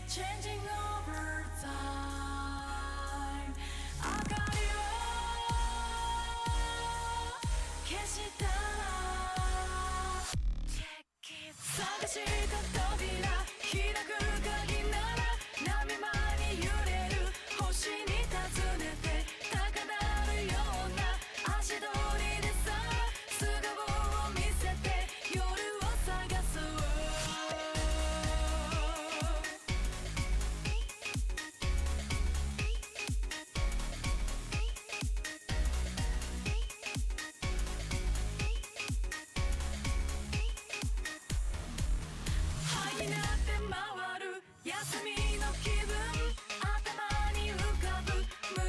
Changing over time 明かりを消したら探した扉開く鍵なら波間に揺れる星に尋ねて高鳴るような足取りでさ素顔を見せて夜を探そう灰になって回る休みの気分頭に浮かぶ難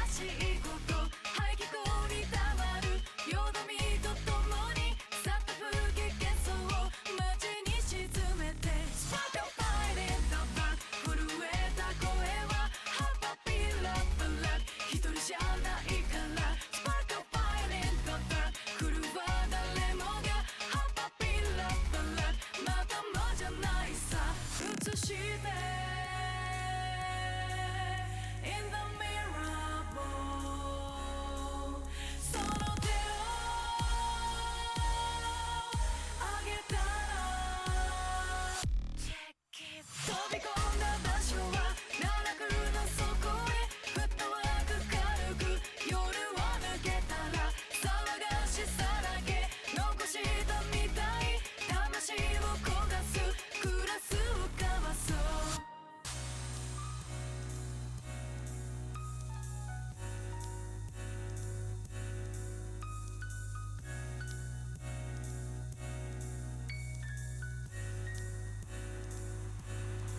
しいこと排気口にたまるよどみとともにさっと吹き消そう街に沈めてスパークファイリンドバック震えた声はハッパピラパラ一人じゃないからスパークファイリンドバック来るは誰もがハッパピラパラまともじゃないさ映して In the mirror その手をあげたら飛び込んだ場所は奈落の底へフットワーク軽く夜を抜けたら騒がしさだけ残したみたい魂を焦がすグラスを交わそう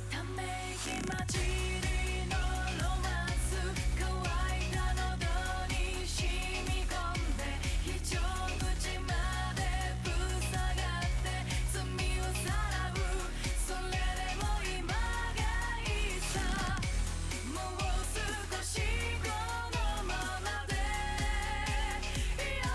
ため息混じりのロマンス乾いた喉に染み込んで非常口まで塞がって罪をさらうそれでも今がいいさもう少しこのままでいや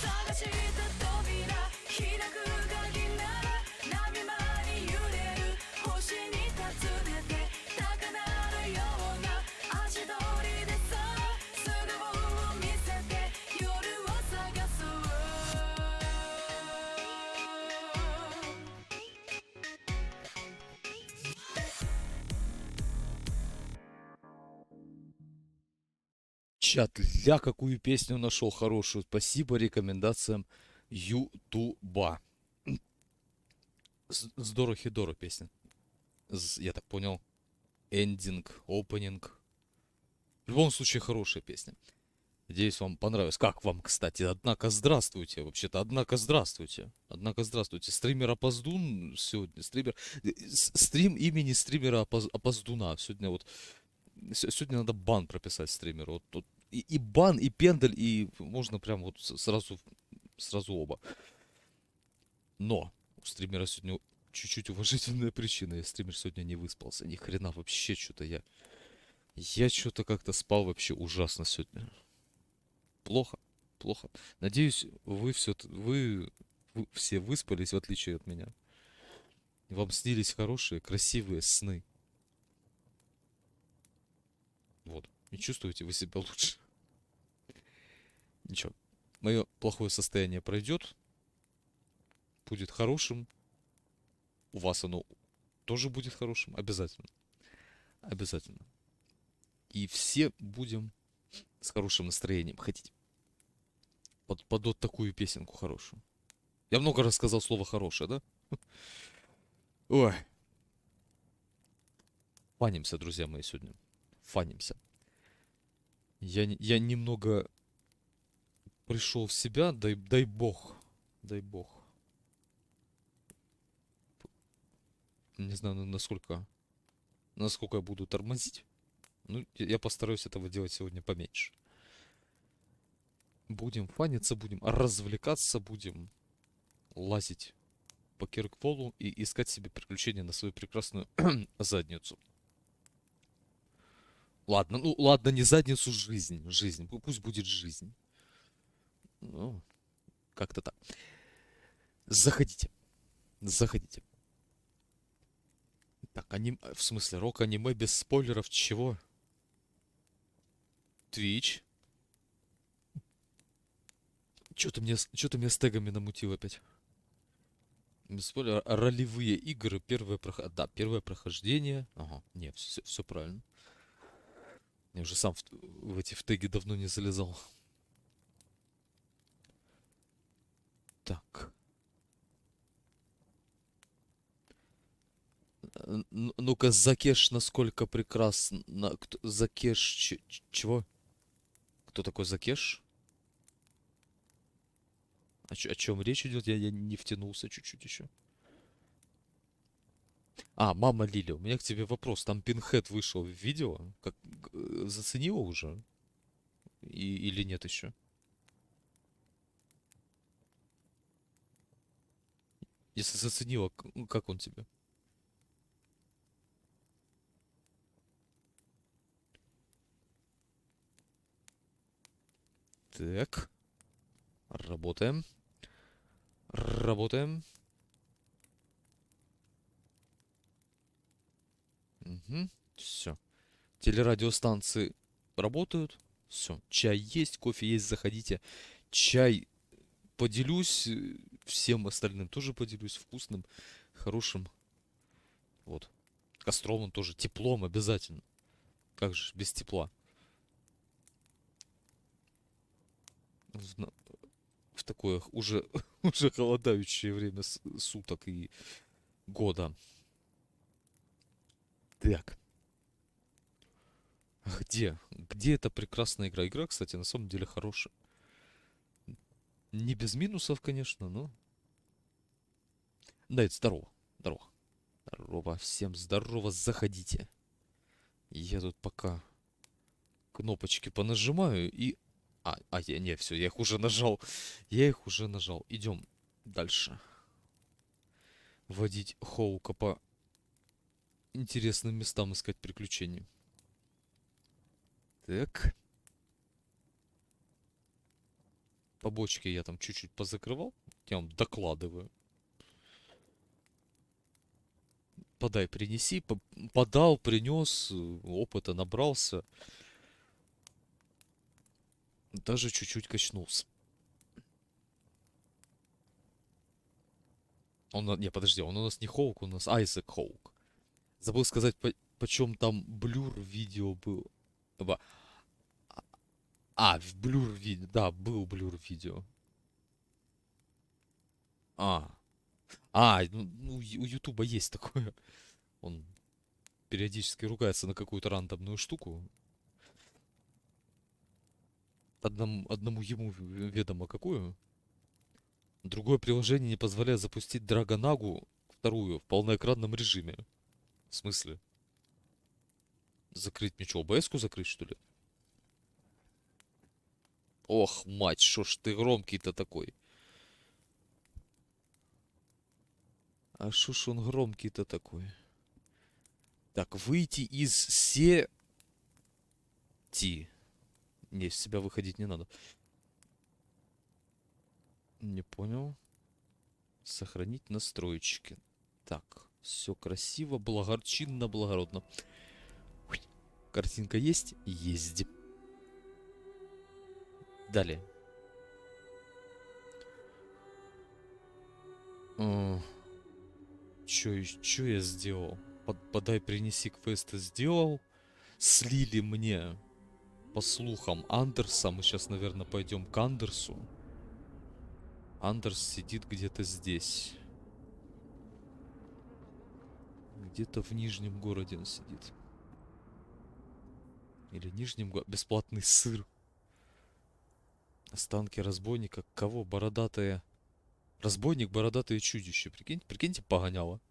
探した扉開く鍵なら波間に揺れる星に尋ねて高鳴るような足取りでさ素顔を見せて夜を探そうЧат, ля, какую песню нашел хорошую. Спасибо рекомендациям Ютуба. Здорово-хидоро песня. Я так понял. Эндинг, опенинг. В любом случае, хорошая песня. Надеюсь, вам понравилось. Как вам, кстати? Однако, здравствуйте. Вообще-то, однако, здравствуйте. Однако, здравствуйте. Стример Опоздун сегодня. Стрим имени стримера Опоздуна. Сегодня вот... Сегодня надо бан прописать стримеру. Вот тут и бан, и пендель, и можно прям вот сразу оба. Но у стримера сегодня чуть-чуть уважительная причина. Я стример сегодня не выспался. Ни хрена вообще что-то я... Я что-то как-то спал вообще ужасно сегодня. Плохо, плохо. Надеюсь, вы все выспались, в отличие от меня. Вам снились хорошие, красивые сны. Вот. И чувствуете вы себя лучше. Ничего. Мое плохое состояние пройдет. Будет хорошим. У вас оно тоже будет хорошим. Обязательно. Обязательно. И все будем с хорошим настроением ходить. Под вот такую песенку хорошую. Я много раз сказал слово хорошее, да? Ой. Фанимся, друзья мои, сегодня. Фанимся. Я немного пришел в себя, дай бог. Дай бог. Не знаю, насколько я буду тормозить. Ну, я постараюсь этого делать сегодня поменьше. Будем фаниться, будем развлекаться, будем лазить по Киркволлу и искать себе приключения на свою прекрасную задницу. Ладно, ну ладно, не задницу, жизнь. Жизнь. Пусть будет жизнь. Ну, как-то так. Заходите. Заходите. Так, в смысле, рок-аниме без спойлеров чего? Twitch. Чё ты мне с тегами намутил опять? Без спойлера, ролевые игры, да, первое прохождение. Ага, не, все правильно. Я уже сам в теги давно не залезал. Так. Ну-ка, Закеш, насколько прекрасно. Закеш, чего? Кто такой Закеш? О чем речь идет? Я не втянулся чуть-чуть еще. А, мама Лили, у меня к тебе вопрос. Там Пинхед вышел в видео. Заценила уже? Или нет еще? Если заценила, как он тебе? Так. Работаем. Работаем. Угу. Все. Телерадиостанции работают. Все. Чай есть, кофе есть, заходите. Чай поделюсь. Всем остальным тоже поделюсь. Вкусным, хорошим. Вот. Костром тоже. Теплом обязательно. Как же без тепла? В, в такое уже, уже холодающее время суток и года. Так. Где? Где эта прекрасная игра? Игра, кстати, на самом деле хорошая. Не без минусов, конечно, но... Да, это здорово. Здорово. Здорово. Всем здорово. Заходите. Я тут пока кнопочки понажимаю и... Не, все, я их уже нажал. Я их уже нажал. Идем дальше. Водить Хоука по интересным местам, искать приключений. Так. Побочки я там чуть-чуть позакрывал. Я вам докладываю. Подай, принеси. Подал, принес. Опыта набрался. Даже чуть-чуть качнулся. Не, подожди, он у нас не Хоук, у нас Айзек Хоук. Забыл сказать, почем там блюр видео был. В блюр видео. Да, был блюр видео. А. Ну, у Ютуба есть такое. Он периодически ругается на какую-то рандомную штуку. Одному ему ведомо какую. Другое приложение не позволяет запустить Драгонагу вторую в полноэкранном режиме. В смысле? Закрыть ничего, ОБС-ку закрыть, что ли? Ох, мать, шо ж ты громкий-то такой? А шо ж он громкий-то такой? Так, выйти из сети. Не, из себя выходить не надо. Не понял. Сохранить настройки. Так, все красиво, чинно, благородно. Ой, картинка есть? Есть. Далее. Чё я сделал? Подай, принеси квесты сделал. Слили мне, по слухам, Андерса. Мы сейчас, наверное, пойдем к Андерсу. Андерс сидит где-то здесь. Где-то в Нижнем городе он сидит. Или Нижнем городе. Бесплатный сыр. Останки разбойника. Кого? Бородатые. Разбойник, бородатое чудище. Прикиньте, погоняло.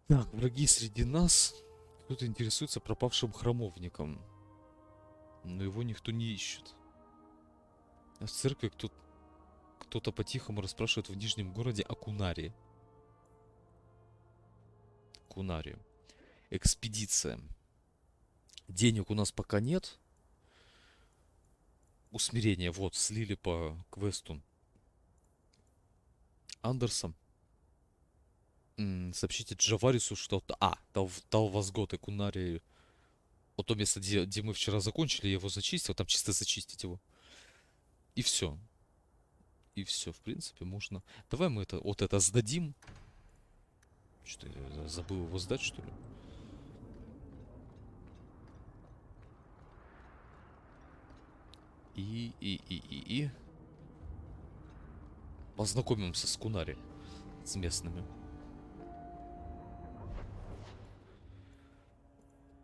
Так, враги среди нас. Кто-то интересуется пропавшим храмовником. Но его никто не ищет. А в церкви кто-то по-тихому расспрашивает в Нижнем городе о Кунаре. Кунаре. Экспедиция. Денег у нас пока нет. Усмирение, вот, слили по квесту. Андерсон. Сообщите Джаварису, что... Талвазгот и Кунари. Вот то место, где мы вчера закончили, я его зачистил. Там чисто зачистить его. И все. И все, в принципе, можно. Давай мы это сдадим. Что я забыл его сдать, что ли? И познакомимся с Кунари. С местными.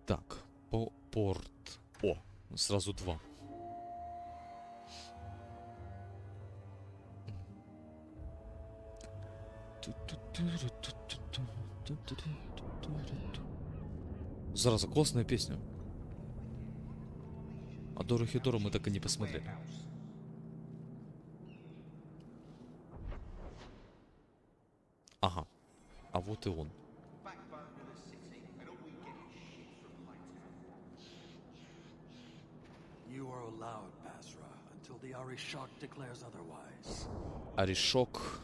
Так, порт. О, сразу два. Зараза, классная песня. А Дору Хидору мы так и не посмотрели. Ага. А вот и он. You are allowed, Basra, until the Arishok declares otherwise. Аришок.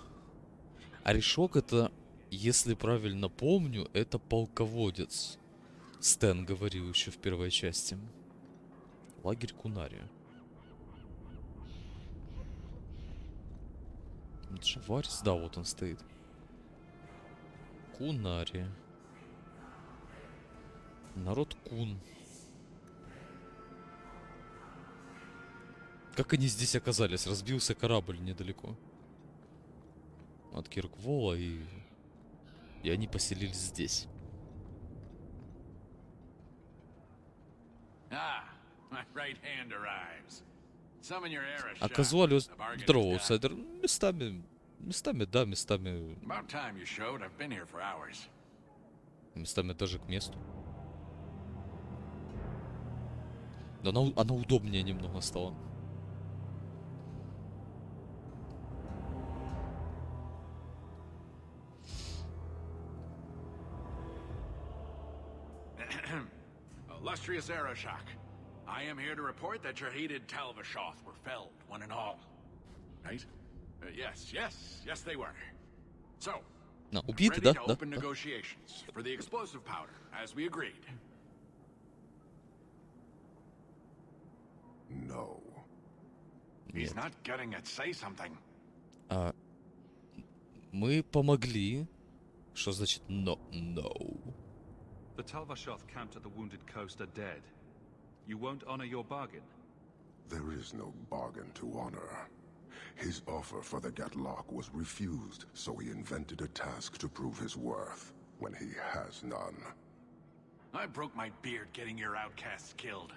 Аришок это, если правильно помню, это полководец. Стэн говорил еще в первой части. Лагерь Кунария. Джаварис, да, вот он стоит. Кунария. Народ Кун. Как они здесь оказались? Разбился корабль недалеко от Киркволла, и они поселились здесь. My right hand arrives. Summon your Arishok. А казуаль The bargain is второго done. аутсайдер местами, да, местами About time you showed. I've been here for hours. даже к месту. Но она удобнее немного стала. Illustrious Arishok, I am here to report that your hated Talvashoth were felled, one and all. Right? Yes, they were. So, Убиты, ready да? to Да? open negotiations for the explosive powder, as we agreed. No. He's not getting it. Say something. Мы помогли. Что значит no? The Talvashoth camped at the Wounded Coast are dead. You won't honor your bargain? There is no bargain to honor. His offer for the Gatlock was refused, so he invented a task to prove his worth, when he has none. I broke my beard getting your outcasts killed.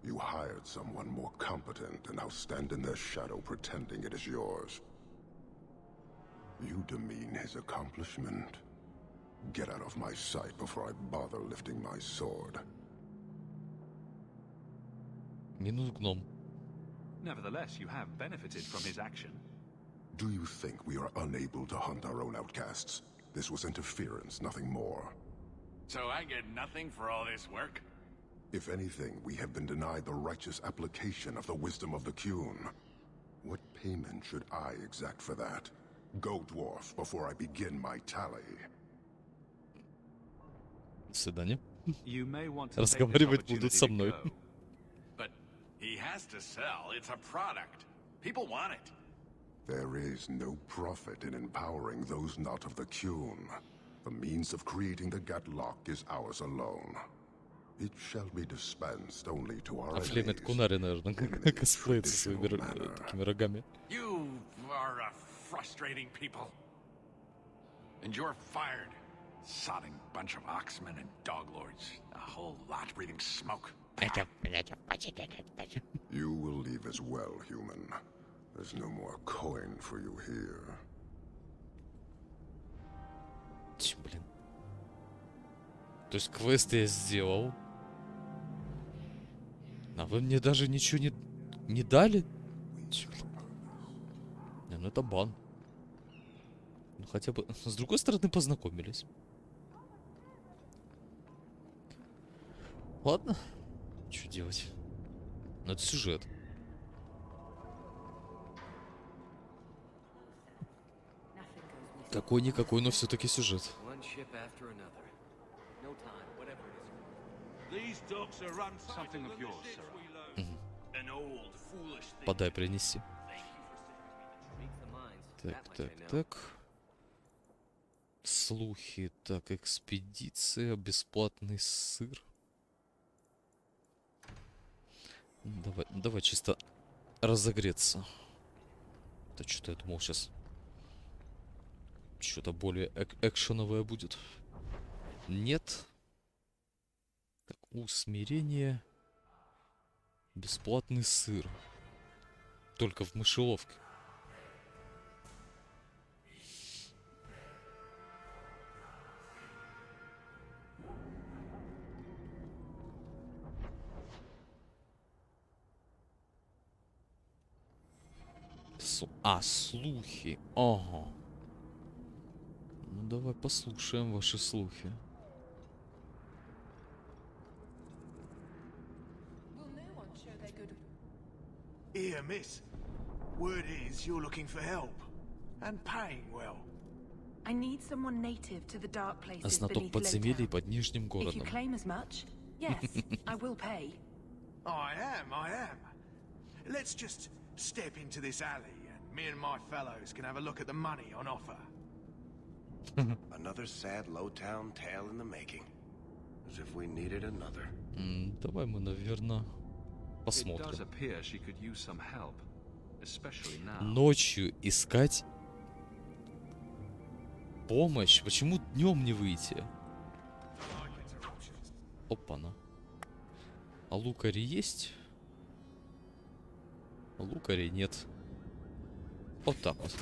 You hired someone more competent and now stand in their shadow pretending it is yours. You demean his accomplishment. Get out of my sight before I bother lifting my sword. Минус гном. Nevertheless, you have benefited from his action. Do you think we are unable to hunt our own outcasts? This was interference, nothing more. So I get nothing for all this work? If anything, we have been denied the righteous application of the wisdom of the Qun. What payment should I exact for that? Go, dwarf, before I begin my tally. До свидания. You may want to take this Разговаривать будут opportunity со to мной. go. But he has to sell. It's a product. People want it. There is no profit in empowering those not of the Qun. The means of creating the Gatlock is ours alone. It shall be dispensed only to our А Флемет enemies. Кунари, наверное, косплеит со своими такими рогами. You are a frustrating people. And you're fired. Sodding bunch of oxmen and dog lords. A whole lot breathing smoke. You will leave as well, human. There's no more coin for you here. Блин. То есть квест я сделал. А вы мне даже ничего не дали? Не, ну это бан. Ну хотя бы... С другой стороны познакомились. Ладно. Что делать? Ну это сюжет. Какой-никакой, но все-таки сюжет. One ship after another. No time, whatever it is. These docks are run Something of yours, sir. An old, foolish thing. Подай, принеси. Speaks the minds. Так, That much так, I know. так. Слухи. Так, экспедиция, бесплатный сыр. Давай чисто разогреться. Да что-то я думал сейчас что-то более экшеновое будет. Нет. Так, усмирение. Бесплатный сыр. Только в мышеловке. Слухи. Ага. Ну давай послушаем ваши слухи. Will no one show their good? Here, miss. Word is you're looking for help. And paying well. I need someone native to the dark places Знаток beneath подземелий Lowtown. под Нижним If you городом. claim as much, yes, I will pay. I am. Let's just step into this alley and me and my fellows can have a look at the money on offer. Another sad low-town tale in the making. As if we needed another. Давай мы, наверное, It does посмотрим. appear she could use some help, especially now. Ночью искать помощь. Почему днем не выйти? Опа-на. А лукари есть? Лукарей нет. Вот так вот.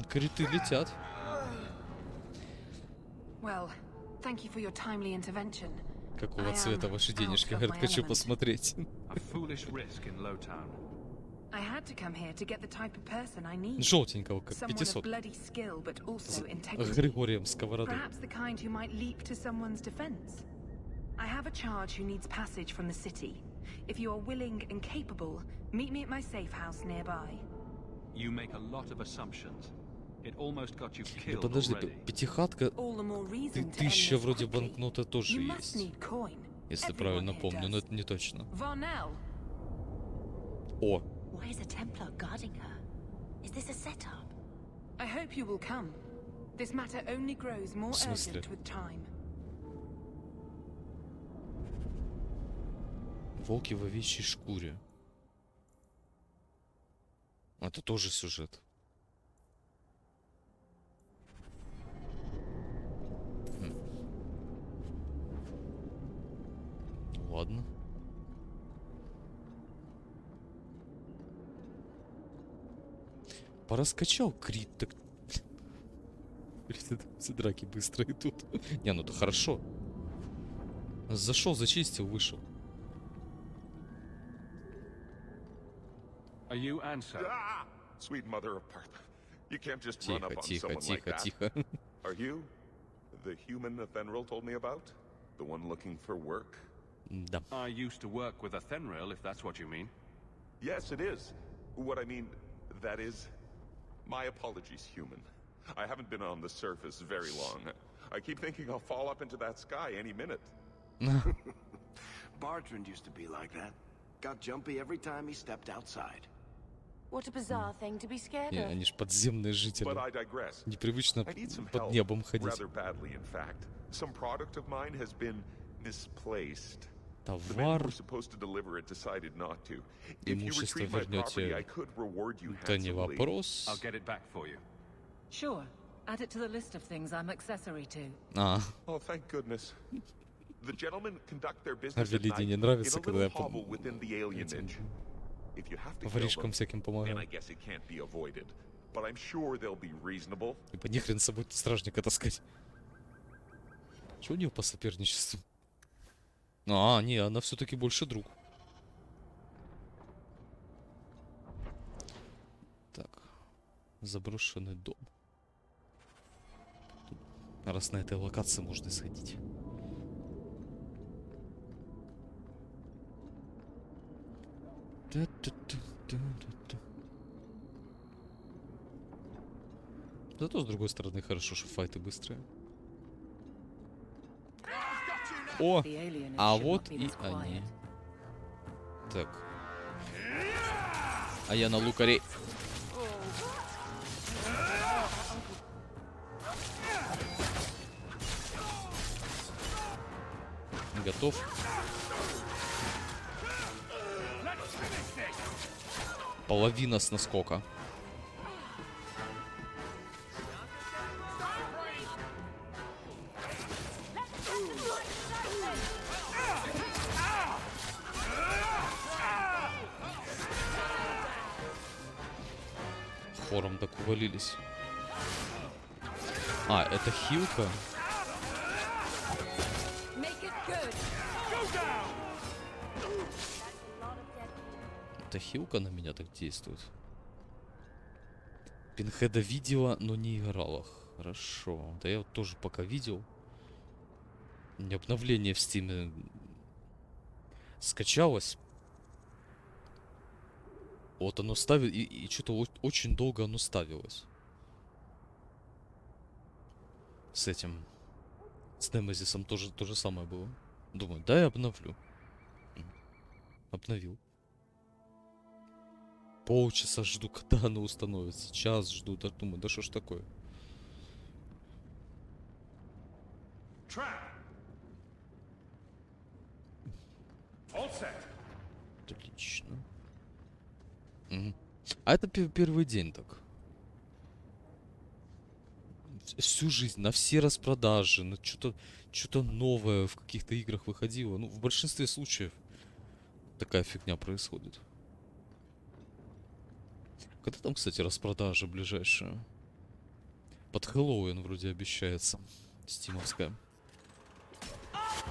Криты летят. Well, thank you for your timely intervention. Какого I цвета am ваши out денежки? of Говорит, my хочу element. посмотреть. A foolish risk in Lowtown. I had to come here to get the type of person I need. Желтенького, как Someone of 500. bloody skill, but also С integrity. Григорием Сковородой. Perhaps the kind who might leap to someone's defense. I have a charge who needs passage from the city. If you are willing and capable, meet me at my safe house nearby. You make a lot of assumptions. It almost got you Да killed подожди, already. пятихатка, All the more reason to end тысяча this вроде quickly. банкнота тоже You must есть. need coin. Если Everyone правильно here помню, но does. это не точно. Varnell, О, Why is a Templar guarding her? Is this a setup? I hope you will come. This matter only grows more В смысле? urgent with time. волки в овечьей шкуре. Это тоже сюжет. Ладно. Пораскачал крит, так... Все драки быстро идут. Не, ну это хорошо. Зашел, зачистил, вышел. Are you Ansel? Ah! Sweet mother of Parth. You can't just run Тихо, up on тихо, someone like тихо, that. тихо. Are you the human Athenril told me about? The one looking for work? Да. I used to work with a Thenril, if that's what you mean. Yes, it is. What I mean, that is... My apologies, human. I haven't been on the surface very long. I keep thinking I'll fall up into that sky any minute. Bartrand used to be like that. Got jumpy every time he stepped outside. What a bizarre thing to be scared Не, of. они ж подземные жители. But I digress. Непривычно I need some под help. небом ходить. Rather badly, in fact. Some product of mine has been misplaced. The men who Товар, were supposed to deliver it decided not to. If you имущество retrieve my property, I вернете. could reward you Это не handsomely. вопрос. I'll get it back for you. Sure. Add it to the list of things I'm accessory to. А, Oh, thank goodness. The gentlemen conduct their business at Велиде night не in нравится, a когда little я hovel within the alienage. If you have to kill воришкам them, всяким then I помогаю. guess it can't be avoided. But I'm sure they'll be reasonable. Типа нихрен с собой стражника таскать. Что у нее по соперничеству? А, не, она все-таки больше друг. Так. Заброшенный дом. Тут, раз на этой локации можно сходить. Зато, с другой стороны, хорошо, что файты быстрые. О! The alien А should вот not be и this они. quiet. Так. А я на лукаре. Готов. Половина с наскока. Хором так увалились. А, это хилка. Это хилка на меня так действует. Пинхеда видела, но не играла. Хорошо. Да я вот тоже пока видел. У меня обновление в стиме скачалось. Вот оно ставит, и что-то очень долго оно ставилось. С этим. С Немезисом тоже то же самое было. Думаю, да, я обновлю. Обновил. Полчаса жду, когда оно установится. Час жду, да, думаю, да что ж такое. Отлично. Мгм. А это первый день так. Всю жизнь, на все распродажи, на что-то новое в каких-то играх выходило. Ну, в большинстве случаев такая фигня происходит. Когда там, кстати, распродажа ближайшая? Под Хэллоуин вроде обещается. Стимовская.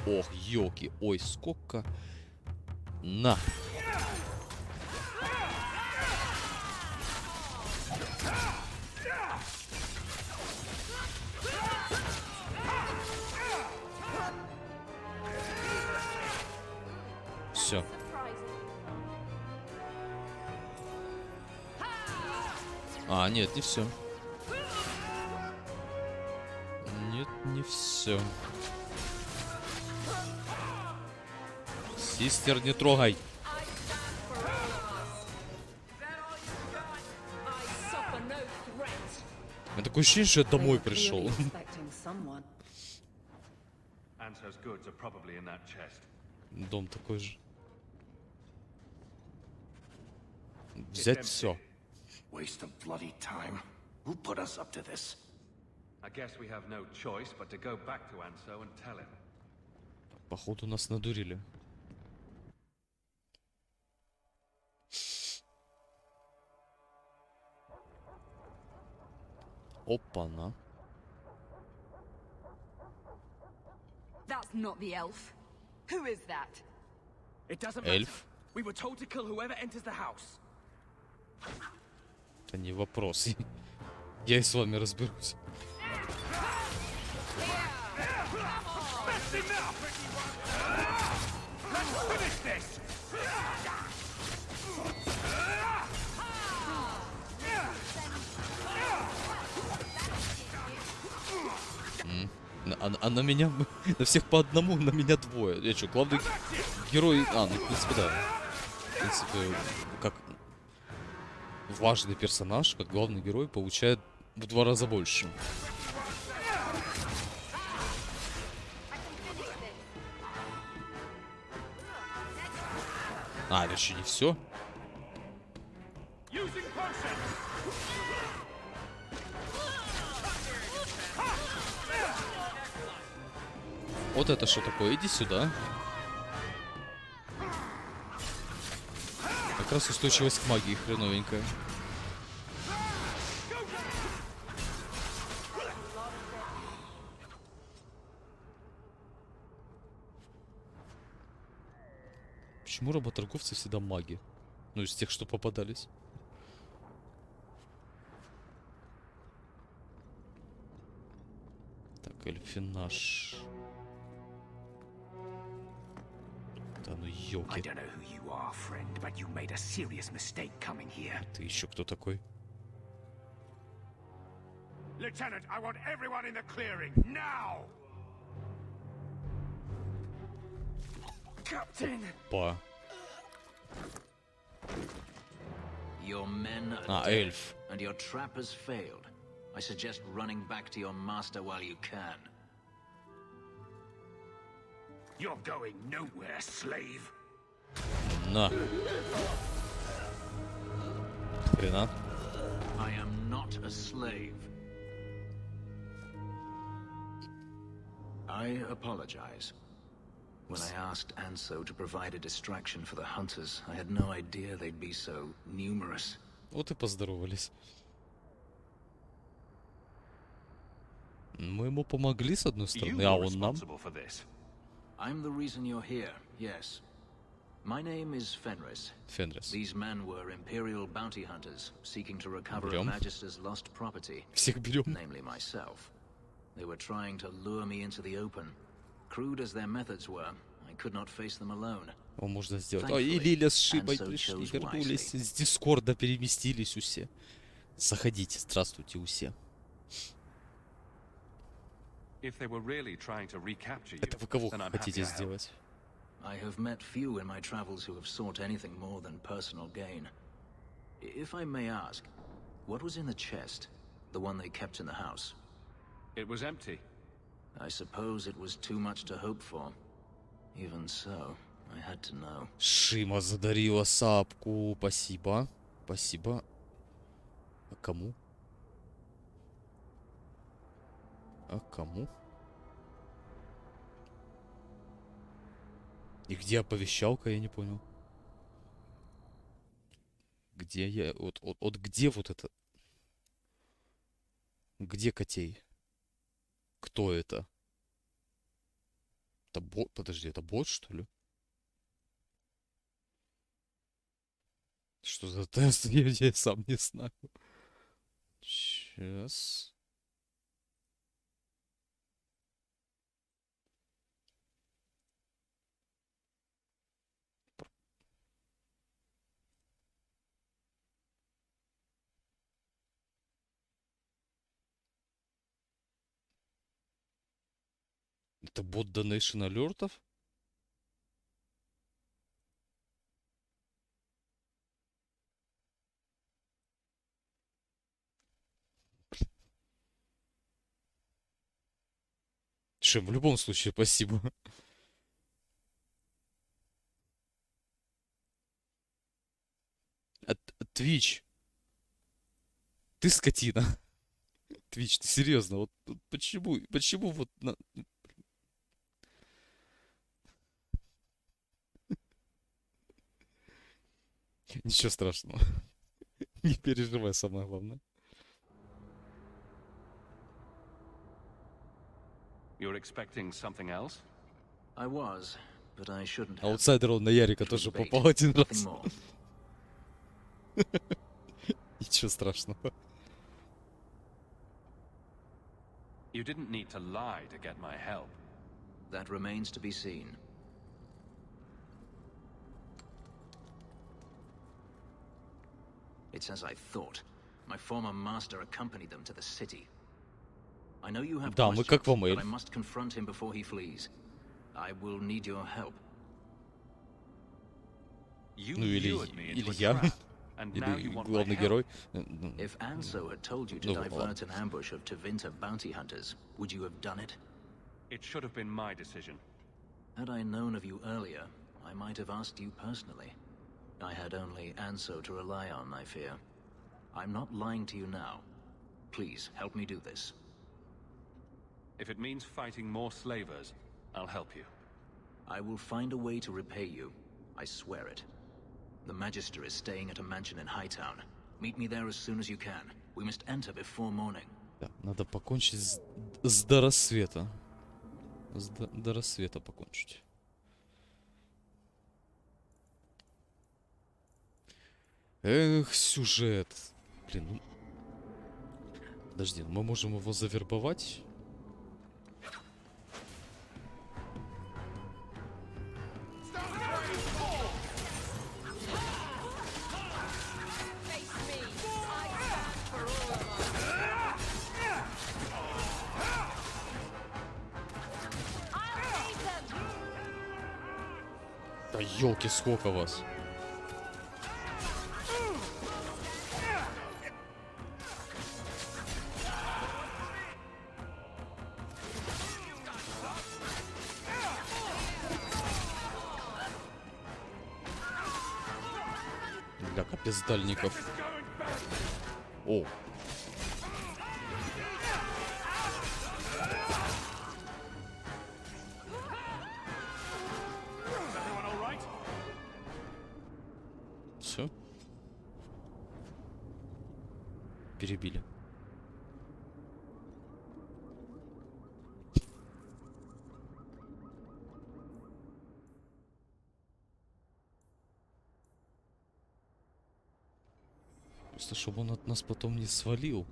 Ох, ёлки. Ой, сколько. На. Все. А, нет, не все. Нет, не все. Систер, не трогай. У меня такое ощущение, что я домой пришел. Anso's goods are probably in that chest. Дом такой же. Взять все. Waste of bloody time. Who put us up to this? I guess we have no choice but to go back to Anso and tell him. Походу нас надурили. Опа-на. That's not the elf. Who is that? It doesn't matter. Эльф? We were told to kill whoever enters the house. Это не вопрос. Я и с вами разберусь. А на меня, на всех по одному, на меня двое. Я что, главный герой... А, ну, в принципе, да. В принципе, как важный персонаж, как главный герой, получает в 2 раза больше. А, это еще не все? Вот это что такое? Иди сюда. Как раз устойчивость к магии хреновенькая. Почему работорговцы всегда маги? Ну, из тех, что попадались. Так, эльфинаж. Да ну I ёлки. don't know who you are, friend, but you made a serious mistake coming here. Ты еще кто такой? Lieutenant, I want everyone in the clearing, now! Captain! Па. Your men are А, dead, эльф. and your trap has failed. I suggest running back to your master while you can. You're going nowhere, slave. На. Хрена. I am not a slave. I apologize. When I asked Anso to provide a distraction for the hunters, I had no idea they'd be so numerous. Вот и поздоровались. Мы ему помогли с одной You стороны, а were он нам. responsible for this. I'm the reason you're here, yes. My name is Fenris. Фенрис. These men were Imperial bounty hunters, seeking to recover a Берем. Magister's lost property, Всех берем. namely myself. They were trying to lure me into the open. Crude as their methods were, I could not face them alone. О, можно сделать. О, и Лиля с Шибой пришли, вернулись. С Дискорда переместились все. Заходите, здравствуйте все. If they were really trying to recapture you, Это вы кого then I'm хотите happy to help. сделать? I have met few in my travels who have sought anything more than personal gain. If I may ask, what was in the chest? The one they kept in the house? It was empty. I suppose it was too much to hope for. Even so, I had to know. Шима задарила сапку. Спасибо. Спасибо. А кому? А кому? И где оповещалка, я не понял. Где я? Вот где вот это? Где котей? Кто это? Это бот? Подожди, это бот, что ли? Что за тест? Я сам не знаю. Сейчас. Это бот Donation алертов? Шим, в любом случае, спасибо. Твич. Ты скотина. Твич, ты серьезно? Вот почему вот Ничего страшного. Не переживай, самое главное. You're expecting something else? I was, but I shouldn't have. Аутсайдер он на Ярика тоже попал один раз. Nothing more. Ничего страшного. You didn't need to lie to get my help. That remains to be seen. It's as I thought. My former master accompanied them to the city. I know you have Да, мы как вам, but I эльф. must confront him before he flees. I will need your help. You Ну или lured me into a я. trap, and now Или you want my главный help. герой. If Anso had told you to No, divert an ambush of Tevinter bounty hunters, would you have done it? It should have been my decision. Had I known of you earlier, I might have asked you personally. I had only Anso to rely on, I fear. I'm not lying to you now. Please, help me do this. If it means fighting more slavers, I'll help you. I will find a way to repay you. I swear it. The Magister is staying at a mansion in Hightown. Meet me there as soon as you can. We must enter before morning. Да, надо покончить до рассвета. До рассвета покончить. Эх, сюжет. Блин, ну... Подожди, мы можем его завербовать? Да ёлки, сколько вас. Для капездальников. О. Все. Перебили. Просто чтобы он от нас потом не свалил.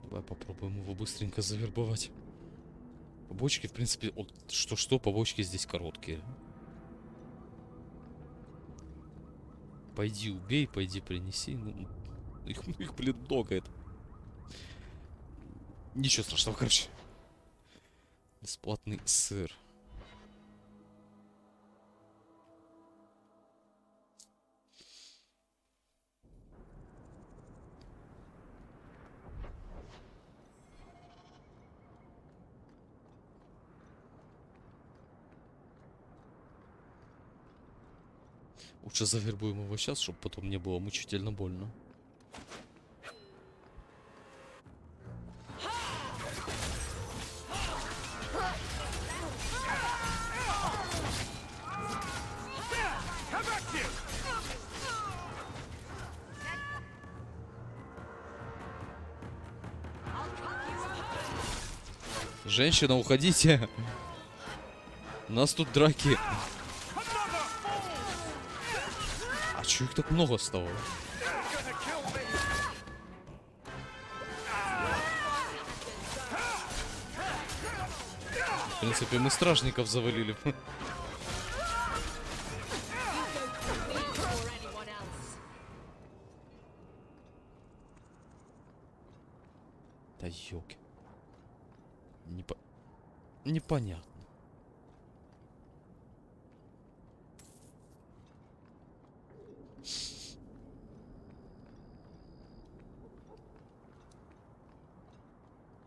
Давай попробуем его быстренько завербовать. Побочки, в принципе, вот что-что, побочки здесь короткие. Пойди убей, пойди принеси. Ну, их блин, много это. Ничего страшного, короче. Бесплатный сыр. Лучше завербуем его сейчас, чтобы потом не было мучительно больно. Женщина, уходите. У нас тут драки. А чё их так много стало? В принципе, мы стражников завалили. Да ёлки. Непонятно.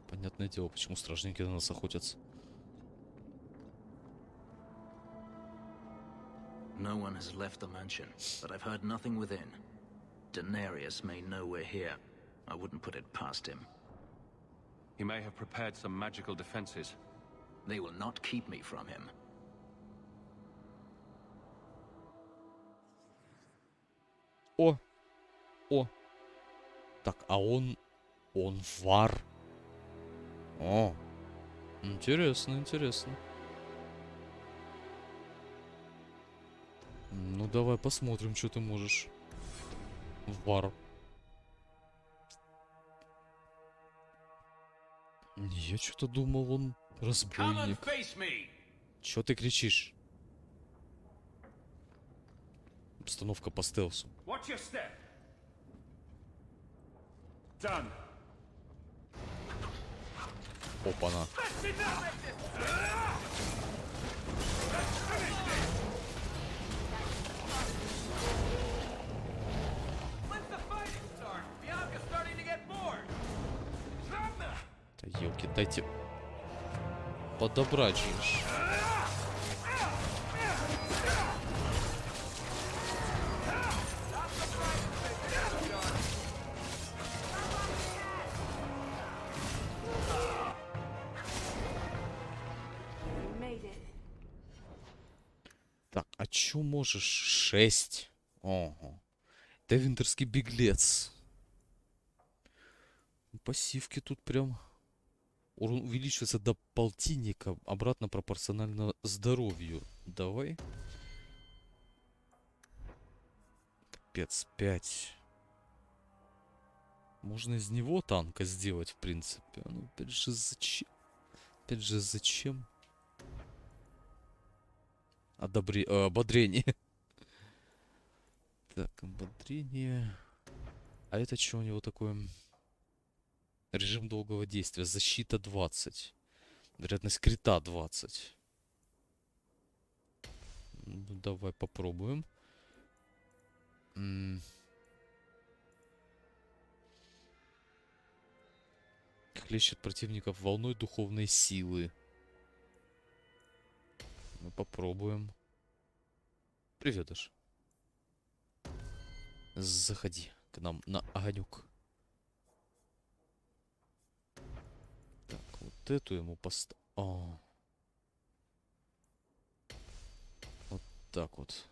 Понятное дело, почему стражники на нас охотятся. No one has left the mansion, but I've heard nothing within. Daenerys may know we're here. I wouldn't put it past him. He may have prepared some magical defenses. They will not keep me from him. О! О! Так, а он вар. О! Интересно, интересно. Ну, давай посмотрим, что ты можешь. Вар. Я что-то думал, он разбойник. Чё ты кричишь? Обстановка по стелсу. Опа-на. Да ёлки, дайте подобрать же. Так, а чё можешь? 6. Ого. Девинтерский беглец. Пассивки тут прям... Урон увеличивается до полтинника, обратно пропорционально здоровью. Давай. Капец, 5. Можно из него танка сделать, в принципе. Ну, опять же, зачем? Опять же, зачем? Ободрение. Так, ободрение. А это что у него такое? Режим долгого действия. Защита 20. Вероятность крита 20. Ну, давай попробуем. Хлещет противников волной духовной силы. Мы попробуем. Привет, Аш. Заходи к нам на огонек. Так, вот эту ему поставь. Вот так вот.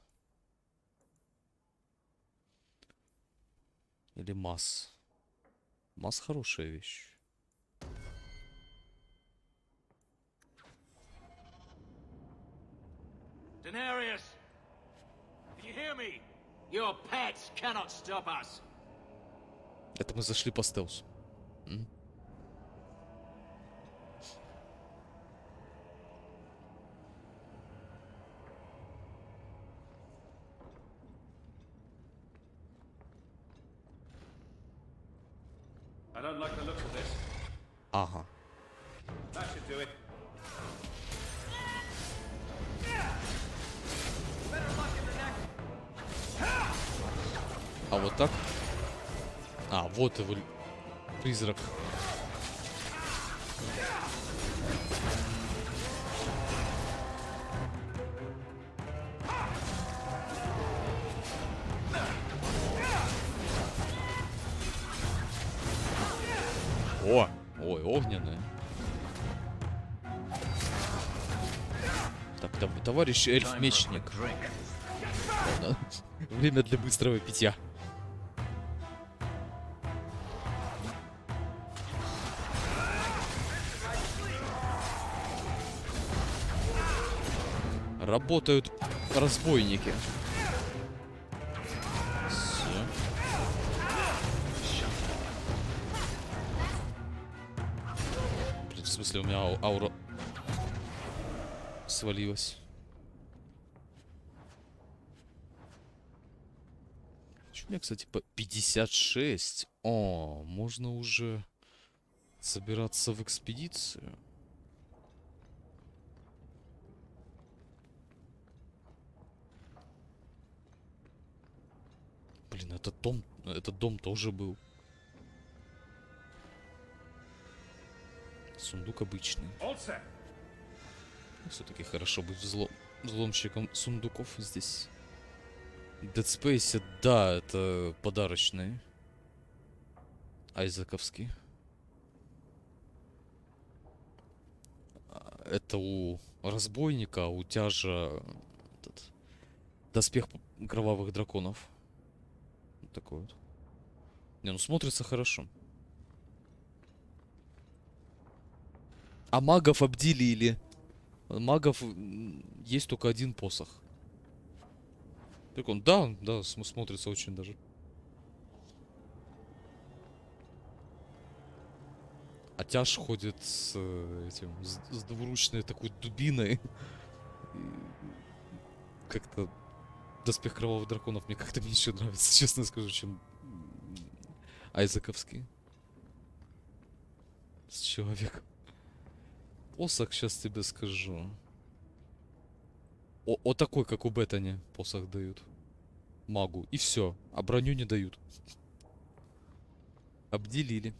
Или масс. Масс хорошая вещь. Daenerys! Can you hear me? Your pets cannot stop us. Это мы зашли по стелсу. I don't like the look of this. Ага. That should do it. А вот так? А, вот его призрак. О! Ой, огненная. Так, товарищ эльф-мечник. Ладно. Время для быстрого питья. Работают разбойники. Всё. Блин, в смысле, у меня аура свалилась. Что у меня, кстати, по 56? О, можно уже собираться в экспедицию. Блин, этот дом тоже был. Сундук обычный. Все-таки хорошо быть взломщиком сундуков здесь. Dead Space, да, это подарочный. Айзековский. Это у разбойника, у тяжа этот, доспех кровавых драконов. Вот такой вот. Не, ну смотрится хорошо. А магов обделили. Магов есть только один посох. Прикольно. Да, смотрится очень даже. А тяж ходит с этим, с двуручной такой дубиной. Как-то доспех кровавых драконов мне как-то меньше нравится, честно скажу, чем айзековский. С человеком. Посох, сейчас тебе скажу. О такой, как у Беттани, посох дают. Магу. И все. А броню не дают. Обделили.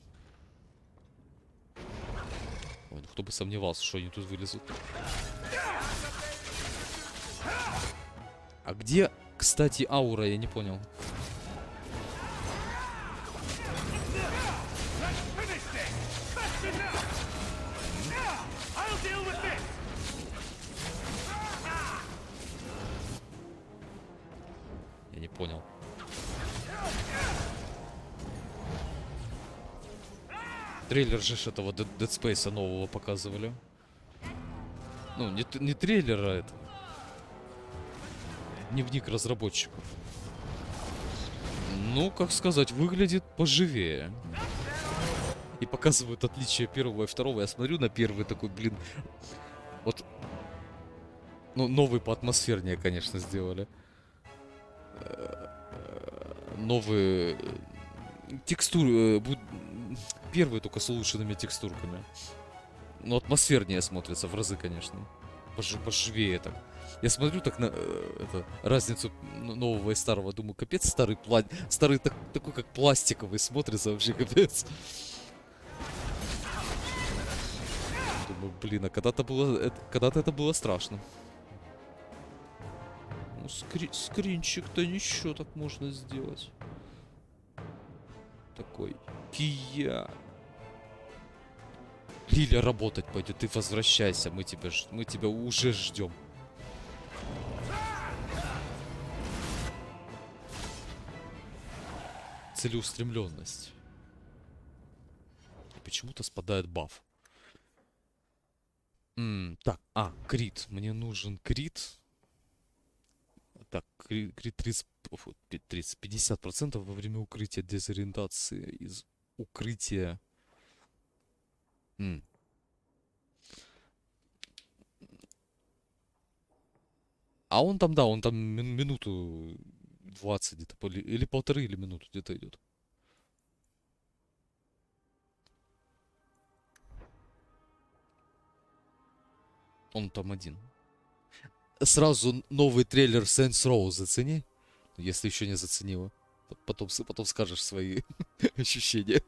Ой, ну кто бы сомневался, что они тут вылезут. А где, кстати, аура? Я не понял. Я не понял. Трейлер же этого Dead Space нового показывали. Ну, не трейлер, а это. Дневник разработчиков. Ну, как сказать, выглядит поживее. И показывают отличие первого и второго. Я смотрю на первый такой, блин. Вот. Ну, новый поатмосфернее, конечно, сделали. новые текстуры, первые только с улучшенными текстурками. Но атмосфернее смотрится в разы, конечно. Поживее так. Я смотрю так на разницу нового и старого, думаю, капец, старый такой как пластиковый смотрится вообще, капец. Думаю, блин, а когда-то это было страшно. Ну, скринчик-то ничего так можно сделать. Такой. Кия. Лиля работать пойдет, ты возвращайся, мы тебя уже ждем. Целеустремленность. И почему-то спадает баф. Так, крит. Мне нужен крит. Так, крит 50% во время укрытия дезориентации из укрытия. А он там, да, он там минуту 20 где-то, или полторы, или минуту где-то идет. Он там один. Сразу новый трейлер Saints Row зацени, если еще не заценила. Потом скажешь свои ощущения.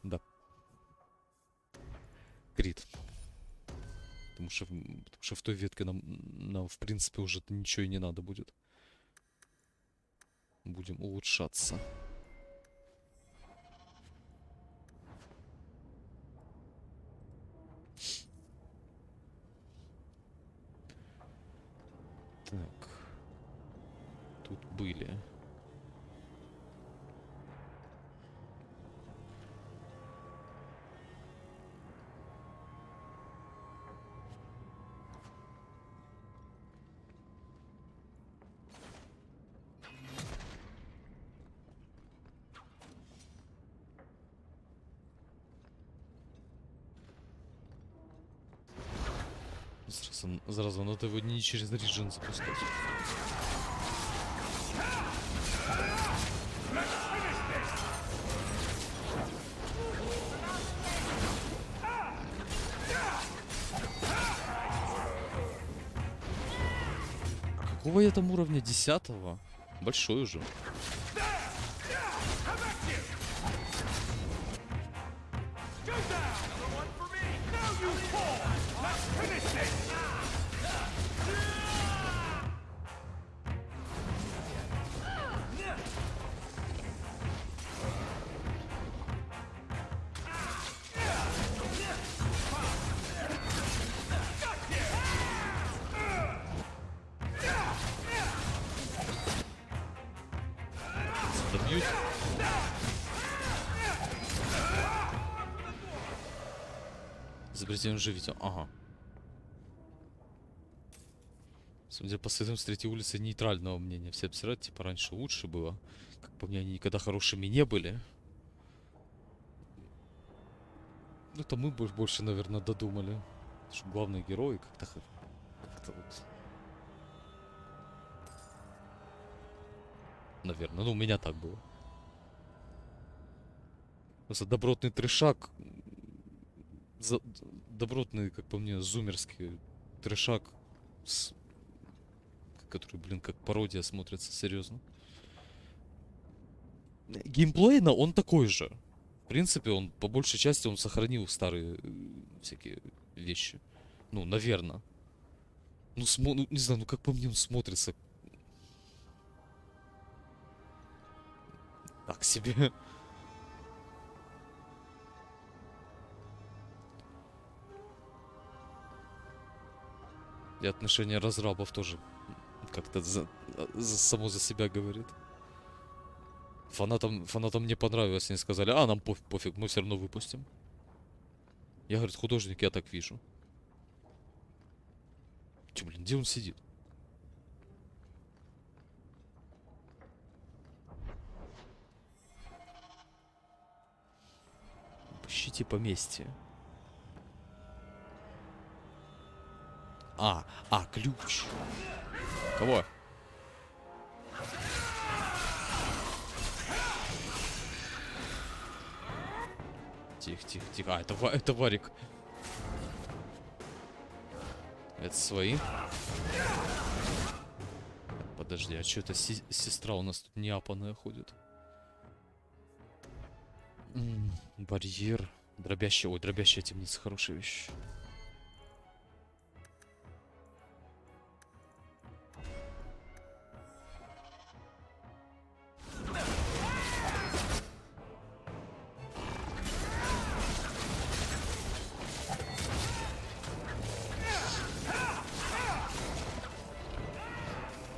Да. Крит. Потому что в той ветке нам в принципе уже ничего и не надо будет. Будем улучшаться. Так. Тут были. Сразу надо его не через режим запускать. Какого я там уровня? 10-го? Большой уже. Добьют. Изобретение живите. Ага. Судя по следам с третьей улицы нейтрального мнения. Все обсирают, типа раньше лучше было. Как по мне, они никогда хорошими не были. Ну, это мы больше, наверное, додумали. Что главные герои как-то вот... Наверное. Ну, у меня так было. Просто добротный трешак. Добротный, как по мне, зумерский трешак. Который, блин, как пародия смотрится, серьезно. Геймплейно он такой же. В принципе, он по большей части он сохранил старые всякие вещи. Ну, наверное. Ну, не знаю, ну как по мне он смотрится. Так себе. И отношение разрабов тоже как-то само за себя говорит. Фанатам не понравилось, они сказали, нам пофиг, мы все равно выпустим. Я, говорит, художник, я так вижу. Че, блин, где он сидит? Ищите поместье. Ключ. Кого? тихо, тихо. А, это Варик. Это свои. Подожди, а что это сестра у нас тут неапанная ходит? Барьер. Дробящая. Ой, дробящая темница. Хорошая вещь.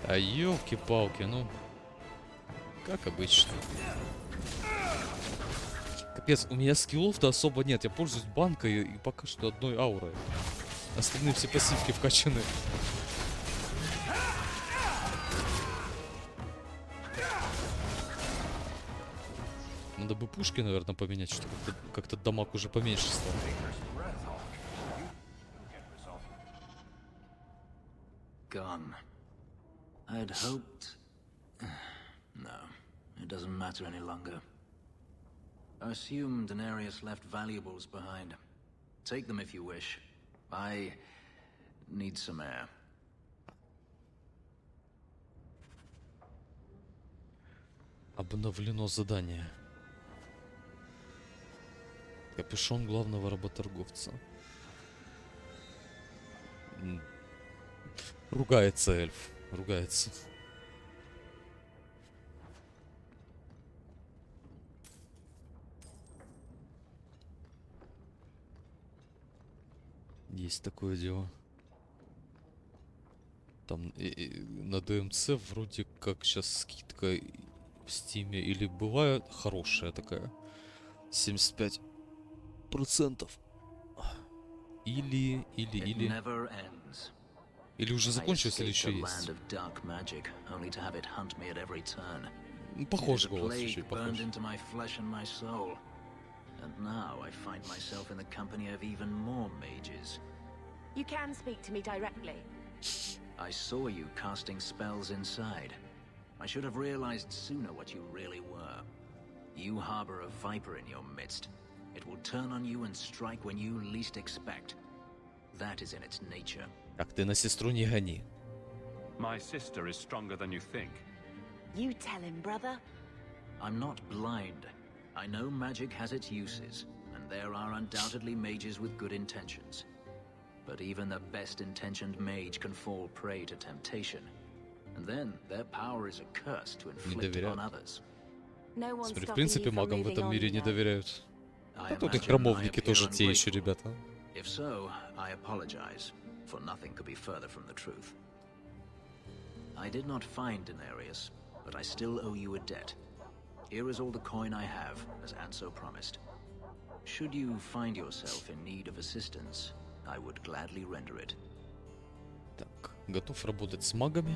А ёлки-палки, ну, как обычно. Капец, у меня скиллов-то особо нет. Я пользуюсь банкой и пока что одной аурой. Остальные все пассивки вкачаны. Надо бы пушки, наверное, поменять, что как-то дамаг уже поменьше стал. Gone. I'd hoped... No, it doesn't matter any longer. I assume Daenerys left valuables behind. Take them if you wish. I need some air. Обновлено задание. Капюшон главного работорговца. Ругается эльф. Ругается. Есть такое дело. Там на ДМЦ вроде как сейчас скидка в стиме. Или бывает хорошая такая. 75%. Или. Или уже закончилось, или еще есть. Ну, похож голос, чуть-чуть похож. And now I find myself in the company of even more mages. You can speak to me directly. I saw you casting spells inside. I should have realized sooner what you really were. You harbor a viper in your midst. It will turn on you and strike when you least expect. That is in its nature. Так, ты на сестру не гони. My sister is stronger than you think. You tell him, brother. I'm not blind. I know magic has its uses, and there are undoubtedly mages with good intentions. But even the best-intentioned mage can fall prey to temptation. And then their power is a curse to inflict on others. No one's Смотри, в stopping принципе, you from магам в moving этом on, мире you не know. доверяют. I Да тут и imagine храмовники I appear тоже те еще ungrateful. ребята. If so, I apologize, for nothing could be further from the truth. I did not find Daenerys, but I still owe you a debt. Here is all the coin I have, as Anso promised. Should you find yourself in need of assistance, I would gladly render it. Так, готов работать с магами.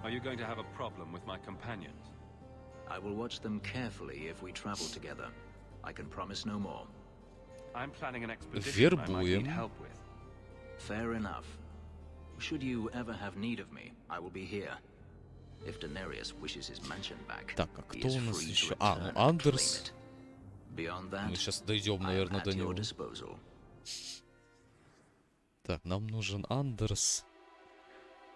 Are you going to have a problem with my companions? I will watch them carefully if we travel together. I can promise no more. I'm planning an expedition I might need help with. Fair enough. Should you ever have need of me, I will be here. If Daenerys wishes his mansion back, Так, а he кто is у нас free to еще? return А, ну and claim Андерс. it. Beyond that, Мы сейчас дойдем, I am наверное, at до your него. disposal. Так, нам нужен Андерс.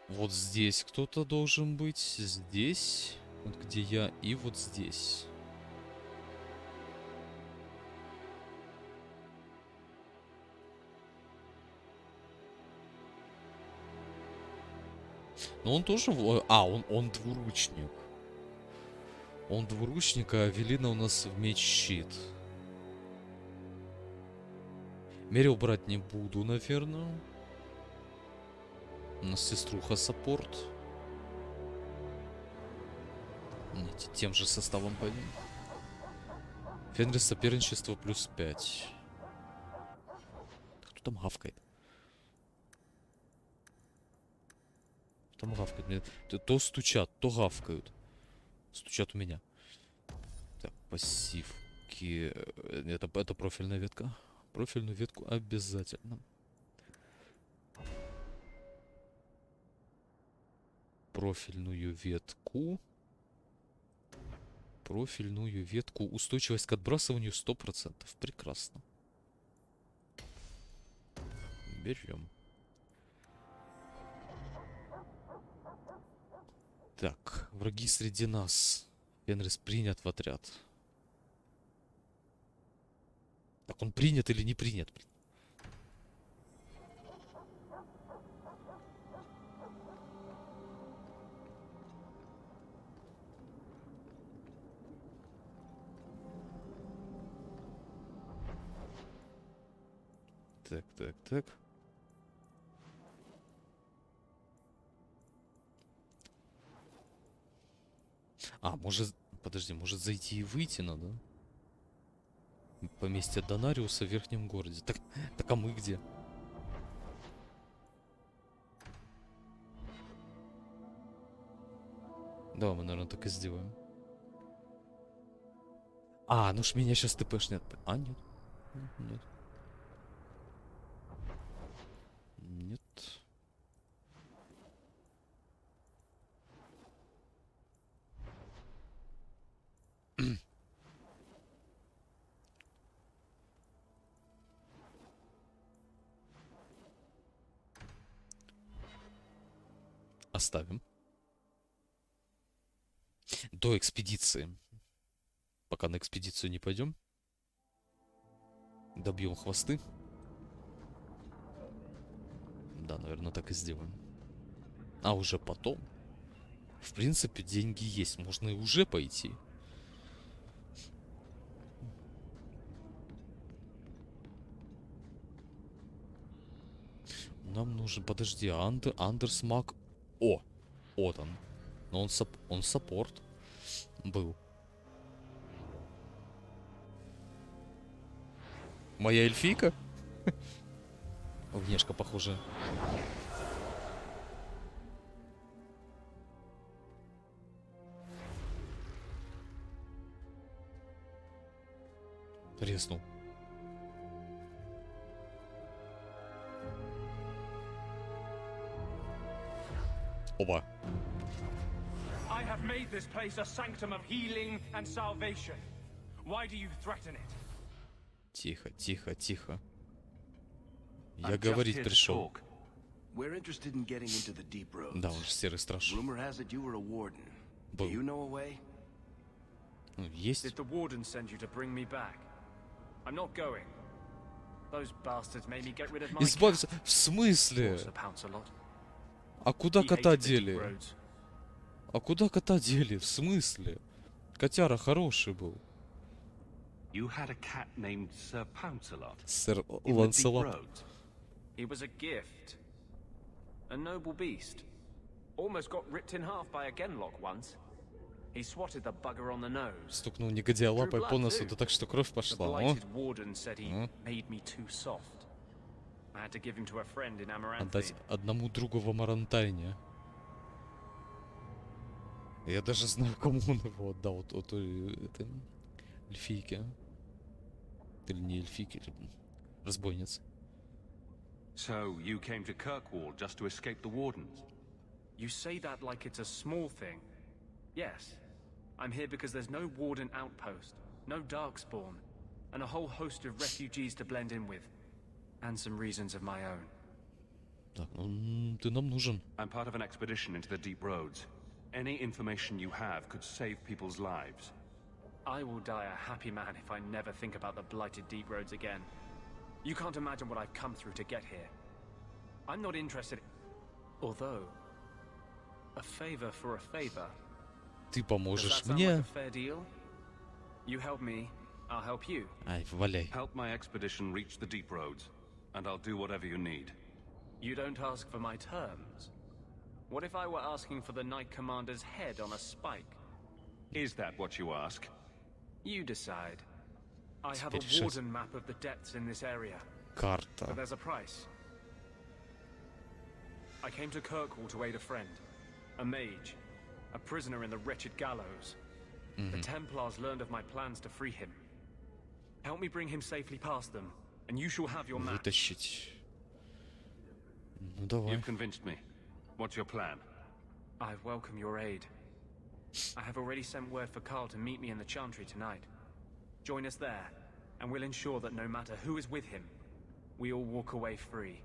Вот здесь кто-то должен быть. Здесь. Вот где я. И вот здесь. Но он тоже... А, он двуручник. Он двуручник, а Авелина у нас в меч-щит. Мерил брать не буду, наверное. У нас сеструха саппорт. Тем же составом пойдем. Фенрис соперничество плюс 5. Кто там гавкает? Там гавкает. Мне то стучат, то гавкают. Стучат у меня. Так, пассивки. Это профильная ветка. Профильную ветку обязательно. Профильную ветку. Профильную ветку. Устойчивость к отбрасыванию 100%. Прекрасно. Берем. Так, враги среди нас. Фенрис принят в отряд. Так, он принят или не принят? Так, так, так. А, может... Подожди, может зайти и выйти надо? Поместье Донариуса в верхнем городе. Так, так а мы где? Давай мы, наверное, так и сделаем. А, ну ж меня сейчас ТПшнет. А, нет. Нет. Нет. Оставим. До экспедиции. Пока на экспедицию не пойдем. Добьем хвосты. Да, наверное, так и сделаем. А уже потом. В принципе, деньги есть. Можно и уже пойти. Нам нужен... Подожди, Андерс Мак... О! Вот он. Но он саппорт был. Моя эльфийка? Внешка похожа. Резнул. Оба. I have made this place a sanctum of healing and salvation. Why do you threaten it? Тихо, тихо, тихо. Я говорить пришел. We're interested in getting into the deep roads. Да, он же серый страж. Rumor has it you were a warden. Do you know a way? Ну, есть. Did the warden send you to bring me back? I'm not going. Those bastards made me get rid of my Избавиться. В смысле? А куда кота дели? А куда кота дели? В смысле? Котяра хороший был. You had a cat named Sir Pouncelot. Сэр Ланселот. He was a gift. A noble beast. Almost got ripped in half by a genlock once. He swatted the bugger on the nose. Стукнул негодяя лапой по носу, да так что кровь пошла. О. Отдать одному другу в Амарантайне. Я даже знаю, кому он его отдал. Вот это эльфийке. Или не эльфийке, разбойница. So you came to Kirkwold just to escape the wardens? You say that like it's a small thing. Yes. I'm here because there's no warden outpost, no darkspawn, and a whole host of refugees to blend in with. And some reasons of my own. Так, ты нам нужен. I'm part of an expedition into the deep roads. Any information you have could save people's lives. I will die a happy man if I never think about the blighted deep roads again. You can't imagine what I've come through to get here. I'm not interested. Although, a favor for a favor. Ты поможешь Does that sound мне? like a fair deal? You help me, I'll help you. Ай, валяй. Help my expedition reach the deep roads, and I'll do whatever you need. You don't ask for my terms. What if I were asking for the Knight Commander's head on a spike? Is that what you ask? You decide. I have a warden map of the depths in this area. Карта. But there's a price. I came to Kirkwall to aid a friend. A mage. A prisoner in the wretched gallows. The Templars learned of my plans to free him. Help me bring him safely past them, and you shall have your map. Вытащить. Ну давай. You've convinced me. What's your plan? I welcome your aid. I have already sent word for Carl to meet me in the Chantry tonight. Join us there, and we'll ensure that no matter who is with him, we all walk away free.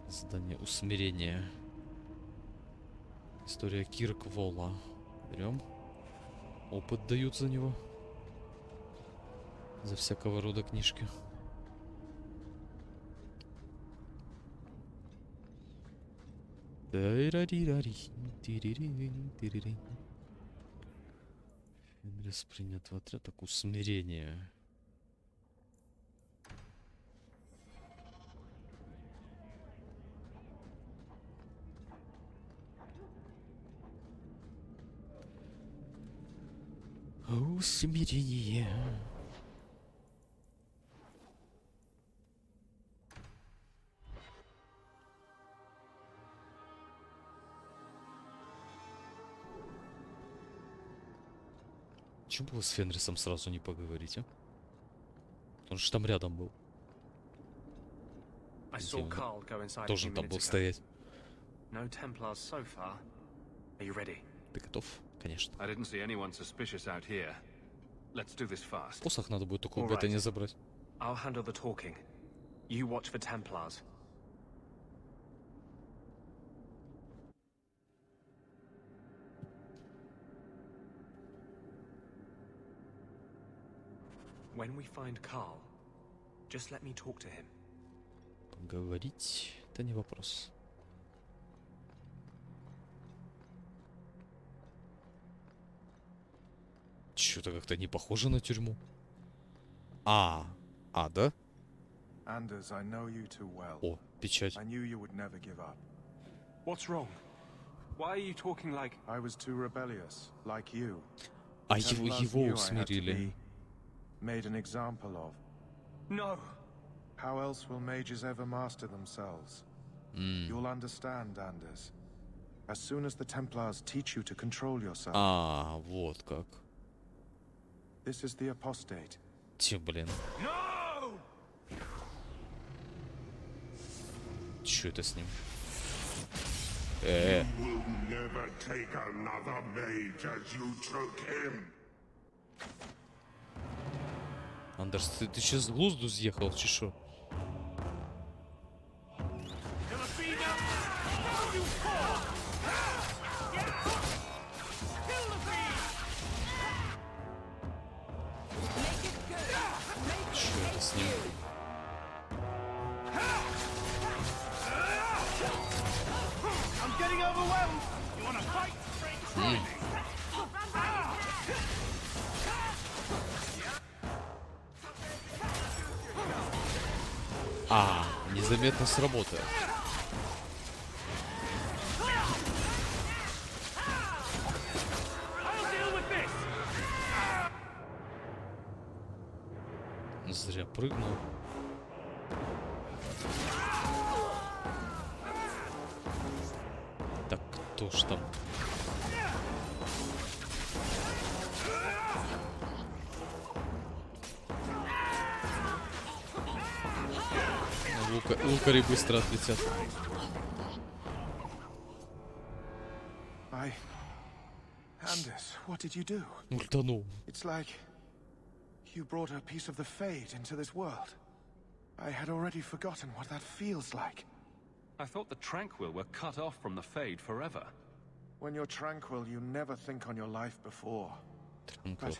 Задание усмирения. История Киркволла. Берем. Опыт дают за него. За всякого рода книжки. Фенрис принят в отряд. Так, усмирение. Усмирение. Чего было с Фенрисом сразу не поговорить, а? Он же там рядом был. Должен там был стоять. No Templars so far. Are you ready? Ты готов? Конечно. I didn't see anyone suspicious out here. Let's do this fast. Посох надо будет только у Бета не забрать. I'll handle the talking. You watch for Templars. When we find Carl, just let me talk to him. Поговорить — это не вопрос. Чё-то как-то не похоже на тюрьму. Да? Anders, I know you too well. О, печать. I knew you would never give up. What's wrong? Why are you talking like... I was too rebellious, like you. А его усмирили. Made an example of. No! How else will mages ever master themselves? You'll understand, Anders. As soon as the Templars teach you to control yourself. Вот как. This is the apostate. Блин. No! Чё это с ним? You will never take another mage as you took him. Андерс, ты сейчас с глузду съехал, чи шо? Чё это с ним? Незаметно сработает. Зря прыгнул. Так, кто ж там? Лукари быстро отлетят. Anders, what did you do? Ультанул. It's like you brought a piece of the Fade into this world. I had already forgotten what that feels like. I thought the Tranquil were cut off from the Fade forever. When you're tranquil, you never think on your life before. But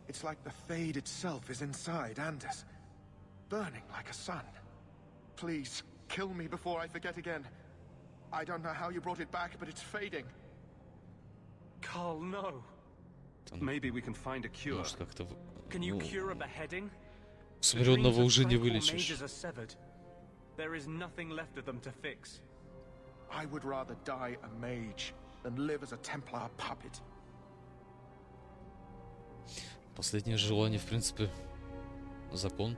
it's like the Fade itself is inside Anders, burning like a sun. Please, kill me before I forget again. I don't know how you brought it back, but it's fading. Carl, no. Maybe we can find a cure. Can you cure a beheading? Смиренного уже не вылечишь. There is nothing left of them to fix. I would rather die a mage than live as a Templar puppet. Последнее желание, в принципе, закон.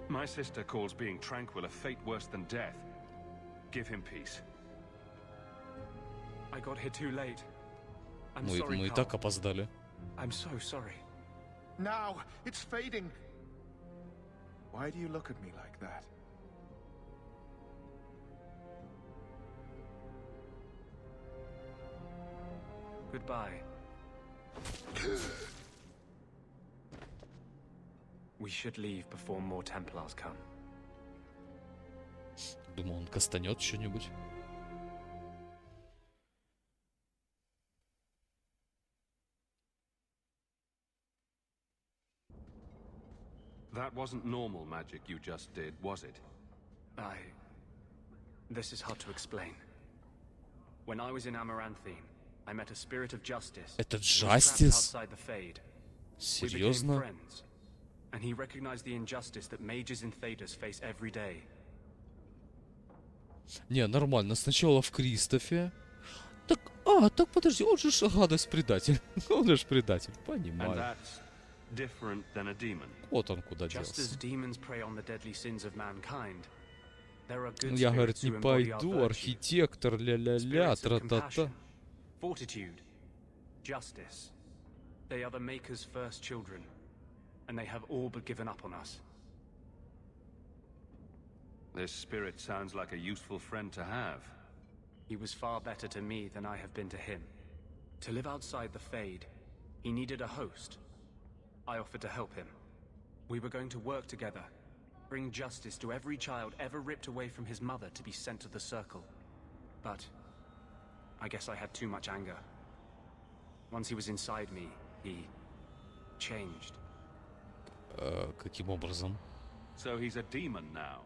My sister calls being tranquil a fate worse than death. Give him peace. I got here too late. I'm Мы sorry, и так опоздали. I'm so sorry. Now, it's fading. Why do you look at me like that? Goodbye. We should leave before more Templars come. Думаю, он кастанет что-нибудь. That wasn't normal magic you just did, was it? This is hard to explain. When I was in Amaranthine, I met a spirit of justice. Это who was trapped Justice? outside the Fade. We became Серьезно? friends, and he recognized the injustice that mages in Thedas face every day. Не, нормально. Сначала в Кристофе. Так, так подожди, он же ж гадость-предатель. Он же ж предатель, And понимаю. that's different than a demon. Вот он куда Just as делся. demons prey on the deadly sins of mankind, there are good Я, говорит, spirits не who embody our пойду, virtue. архитектор, ля-ля-ля, Spirits of тра-та-та. compassion, fortitude, justice. They are the Maker's first children, and they have all but given up on us. This spirit sounds like a useful friend to have. He was far better to me than I have been to him. To live outside the Fade, he needed a host. I offered to help him. We were going to work together, bring justice to every child ever ripped away from his mother to be sent to the Circle. But I guess I had too much anger. Once he was inside me, he changed. Каким образом? So he's a demon now.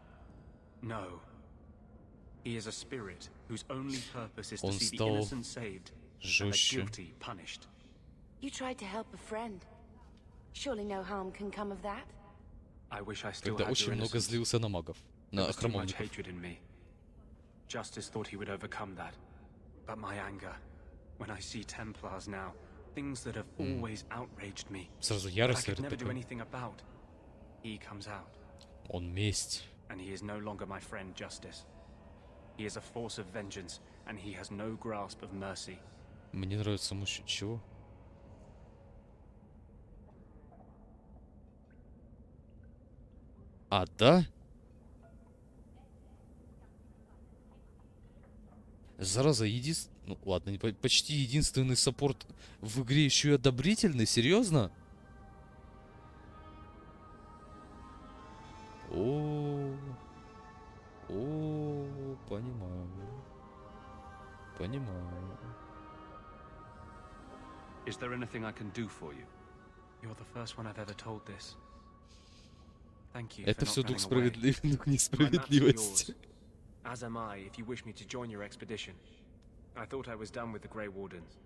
No. He is a spirit whose only purpose is to Он see the стал innocent saved and the жестче. guilty punished. You tried to help a friend. Surely no harm can come of that? I wish I still Когда had your очень много innocence. злился на магов. There На was too much храмовников. hatred in me. Justice thought he would overcome that. But my anger, when I see Templars now, things that have always outraged me, Сразу that I ярость, could говорит, never do такой. anything about, he comes out. Он месть. And he is no longer my friend, Justice. He is a force of vengeance, and he has no grasp of mercy. Мне нравится мужчина. Чего? Да? Зараза, ну ладно, почти единственный саппорт в игре еще и одобрительный, серьезно? О, понимаю. Понимаю. Is there anything I can do for you? You're the first one I've ever told this. Thank you Это for все not дух running away. дух My maps are несправедливости. yours, as am I if you wish me to join your expedition. I thought I was done with the Grey Wardens.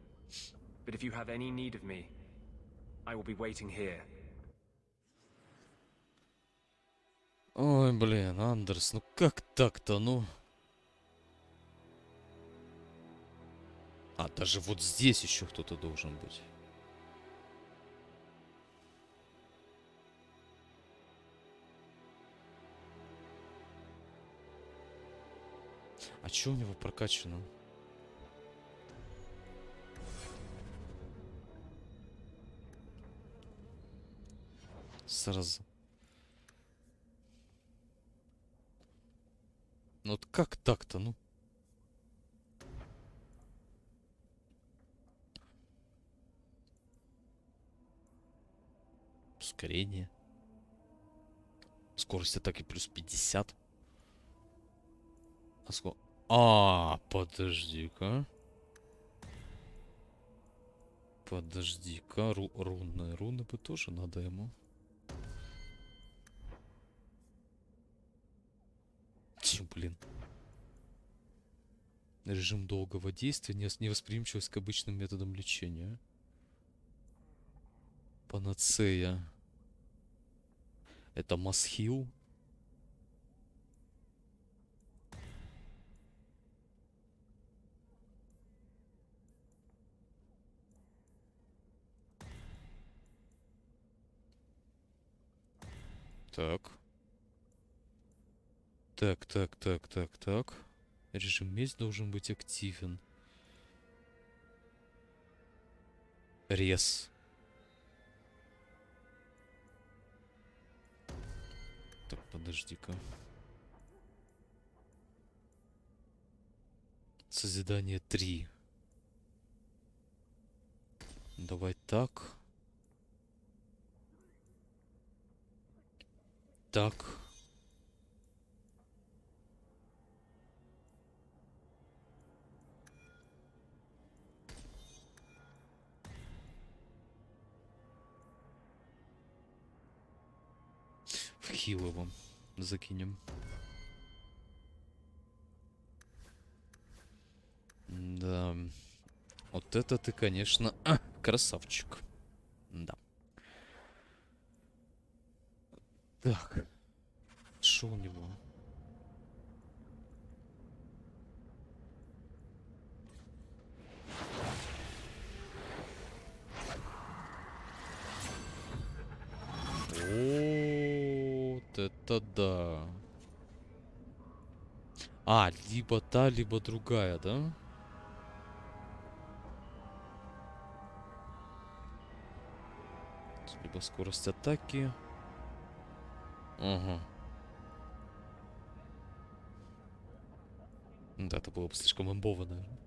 But if you have any need of me, I will be waiting here. Ой, блин, Андерс, ну как так-то, ну? Даже вот здесь еще кто-то должен быть. А что у него прокачано? Сразу. Ну вот как так-то, ну? Ускорение. Скорость атаки плюс 50. А сколько? Подожди-ка. Подожди-ка. Руны бы тоже надо ему. Блин. Режим долгого действия, невосприимчивость к обычным методам лечения. Панацея. Это масхил. Так. Так. Режим месть должен быть активен. Рез. Так, подожди-ка. Созидание 3. Давай так. Так. В Хилово закинем. Да. Вот это ты, конечно, красавчик. Да. Так. Что у него? Вот это да. А, либо та, либо другая, да? Либо скорость атаки. Ага. Да, это было бы слишком имбово, наверное.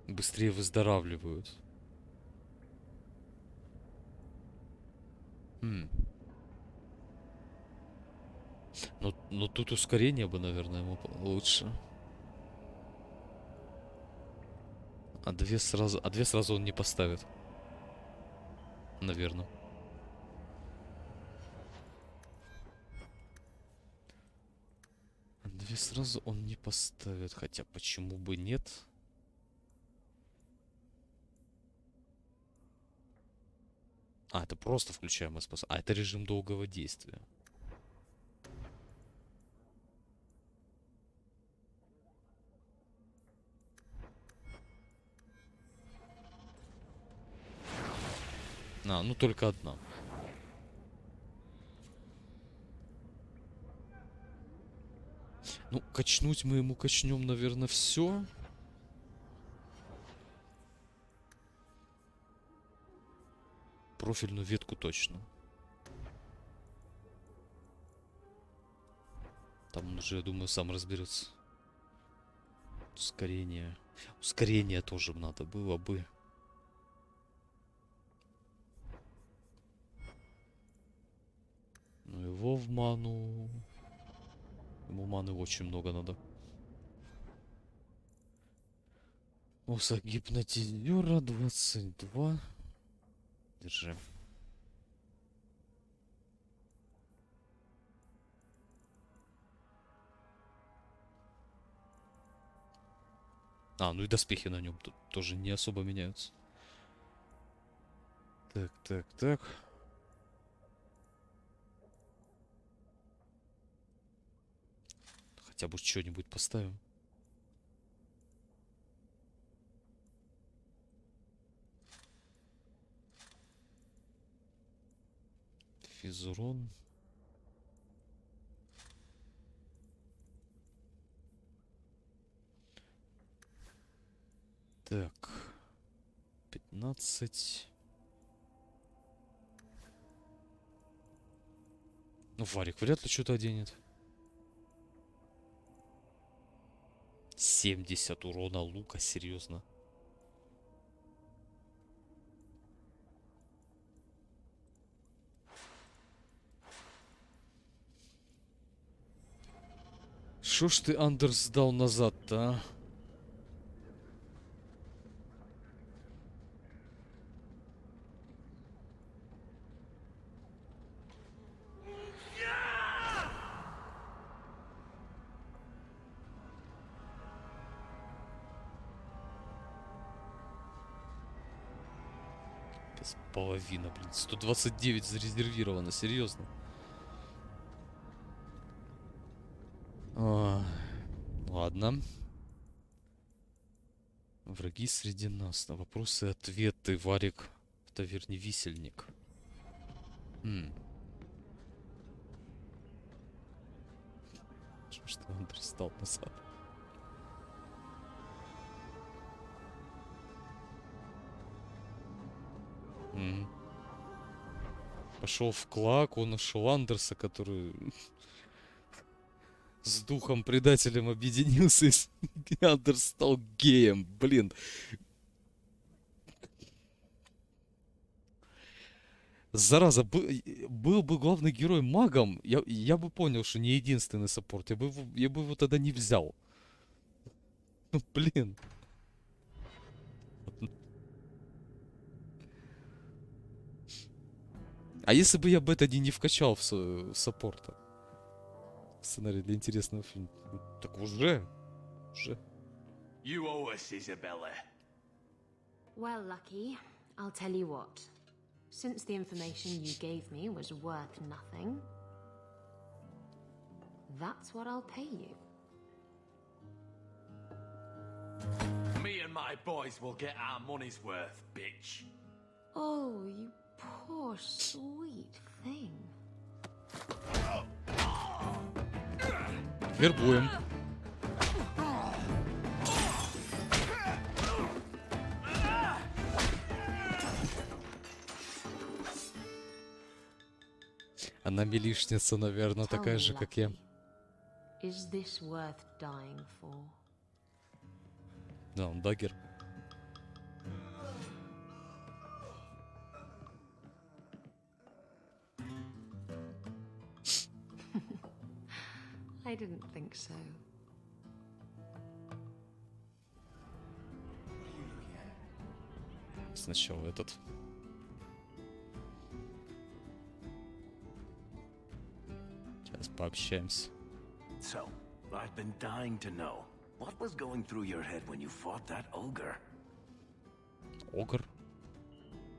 Быстрее выздоравливают. Но тут ускорение бы, наверное, ему лучше. А две сразу он не поставит. Наверное. Две сразу он не поставит. Хотя почему бы нет? А, это просто включаемый способ. А, это режим долгого действия. А, ну только одна. Ну, качнуть мы ему качнем, наверное, все. Профильную ветку точно. Там он уже, я думаю, сам разберется. Ускорение. Ускорение тоже надо было бы. Ну, его в ману. Ему маны очень много надо. Уса гипнотизера 22. Держи. А, ну и доспехи на нем тут тоже не особо меняются. Так, так, так. Хотя бы что-нибудь поставим. Физурон. Так. 15. Ну, Варик вряд ли что-то оденет. 70 урона лука, серьезно. Шо ж ты, Андерс, сдал назад-то, а? Половина, блин. 129 зарезервировано, серьезно. Ладно. Враги среди нас. На вопросы и ответы. Варик в таверне Висельник. Что ж ты, Андрей, стал назад? Пошел в Клак, он нашел Андерса, который с духом предателем объединился, и Андерс стал геем. Блин. Зараза, был бы главный герой магом, я бы понял, что не единственный саппорт. Я бы его тогда не взял. Ну, блин. А если бы я Беттани не вкачал в саппорта? Сценарий для интересного фильма. Так уже. You owe us, Isabella. Well, Lucky, I'll tell you what. Since the information you gave me was worth nothing, that's what I'll pay you. Me and my boys will get our money's worth, bitch. Oh, you poor sweet thing. Вербуем. Она милишница, наверное, такая же, как я. Is this worth dying for? Да, он даггер. I didn't think so. Сначала этот. Сейчас пообщаемся. So, I've been dying to know. What was going through your head when you fought that ogre? Огр?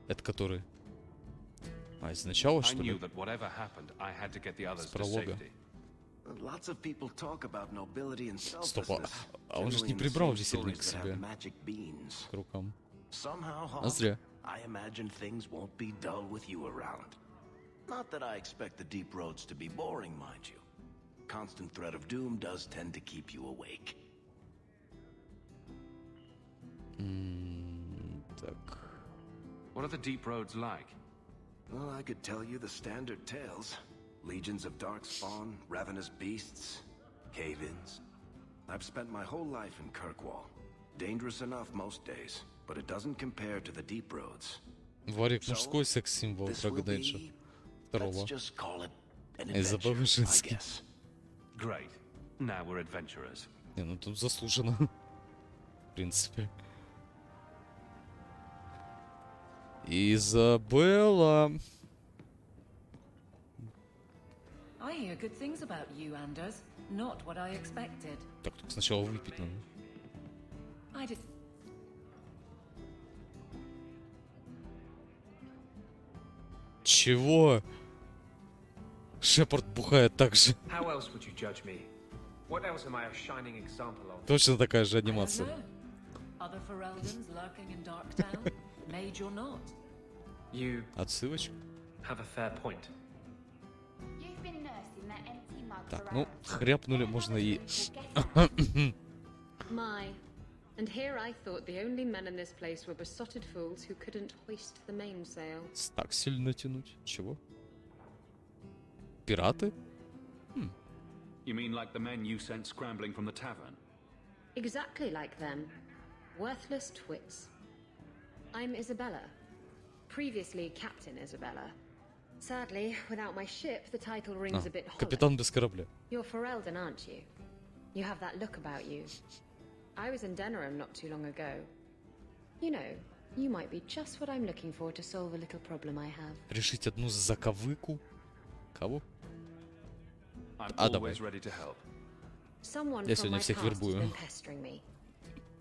Это который? А, из начала, что ли? С пролога. Lots of people talk about nobility and Стоп, selflessness. а он же не прибрал весельник к себе к рукам. А зря. I imagine things won't be dull with you around. Not that I expect the deep roads to be boring, mind you. Constant threat of doom does tend to keep you awake. Так. What are the deep roads like? Well, I could tell you the standard tales. Legions of dark spawn, ravenous beasts, cave-ins. I've spent my whole life in Kirkwoll. Dangerous enough most days, but it doesn't compare to the deep roads. Варик мужской секс-символ Драгоденша. Второго. Изабелла женский. Great. Now we're adventurers. Не, ну тут заслуженно. В принципе. Изабелла. I hear good things about you, Anders. Not what I expected. Так, только сначала выпить надо. I did. Чего? Шепард бухает так же. How else would you judge me? What else am I a shining example of? Точно такая же анимация. Other Fereldans lurking in Darktown, mage or not. You Отсылочка. have a fair point. Так, ну, хряпнули можно и... My. And here I thought the only men in this place were besotted fools who couldn't hoist the mainsail. Так сильно тянуть. Чего? Пираты? You mean like the men you sent scrambling from the tavern? Exactly like them. Worthless twits. I'm Isabella. Previously Captain Isabella. Sadly, without my ship, the title rings a bit hollow. Капитан без корабля. You're Ferelden, aren't you? You have that look about you. I was in Denerim not too long ago. You know, you might be just what I'm looking for to solve a little problem I have. Решить одну заковыку. Кого? I'm always ready to help. Someone Я from сегодня my всех past has вербую. been pestering me.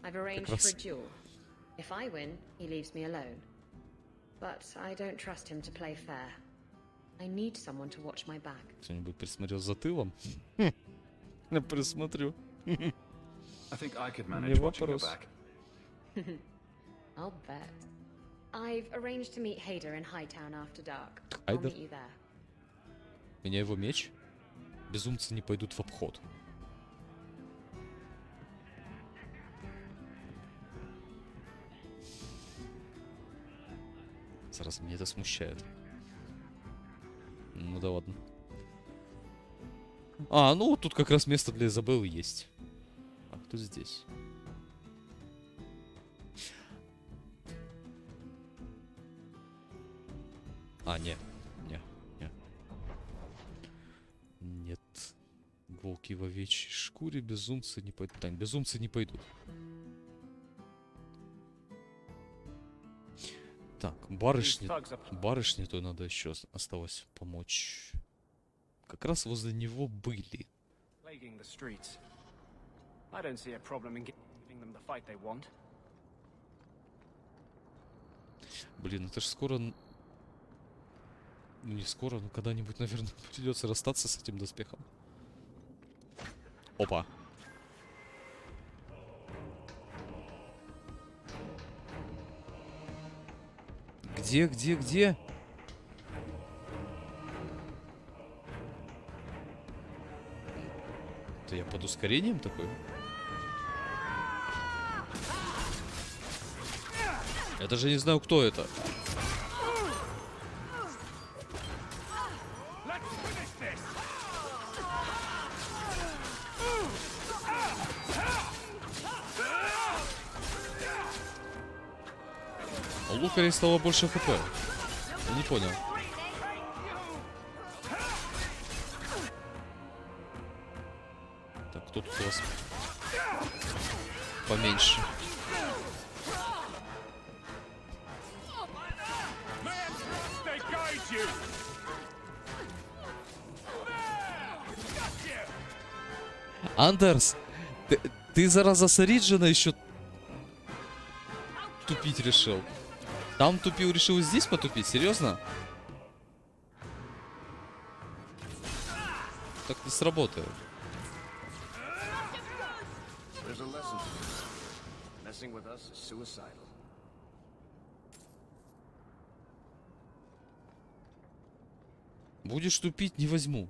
I've arranged for a duel. If I win, he leaves me alone. But I don't trust him to play fair. I need someone to watch my back. Кто-нибудь присмотрел за тылом? Я присмотрю. I think I could manage watching your back. I'll bet. I've arranged to meet Hader in Hightown after dark. I'll Хайдер? meet you there. Меня его меч? Безумцы не пойдут в обход. Зараз меня это смущает. Ну да ладно. А, ну тут как раз место для Изабеллы есть. А кто здесь? А, не. Нет. Волки в овечьей шкуре, безумцы не пойдут. Да, безумцы не пойдут. Так, барышне то надо еще осталось помочь. Как раз возле него были. Блин, это ж скоро... Ну не скоро, но когда-нибудь, наверное, придется расстаться с этим доспехом. Опа. Где? Это я под ускорением такой? Я даже не знаю, кто это. У лукарей стало больше хп. Я не понял. Так, кто тут у вас поменьше? Андерс, ты зараза с Ориджина еще тупить решил. Там тупил, решил здесь потупить? Серьезно? Так не сработает. Будешь тупить, не возьму.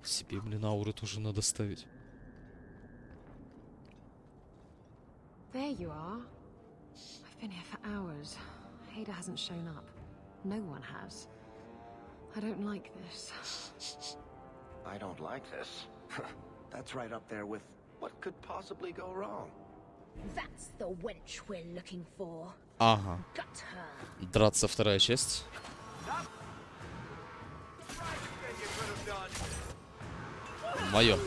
Себе, блин, ауры тоже надо ставить. There you are. I've been here for hours. Ada hasn't shown up. No one has. I don't like this. I don't like this. That's right up there with what could possibly go wrong. That's the wench we're looking for. Ага. Got her. Драться вторая часть. Мое.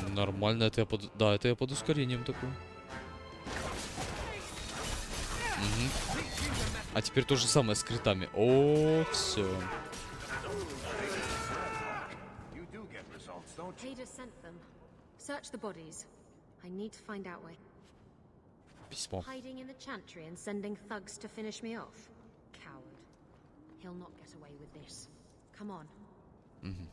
Нормально, это я под... Да, это я под ускорением такой. Угу. А теперь то же самое с критами. О, все. Письмо. Угу.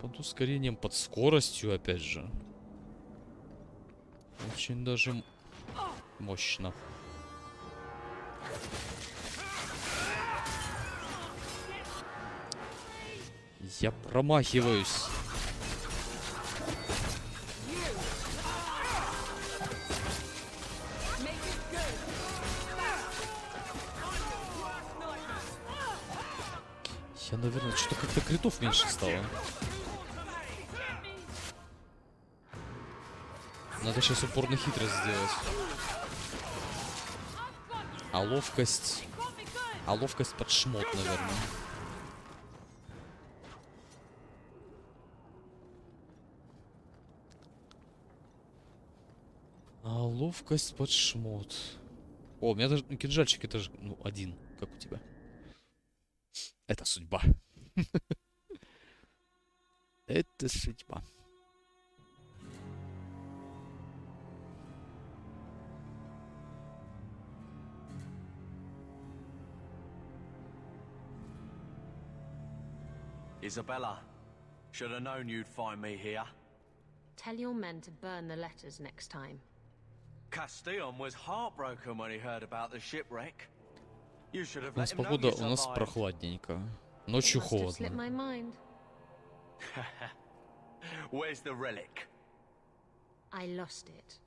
Под ускорением, под скоростью, опять же. Очень даже мощно. Я промахиваюсь. Я, наверное, что-то как-то критов меньше стало. Надо сейчас упорно хитрость сделать. А ловкость... А ловкость под шмот, наверное. А ловкость под шмот. О, у меня даже кинжальчик, это же, ну, один, как у тебя. Это судьба. Это судьба. Isabella, should have known you'd find me here. Tell your men to burn the letters next time. Castillon was heartbroken when he heard about the shipwreck. You should have У let нас him know погода, you у нас survived. прохладненько. Ночью Must have slipped холодно. my mind. Where's the relic? I lost it.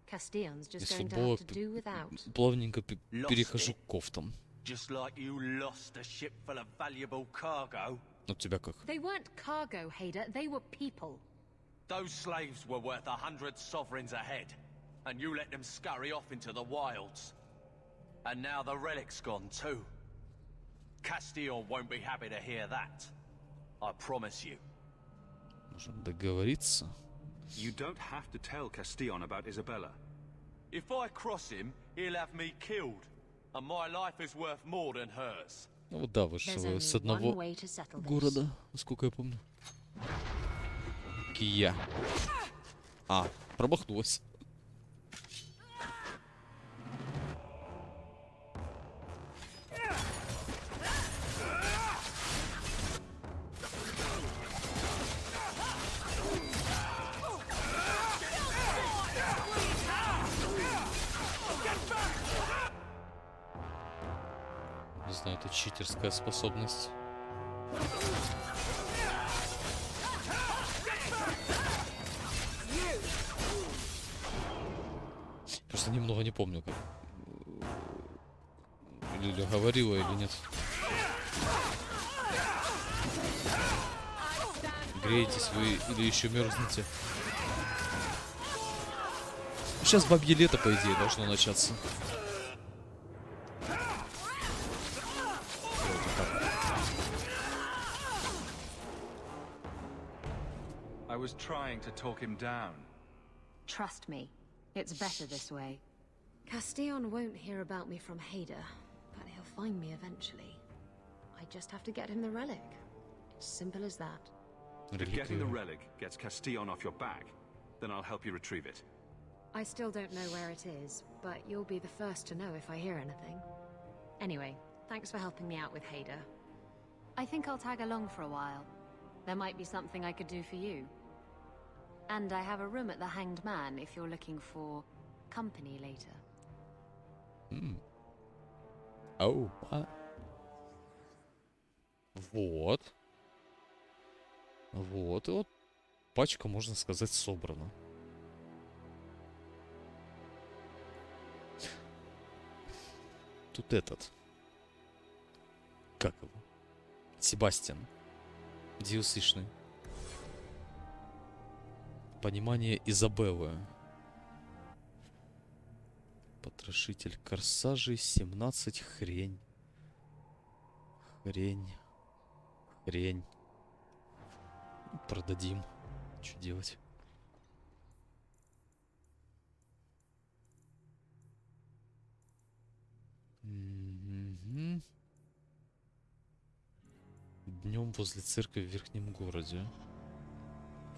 Castillon's just Из going to футбола have to do without. плавненько перехожу к кофтам. Just like you lost a ship full of valuable cargo. У тебя как? They weren't cargo, Hader. They were people. Those slaves were worth 100 sovereigns a head, and you let them scurry off into the wilds. And now the relic's gone too. Castillon won't be happy to hear that. I promise you. Можем договориться. You don't have to tell Castillon about Isabella. If I cross him, he'll have me killed, and my life is worth more than hers. Ну вот да, вышел с одного города, насколько я помню. Кия. А, промахнулась. Не знаю, это читерская способность. Просто немного не помню, как или говорила, или нет. Греетесь вы или еще мерзнете? Сейчас бабье лето, по идее, должно начаться. I was trying to talk him down. Trust me, it's better this way. Castillon won't hear about me from Hader, but he'll find me eventually. I just have to get him the relic. It's simple as that. If getting the relic gets Castillon off your back, then I'll help you retrieve it. I still don't know where it is, but you'll be the first to know if I hear anything. Anyway, thanks for helping me out with Hader. I think I'll tag along for a while. There might be something I could do for you. And I have a room at the Hanged Man if you're looking for company later. Оу, Вот. Вот, и вот пачка, можно сказать, собрана. Тут этот. Как его? Себастьян. Дьюсишный. Понимание Изабеллы. Потрошитель корсажей, 17, хрень. Хрень. Продадим. Что делать? Днем возле церкви в Верхнем городе.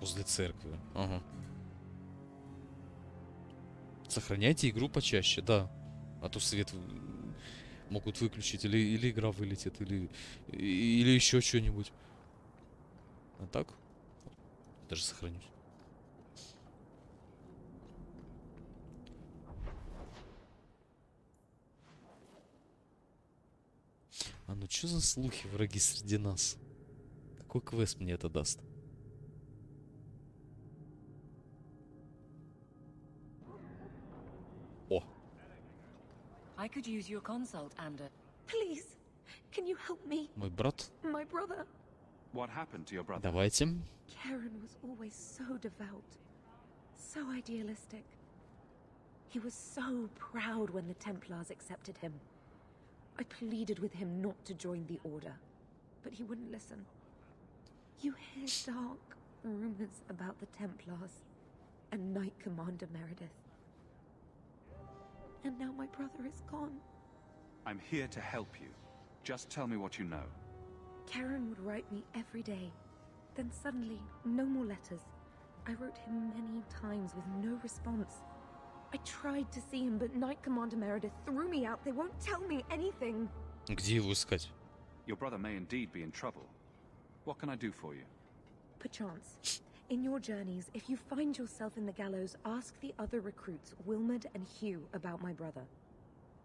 Возле церкви. Ага. Сохраняйте игру почаще, да. А то свет могут выключить, или игра вылетит, или еще что-нибудь. А так? Даже сохранюсь. А ну что за слухи, враги среди нас? Какой квест мне это даст? О! I could use your consult, Ander. Please, can you help me? Мой брат. My brother. What happened to your brother? Давайте. Karen was always so devout, so idealistic. He was so proud when the Templars accepted him. I pleaded with him not to join the Order, but he wouldn't listen. You hear dark rumors about the Templars and Knight Commander Meredith. And now my brother is gone. I'm here to help you. Just tell me what you know. Karen would write me every day. Then suddenly, no more letters. I wrote him many times with no response. I tried to see him, but Knight Commander Meredith threw me out. They won't tell me anything. Где его искать? Your brother may indeed be in trouble. What can I do for you? Perchance, in your journeys, if you find yourself in the gallows, ask the other recruits, Wilmerd and Hugh, about my brother.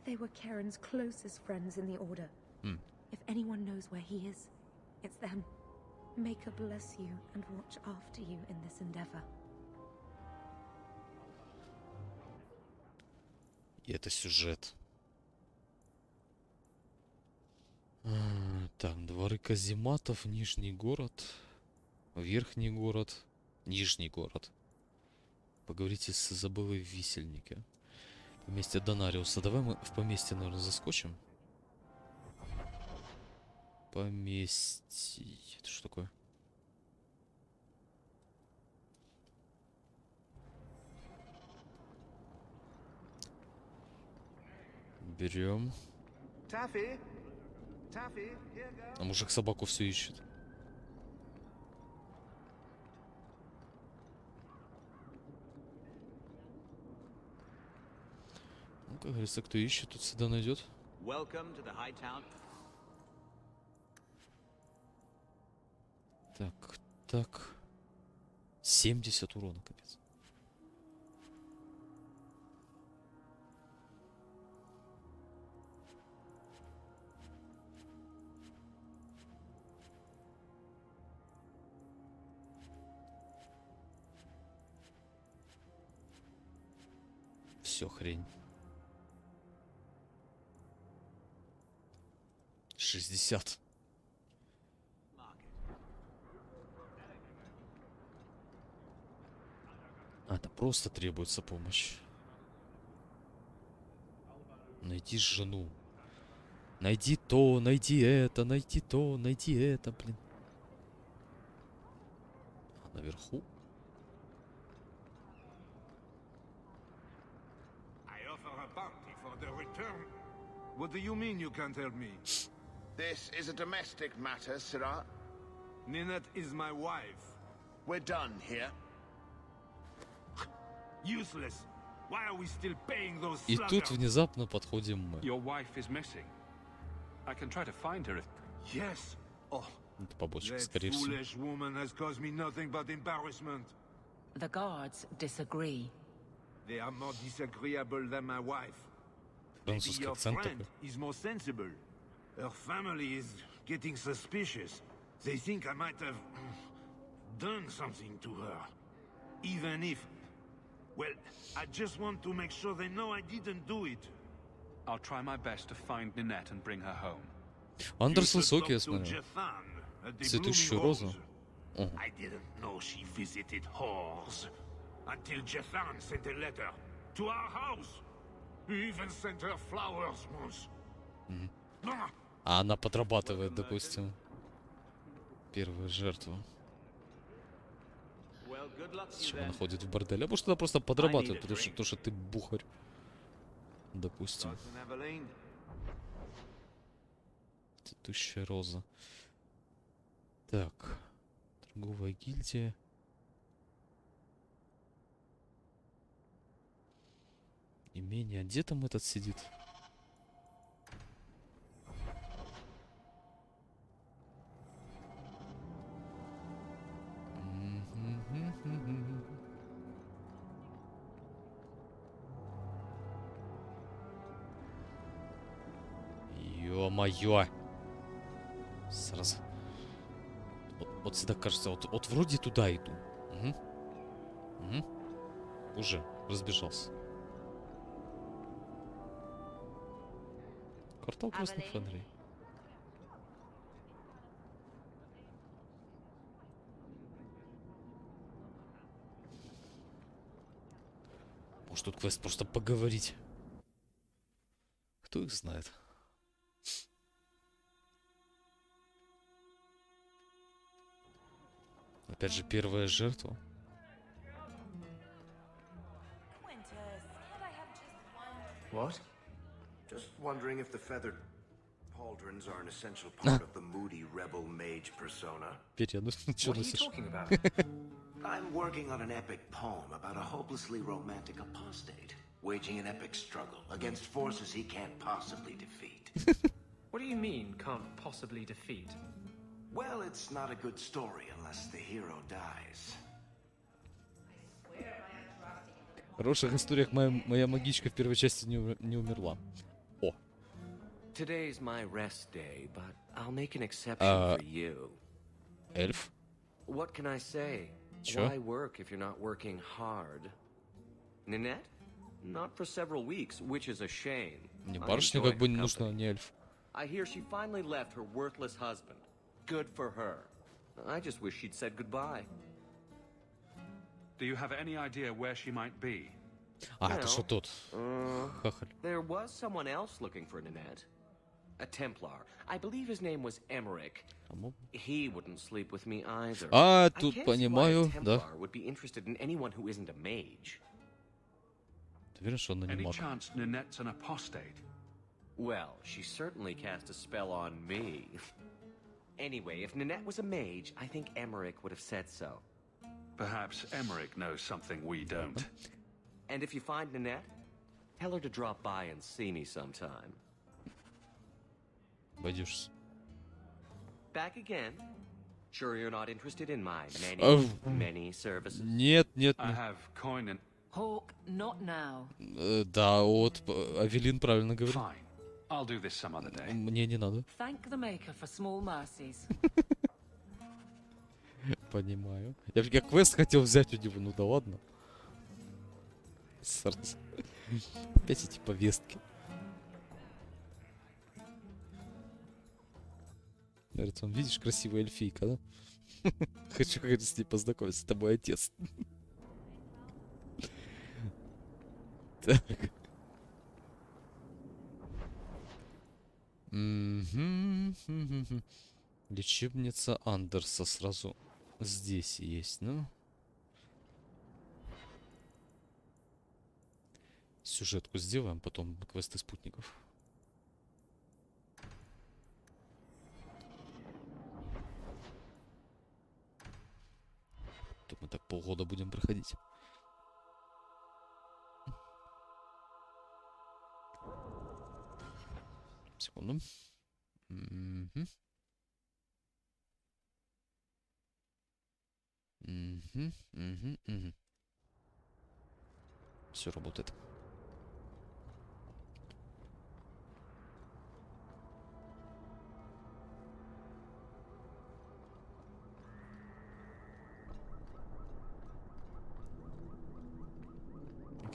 They were Karen's closest friends in the Order. If anyone knows where he is, it's them. May God bless you and watch after you in this endeavor. И это сюжет. Так, дворы казематов, Нижний город, Верхний город, Нижний город. Поговорите с Изабеллой в Висельнике. Поместье Донариуса. Давай мы в поместье, наверное, заскочим. Поместье. Это что такое? Берем. А мужик собаку все ищет. Ну, как говорится, кто ищет, тот всегда найдет. Так, так. 70 урона, капец. Все, хрень. 60. А, это просто требуется помощь. Найди жену. Найди то, найди это, найди то, найди это, блин. А наверху? What do you mean you can't help me? This is a domestic matter, Sirrah. Ninette is my wife. We're done here. Useless. Why are we still paying those И тут внезапно подходим мы. Your wife is missing. I can try to find her if... Yes. Oh, это побочка, that скорее всего. foolish woman has caused me nothing but embarrassment. The guards disagree. They are more disagreeable than my wife. Maybe Французский your акцент friend такой. is more sensible. Her family is getting suspicious. They think I might have done something to her. Even if... Well, I just want to make sure they know I didn't do it. I'll try my best to find Ninette and bring her home. Андерс высокий, я смотрю. Цветущую розу. Ого. I didn't know she visited whores until Jethan sent a letter to our house. He even sent her flowers once. А она подрабатывает, допустим. Первая жертва. С чего она ходит в бордель? А может она просто подрабатывает, потому что ты бухарь. Допустим. Цветущая роза. Так. Торговая гильдия. Имение. А где там этот сидит? Ё-моё! Сразу. Вот всегда кажется, вот вроде туда иду. Угу. Угу. Уже разбежался. Квартал красных фонарей. Может тут квест просто поговорить. Кто их знает? Опять же, первая жертва. What? Just wondering if the feathered pauldrons are an essential part of the moody rebel mage persona. Перья, ну что носишь? I'm working on an epic poem about a hopelessly romantic apostate, waging an epic struggle against forces he can't possibly defeat. What do you mean, can't possibly defeat? Well, it's not a good story unless the hero dies. В хороших историях моя магичка в первой части не умерла. О. Today's my rest day, but I'll make an exception for you. Эльф? What can I say? Чё? Why work if you're not working hard? Ninette? Not for several weeks, which is a shame. Не I барышню enjoy как бы her не нужно, company. не эльф. I hear she finally left her worthless husband. Good for her. I just wish she'd said goodbye. Do you have any idea where she might be? А, это что тот? Хахаль. There was someone else looking for Nanette. A Templar. I believe his name was Emmerich. He wouldn't sleep with me either. А, I тут can't see why a понимаю, да. Templar would be interested in anyone who isn't a mage. Ты уверен, что она не Any маг? chance Ninette's an apostate? Well, she certainly cast a spell on me. Anyway, if Nanette was a mage, I think Emmerich would have said so. Perhaps Emmerich knows something we don't. And if you find Nanette, tell her to drop by and see me sometime. Обойдешься. Back again? Sure you're not interested in my many services? Нет, нет, I нет. have coin and... Hawk, not now. Да, вот Авелин правильно говорит. Fine. I'll do this some other day. Мне не надо. Thank the Maker for small mercies. Понимаю. Я квест хотел взять у него, ну да ладно. Сразу. Опять эти повестки. Говорит, он, видишь, красивая эльфийка, да? Хочу, говорит, с ней познакомиться. Это мой отец. Так. Лечебница Андерса сразу здесь есть, ну. Сюжетку сделаем, потом квесты спутников. Тут мы так полгода будем проходить. Секунду. Все работает.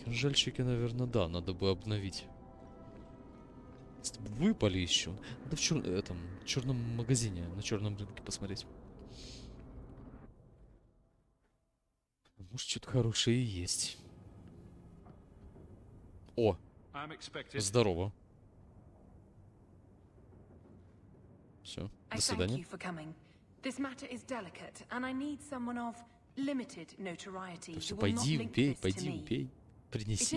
Кинжальчики, наверное, да, надо бы обновить. Выпали еще. Надо в этом черном магазине, на черном рынке посмотреть. Может, что-то хорошее и есть. О! Здорово. Все, до свидания. Все, пойди, убей, принеси.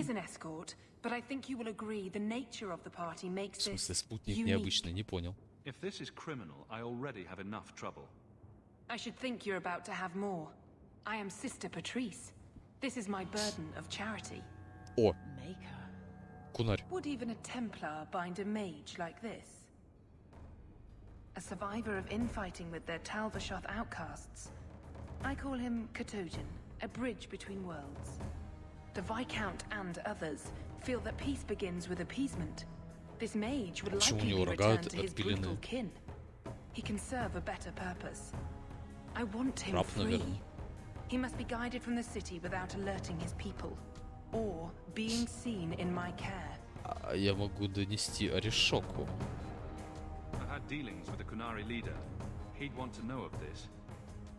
But I think you will agree the nature of the party makes В смысле, this спутник необычный, не понял. If this is criminal, I already have enough trouble. I should think you're about to have more. I am Sister Patrice. This is my burden of charity. О! Maker. Кунарь. Would even a Templar bind a mage like this? A survivor of infighting with their Talvashoth outcasts. I call him Katojan, a bridge between worlds. The Viscount and others feel that peace begins with appeasement. This mage would likely be returned to his brutal kin. He can serve a better purpose. I want him free. He must be guided from the city without alerting his people, or being seen in my care. Я могу донести Орешоку. I had dealings with the Kunari leader. He'd want to know of this.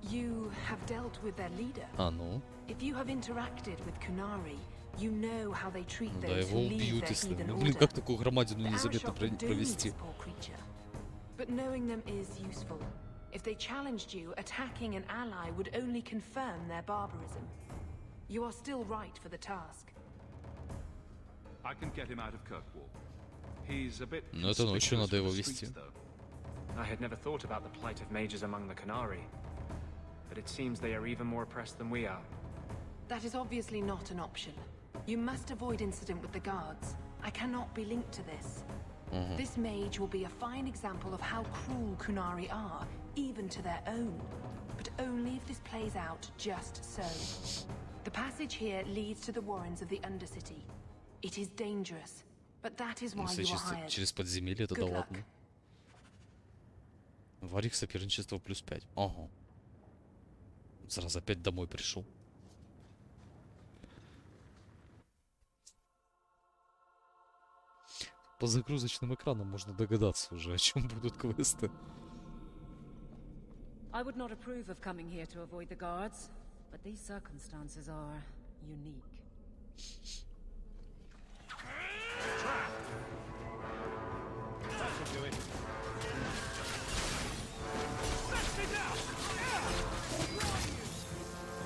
You have dealt with their leader. А ну? If you have interacted with Kunari, you know how they treat Да, those его who leave убьют, their если... heathen Ну, блин, order. как такую громадину The незаметно Arashok doomed провести? this poor creature. But knowing them is useful. If they challenged you, attacking an ally would only confirm their barbarism. You are still right for the task. I can get him out of Kirkwall. He's a bit Но это ночью надо его conspicuous вести. for the streets, though. I had never thought about the plight of mages among the Kunari. But it seems they are even more oppressed than we are. That is obviously not an option. You must avoid incident with the guards. I cannot be linked to this. This mage will be a fine example of how cruel Kunari are, even to their own. But only if this plays out just so. The passage here leads to the warrens of the Undercity. It is dangerous, but that is why Если you are hired. через подземелье, тогда Good luck. ладно. Варик соперничество +5. Ага. Сразу опять домой пришел. По загрузочным экранам можно догадаться уже, о чем будут квесты. I would not approve of coming here to avoid the guards, but these circumstances are unique.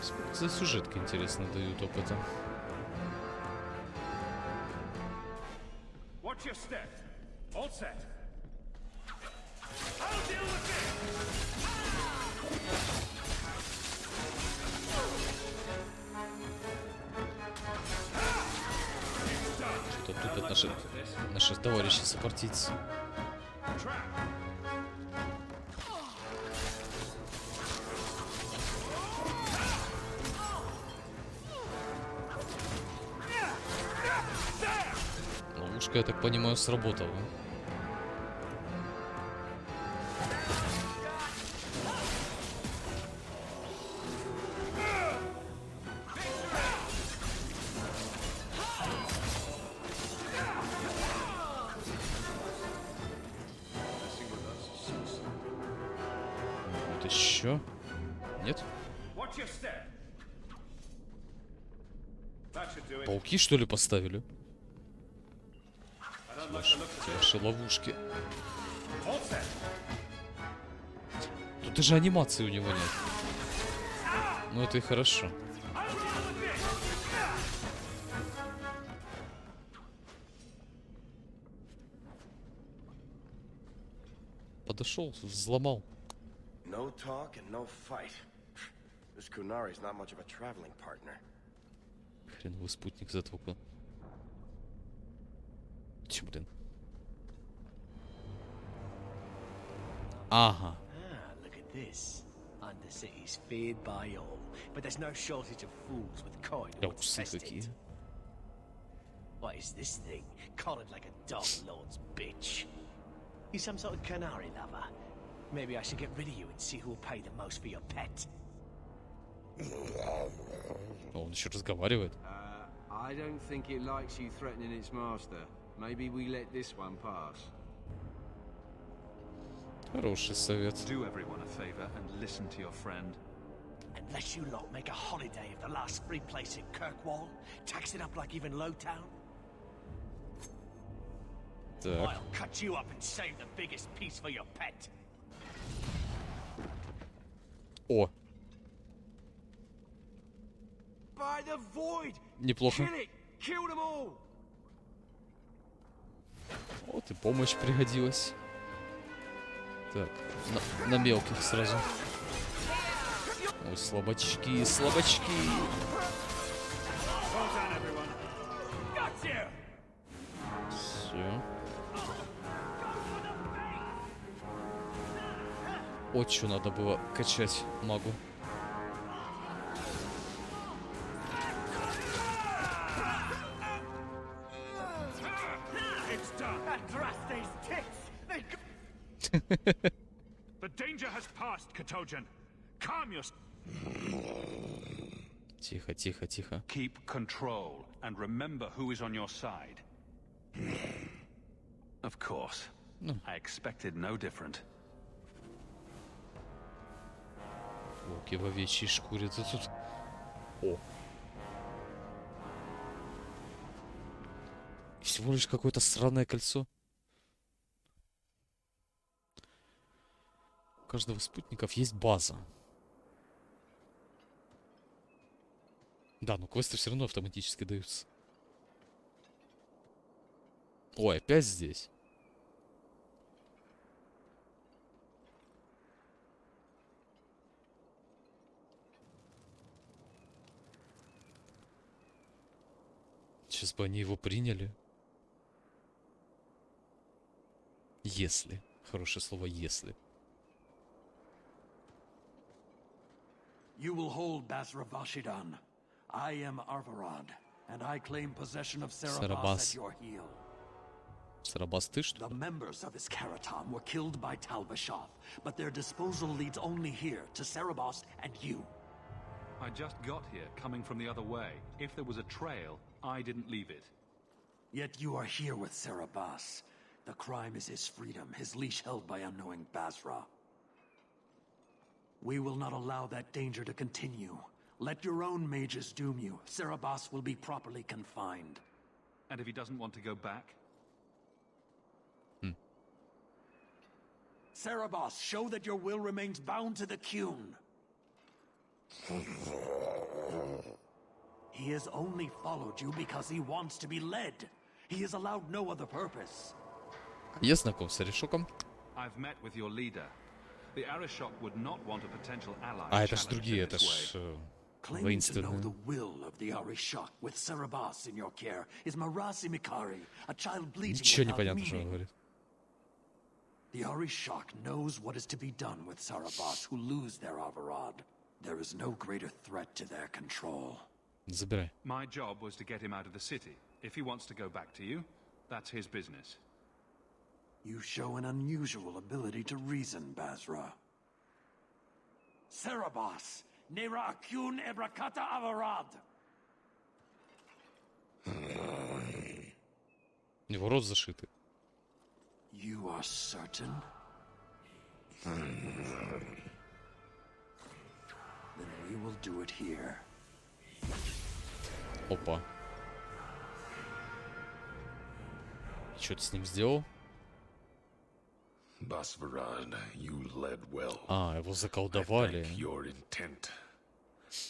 Сколько за сюжетки, интересно, дают опыта? Watch your step. All set. I'll deal with this. Что-то тупят наши товарищи-сопартийцы. Ловушка, я так понимаю, сработала. Вот еще. Нет? Пауки, что ли, поставили? Ваши ловушки. Тут даже анимации у него нет. Ну это и хорошо. Подошел, взломал. No talk and no fight. This Kunari's not much of a traveling partner. Хреновый спутник затвукал. Че, блин? Ага. Look at this. Undercity's feared by all, but there's no shortage of fools with coin Да to усы test какие. it. What is this thing? Collared like a dog lord's bitch. You some sort of canary lover? Maybe I should get rid of you and see who will pay the most for your pet. Он еще разговаривает. I don't think it likes you threatening its master. Maybe we let this one pass. Хороший совет. Do everyone a favor and listen to your friend. Unless you lot make a holiday of the last free place in Kirkwoll, tax it up like even Lowtown, Так. I'll cut you up and save the biggest piece for your pet. О, By the void. неплохо. Kill it. Kill them all. Вот и помощь пригодилась. Так, на мелких сразу. Ой, слабачки, слабачки. Все. Вот что надо было качать магу. The danger has passed, Katojan. Calm yourself. Тихо, тихо, тихо. Keep control and remember who is on your side. Of course. I expected no different. Волки в овечьей шкуре. Да тут... О. Всего лишь какое-то странное кольцо. У каждого из спутников есть база. Да, но квесты все равно автоматически даются. Ой, опять здесь. Сейчас бы они его приняли. Если. Хорошее слово «если». You will hold Basra Vashidan. I am Arvarad, and I claim possession of Serabas at your heel. Серабас, ты что? The members of his Karatam were killed by Talbashov, but their disposal leads only here, to Serabas and you. I just got here, coming from the other way. If there was a trail, I didn't leave it. Yet you are here with Sarabas. The crime is his freedom, his leash held by unknowing Basra. We will not allow that danger to continue. Let your own mages doom you. Sarabas will be properly confined. And if he doesn't want to go back? Sarabas, show that your will remains bound to the Qun. He has only followed you because he wants to be led. He has allowed no other purpose. Я знаком с Аришоком. I've met with your leader. The Arishok would not want a potential ally. А, это ж другие, это ж Claiming to know the воинственные. will of the Arishok with Sarabas in your care is Marasi Mikari, a child bleeding Ничего не without понятно, что он meaning. говорит. The Arishok knows what is to be done with Sarabas who lose their Avarad. There is no greater threat to their control. Забирай. My job was to get him out of the city. If he wants to go back to you, that's his business. You show an unusual ability to reason, Basra. Sarabas, Nera Akyun Ebrakata Avarad. У него рот зашитый. You are certain? Then we will do it here. Опа. Что ты с ним сделал? Basvarad, you led well. А, его I заколдовали. thank your intent.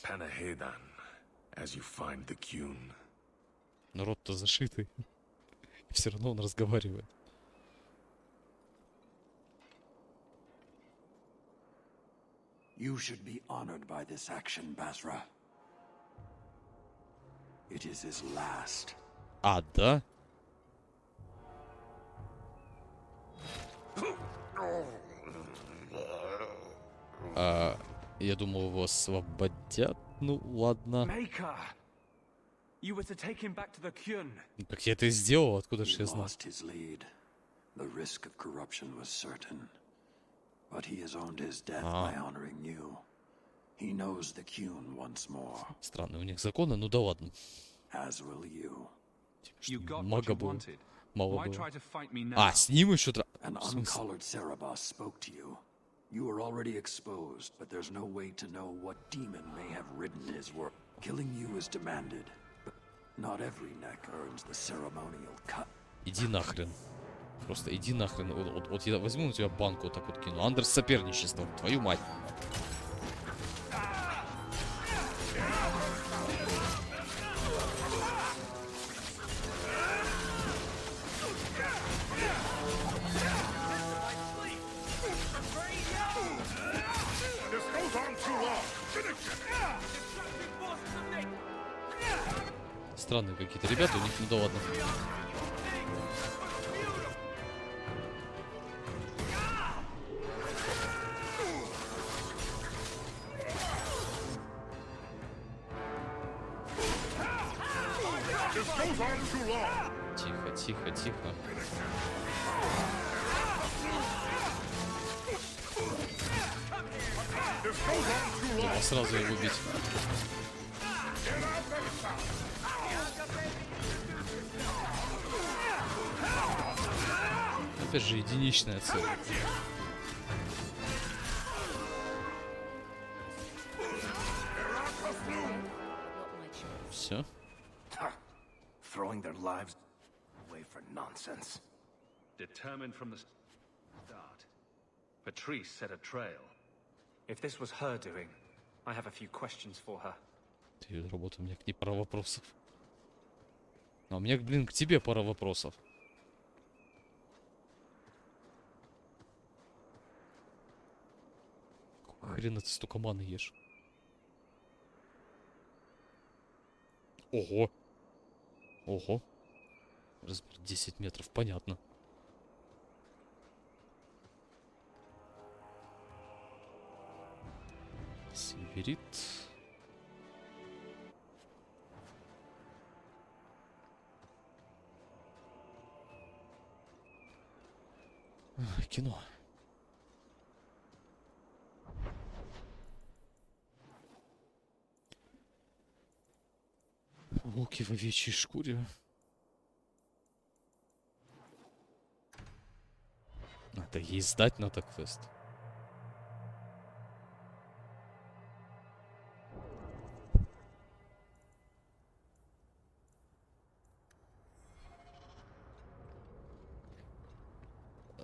Panahedan, as you find the Qun. Но рот-то зашитый. И все равно он разговаривает. You should be honored by this action, Basra. It is his last. А, да? Я думал, его освободят. Ну, ладно. Maker! You were to take him back to the Qun. Так я это и сделал, откуда же He я знал? lost his lead. The risk of corruption was certain. But he has owned his death by honoring you. He knows the Qun once more. Странно, у них законы, ну да ладно. As will you. You got what Мага you было. wanted. Мало Why было. try to fight me now? А, с ним еще An В смысле? uncollared Sarabas spoke to you. You are already exposed, but there's no way to know what demon may have ridden his work. Killing you is demanded, but not every neck earns the ceremonial cut. Иди нахрен. Просто иди нахрен. Вот я возьму на тебя банку вот так вот кину. Андерс соперничество. Твою мать. This goes on too long. Странные какие-то ребята, у них, ну да ладно. This goes on too long. Тихо, тихо, тихо. This goes on too long. Думал сразу его убить. Опять же, единичная цель. Все. Throwing their lives away for nonsense. Determined from the start. Patrice set a trail. If this was her doing, I have a few questions for her. Ты работа, у меня к ней пара вопросов. А у меня, блин, к тебе пара вопросов. Какого хрена ты столько маны ешь? Ого. Ого. Размер 10 метров, понятно. Северит. Кино. Волки в овечьей шкуре. Да ей сдать надо квест.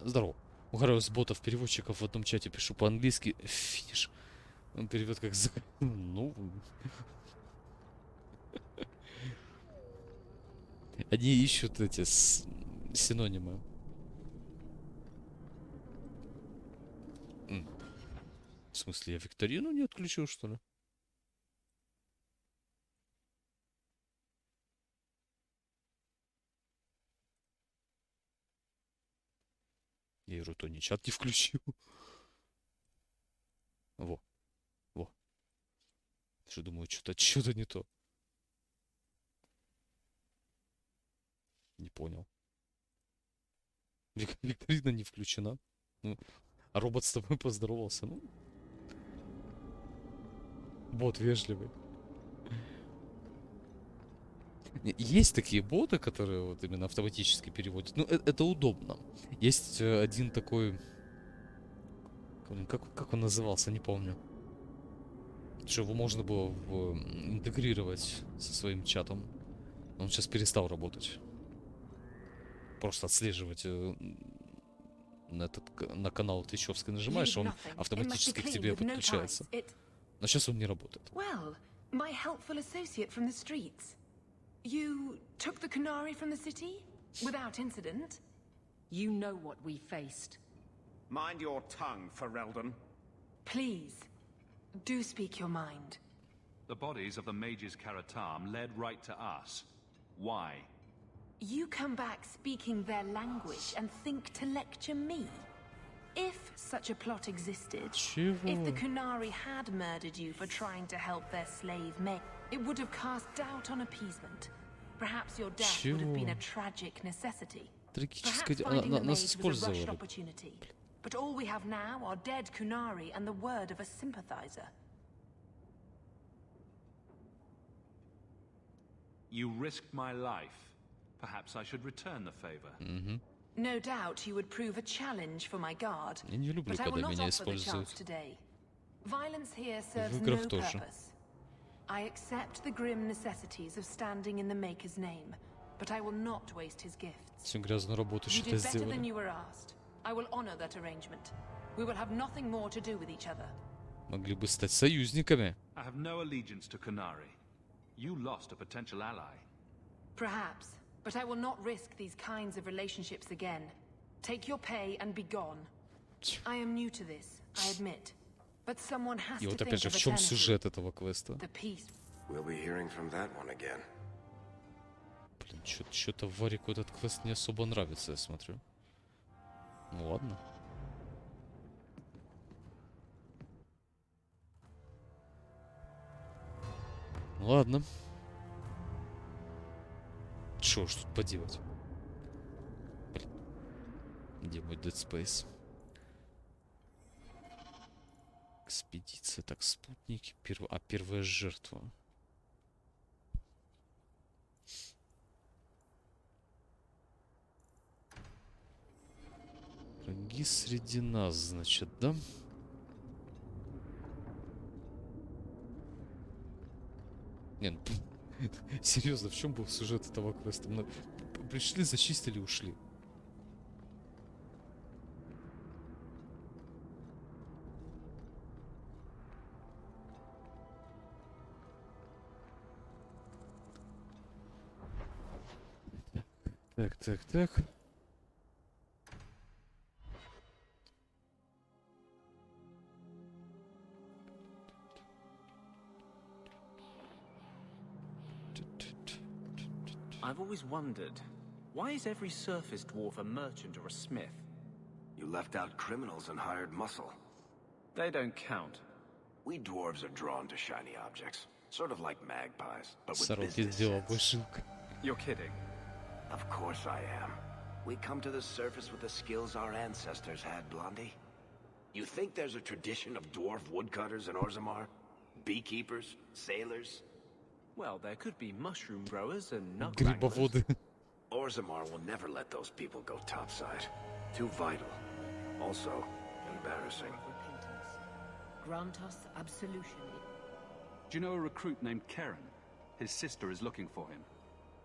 Здорово. Угораю с ботов-переводчиков в одном чате, пишу по-английски. Финиш. Он перевод как за... Ну... Они ищут эти синонимы. В смысле, я викторину не отключил, что ли? Я и рутоний чат не включил. Во. Во. Что думаю, что-то не то. Не понял. Викторина не включена. Ну, а робот с тобой поздоровался. Ну. Бот вежливый. Есть такие боты, которые вот именно автоматически переводят. Ну, это удобно. Есть один такой... Как он назывался, не помню. Что его можно было интегрировать со своим чатом. Он сейчас перестал работать. Просто отслеживать на канал твичевский нажимаешь, он автоматически к тебе подключается. Но сейчас он не работает. My helpful associate from the streets. You took the Canary from the city? Without incident? You know what we faced. Mind your tongue, Ferelden. Please, do speak your mind. The bodies of the mages Karatam led right to us. Why? You come back speaking their language and think to lecture me? If such a plot existed, if the Canary had murdered you for trying to help their slave mate, it would have cast doubt on appeasement. Perhaps your death would have been a tragic necessity. Perhaps finding the mage was a rushed opportunity. But all we have now are dead Kunari and the word of a sympathizer. You risked my life. Perhaps I should return the favor. No doubt you would prove a challenge for my guard. Я не люблю, But I will когда not меня offer the используют. chance today. Violence here serves В no играх тоже. purpose. I accept the grim necessities of standing in the Maker's name, but I will not waste his gifts. Всю грязную работу You считай did better than сделали. you were asked. I will honor that arrangement. We will have nothing more to do with each other. Могли бы стать союзниками. I have no allegiance to Kunari. You lost a potential ally. Perhaps, but I will not risk these kinds of relationships again. Take your pay and be gone. I am new to this, I admit. But someone has И to вот think опять же, of в чем eternity. сюжет этого квеста? The peace. We'll be hearing from that one again. Блин, что-то Варику этот квест не особо нравится, я смотрю. Ну ладно. Ладно. Что ж тут поделать? Блин. Где мой Dead Space? Экспедиция, так, спутники. Первая жертва. Враги среди нас, значит, да? Не, ну, серьезно, в чем был сюжет этого квеста? Мы пришли, зачистили, ушли. Так. I've always wondered, why is every surface dwarf a merchant or a smith? You left out criminals and hired muscle. They don't count. We dwarves are drawn to shiny objects, sort of like magpies, but with Сороки business сделал sense. башилка. You're kidding. Of course I am. We come to the surface with the skills our ancestors had, Blondie. You think there's a tradition of dwarf woodcutters in Orzammar? Beekeepers? Sailors? Well, there could be mushroom growers and nut Грибоводы. Orzammar will never let those people go topside. Too vital. Also, embarrassing. Grant us absolution. Do you know a recruit named Karen? His sister is looking for him.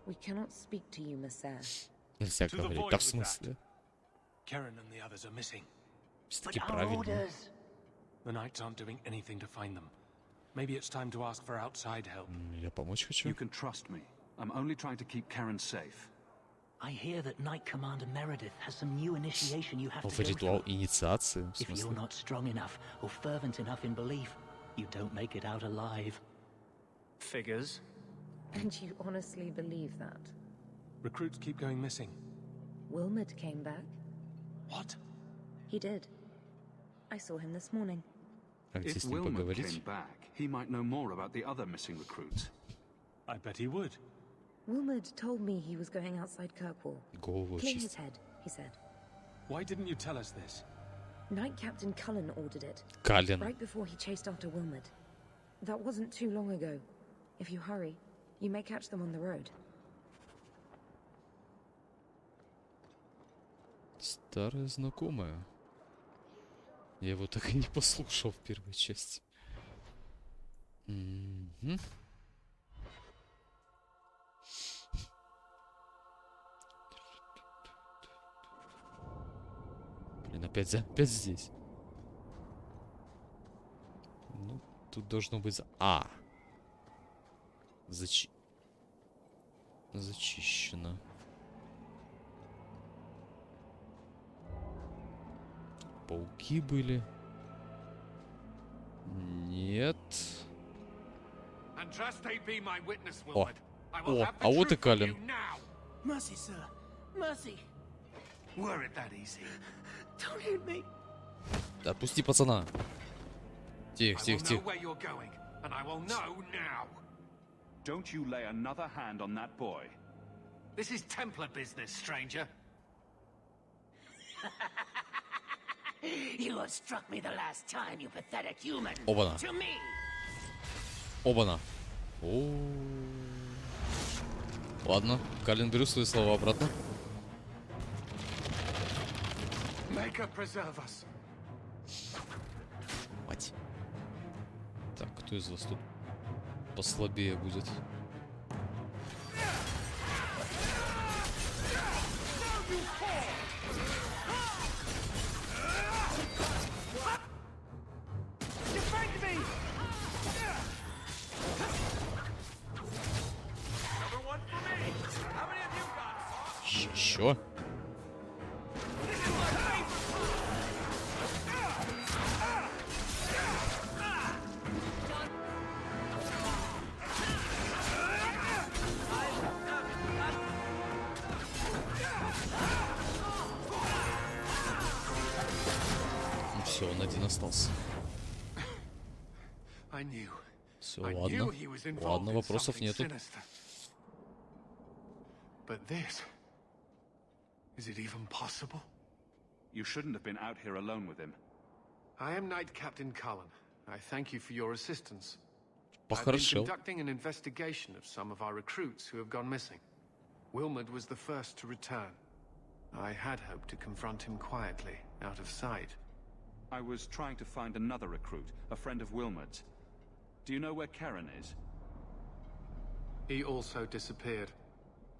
We cannot speak to you, Messer. Нельзя говорить. Да в смысле? Karen and the others are missing. Все-таки правильно. The Knights aren't doing anything to find them. Maybe it's time to ask for outside help. Я помочь хочу. You can trust me. I'm only trying to keep Karen safe. I hear that Knight Commander Meredith has some new initiation you have to В go ритуал through. инициации, в If you're смысле? not strong enough or fervent enough in belief, you don't make it out alive. Figures. And you honestly believe that? Recruits keep going missing. Wilmot came back. What? He did. I saw him this morning. А где If с ним Wilmot поговорить? came back, he might know more about the other missing recruits. I bet he would. Wilmot told me he was going outside Kirkwall. Голову Clear his чистить. head, he said. Why didn't you tell us this? Knight Captain Cullen ordered it. Cullen. Right before he chased after Wilmot. That wasn't too long ago. If you hurry, you may catch them on the road. Старая знакомая. Я его так и не послушал в первой части. Мгм. Блин, опять здесь. Ну, тут должно быть... Зачищено. Пауки были. Нет. О, а вот и Калин. Mercy, sir. Mercy. Were it that easy? Don't hit me. Отпусти пацана. Тихо. Where you're going, and I will know now. Don't you lay another hand on that boy. This is Templar business, stranger. You have struck me the last time, you pathetic human. Оба-на. To me. Оба-на. Ладно, Калин, беру свои слова обратно. Maker preserve us. Мать. Так, кто из вас тут послабее будет? Еще? Все, он один остался. Все, ладно. Ладно, вопросов нету. But this... Is it even possible? You shouldn't have been out here alone with him. I am Knight Captain Cullen. I thank you for your assistance. I've been Похорошел. conducting an investigation of some of our recruits who have gone missing. Wilmot was the first to return. I had hoped to confront him quietly, out of sight. I was trying to find another recruit, a friend of Wilmot's. Do you know where Karen is? He also disappeared.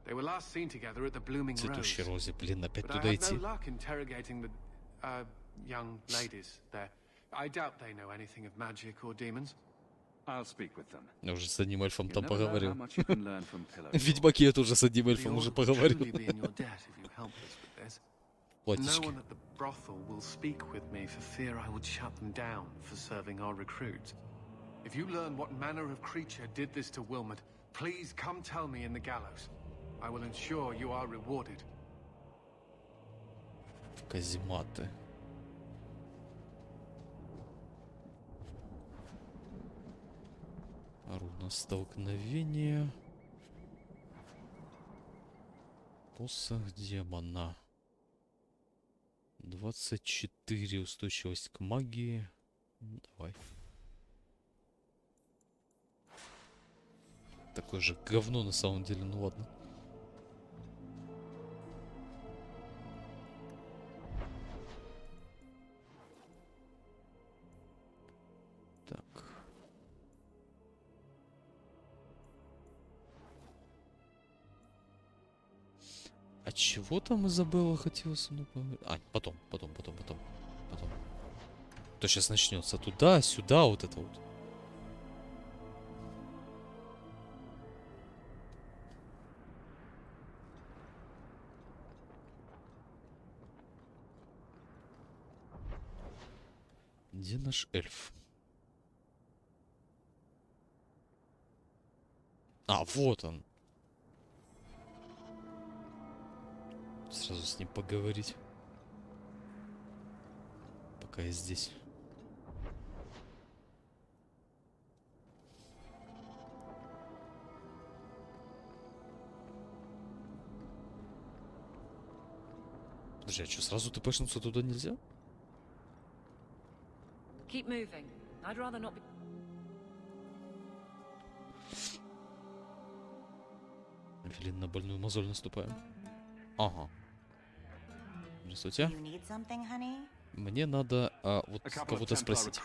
They were last seen together at the Blooming Rose. Цветущей розе, блин, опять But I туда had идти. no luck interrogating the young ladies there. I doubt they know anything of magic or demons. I'll speak with them. Я уже с одним эльфом You там never know поговорил. how much you can learn from pillows. В Ведьмаке я тоже с одним эльфом уже поговорил. Truly be in your debt if you help us with this. No Платички. one at the brothel will speak with me for fear I would shut them down for serving our recruits. If you learn what manner of creature did this to Wilmot, please come tell me in the gallows. I will ensure you are rewarded. Казематы. Руна столкновения. Посох демона. 24 устойчивость к магии. Ну, давай. Такое же говно на самом деле, ну ладно. чего там Изабелла хотела со мной поговорить? А, потом. То сейчас начнется туда, сюда, вот это вот. Где наш эльф? А, вот он. Сразу с ним поговорить. Пока я здесь. Подожди, а что, сразу тпшнуться туда нельзя? Keep moving. I'd rather not be... Эвелин, на больную мозоль наступаем. Ага. Здравствуйте. Мне надо вот кого-то спросить.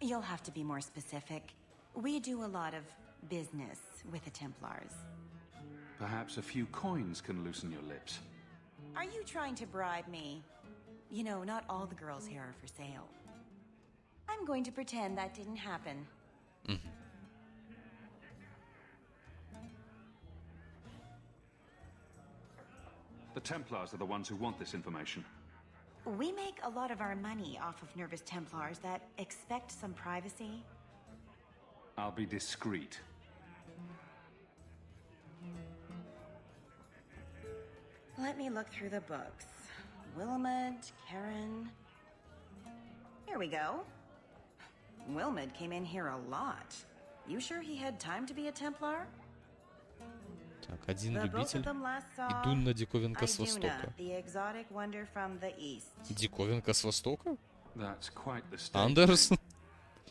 You'll have to be more specific. We do a lot of business with the Templars. Perhaps a few coins can loosen your lips. Are you trying to bribe me? You know, not all the girls here are for sale. I'm going to pretend that didn't happen. The Templars are the ones who want this information. We make a lot of our money off of nervous Templars that expect some privacy. I'll be discreet. Let me look through the books. Wilmot, Karen... Here we go. Wilmot came in here a lot. You sure he had time to be a Templar? Так, один любитель. Иду на диковинка с востока. Диковинка с востока? Андерс?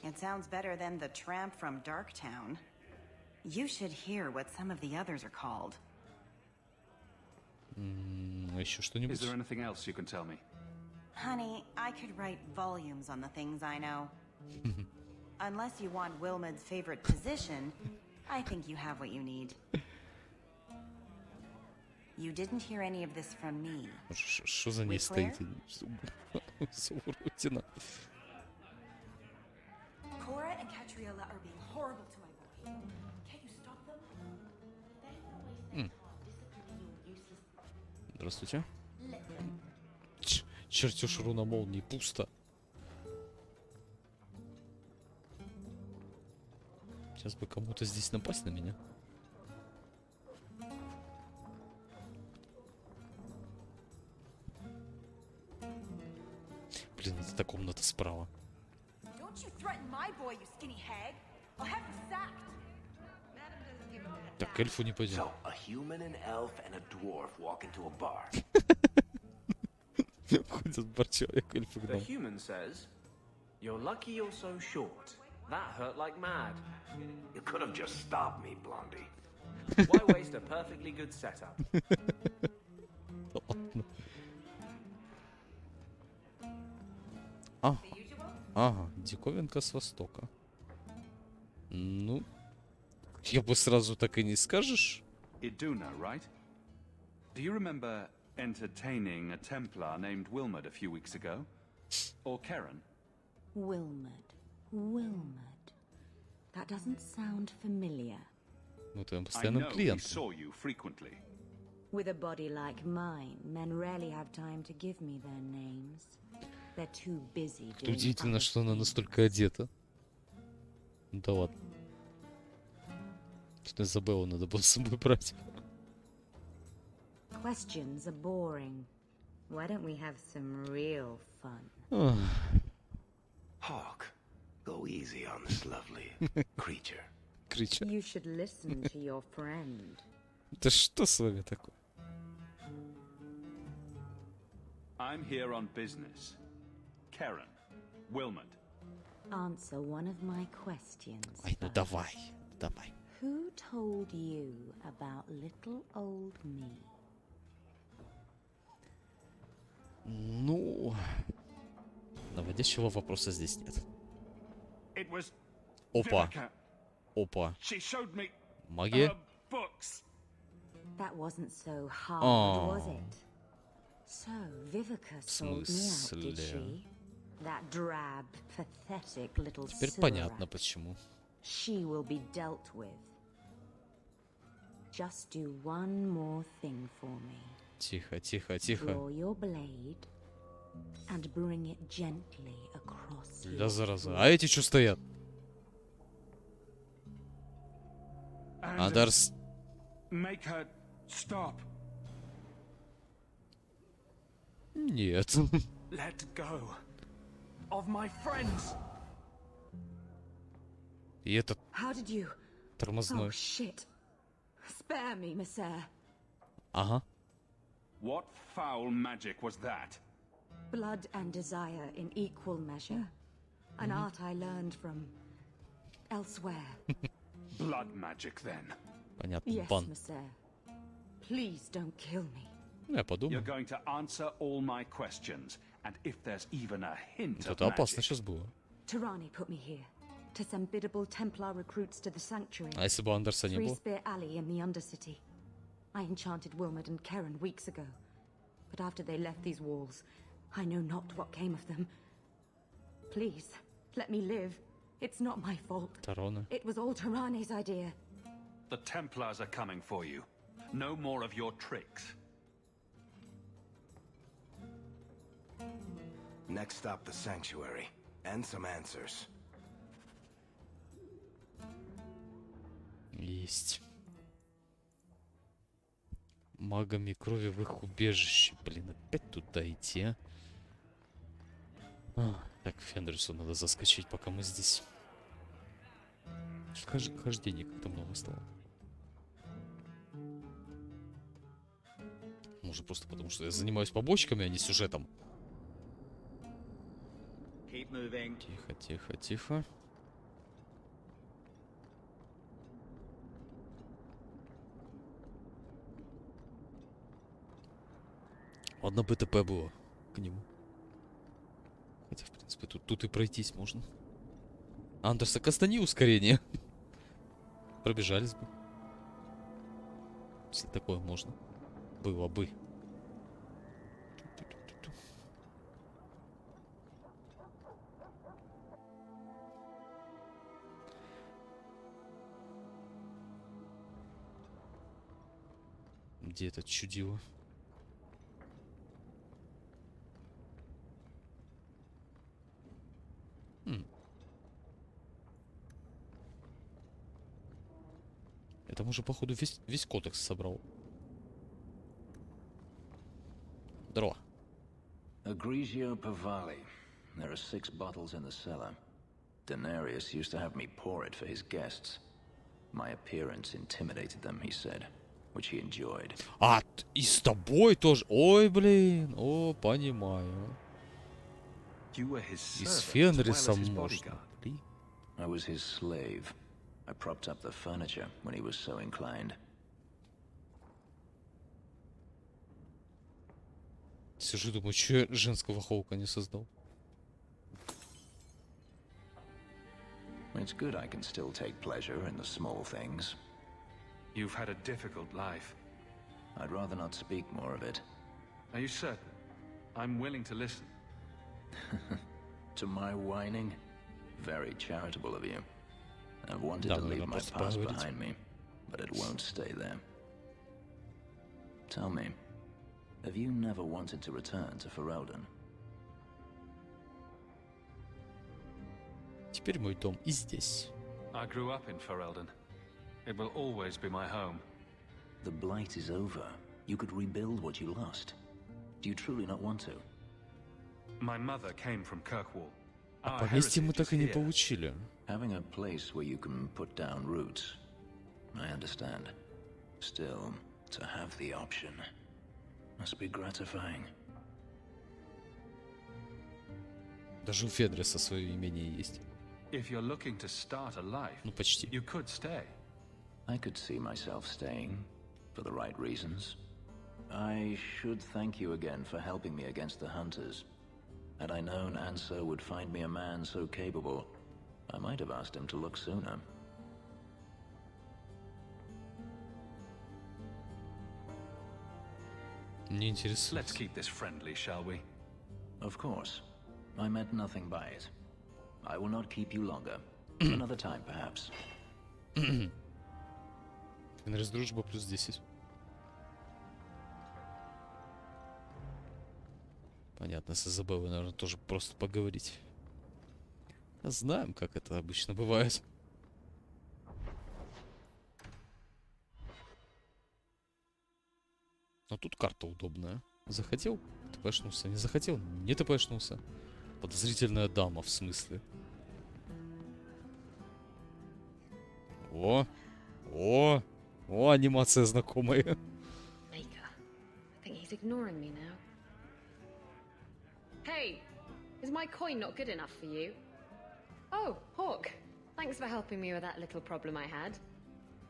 It sounds better than the tramp from Darktown. You should hear what some of the others are called. Еще что-нибудь? Is there anything else you can tell me? Honey, I could write volumes on the things I know. Unless you want Wilmot's favorite position, I think you have what you need. You didn't hear any of this from me. Что за ней стоит? Уродина. Cora and Catriella are being horrible to my boy. Can't you stop them? Здравствуйте. Чертеж руна молнии пусто. Сейчас бы кому-то здесь напасть на меня. Блин, это комната справа. Так, к эльфу не пойдем. Ходят в бар человек, эльф и гном. You're lucky you're so short. That hurt like mad. You could have just stopped me, Blondie. Why waste a perfectly good setup? Ага, диковинка с востока. Ну, я бы сразу так и не скажешь. Iduna, right? Do you remember entertaining a Templar named Wilmot a few weeks ago? Or Karen? Wilmot. That doesn't sound familiar. Ну, ты постоянным клиентом. Saw you frequently. With a body like mine, men rarely have time to give me their names. They're too busy doing Удивительно, other что она things. настолько одета. Да ладно. Что Изабеллу надо было с собой брать. Questions are boring. Why don't we have some real fun? Hawk, go easy on this lovely creature. You should listen to your friend. Да что с вами такое? I'm here on business. Karen, Wilmot. Answer one of my questions. Ай, ну давай. Who told you about little old me? Ну, наводящего вопроса здесь нет. It was Опа. Vivica. Опа. She showed me Магия. her books. That wasn't so hard, Oh. was it? So, Vivica sold me out, did she? That drab, pathetic little Теперь sewer понятно rat. почему. She will be dealt with. Just do one more thing for me. Тихо, тихо, тихо. Draw your blade and bring it gently across Да your зараза. throat. А эти что стоят? Андерс. Make her stop. Нет. Let go of my friends. И этот How did you? тормозной. Oh shit! Spare me, Messer. Ага. What foul magic was that? Blood and desire in equal measure. An art I learned from elsewhere. Blood magic, then. Понятно, Yes, бан. Messer. Please don't kill me. Я подумал. You're going to answer all my questions, and if there's even a hint of Это опасно magic, сейчас было. Tirani put me here to send biddable Templar recruits to the sanctuary. А если бы Андерса не Three было? Spear Alley in the Undercity. I enchanted Wilmot and Keren weeks ago, but after they left these walls, I know not what came of them. Please, let me live. It's not my fault. Тарона. It was all Tirani's idea. the Templars are coming for you. No more of your tricks. Next stop, the sanctuary. And some answers. Есть. Магами крови в их убежище. Блин, опять туда идти, а? Так, Фендрису надо заскочить, пока мы здесь. Хождений как-то много стало. Может, просто потому, что я занимаюсь побочками, а не сюжетом. Тихо, тихо, тихо. Одно БТП было к нему. Хотя, в принципе, тут и пройтись можно. Андерса, кастани ускорение. Пробежались бы. Если такое можно. Было бы. Где это чудило? Это уже, походу, весь кодекс собрал. Здорово. Egregio Pavali. There are 6 bottles in the cellar. Denarius used to have me pour it for his guests. My appearance intimidated them, he said, which he enjoyed. А, и с тобой тоже. Ой, блин. О, понимаю. You were his И с servant, as well Фенрисом as his можно. bodyguard. I was his slave. I propped up the furniture when he was so inclined. Сижу, думаю, что я женского Хоука не создал. It's good I can still take pleasure in the small things. You've had a difficult life. I'd rather not speak more of it. Are you certain? I'm willing to listen. To my whining? Very charitable of you. I've wanted Да, to наверное, leave my просто past поговорить. behind me, but it won't stay there. Tell me, have you never wanted to return to Ferelden? Теперь мой дом и здесь. I grew up in Ferelden. It will always be my home. The blight is over. You could rebuild what you lost. Do you truly not want to? My mother came from Kirkwoll. А Our поместье мы heritage так is и не here. получили. Having a place where you can put down roots, I understand. Still, to have the option must be gratifying. Даже у Федриса свое имение есть. If you're looking to start a life, Ну, почти. you could stay. I could see myself staying, for the right reasons. I should thank you again for helping me against the hunters. Had I known Anso would find me a man so capable, I might have asked him to look sooner. Не интересует. Let's keep this friendly, shall we? Of course. I meant nothing by it. I will not keep you longer. Another time, perhaps. Дружба плюс 10. Понятно, с Изабеллой, наверное, тоже просто поговорить. Знаем, как это обычно бывает. Но тут карта удобная. Захотел — тпшнулся. Не захотел — не тпшнулся. Подозрительная дама, в смысле. О! О! О, анимация знакомая. Hey, is my coin not good enough for you? Oh, Hawk, thanks for helping me with that little problem I had.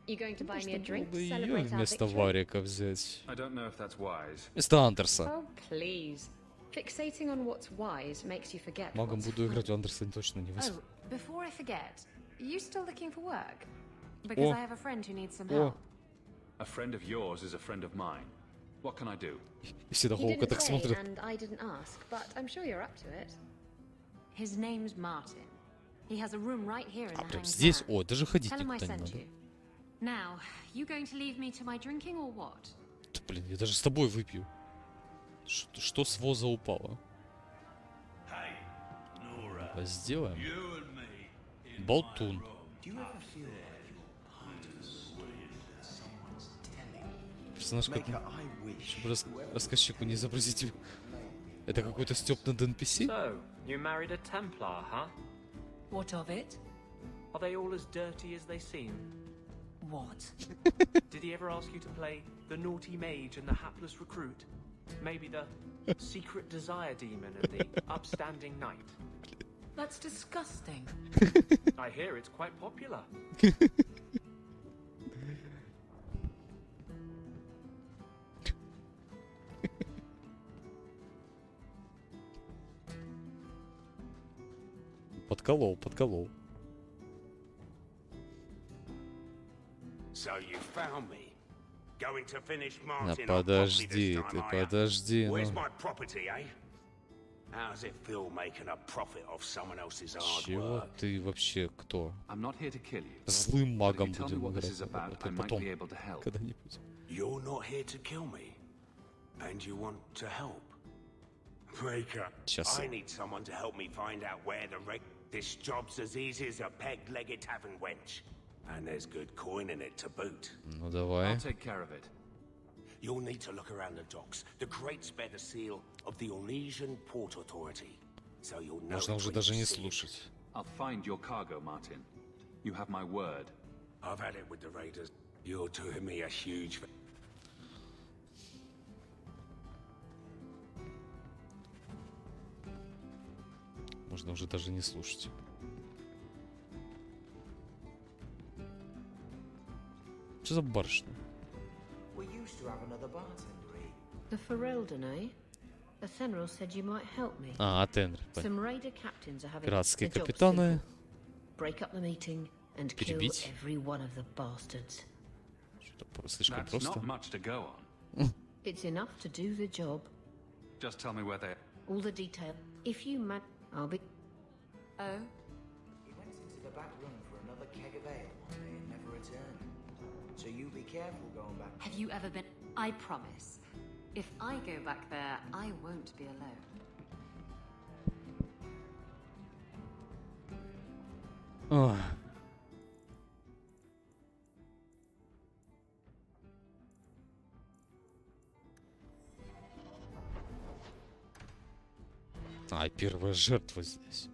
You going to buy me a drink to celebrate our вместо victory? Варика взять. I don't know if that's wise. Вместо Андерса. Oh, please. Fixating on what's wise makes you forget Магом what's буду fun. играть, в Андерса точно не возьму. Oh, before I forget, are you still looking for work? Because I have a friend who needs some help. A friend of yours is a friend of mine. What can I do? Всегда He Хоука didn't так say, смотрит. and I didn't ask, but I'm sure you're up to it. His name's Martin. He has a room right here in the Прям Hanged здесь? Man. О, даже ходить Tell him I никуда не sent надо. you. Now, you going to leave me to my drinking or what? Да, блин, я даже с тобой выпью. Что с воза упало? Давай сделаем. Болтун. Персонаж как... Чтобы рассказчику не изобразить... Это какой-то стёб над NPC? So, you married a Templar, huh? What of it? Are they all as dirty as they seem? What? Did he ever ask you to play the naughty mage and the hapless recruit? Maybe the secret desire demon and the upstanding knight? That's disgusting. I hear it's quite popular. Подколол, подколол. So you found me. Going to finish Да Martin подожди, off properly this ты time, are ya? подожди, Where's ну. my property, eh? How's it feel making a profit off someone else's hard Чего work? ты вообще кто? I'm not here to kill you. Злым магом If you tell me будем what this играть. is about, Это I might потом. be able to help. Когда-нибудь. You're not here to kill me, and you want to help. Maker, Сейчас. I need someone to help me find out where the wreck. This job's as easy as a peg-legged tavern wench, and there's good coin in it to boot. Ну давай. I'll take care of it. You'll need to look around the docks. The crates bear the seal of the Ornesian Port Authority, so you'll know. Можно уже даже не слушать. I'll find your cargo, Martin. You have my word. I've had it with the raiders. You're doing me a huge. Можно уже даже не слушать. Что за барышня? We used to have another bartender. The Ferelden, eh? The Fenrir said you might help me. А, Атенр. Some raider captains are having Пиратские the job капитаны. simple. Break up the meeting and kill Перебить. every one of the bastards. Что-то слишком That's просто. not much to go on. It's enough to do the job. Just tell me where they. All the detail. If you I'll be. Oh? He went into the back room for another keg of ale one day and never returned. So you be careful going back. Have you ever been? I promise. If I go back there, I won't be alone. Ох. А, первая жертва здесь.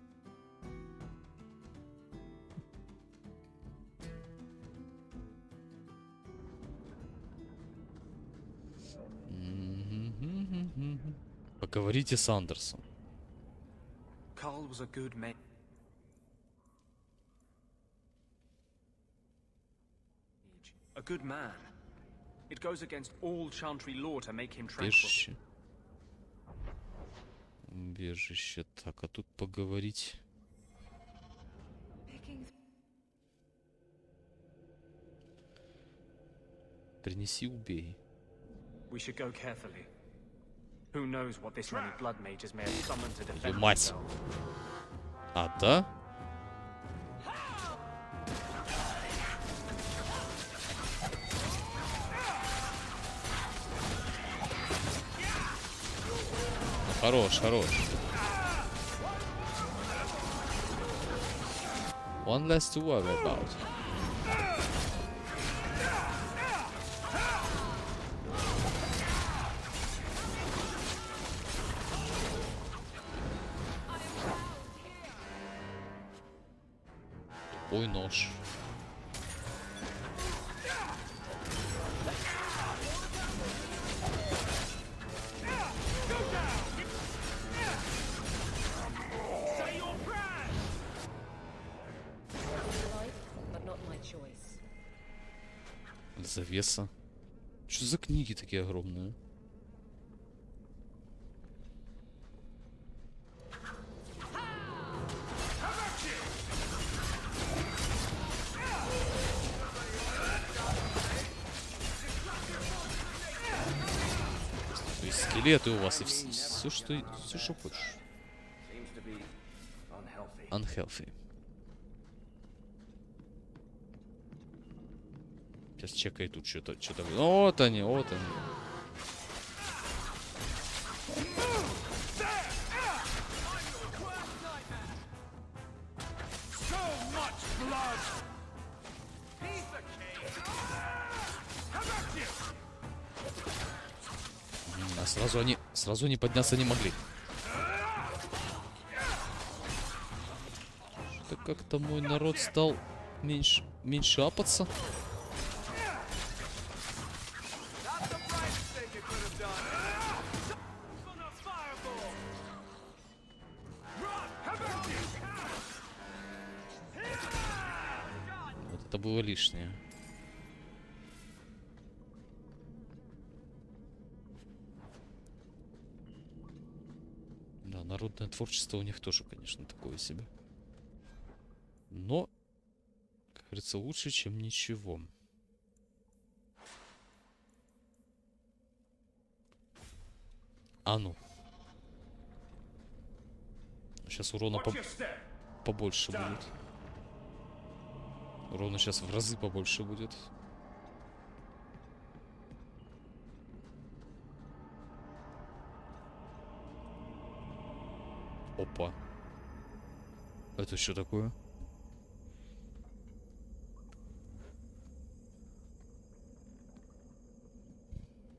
Поговорите с Андерсом. Carl was a good man. A good man. It goes against all Chantry law to make him tranquil. Убежище. Убежище. Так, а тут поговорить. Принеси, убей. We should go carefully. Who knows what this many blood mages may have summoned to defend Мать. themselves. А, да? Хорош, хорош. One less to worry about. Тупой нож. Завеса. Что за книги такие огромные? То есть скелеты у вас и все, что хочешь. Unhealthy. Сейчас чекай тут что-то. Вот они, вот они. А сразу они подняться не могли. Что-то как-то мой народ стал меньше апаться. Вот это было лишнее. Да, народное творчество у них тоже, конечно, такое себе. Но, как говорится, лучше, чем ничего. А ну. Сейчас урона побольше будет. Урона сейчас в разы побольше будет. Опа. Это что такое?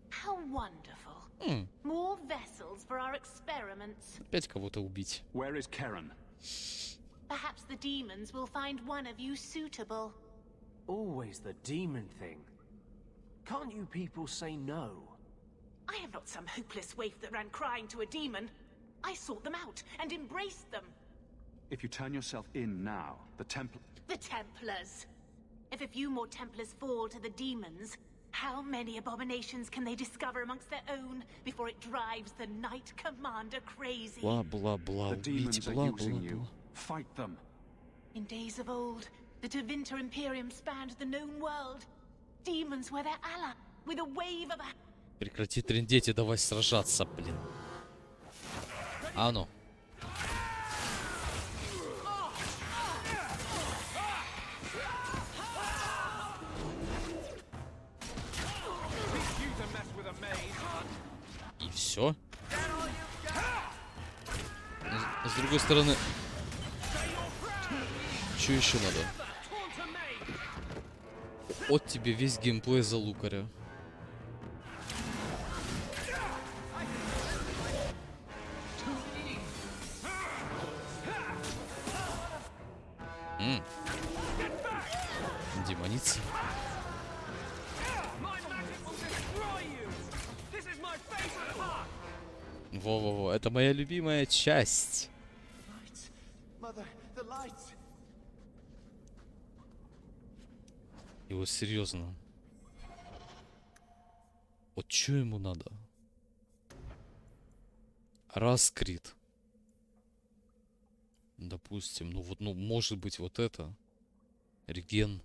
How wonderful. More vessels for our experiments. Опять кого-то убить. Where is Karen? Perhaps the demons will find one of you suitable. Always the demon thing. Can't you people say no? I am not some hopeless waif that ran crying to a demon. I sought them out and embraced them. If you turn yourself in now, the The Templars. If a few more Templars fall to the demons, how many abominations can they discover amongst their own before it drives the Knight Commander crazy? Blah, blah, blah. The demons are using you. Fight them. In days of old, the Tevinter Imperium spanned the known world. Demons were their ally. With a wave of a... Прекрати трындеть и давай сражаться, блин. А ну. И все. С другой стороны, что еще надо? От тебе весь геймплей за лукаря. Демоница. Во-во-во, это моя любимая часть. И вот серьезно. Вот что ему надо? Раскрит. Допустим, ну вот, ну может быть вот это. Реген.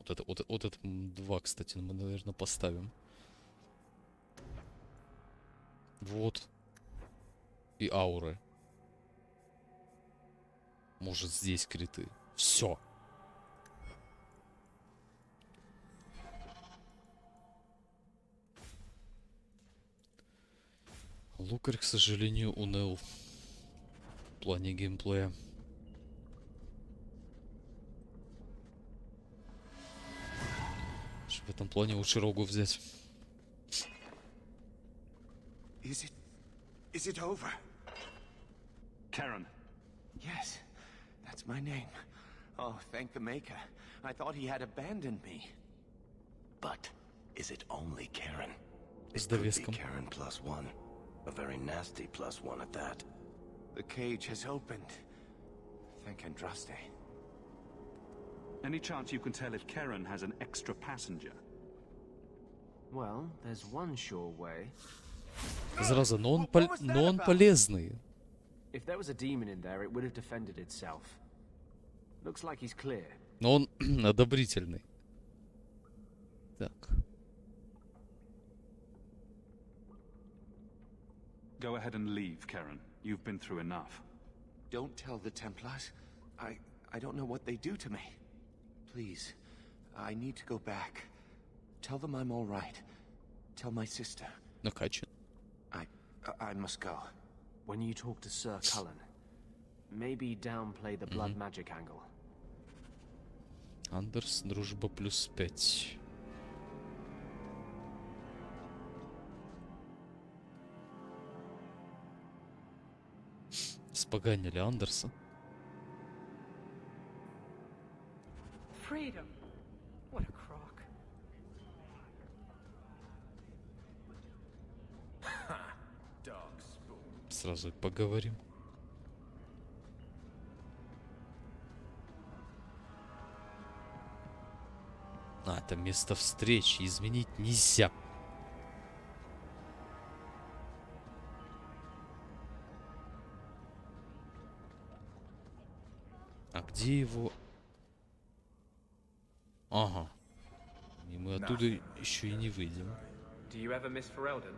Вот это 2, кстати, мы, наверное, поставим. Вот. и ауры. Может, здесь криты. Все. Лукарь, к сожалению, уныл в плане геймплея. В этом плане лучше рогу взять. Is it over? Karen. Yes, that's my name. Oh, thank the Maker. I thought he had abandoned me. But is it only Karen? С It could be довеском. Karen +1. A very nasty +1 at that. The cage has opened. Thank Andraste. Any chance you can tell if Karen has an extra passenger? Well, there's one sure way. Зараза, но он полезный. If there was a demon in there, it would have defended itself. Looks like he's clear. Но он одобрительный. Так. Go ahead and leave, Karen. You've been through enough. Don't tell the Templars. I don't know what they do to me. Please, I need to go back. Tell them I'm all right. Tell my sister. Накачан. I must go. When you talk to Sir Cullen, maybe downplay the blood magic angle. Андерс, дружба +5. Споганили Андерса. Freedom. What a crock. Сразу поговорим. А, это место встречи. Изменить нельзя. А где его? Ага. И мы оттуда еще и не выйдем. Do you ever miss Ferelden?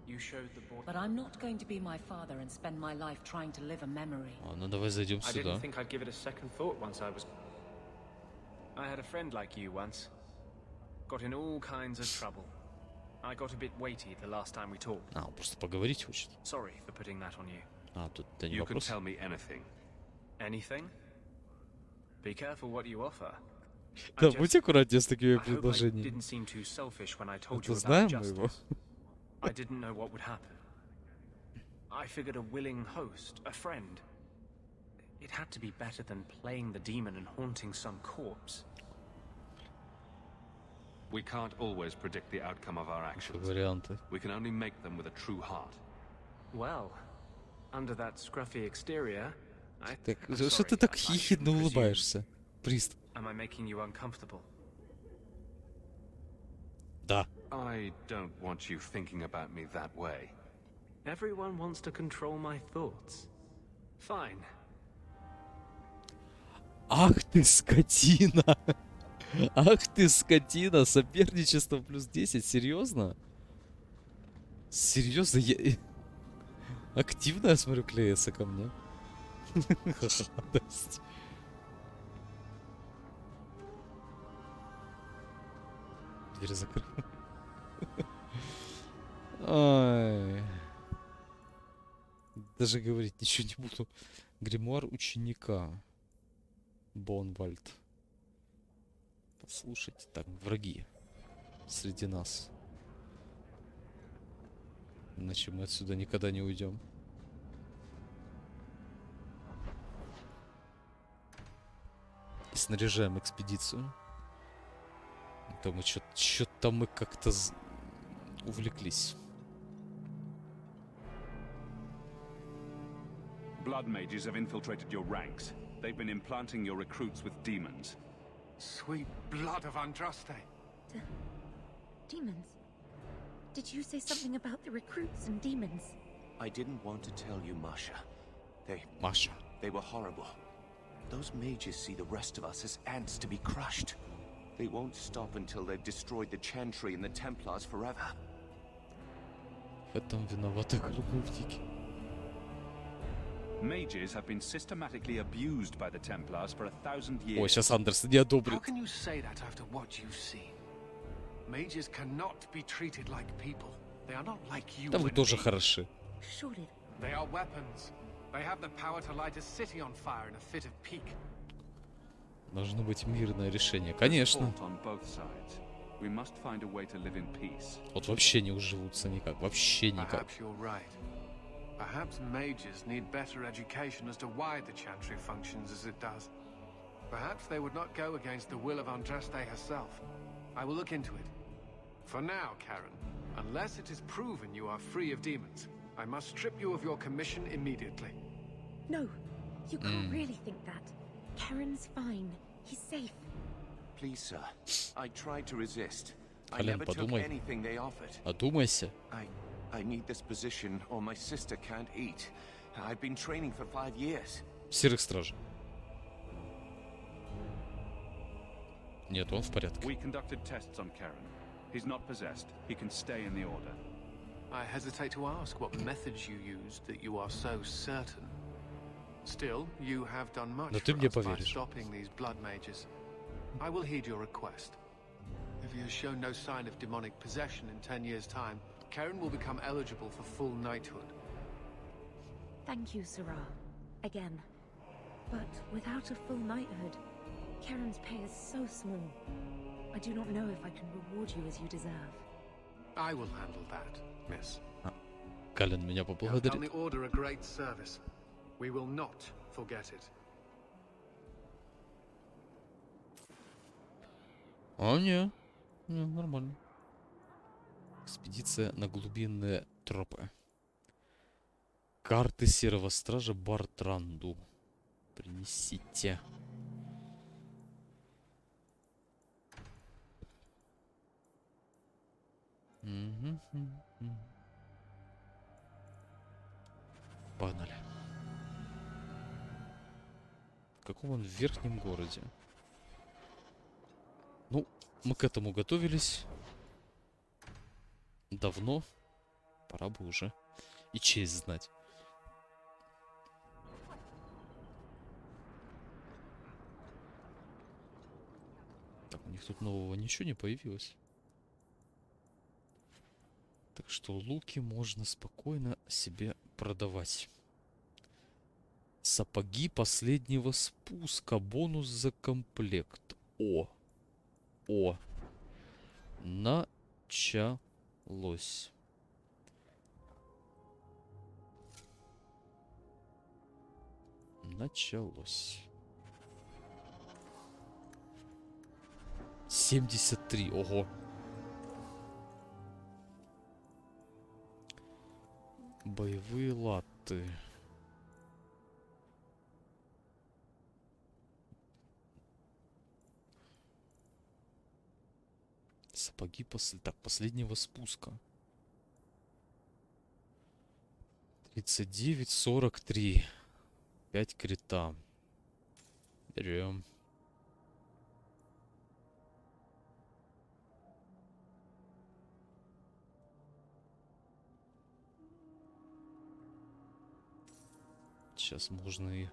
You showed the boy. But I'm not going to be my father and spend my life trying to live a memory. А, ну давай зайдем I сюда. didn't think I'd give it a second thought once I was... I had a friend like you once. Got in all kinds of trouble. I got a bit weighty the last time we talked. А, он просто поговорить хочет. Sorry for putting that on you. А, тут это не You can вопрос. tell me anything. Anything? Be careful what you offer. Да, будь аккуратнее с такими I hope I предложениями. didn't seem too selfish when I told Это you about знаем мы его. justice. I didn't know what would happen. I figured a willing host, a friend. It had to be better than playing the demon and haunting some corpse. We can't always predict the outcome of our actions. Варианты. We can only make them with a true heart. Well, under that scruffy exterior, I... Так, I'm что sorry, ты так I хихидно shouldn't улыбаешься? Прист. presume. Am I making you uncomfortable? Да. I don't want you thinking about me that way. Everyone wants to control my thoughts. Fine. Ах ты скотина! Ах ты скотина! Соперничество +10, серьезно? Серьезно? Активно, я смотрю, клеится ко мне. Радость. Дверь закрыта. Ай. Даже говорить ничего не буду. Гримуар ученика. Бонвальд. Послушайте, так, враги среди нас. Иначе мы отсюда никогда не уйдем. И снаряжаем экспедицию. То мы что-то мы как-то увлеклись. Blood mages have infiltrated your ranks. They've been implanting your recruits with demons. Sweet blood of Andraste. Demons? Did you say something about the recruits and demons? I didn't want to tell you, Masha. Masha. They were horrible. Those mages see the rest of us as ants to be crushed. They won't stop until they've destroyed the Chantry and the Templars forever. В этом виноваты гробовники. Mages have been systematically abused by the Templars for 1,000 years. Ой, сейчас Андерсон не одобрит. How can you say that after what you've seen? Mages cannot be treated like people. They are not like you. Да вы тоже хороши. Surely. They are weapons. They have the power to light a city on fire in a fit of pique. Должно быть мирное решение. Конечно. We must find a way to live in peace. Вот вообще не уживутся никак. Вообще никак. Perhaps you're right. Perhaps mages need better education as to why the Chantry functions as it does. Perhaps they would not go against the will of Andraste herself. I will look into it. For now, Karen, unless it is proven you are free of demons, I must strip you of your commission immediately. No, you can't really think that. Karen's fine. He's safe. Please, sir. I tried to resist. I Колен, never took подумай. anything they offered. Одумайся. I need this position or my sister can't eat. I've been training for 5 years. Серых стражей. Нет, он в порядке. We conducted tests on Karen. He's not possessed. He can stay in the order. I hesitate to ask what methods you used that you are so certain. Still, you have done much Да ты for мне us by поверишь. stopping these blood mages. I will heed your request. If he has shown no sign of demonic possession in 10 years' time, Karen will become eligible for full knighthood. Thank you, Sarah. Again. But without a full knighthood, Karen's pay is so small. I do not know if I can reward you as you deserve. I will handle that, miss. Кален меня You have done поблагодарит. the Order a great service. We will not forget it. А, не. Не, нормально. Экспедиция на глубинные тропы. Карты Серого Стража Бартранду. Принесите. Погнали. В каком он в верхнем городе? Ну, мы к этому готовились. Давно. Пора бы уже и честь знать. Так, у них тут нового ничего не появилось. Так что луки можно спокойно себе продавать. Сапоги последнего спуска. Бонус за комплект. О. Началось. Началось. 73. Ого. Боевые латы. Сапоги последнего спуска. 39, 43. 5 крита. Берем. Сейчас можно и...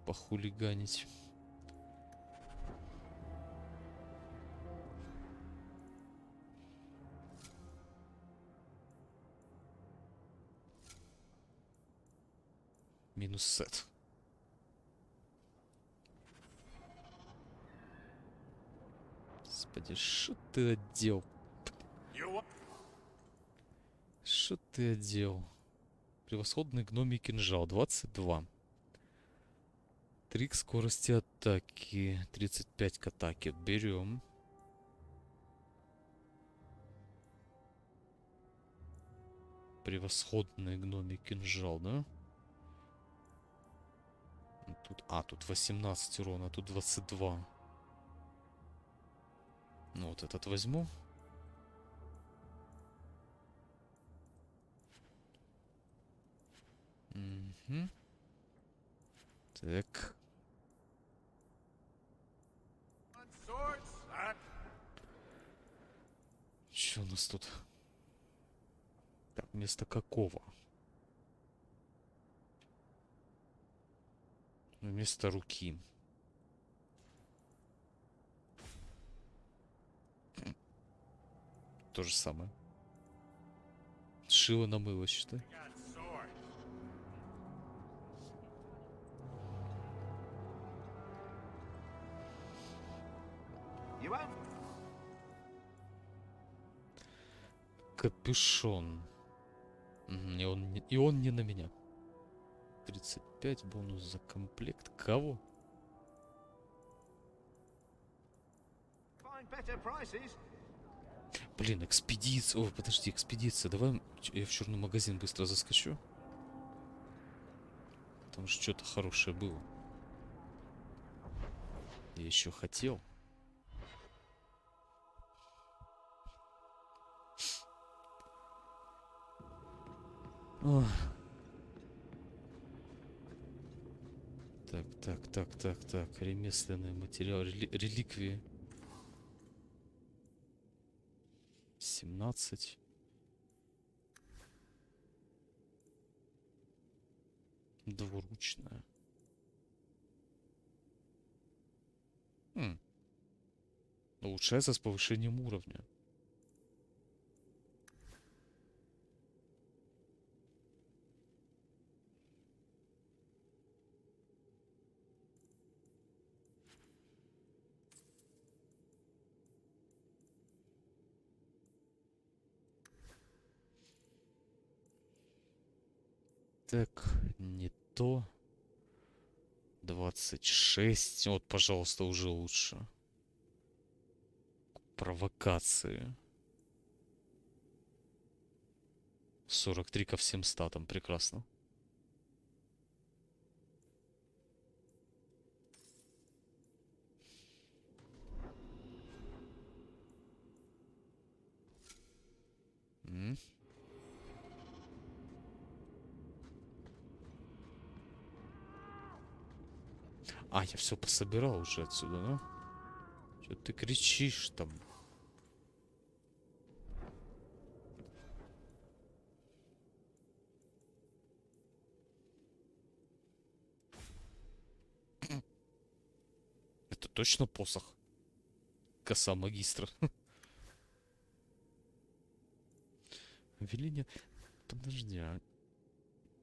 похулиганить. Минус сет. Господи, что ты одел? Что ты одел? Превосходный гномий кинжал. 22. 3 к скорости атаки. 35 к атаке. Берем. Превосходный гномий кинжал, да? Тут 18 урона, тут 22. Ну вот этот возьму. Угу. Так. Что у нас тут? Так, вместо какого? Вместо руки. То же самое. Шило на мыло, считай. Капюшон. И он не на меня. 35 бонус за комплект. Кого? Блин, экспедиция. О, подожди, экспедиция. Давай я в черный магазин быстро заскочу. Там же что-то хорошее было. Я еще хотел. Ох. Так. Ремесленный материал. Реликвии. 17. Двуручная. Улучшается с повышением уровня. Так, не то. 26. Вот, пожалуйста, уже лучше. Провокации. 43 ко всем статам. Прекрасно. А, я все пособирал уже отсюда, да? Что ты кричишь там? Это точно посох? Коса магистра. Веление... Подожди, а...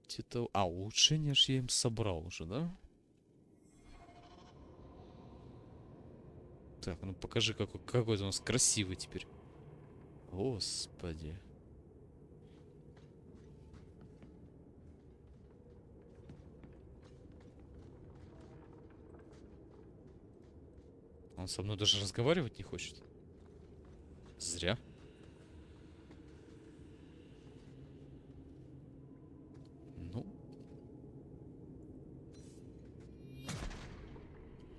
Где-то... А, улучшение ж я им собрал уже, да? Так, ну покажи, какой у нас красивый теперь. Господи. Он со мной даже разговаривать не хочет. Зря. Ну.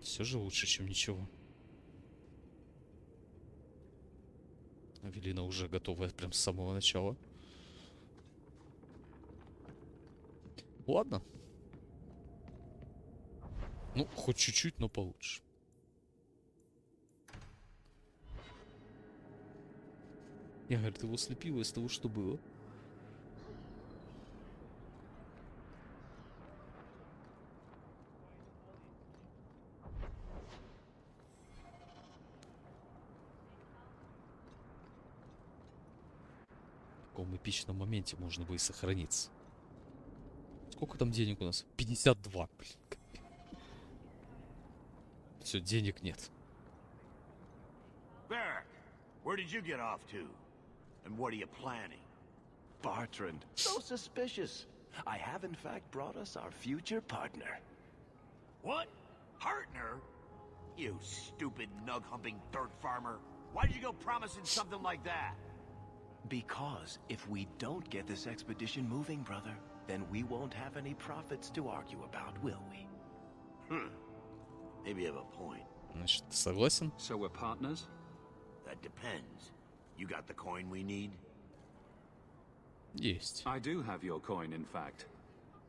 Все же лучше, чем ничего. Авелина уже готовая прям с самого начала. Ладно. Ну, хоть чуть-чуть, но получше. Я говорю, ты его слепила из того, что было. В таком эпичном моменте можно бы и сохраниться. Сколько там денег у нас? 52, блин. Все, денег нет. Barrack, where did you get off to? And what are you planning? Bartrand, so suspicious. I have in fact brought us our future partner. What? Partner? You stupid nug-humping dirt farmer. Why did you go promising something like that? Because if we don't get this expedition moving, brother, then we won't have any profits to argue about, will we? Maybe you have a point. Значит, ты согласен? So we're partners? That depends. You got the coin we need? Есть. I do have your coin, in fact.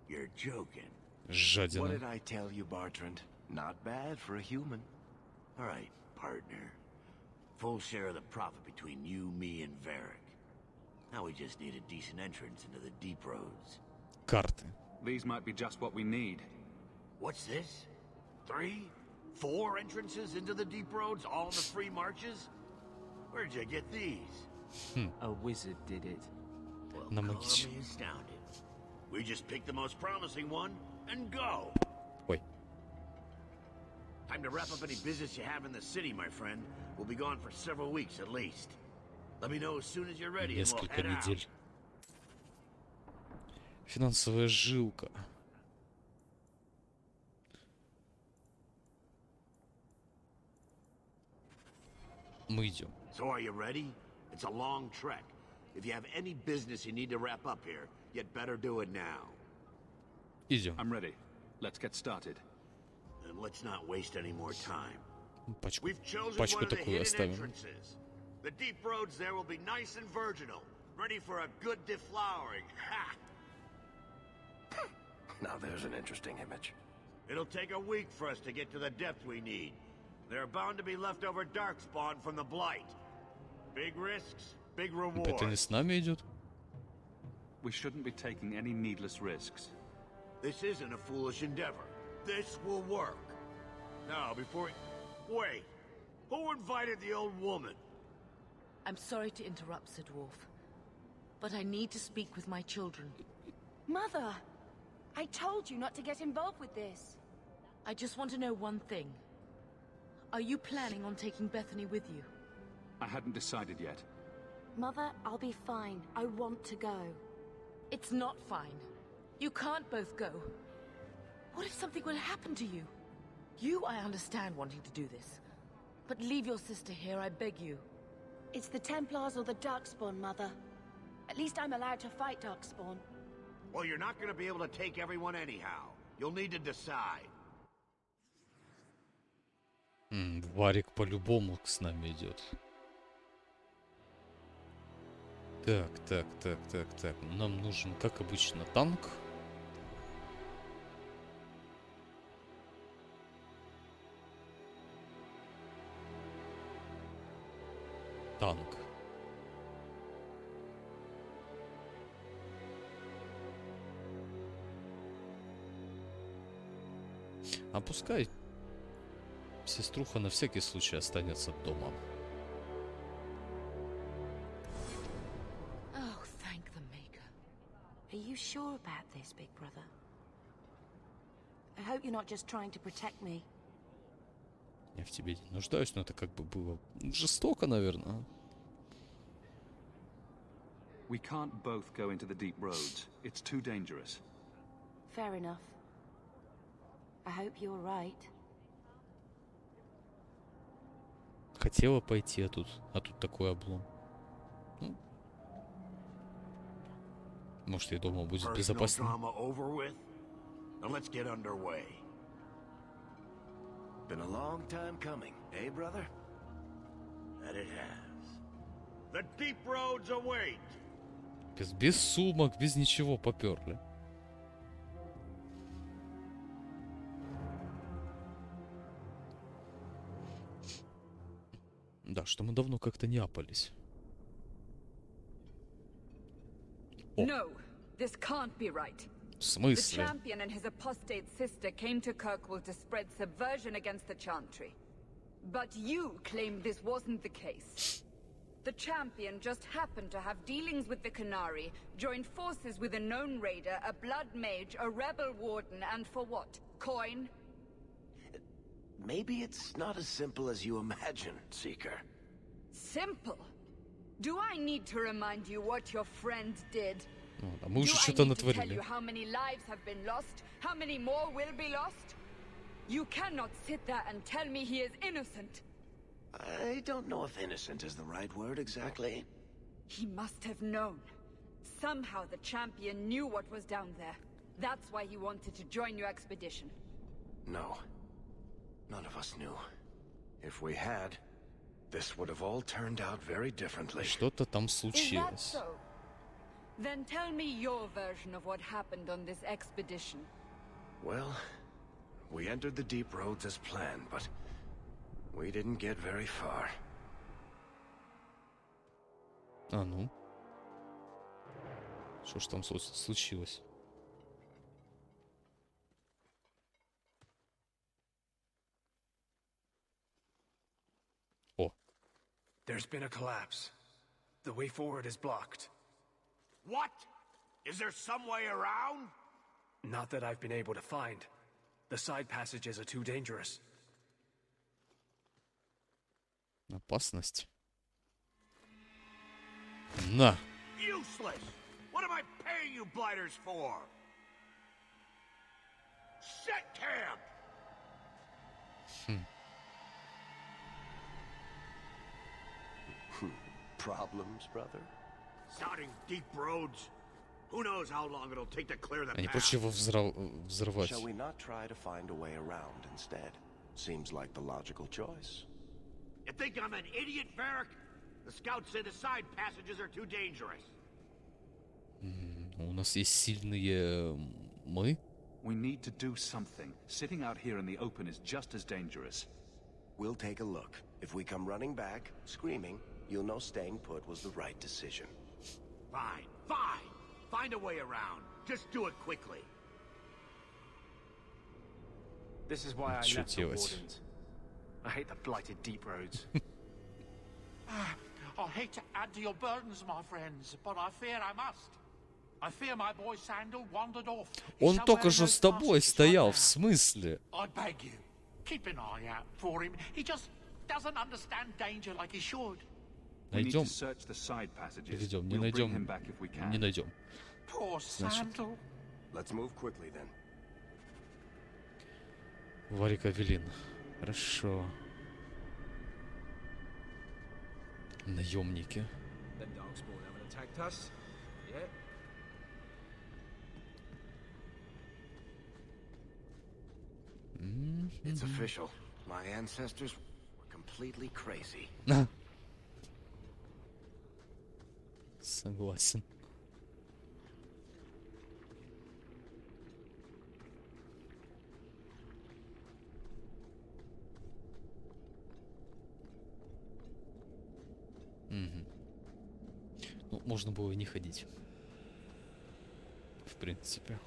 You're joking. Жадина. What did I tell you, Bartrand? Not bad for a human. All right, partner. Full share of the profit between you, me, and Varric. Now we just need a decent entrance into the deep roads. Карты. These might be just what we need. What's this? 3? 4 entrances into the deep roads, all in the free marches? Where'd you get these? A wizard did it. Well, На call магич. me astounded. We just pick the most promising one and go. Ой. Time to wrap up any business you have in the city, my friend. We'll be gone for several weeks at least. Let me know as soon as you're ready and we'll Несколько head out. недель. Финансовая жилка. Мы идем. So are you ready? It's a long trek. If you have any business you need to wrap up here, you'd better do it now. Идем. I'm ready. Let's get started. And let's not waste any more time. Пачку, We've chosen пачку one of the такую hidden оставим. entrances. The deep roads there will be nice and virginal, ready for a good deflowering. Ha! Now there's an interesting image. It'll take a week for us to get to the depth we need. There are bound to be leftover darkspawn from the Blight. Big risks, big Это rewards. не с нами идет? We shouldn't be taking any needless risks. This isn't a foolish endeavor. This will work. Now, before... Wait. Who invited the old woman? I'm sorry to interrupt, Sir Dwarf, but I need to speak with my children. Mother! I told you not to get involved with this. I just want to know one thing. Are you planning on taking Bethany with you? I hadn't decided yet. Mother, I'll be fine. I want to go. It's not fine. You can't both go. What if something will happen to you? You, I understand wanting to do this. But leave your sister here, I beg you. It's the Templars or the Darkspawn, Mother. At least I'm allowed to fight Darkspawn. Well, you're not going to be able to take everyone anyhow. You'll need to decide. Варик по-любому с нами идет. Так. Нам нужен, как обычно, танк. Танк. А пускай сеструха на всякий случай останется дома. Oh, thank the Maker. Are you sure about this, Big Brother? I hope you're not just trying to protect me. Я в тебе не нуждаюсь, но это как бы было жестоко, наверное. We can't both go into the deep roads. It's too dangerous. Fair enough. I hope you're right. Хотела пойти, а тут такой облом. Ну, может, я думал, будет Personal безопаснее. drama over with? Now let's get underway. Been a long time coming, eh, brother? That it has. The deep roads await. Без сумок, без ничего поперли. Да, что мы давно как-то не апались. No, this can't be right. В смысле? The champion and his apostate sister came to Kirkwood to spread subversion against the Chantry. But you claim this wasn't the case. The champion just happened to have dealings with the Canary, joined forces with a known raider, a blood mage, a rebel warden, and for what? Coin? Maybe it's not as simple as you imagine, Seeker. Simple? Do I need to remind you what your friend did? А мы уже Do I что-то need to tell натворили. you how many lives have been lost? How many more will be lost? You cannot sit there and tell me he is innocent. I don't know if innocent is the right word exactly. He must have known. Somehow the champion knew what was down there. That's why he wanted to join your expedition. No. None of us knew. If we had, this would have all turned out very differently. Что-то там Is that случилось. so? Then tell me your version of what happened on this expedition. Well, we entered the deep roads as planned, but we didn't get very far. А ну? Что ж там случилось? О. There's been a collapse. The way forward is blocked. What? Is there some way around? Not that I've been able to find. The side passages are too dangerous. Опасность. На. Useless! What am I paying you blighters for? Set camp! Problems, brother? Starting deep roads. Who knows how long it'll take to clear the Они path? проще его взорвать. Shall we not try to find a way around instead? Seems like the logical choice. You think I'm an idiot, Varric? The scouts say the side passages are too dangerous. У нас есть сильные мы. We need to do something. Sitting out here in the open is just as dangerous. We'll take a look. If we come running back, screaming, you'll know staying put was the right decision. Fine, fine. Find a way around. Just do it quickly. This is why I Что left the делать? Wardens. I hate the blighted deep roads. I hate to add to your burdens, my friends, but I fear I must. I fear my boy Sandal wandered off. Он только что с тобой стоял, в смысле? I beg you, keep an eye out for him. He just doesn't understand danger like he should. Найдем. Перейдем. Не найдем. Не найдем. Poor Sandal. Let's move quickly then. Варик Авелин. Хорошо. Наемники. The Darkspawn haven't attacked us yet. It's official. My ancestors were completely crazy. Согласен. Ну, можно было и не ходить. В принципе.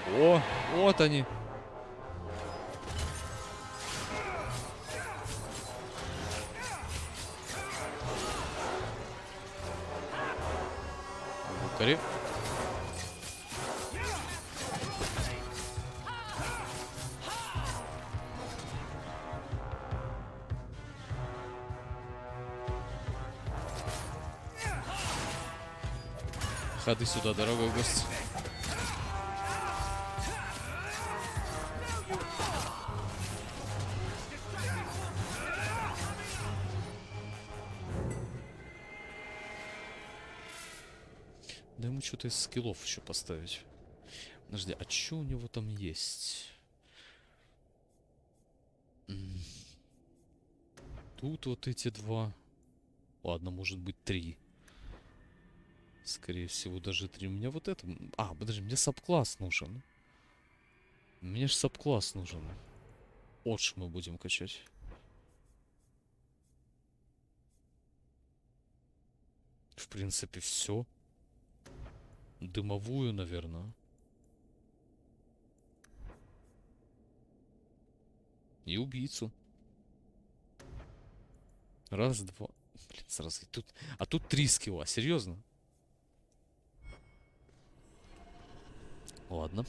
О, вот они. Лукари. Ходы сюда, дорогой гость. Да ему что-то из скиллов еще поставить. Подожди, а что у него там есть? Тут вот эти два. Ладно, может быть 3. Скорее всего, даже 3. У меня вот это... А, подожди, мне сабкласс нужен. Мне же сабкласс нужен. Отш мы будем качать. В принципе, все. Дымовую, наверное. И убийцу. Раз, два. Блин, сразу. Тут... А тут 3 скилла. Серьезно? Ладно.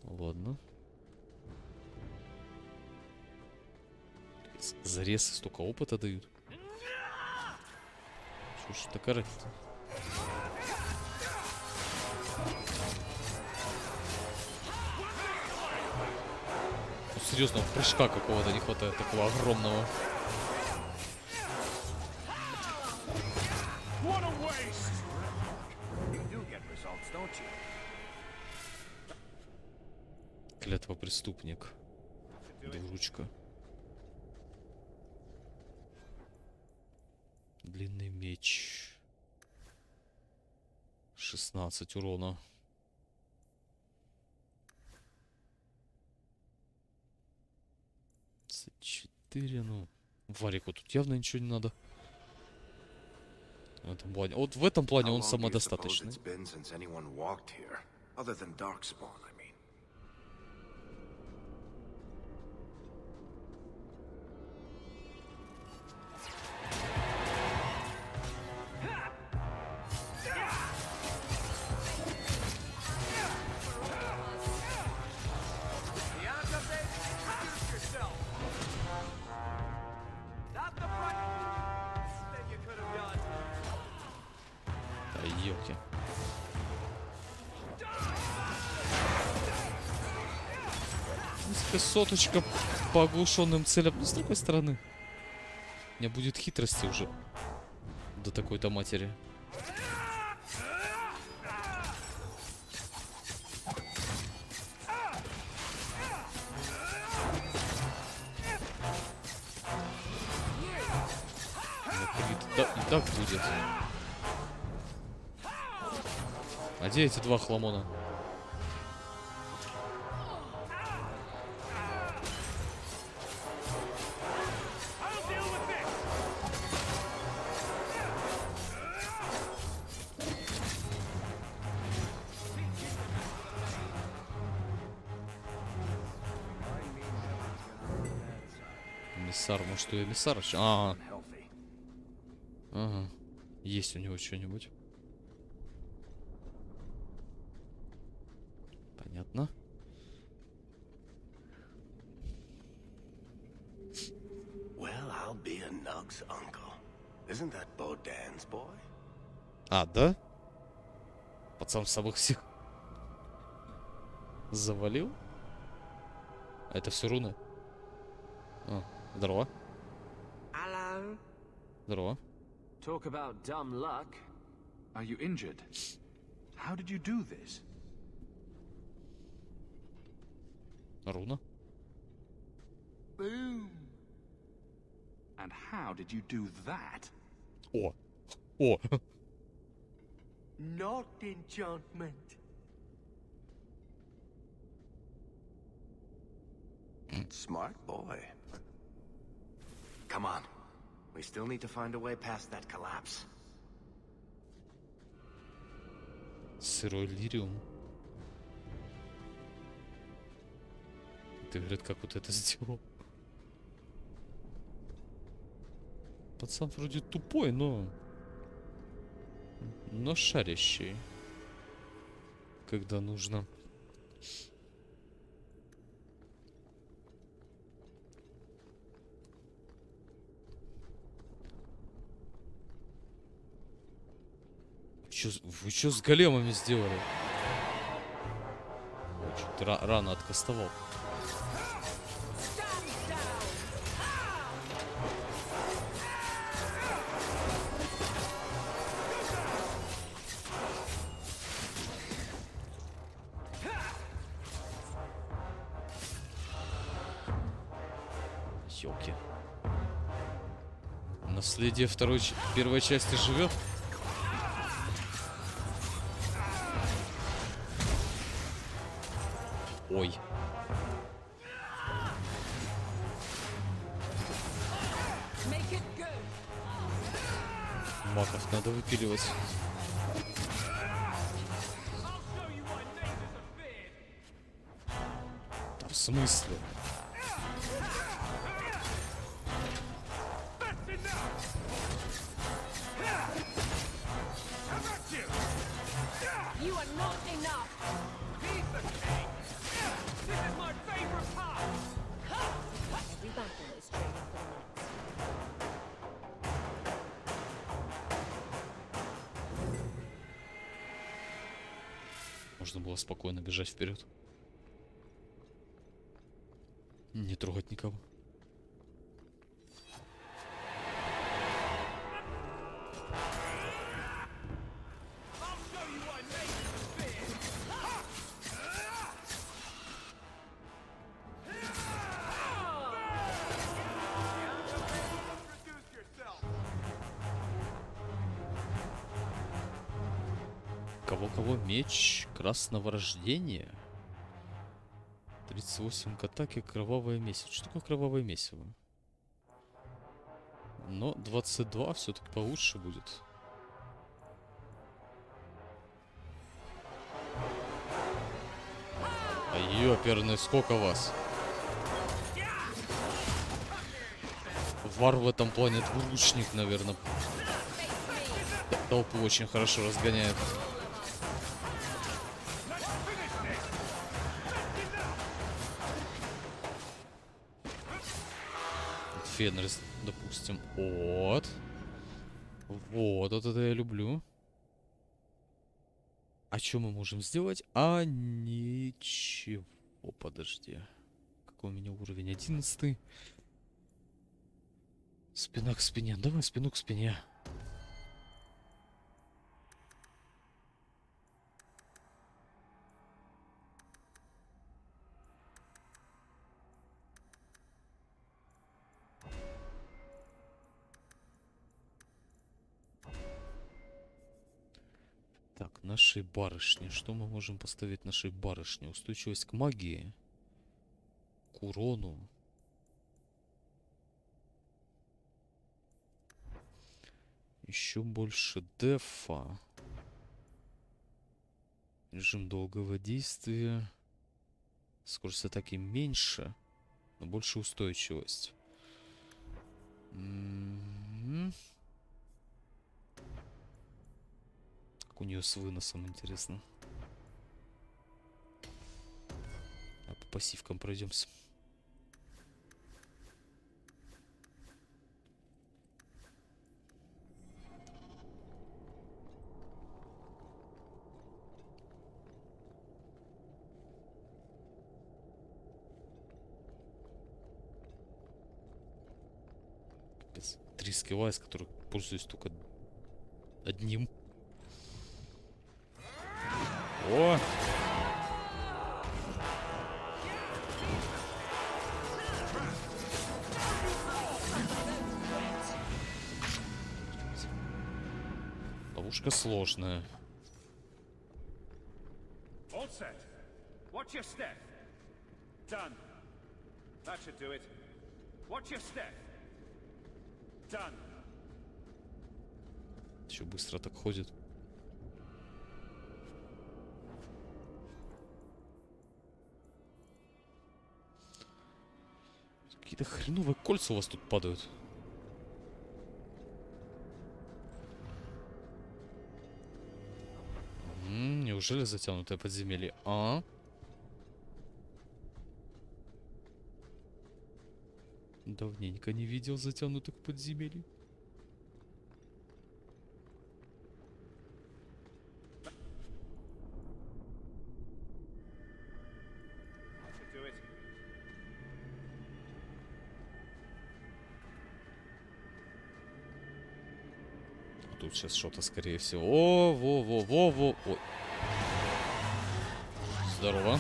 Ладно. Зарезы столько опыта дают. Что ж такая разница? Ну, серьезно, прыжка какого-то не хватает, такого огромного. Клятва преступник. Двуручка. Длинный меч. 16 урона. Четыре, ну. Варику тут явно ничего не надо. В этом плане. Вот в этом плане он самодостаточный. Ёлки. Соточка по оглушенным целям. Но с другой стороны, у меня будет хитрости уже до такой-то матери. И так будет. А где эти два хламона? Эмиссар, может, что эмиссар? Ага. Есть у него что-нибудь. Понятно. А, да? Пацан самых всех завалил? А это все руны? А, здорово. Здорово. Talk about dumb luck. Are you injured? How did you do this? Руна. Boom. And how did you do that? О. О. Not enchantment. Smart boy. Come on. We still need to find a way past that collapse. Сырой лириум. Ты, говорит, как вот это сделал? Пацан вроде тупой, но шарящий, когда нужно. Вы чё с големами сделали? Чуть рано откастовал. Ёлки. Наследие первой части живет. Ой. Маков надо выпиливать. Да в смысле? Можно было спокойно бежать вперед. Не трогать никого. Кого? Меч красного рождения. 38 к атаке, кровавое месиво. Что такое кровавое месиво? Но 22 все-таки получше будет. А ёперный, сколько вас? Вар в этом плане двуручник, наверное. Толпу очень хорошо разгоняет. Фенрис, допустим. Вот. Вот это я люблю. А что мы можем сделать? А ничего. Подожди. Какой у меня уровень? 11. Спина к спине. Давай спину к спине. Так, нашей барышне. Что мы можем поставить нашей барышне? Устойчивость к магии. К урону. Еще больше дефа. Режим долгого действия. Скорость атаки меньше, но больше устойчивость. Как у нее с выносом, интересно. А по пассивкам пройдемся. Капец. 3 скилла, из которых пользуюсь только одним. О! Ловушка сложная. All set. Watch your step. Done. That should do it. Watch your step. Done. Еще быстро так ходит. Какие-то хреновые кольца у вас тут падают. Неужели затянутое подземелье? А? Давненько не видел затянутых подземелий. Тут сейчас что-то, скорее всего. О, во-во-во-во. Ой. Здорово.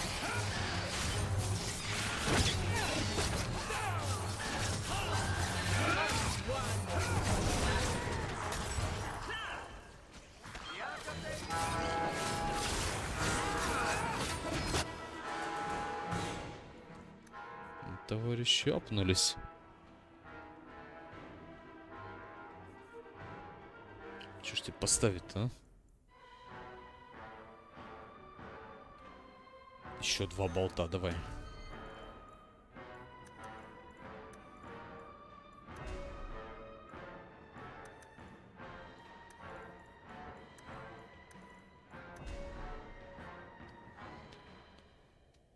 Товарищи апнулись. Что ж тебе поставить-то, а? Еще 2 болта, давай.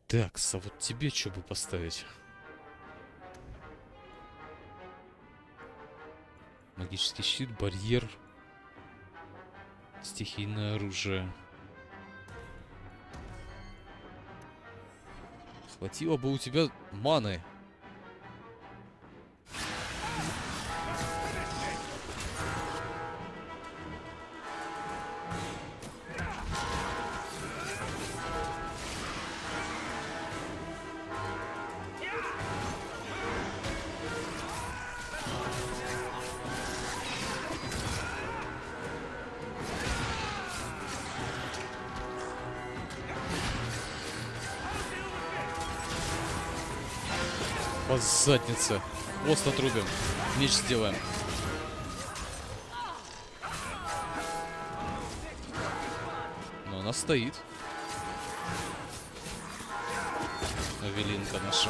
Так, а вот тебе что бы поставить? Магический щит, барьер. Стихийное оружие. Хватило бы у тебя маны. По заднице. Хвост отрубим. Меч сделаем. Но она стоит. Авелинка наша.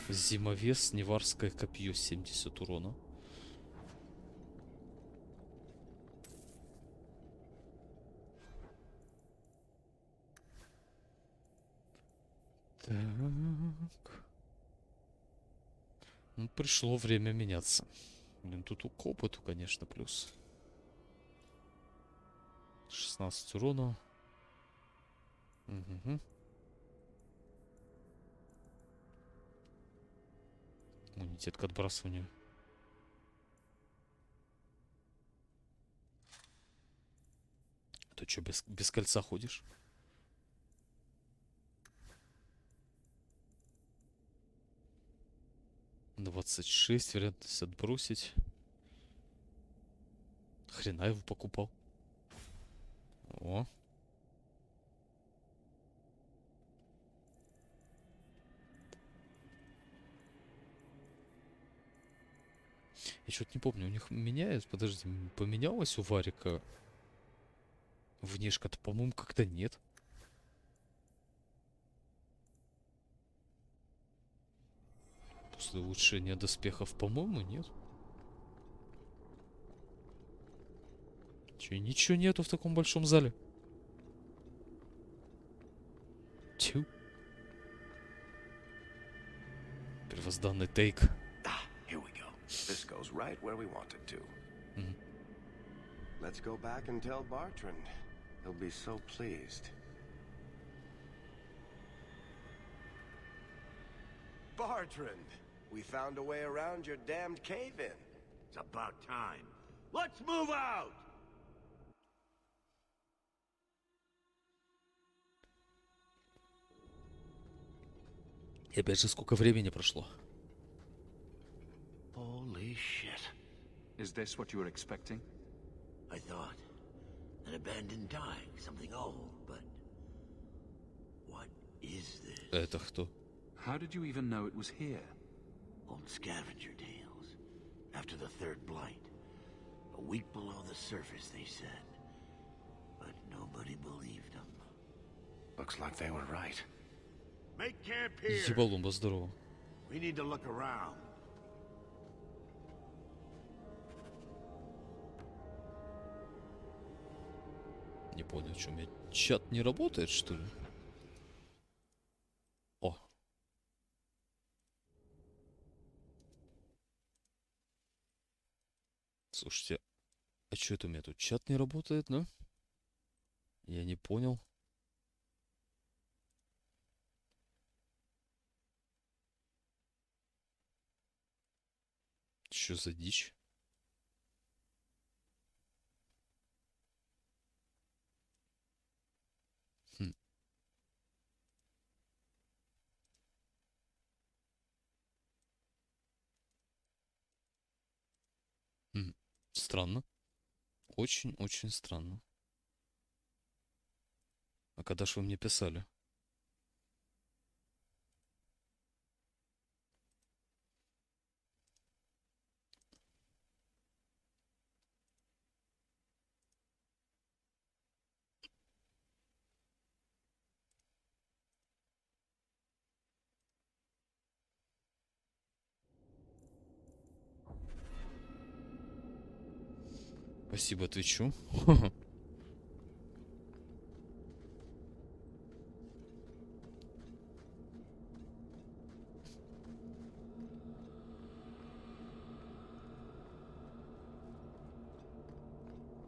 Зимовес, неварское копье, 70 урона. Так. Ну, пришло время меняться. Блин, тут к опыту, конечно, плюс. 16 урона. Угу. Иммунитет к отбрасыванию. А ты что, без кольца ходишь? «26, вероятность отбросить». Хрена его покупал. О. Я что-то не помню, у них меняется. Подожди, поменялось у Варика внешка-то, по-моему, как-то нет. После улучшения доспехов, по-моему, нет. Че, ничего нету в таком большом зале? Тю. Первозданный тейк. Here we go. This goes right where we want it to. Let's go back and tell Bartrand. He'll be so pleased. Bartrand, we found a way around your damned cave-in. It's about time. Let's move out! И опять же, сколько времени прошло? Holy shit. Is this what you were expecting? I thought an abandoned dike, something old, but what is this? Это кто? How did you even know it was here? Old scavenger tales. After the third blight. A week below the surface, they said. But nobody believed them. Looks like they were right. Make camp here. Ебалумба, здорово. We need to look around. Не понял, что у меня чат не работает, что ли? О. Слушайте, а что это у меня тут чат не работает, да? Я не понял. Что за дичь? Странно. Очень-очень странно. А когда ж вы мне писали? Спасибо, отвечу.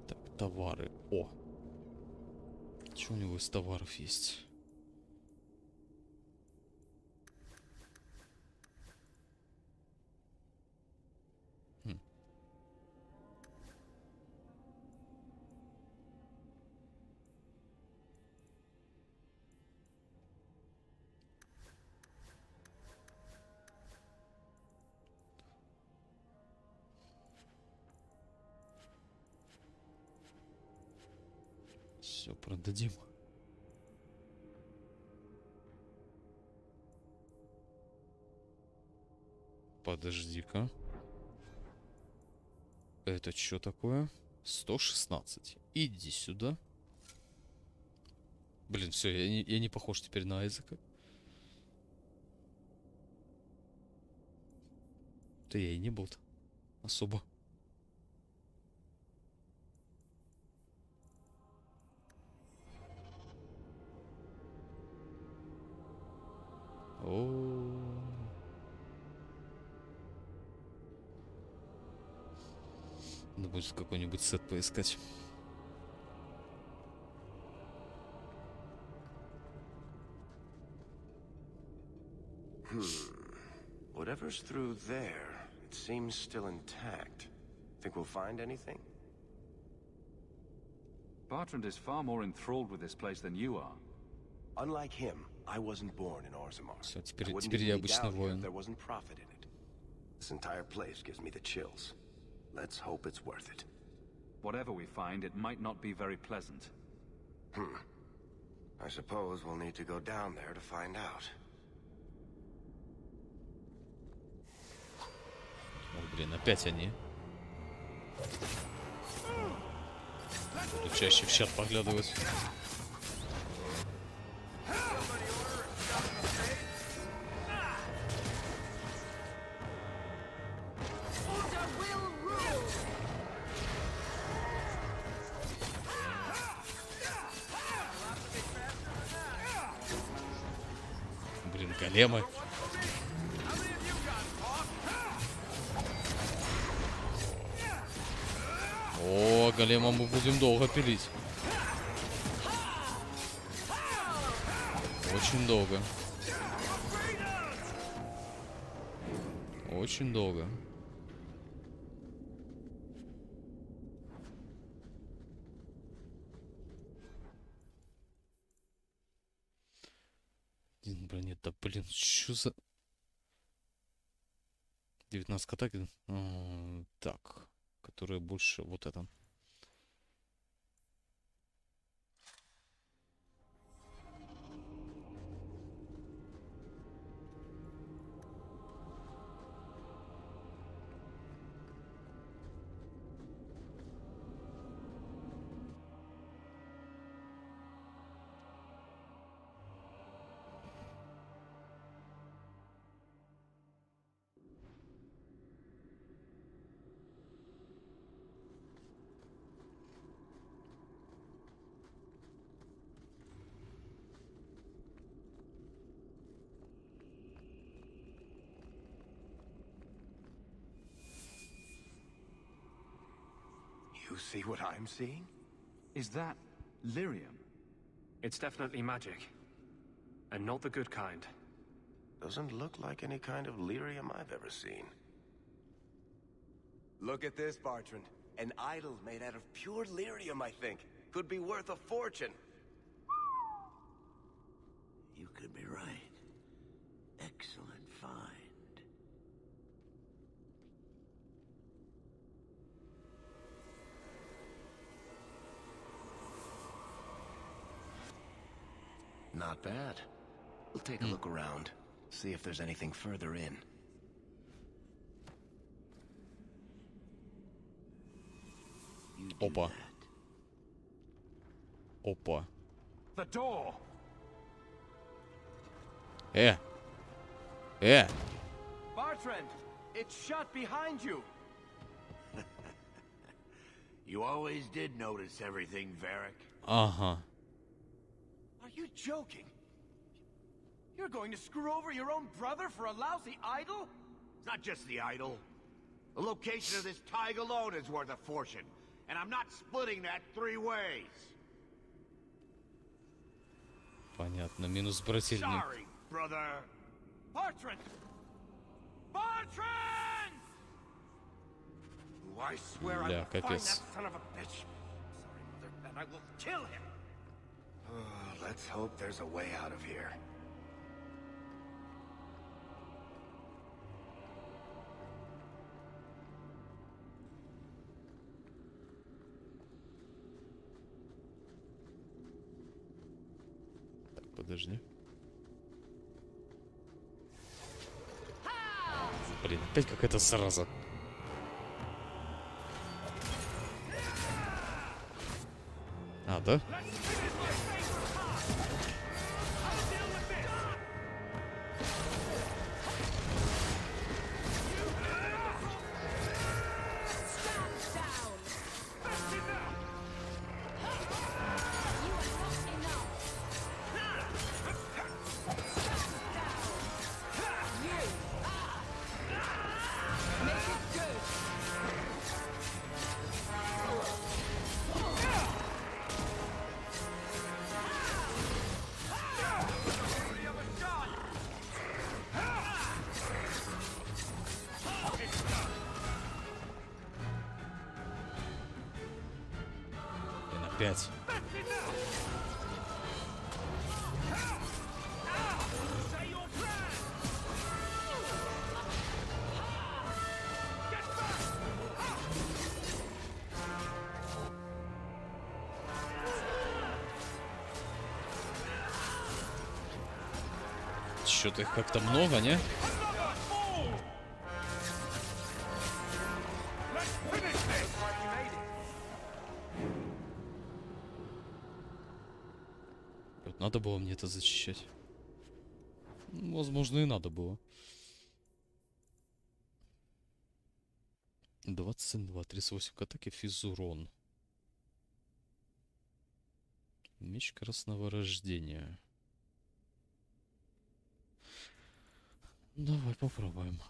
Так, товары. О! Что у него из товаров есть? Все продадим. Подожди-ка. Это что такое? 116. Иди сюда. Блин, все, я не похож теперь на Айзека. Да я и не был-то особо. О. Надо будет какой-нибудь сет поискать. Whatever's through there, it seems still intact. Think we'll find anything? Bertrand is far more enthralled with this place than you are. Unlike him, I wasn't born in Orzammar. Все, I теперь wouldn't я even be обычный down here if воин. there wasn't profit in it. This entire place gives me the chills. Let's hope it's worth it. Whatever we find, it might not be very pleasant. I suppose we'll need to go down there to find out. Ой, блин, опять они. Буду чаще в чат поглядывать. Блин, големы. О, голема мы будем долго пилить. Очень долго. Очень долго. Один бронет, да блин, что за... 19 атак. Так, которая больше вот это. You see what I'm seeing? Is that lyrium? It's definitely magic. And not the good kind. Doesn't look like any kind of lyrium I've ever seen. Look at this, Bertrand. An idol made out of pure lyrium, I think. Could be worth a fortune. You could be right. Excellent find. Not bad. We'll take a look around. See if there's anything further in. Опа. Опа. The door. Bertrand, it's shut behind you. You always did notice everything, Varric. Ага. Are you joking? You're going to screw over your own brother for a lousy idol? It's not just the idol. The location of this tag alone is worth a fortune. And I'm not splitting that 3 ways. Понятно, минус брательник. Sorry, brother. Bertrand! Bertrand! Oh, I swear I Бля, will find капец. that son of a bitch. Sorry, mother, and I will kill him. Let's hope there's a way out of here. Подожди. Блин, опять какая-то зараза. А, да? Опять. Что-то их как-то много, не? Вот надо было мне это защищать. Ну, возможно, и надо было. 22, 38 к атаке, физурон. Меч красного рождения. Давай попробуем.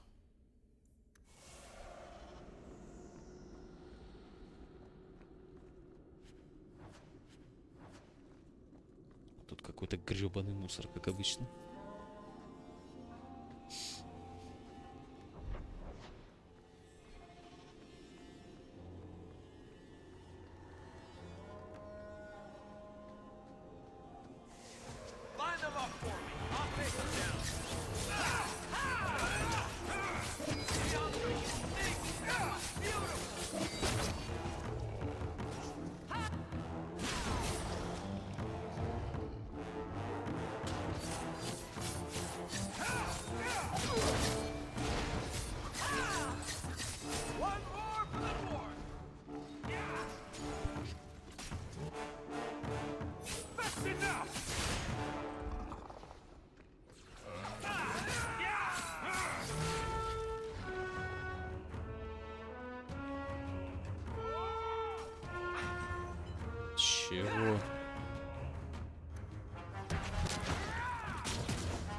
Тут какой-то гребаный мусор, как обычно. Чего?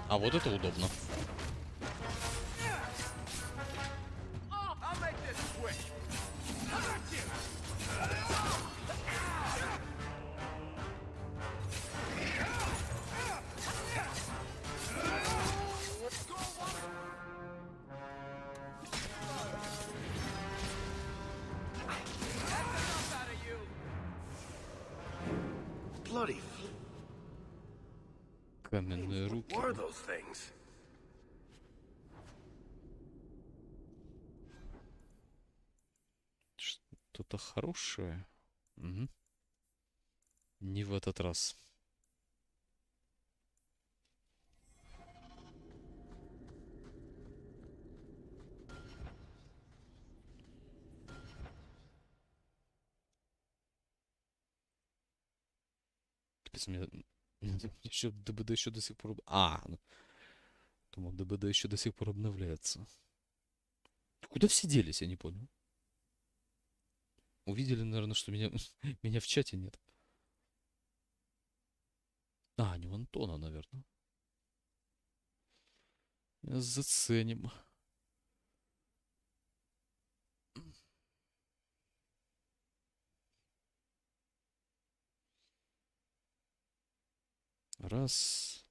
А вот это удобно. Bloody. Каменные руки. What are those things? Что-то хорошее. Угу. Не в этот раз. Еще ДБД еще до сих пор... Думал, ДБД еще до сих пор обновляется. Куда все делись, я не понял. Увидели, наверное, что меня, меня в чате нет. Не у Антона, наверное. Заценим. Раз.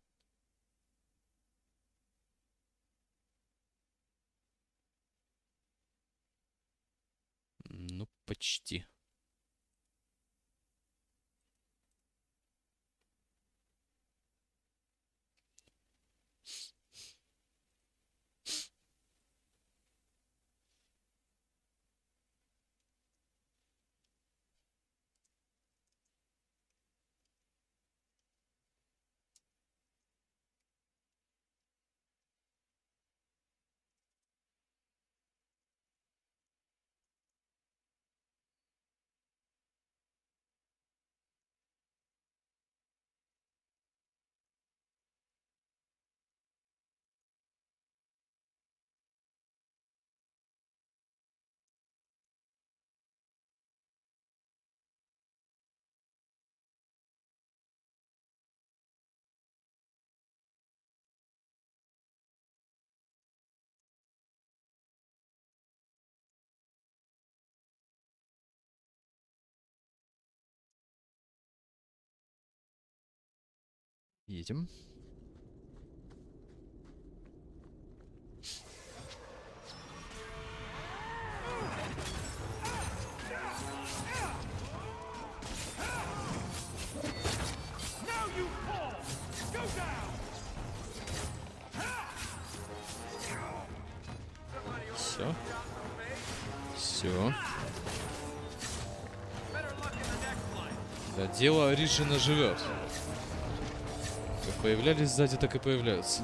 Ну, почти. Едем. Все. Все. Да, дело Ориджина живет. Как появлялись сзади, так и появляются.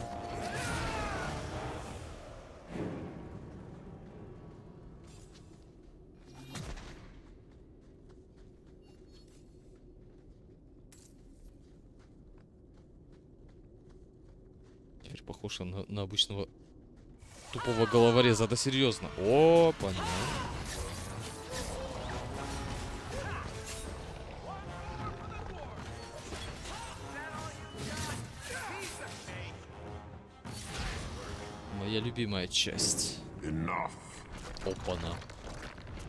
Теперь похож он на обычного тупого головореза. Да серьезно. О, понятно. Моя любимая часть. Enough. Опана.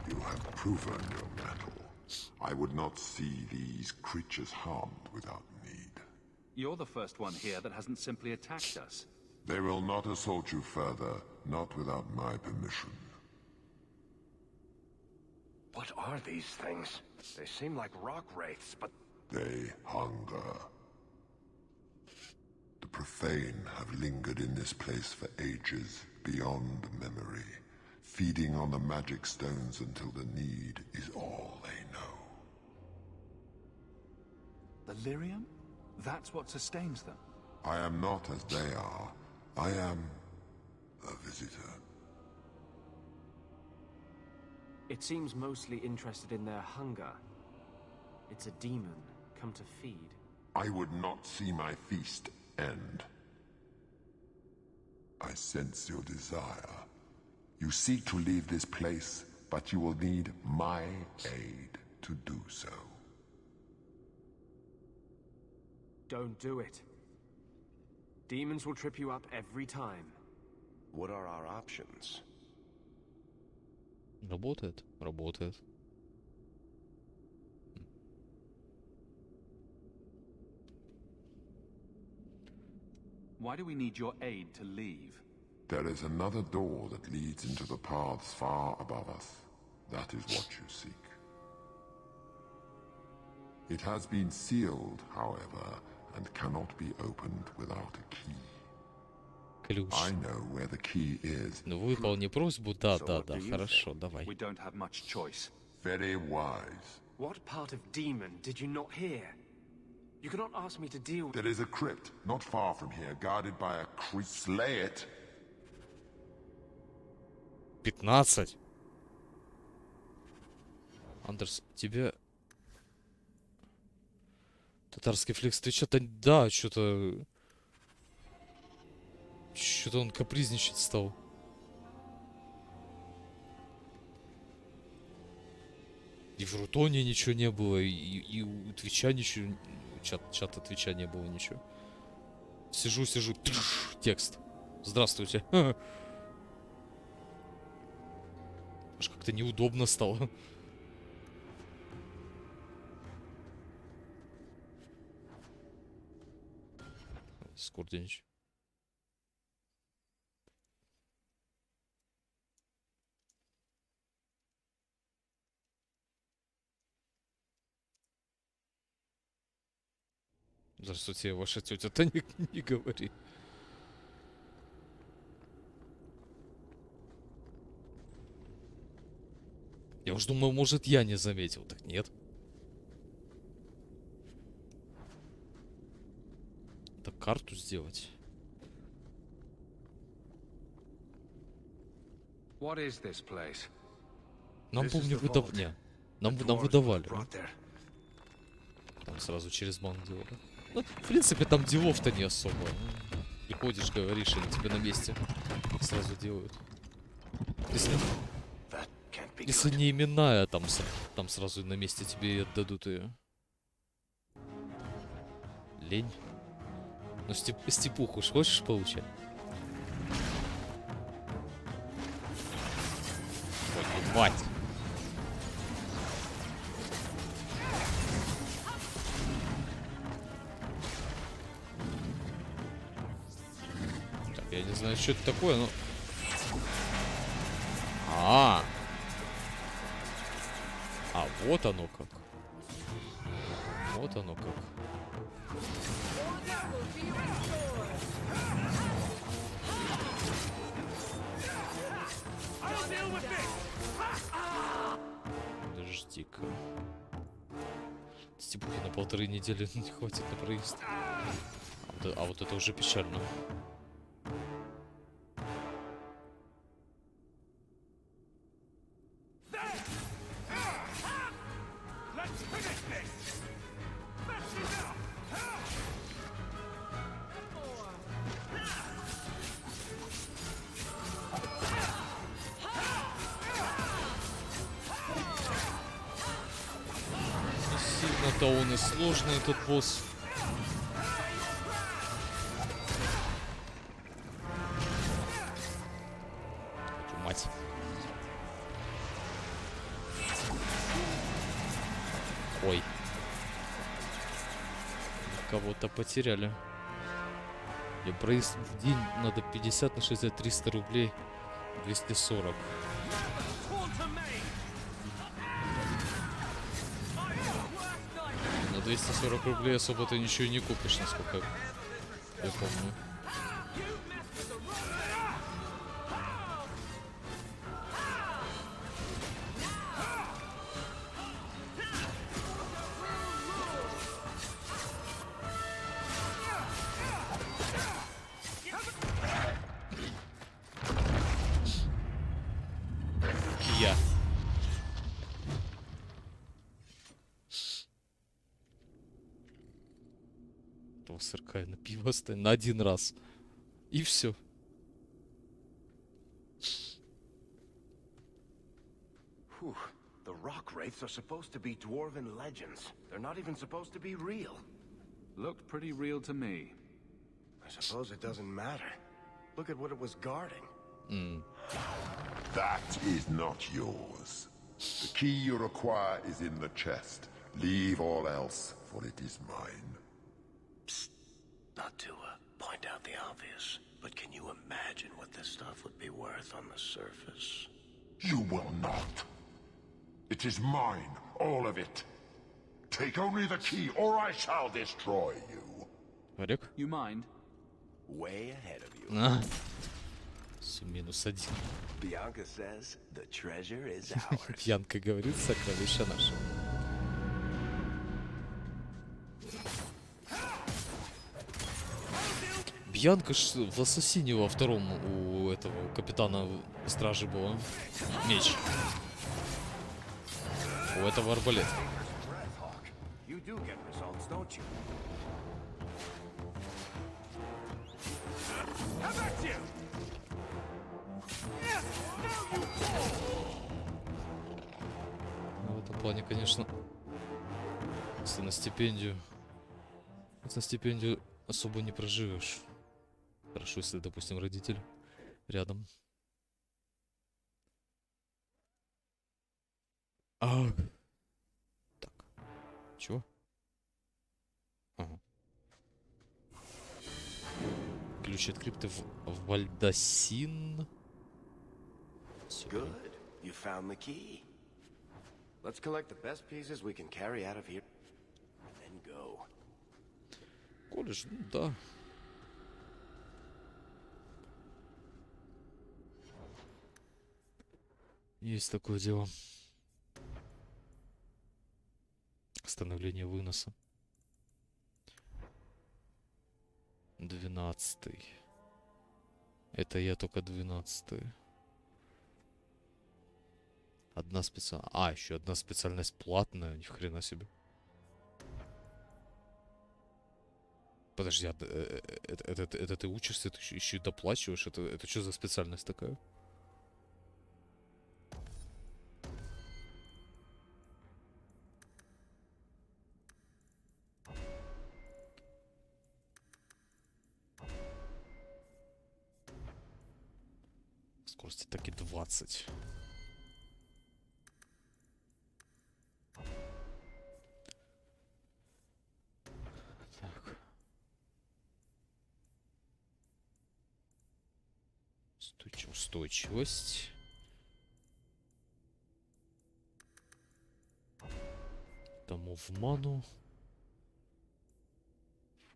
You have proven your mettle. I would not see these creatures harmed without need. You're the first one here that hasn't simply attacked us. They will not assault you further, not without my permission. What are these things? They seem like rock wraiths, but... They hunger. The profane have lingered in this place for ages, beyond memory, feeding on the magic stones until the need is all they know. The lyrium? That's what sustains them. I am not as they are. I am a visitor. It seems mostly interested in their hunger. It's a demon come to feed. I would not see my feast end. I sense your desire. You seek to leave this place, but you will need my aid to do so. Don't do it. Demons will trip you up every time. What are our options? Работает, работает. Why do we need your aid to leave? There is another door that leads into the paths far above us. That is what you seek. It has been sealed, however, and cannot be opened without a key. Ключ. I know where the key is. Ну, выполни просьбу. Да, хорошо, давай. We don't have much choice. Very wise. What part of demon did you not hear? You cannot ask me to deal with... There is a crypt not far from here, guarded by a creature. Slay it. 15. Андерс, тебе... Татарский флекс, ты что-то... Да, что-то... Что-то он капризничать стал. И в Рутоне ничего не было, и у Твича ничего... Чата Твича не было ничего. Сижу, текст. Здравствуйте. Аж как-то неудобно стало. Скорденич. Здравствуйте, ваша тетя-то не говори. Я уж думаю, может, я не заметил. Так нет. Так карту сделать. What is this place? Нам, помню, выдавали. Нам выдавали. Там сразу через банк делали. Ну, в принципе, там делов-то не особо. Приходишь, говоришь, они тебе на месте сразу делают. Если не именная, там сразу на месте тебе и отдадут ее. Лень. Ну, степуху ж хочешь получать? Твою мать! Я не знаю, что это такое, но... А, вот оно как. Вот оно как. Подожди-ка. Степухи на 1,5 недели не хватит на проезд. А вот это уже печально. Сильно-то он и сложный, этот босс. Твою мать. Ой. Кого-то потеряли. И проезд в день надо 50 на 60, 300 рублей. 240. На 240 рублей особо ты ничего не купишь, насколько я помню. Я. Этого сырка и на пиво оставим на 1 раз. И все. Whew. The rock wraiths are supposed to be dwarven legends. They're not even supposed to be real. Looked pretty real to me. I suppose it doesn't matter. Look at what it was guarding. That is not yours. The key you require is in the chest. Leave all else, for it is mine. Psst. Not to point out the obvious, but can you imagine what this stuff would be worth on the surface? You will not. It is mine, all of it. Take only the key, or I shall destroy you. Варик? You mind? Way ahead of you. Все, -1. Bianca says the treasure is ours. Янка говорит, сокровища наши. Бьянка ж в Ассасине во втором у этого капитана стражи была. Меч. У этого арбалет. You do get results, don't you? How about you? Ну, в этом плане, конечно, если на стипендию особо не проживешь. Хорошо, если, допустим, родитель рядом. Так. Чего? Ага. Ключ от крипты в Вальдасин. Good. You found the key. Let's collect the best pieces we can carry out of here, and then go. Колледж, ну да. Есть такое дело. Становление выноса. 12-й. Это я только 12-й. Одна специальность. Еще одна специальность платная. Ни хрена себе. Подожди, это ты учишься, ты еще и доплачиваешь? Это что за специальность такая? Скорости таки 20. Так. Устойчивость. Тому в ману.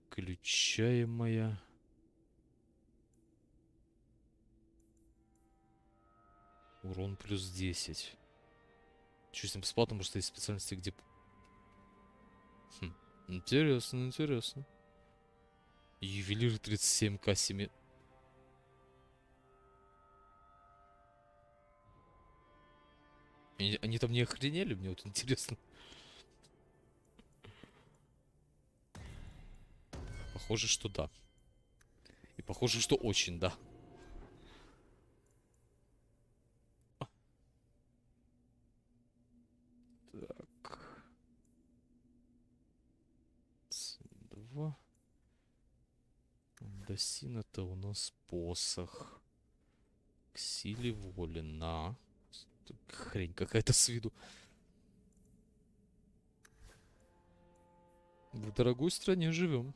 Включаемая. Урон плюс 10. Чуть не бесплатно, потому что есть специальности, где... Интересно, интересно. Ювелир 37к 7. Они там не охренели? Мне вот интересно. Похоже, что да. И похоже, что очень да. Так. 2. Досин это у нас посох. К силе воли на. Хрень какая-то с виду. В дорогой стране живем.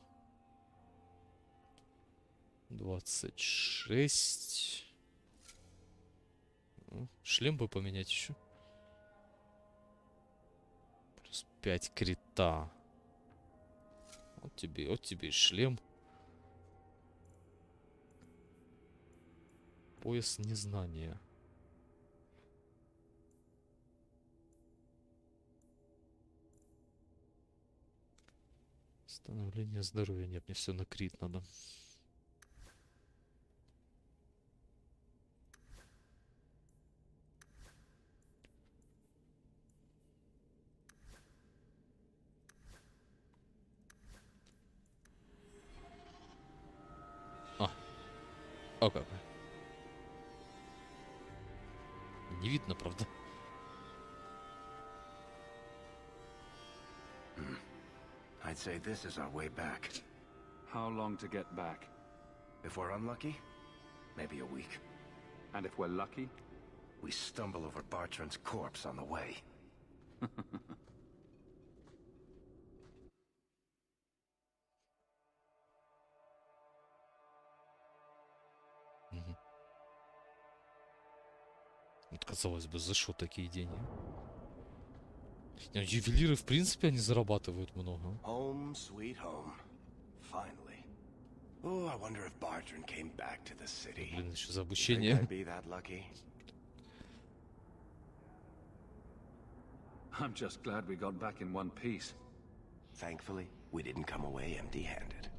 26. Шлем бы поменять еще. Плюс 5 крита. Вот тебе и шлем. Пояс незнания. Становление здоровья. Нет, мне все на крит надо. О, как. Не видно, правда? I'd say this is our way back. How long to get back? If we're unlucky, maybe a week. And if we're lucky? We stumble over Bartrand's corpse on the way. Вот, казалось бы, за что такие деньги? Ювелиры, в принципе, они зарабатывают много. Home, sweet home. Finally. Oh, I wonder if Bartrand came back to the city. Блин, еще за Think обучение. I'd be that lucky? I'm just glad we got back in one piece. Thankfully, we didn't come away empty-handed.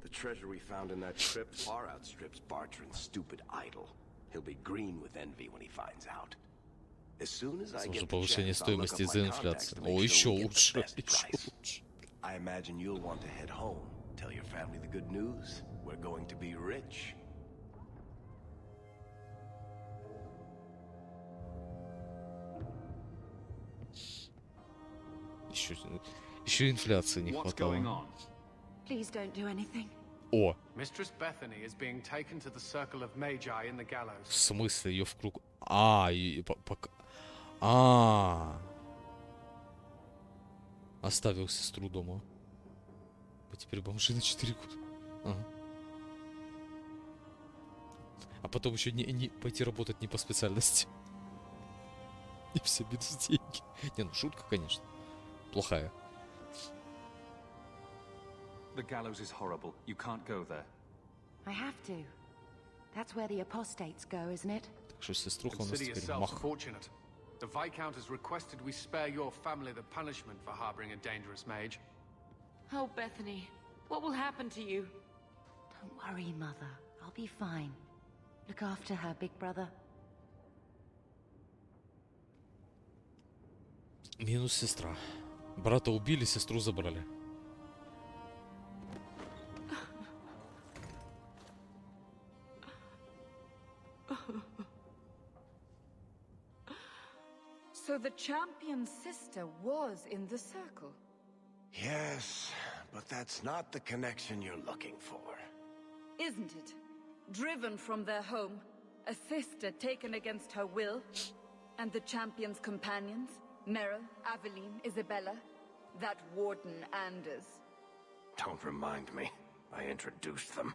The treasure we found in that crypt far outstrips Bartrand's stupid idol. He'll be green with envy when he finds out. As soon as I get the Повышение chance, I'll look стоимости up из-за my contacts инфляции. to О, make еще sure we get the лучше. best Еще price. лучше. I imagine you'll want to head home. Tell your family the good news. We're going to be rich. Еще инфляции не What's going хватало. on? Please don't do anything. О, Mistress Bethany is being taken to the circle of Magi in the в gallows. смысле ее в круг? Оставил сестру дома. А теперь бомжи на 4 года. Ага. А потом еще не пойти работать не по специальности. И все без деньги. Не, ну шутка, конечно. Плохая. The gallows is horrible. You can't go there. I have to. That's where the apostates go, isn't it? Так что сеструха у нас Consider теперь yourselves мах. fortunate. The Viscount has requested we spare your family the punishment for harboring a dangerous mage. Oh, Bethany, what will happen to you? Don't worry, Mother. I'll be fine. Look after her, big brother. Минус сестра. Брата убили, сестру забрали. So the champion's sister was in the circle? Yes, but that's not the connection you're looking for. Isn't it? Driven from their home, a sister taken against her will, and the champion's companions, Merrill, Aveline, Isabella, that warden Anders. Don't remind me. I introduced them.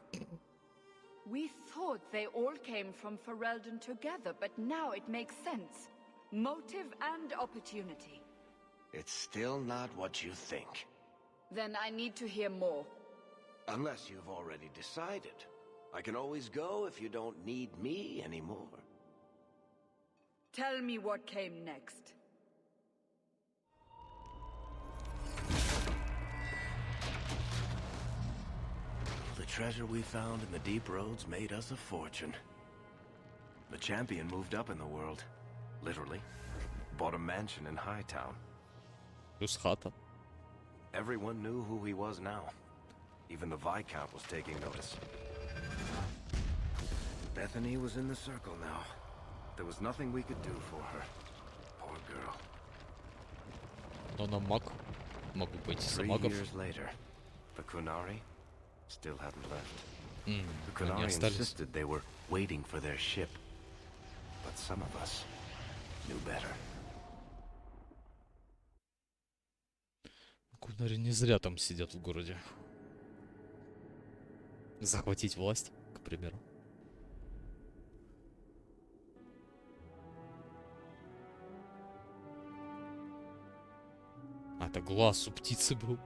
We thought they all came from Ferelden together, but now it makes sense. Motive and opportunity. It's still not what you think. Then I need to hear more. Unless you've already decided. I can always go if you don't need me anymore. Tell me what came next. The treasure we found in the deep roads made us a fortune. The champion moved up in the world. Literally. Bought a mansion in Hightown. Плюс хата. Everyone knew who he was now. Even the Viscount was taking notice. Bethany was in the circle now. There was nothing we could do for her. Poor girl. Но она маг. Могу пойти за 3 магов. years later, the Kunari still hadn't left. The Они Kunari остались. insisted they were waiting for their ship. But some of us knew better. Кунари не зря там сидят в городе. Захватить власть, к примеру. А, это глаз у птицы был.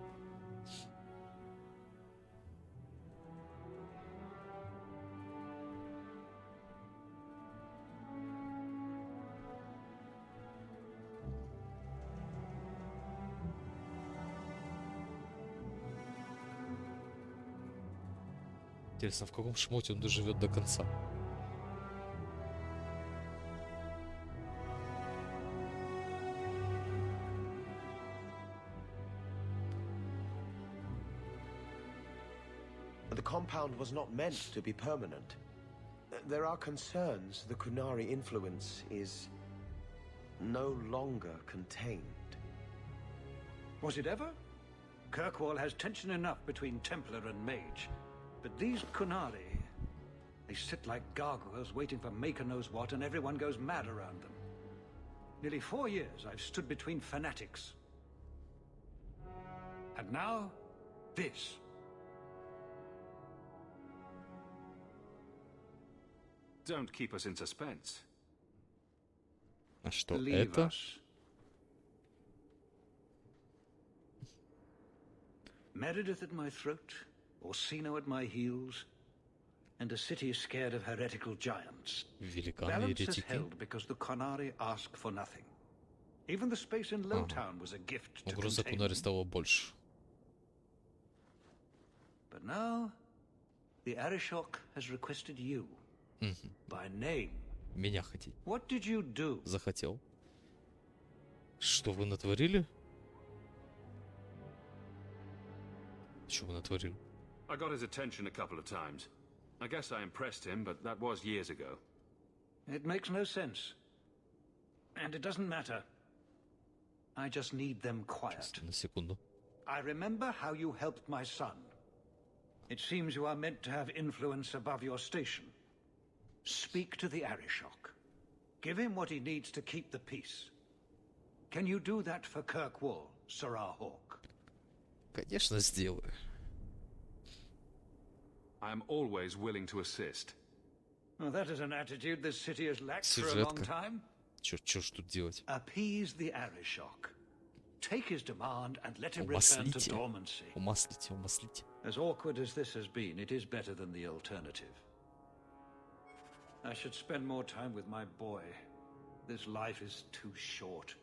Интересно, в каком шмоте он доживет до конца? The compound was not meant to be permanent. There are concerns the Kunari influence is no longer contained. Was it ever? Kirkwall has tension enough between Templar and Mage. But these Kunari, they sit like gargoyles waiting for Maker knows what, and everyone goes mad around them. Nearly 4 years I've stood between fanatics. And now, this. Don't keep us in suspense. А что Leave это? us. Meredith at my throat, Orsino at my heels, and a city scared of heretical giants. Великаны Balance is еретики. held because the Kunari ask for nothing. Even the space in Lowtown was a gift to Угроза contain Кунари them. стала больше. But now, the Arishok has requested you, by name. Меня хотите. What did you do? Захотел. Что вы натворили? Что вы натворили? I got his attention a couple of times. I guess I impressed him, but that was years ago. It makes no sense. And it doesn't matter. I just need them quiet. На секунду. I remember how you helped my son. It seems you are meant to have influence above your station. Speak to the Arishok. Give him what he needs to keep the peace. Can you do that for Kirkwall, Sarah Hawk? Конечно, сделаю. I am always willing to assist. Well, that is an attitude this city has lacked for a long Сюжетка. time. Чё ж тут делать? Appease the Arishok. Take his demand and let him return to Умаслите. dormancy. Умаслите, умаслите. As awkward as this has been, it is better than the alternative. I should spend more time with my boy. This life is too short.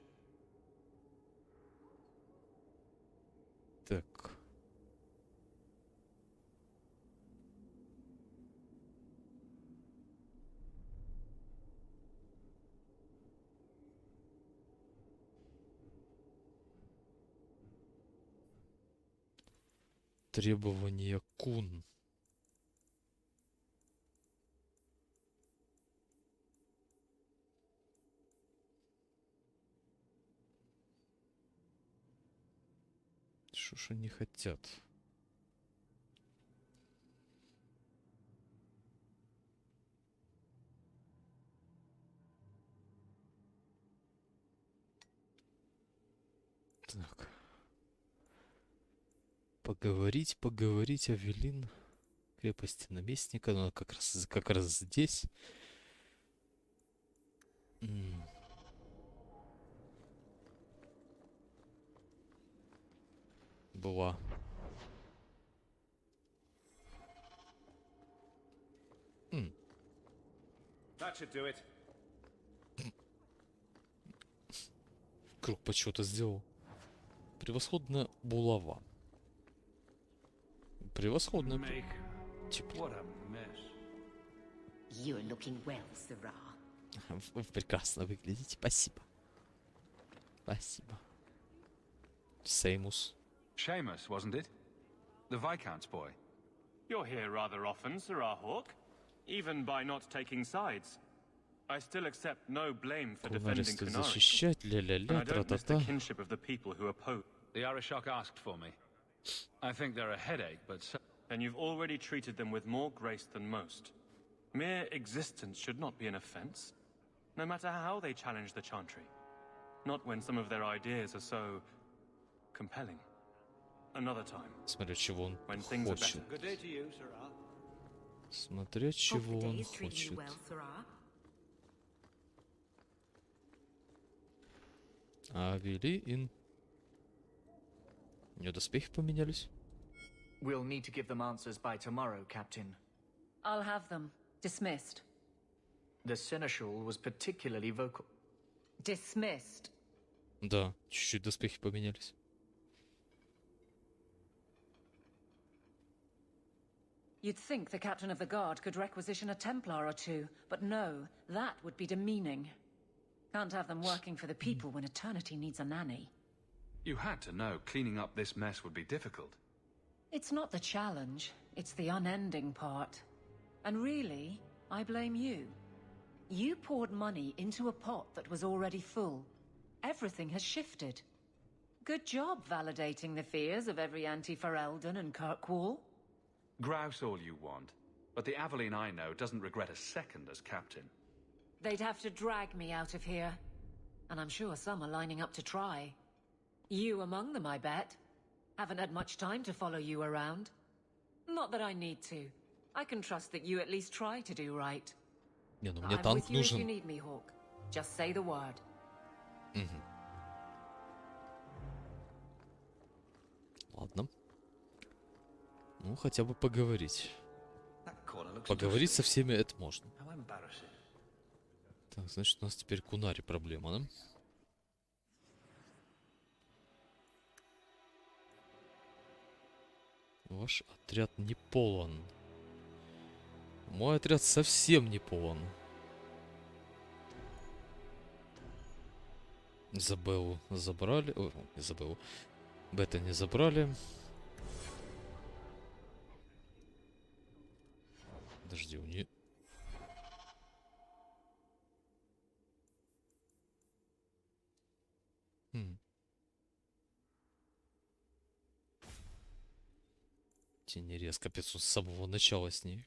Так. Требования Кун. Что ж они хотят? Так. Поговорить, Авелин. крепости наместника, но как раз здесь. Была. That should do it. Круг почета сделал. Превосходная булава. Превосходная. You're looking well, Sarah. Вы прекрасно выглядите. Спасибо. Спасибо. Сеймус. Seamus, wasn't it? The Viscount's boy. You're here rather often, Sarah Hawke. Even by not taking sides. I still accept no blame for defending Kunari. Защищать, ля-ля-ля, I don't miss the тра-та-та. kinship of the people who oppose. The Arishok asked for me. I think they're a headache, but so... And you've already treated them with more grace than most. Mere existence should not be an offense, no matter how they challenge the Chantry. Not when some of their ideas are so compelling. Another time. Смотря чего он When things are хочет. better. Good day to you, Sarah. Смотря чего он хочет. Авелиин. У нее доспехи поменялись. We'll need to give them answers by tomorrow, Captain. I'll have them. Dismissed. The Seneschal was particularly vocal. Dismissed. Да, чуть-чуть доспехи поменялись. You'd think the captain of the guard could requisition a Templar or two, but no, that would be demeaning. Can't have them working for the people when eternity needs a nanny. You had to know cleaning up this mess would be difficult. It's not the challenge, it's the unending part. And really, I blame you. You poured money into a pot that was already full. Everything has shifted. Good job validating the fears of every anti-Ferelden and Kirkwall. Grouse all you want, but the Aveline I know doesn't regret a second as captain. They'd have to drag me out of here. And I'm sure some are lining up to try. You among them, I bet. Haven't had much time to follow you around. Not that I need to. I can trust that you at least try to do right. Не, ну мне I'm танк with you if you нужен. need me, Hawk. Just say the word. Ладно. Ну, хотя бы поговорить. Поговорить со всеми это можно. Так, значит, у нас теперь Кунари проблема, да? Ваш отряд не полон. Мой отряд совсем не полон. Изабеллу забрали. Ой, Изабеллу. Бета не забрали. Подожди, у нее... Тени резко, капец, с самого начала с ней.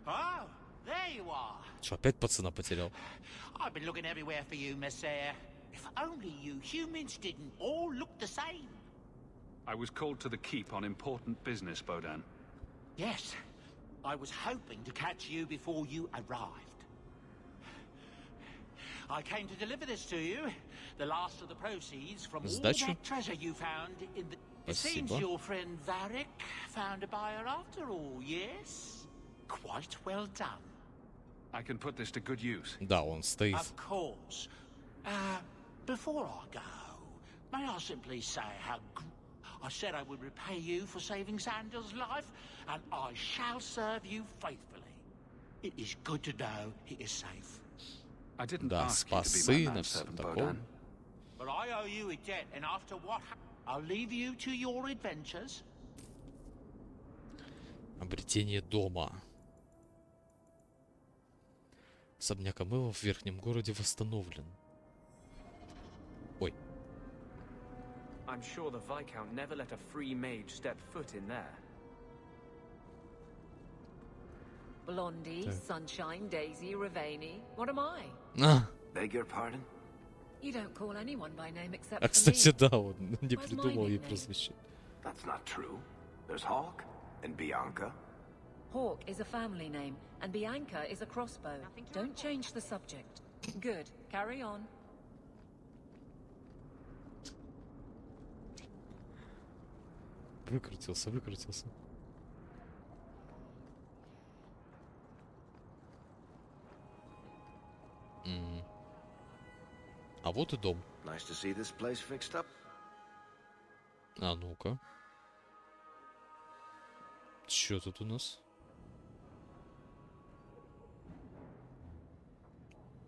Oh, there you are. Что, опять пацана потерял? I've been looking everywhere for you, Messiah. If only you humans didn't all look the same. I was called to the keep on important business, Bodan. Yes, I was hoping to catch you before you arrived. I came to deliver this to you, the last of the proceeds from all that treasure you found in the... It seems your friend Varric found a buyer after all, yes? Quite well done. I can put this to good use. Да, он стоит. Of course. Before I go, may I simply say how I said I would repay you for saving Sandal's life, and I shall serve you faithfully. It is good to know he is safe. I didn't Да, ask you to спасы be my на все manservant, такое. Bodan. But I owe you a debt, and after what I'll leave you to your adventures. Обретение дома. Особняк Амела в верхнем городе восстановлен. Ой. I'm sure the Viscount never let a free mage step foot in there. Blondie, Sunshine, Daisy, Ravani. What am I? Beg your pardon? You don't call anyone by name except А, for кстати, me. да, он не Where's my придумал ей nickname? прозвище. That's not true. There's Hawk and Bianca. Hawk is a family name, and Bianca is a crossbow. Don't change the subject. Good. Carry on. Выкрутился, выкрутился. А вот и дом. Nice to see this place fixed up. А ну-ка. Что тут у нас?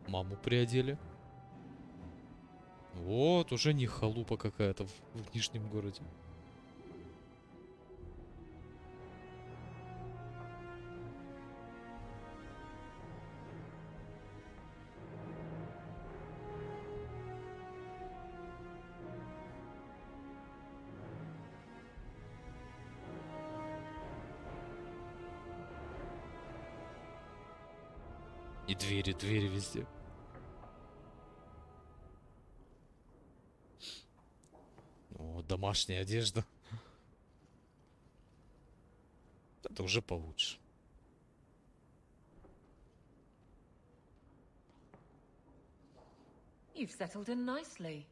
Маму приодели. Вот, уже не халупа какая-то в Нижнем городе. И двери, двери везде. О, домашняя одежда. Это уже получше. You've settled in nicely.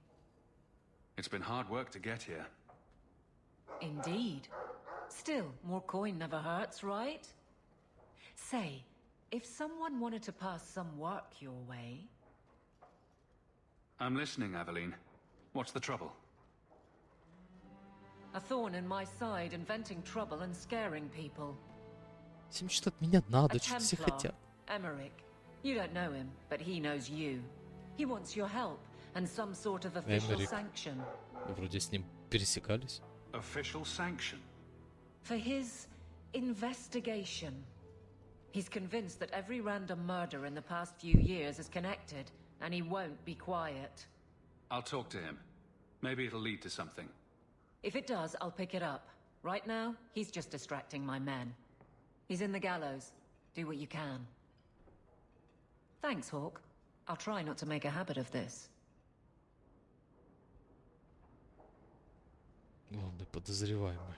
It's been hard work to get here. Indeed. Still, more coin never hurts, right? Say, if someone wanted to pass some work your way... I'm listening, Aveline. What's the trouble? A thorn in my side, inventing trouble and scaring people. Всем что от меня надо, A что все Templar, хотят. Emmerich. You don't know him, but he knows you. He wants your help and some sort of official Эмерик. sanction. Вроде с ним пересекались. Official sanction? For his investigation. He's convinced that every random murder in the past few years is connected, and he won't be quiet. I'll talk to him. Maybe it'll lead to something. If it does, I'll pick it up. Right now, he's just distracting my men. He's in the gallows. Do what you can. Thanks, Hawk. I'll try not to make a habit of this. Главный подозреваемый.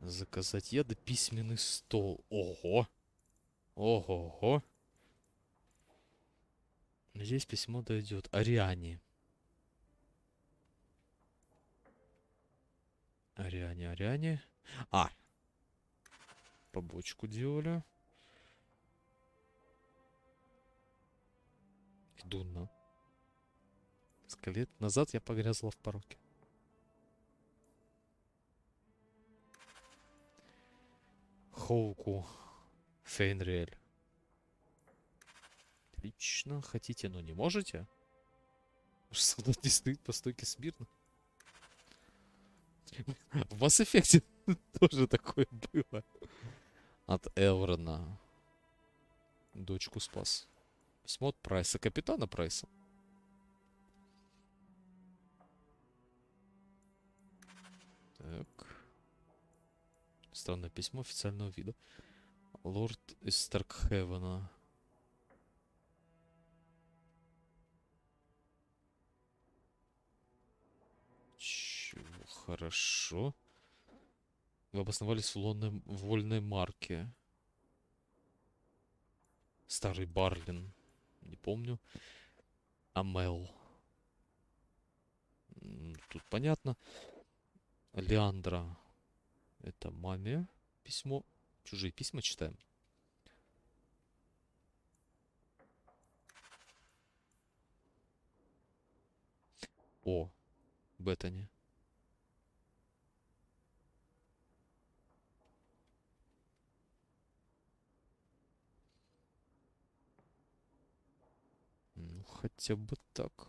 Заказать еду, письменный стол. Ого! Ого-го! Здесь письмо дойдет. Ариане. Ариане, Ариане. А! Побочку делали. Дунна. Несколько лет назад я погрязла в пороке. Хоуку. Фейнриэль. Отлично. Хотите, но не можете? Солдат не стоит по стойке смирно. В Mass Effect тоже такое было. От Эврона. Дочку спас. Письмо от Прайса. Капитана Прайса. Так. Странное письмо официального вида. Лорд из Старкхевена. Чего? Хорошо. Вы обосновались в вольной марке. Старый Барлин. Не помню. Амел. Тут понятно. Леандра. Это маме письмо. Чужие письма читаем. О, Беттани. Ну, хотя бы так.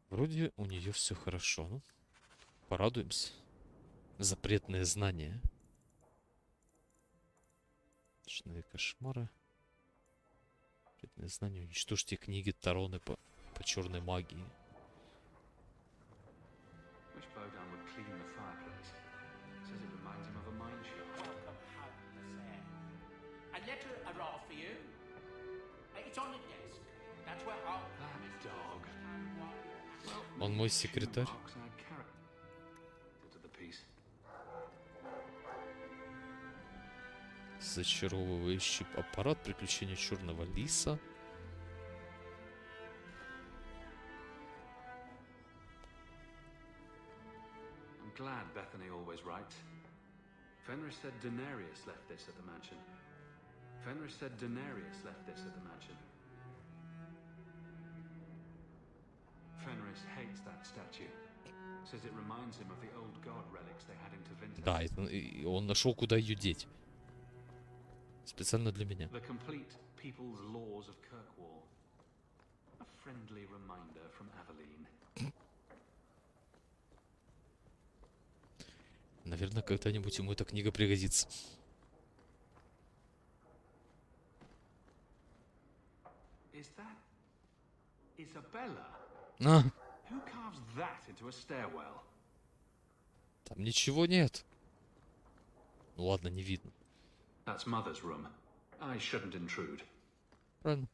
Вроде у нее все хорошо. Ну, порадуемся. Запретные знания. Ночные кошмары. Запретные знания. Уничтожьте книги Тароны по черной магии. Wish Bodan would clean the fireplace. Says it reminds him of a mine shaft. Welcome home, Miss Eyre. A letter arrived for you. It's on the desk. That's where I'll... That dog. Он мой секретарь. Зачаровывающий аппарат, приключения черного лиса. I'm glad Bethany always right. Fenris said Daenerys left this at the mansion. Fenris said Daenerys left this at the mansion. Fenris hates that statue. Says it reminds him of the old god relics they had in Tevinter. Да, и он нашел, куда ее деть. Специально для меня. The complete people's laws of Kirkwall. A friendly reminder from Aveline. Наверное, когда-нибудь ему эта книга пригодится. Is that Isabella? А, Who carves that into a stairwell? там ничего нет. Ну ладно, не видно. That's Mother's room. I shouldn't intrude. Правильно.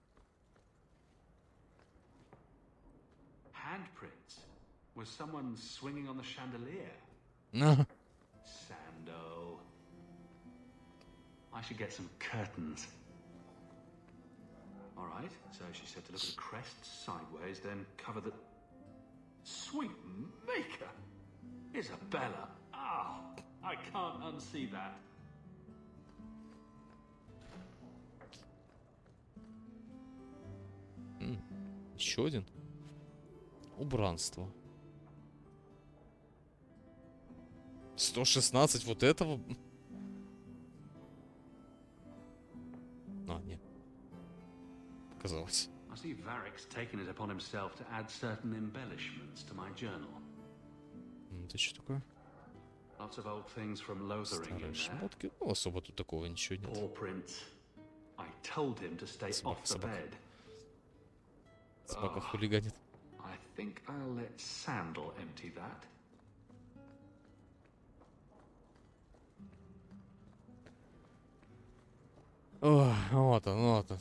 Handprints? Was someone swinging on the chandelier? А, Sando. I should get some curtains. All right, so she said to look at the crest sideways, then cover the... Sweet maker! Isabella! Ah, I can't unsee that. еще один. Убранство. 116 вот этого. А, нет. Показалось. I see Varric's taken it upon himself to add certain embellishments to my journal. Это что такое? Lots of old things from Lothering in Старые there. шмотки. Ну, особо тут такого ничего нет. Paw prints. I told him to stay off the bed. Собака хулиганит. I think I'll let Sandal empty that. Ой, вот он, вот он.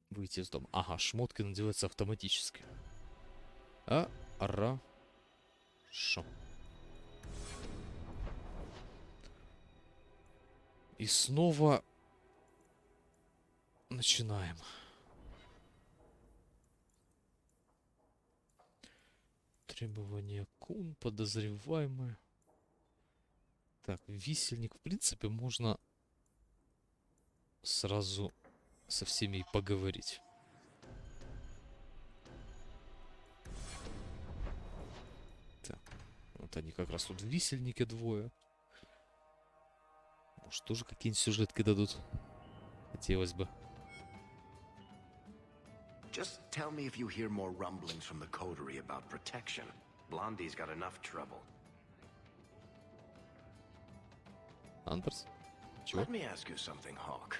Выйти из дома. Ага, шмотки надеваются автоматически. Хорошо. И снова начинаем. Требования Кун, подозреваемые. Так, висельник. В принципе, можно сразу со всеми и поговорить. Так, вот они как раз тут в висельнике двое. Может, тоже какие-нибудь сюжетки дадут? Хотелось бы. Just tell me if you hear more rumblings from the coterie about protection. Blondie's got enough trouble. Андерс? Чего? Let me ask you something, Hawk.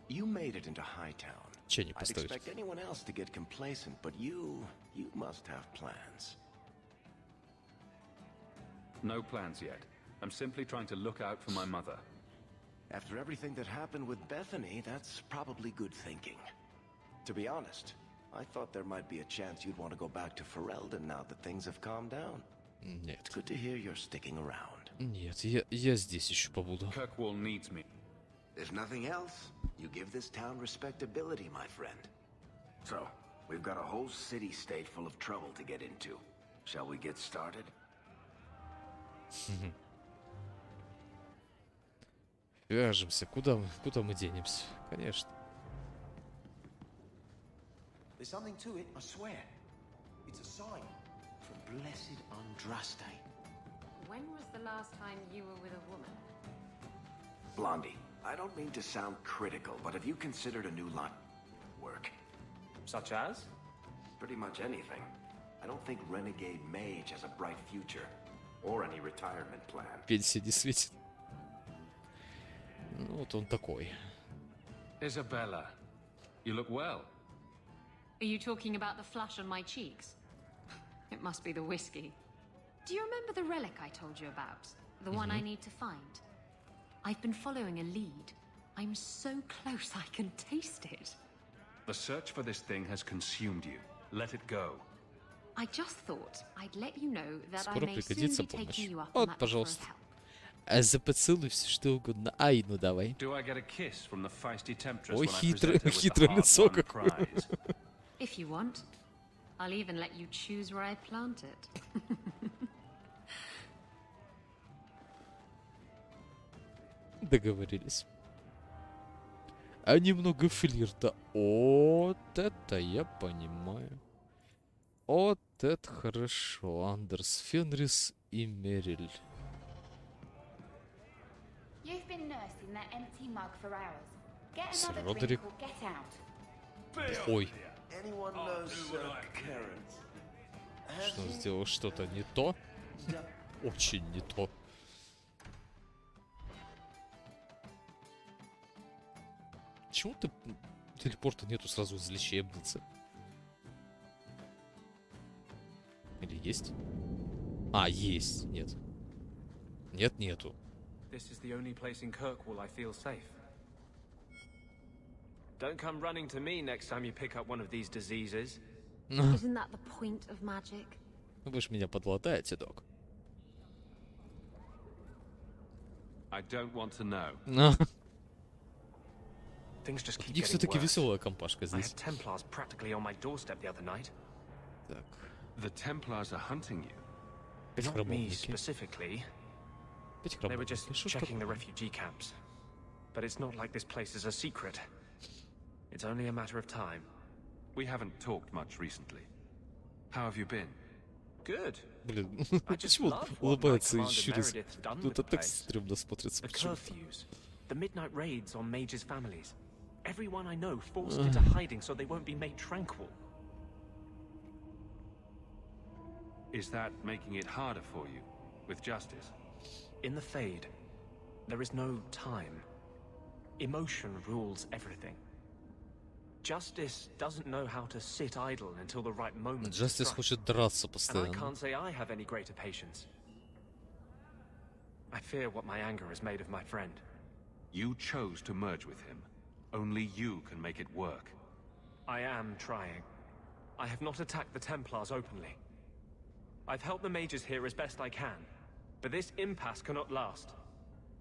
You made it into Hightown. Че не I'd поставить? expect anyone else to get complacent, but you must have plans. No plans yet. I'm simply trying to look out for my mother. After everything that happened with Bethany, that's probably good thinking. To be honest, I thought there might be a chance you'd want to go back to Ferelden now that things have calmed down. Нет. It's good to hear you're sticking around. Нет, я здесь еще побуду. Kirkwall needs me. If nothing else, you give this town respectability, my friend. So, we've got a whole city-state full of trouble to get into. Shall we get started? Вяжемся. Куда мы денемся? Конечно. There's something to it, I swear. It's a sign from blessed Andraste. When was the last time you were with a woman? Blondie, I don't mean to sound critical, but have you considered a new line of work? Such as? Pretty much anything. I don't think Renegade Mage has a bright future. Or any retirement plan. Пенсия не светит. Ну, вот он такой. Isabella, you look well. Are you talking about the flush on my cheeks? It must be the whiskey. Do you remember the relic I told you about? The one I need to find? I've been following a lead. I'm so close I can taste it. The search for this thing has consumed you. Let it go. I just thought I'd let you know that I Скоро may soon пригодится be помощь. taking you up on Вот, that offer of пожалуйста. help. А за поцелуй все что угодно. Ай, ну давай. Do I get a kiss from the feisty temptress Ой, when I хитрое, present her with the хитрое лицо hard-won какое. prize? If you want, I'll even let you choose where I plant it. Договорились. А немного флирта. Вот это я понимаю. Вот это хорошо. Андерс, Фенрис и Мериль. You've been nursing that empty mug for hours. Get Sir another Roderick. drink or get out. Ой, Anyone knows Karen? что он сделал что-то не то? Очень не то. Почему ты телепорта нету сразу из лечебницы? Или есть? А, есть. Нет. Нет, нету. This is the only place in Kirkwall I feel safe. Don't come running to me next time you pick up one of these diseases. Isn't that the point of magic? Вы ж меня подлатаете, док. I don't want to know. Things just keep У них getting все-таки worse. веселая компашка I здесь. had Templars practically on my doorstep the other night. Так. The Templars are hunting you. Опять Not me храмовники. specifically. Опять They were just храмовники. Что ж checking the такое? refugee camps. But it's not like this place is a secret. It's only a matter of time. We haven't talked much recently. How have you been? Good. Блин, I just почему love what my улыбается и Commander щурится? Meredith's done Ну with это the так place. стрёмно смотрится The почему-то. curfews, the midnight raids on mages' families. Everyone I know forced into hiding so they won't be made tranquil. Is that making it harder for you with justice? In the Fade, there is no time. Emotion rules everything. Justice doesn't know how to sit idle until the right moment Джастис strikes. хочет драться And I постоянно. can't say I have any greater patience. I fear what my anger has made of my friend. You chose to merge with him. Only you can make it work. I am trying. I have not attacked the Templars openly. I've helped the mages here as best I can, but this impasse cannot last.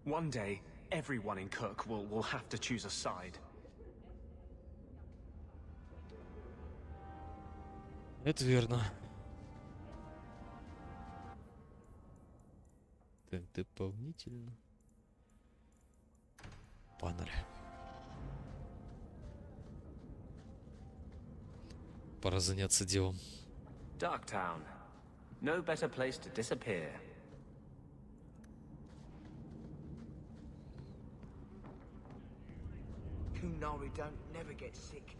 One day, everyone in Kirkwall will have to choose a side. Это верно. Так, дополнительно. Панель. Пора заняться делом. Darktown. No better place to disappear. Kunari don't never get sick.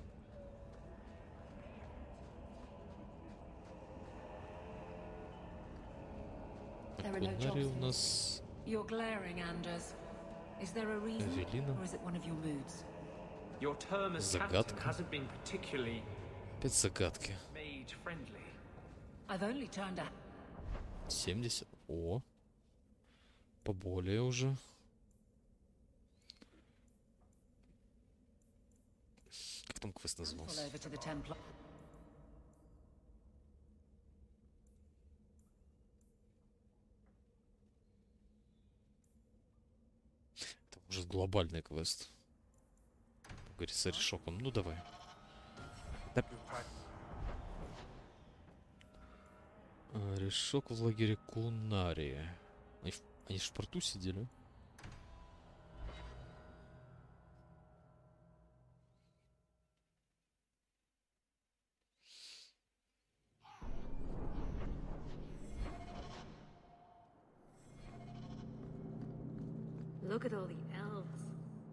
There are no Кулинари jobs. у нас... You're glaring, Anders. Is there a reason, Эвелина. or is it one of your moods? Your term as captain Загадка. hasn't been particularly Опять загадки. mage-friendly. I've only turned out. 70. О. Поболее уже. Как там квест Fall назывался? over to the Templar. Это уже глобальный квест. Говорит, с решоком. Ну давай. Да. Решок в лагере Кунарии. Они ж в порту сидели. Look at all the elves.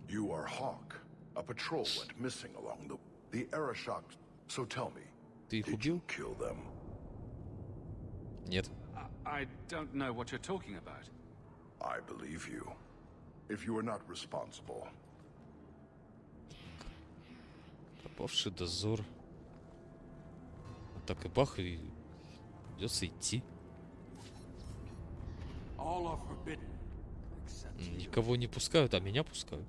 You are Hawk. A patrol went missing along the Arashok. So tell me, Ты их did you убил? kill them? Нет. I don't know what you're talking about. I believe you. If you are not responsible, Пропавший дозор. Вот так и бах, и придется идти. All are forbidden, Никого не пускают, а меня пускают.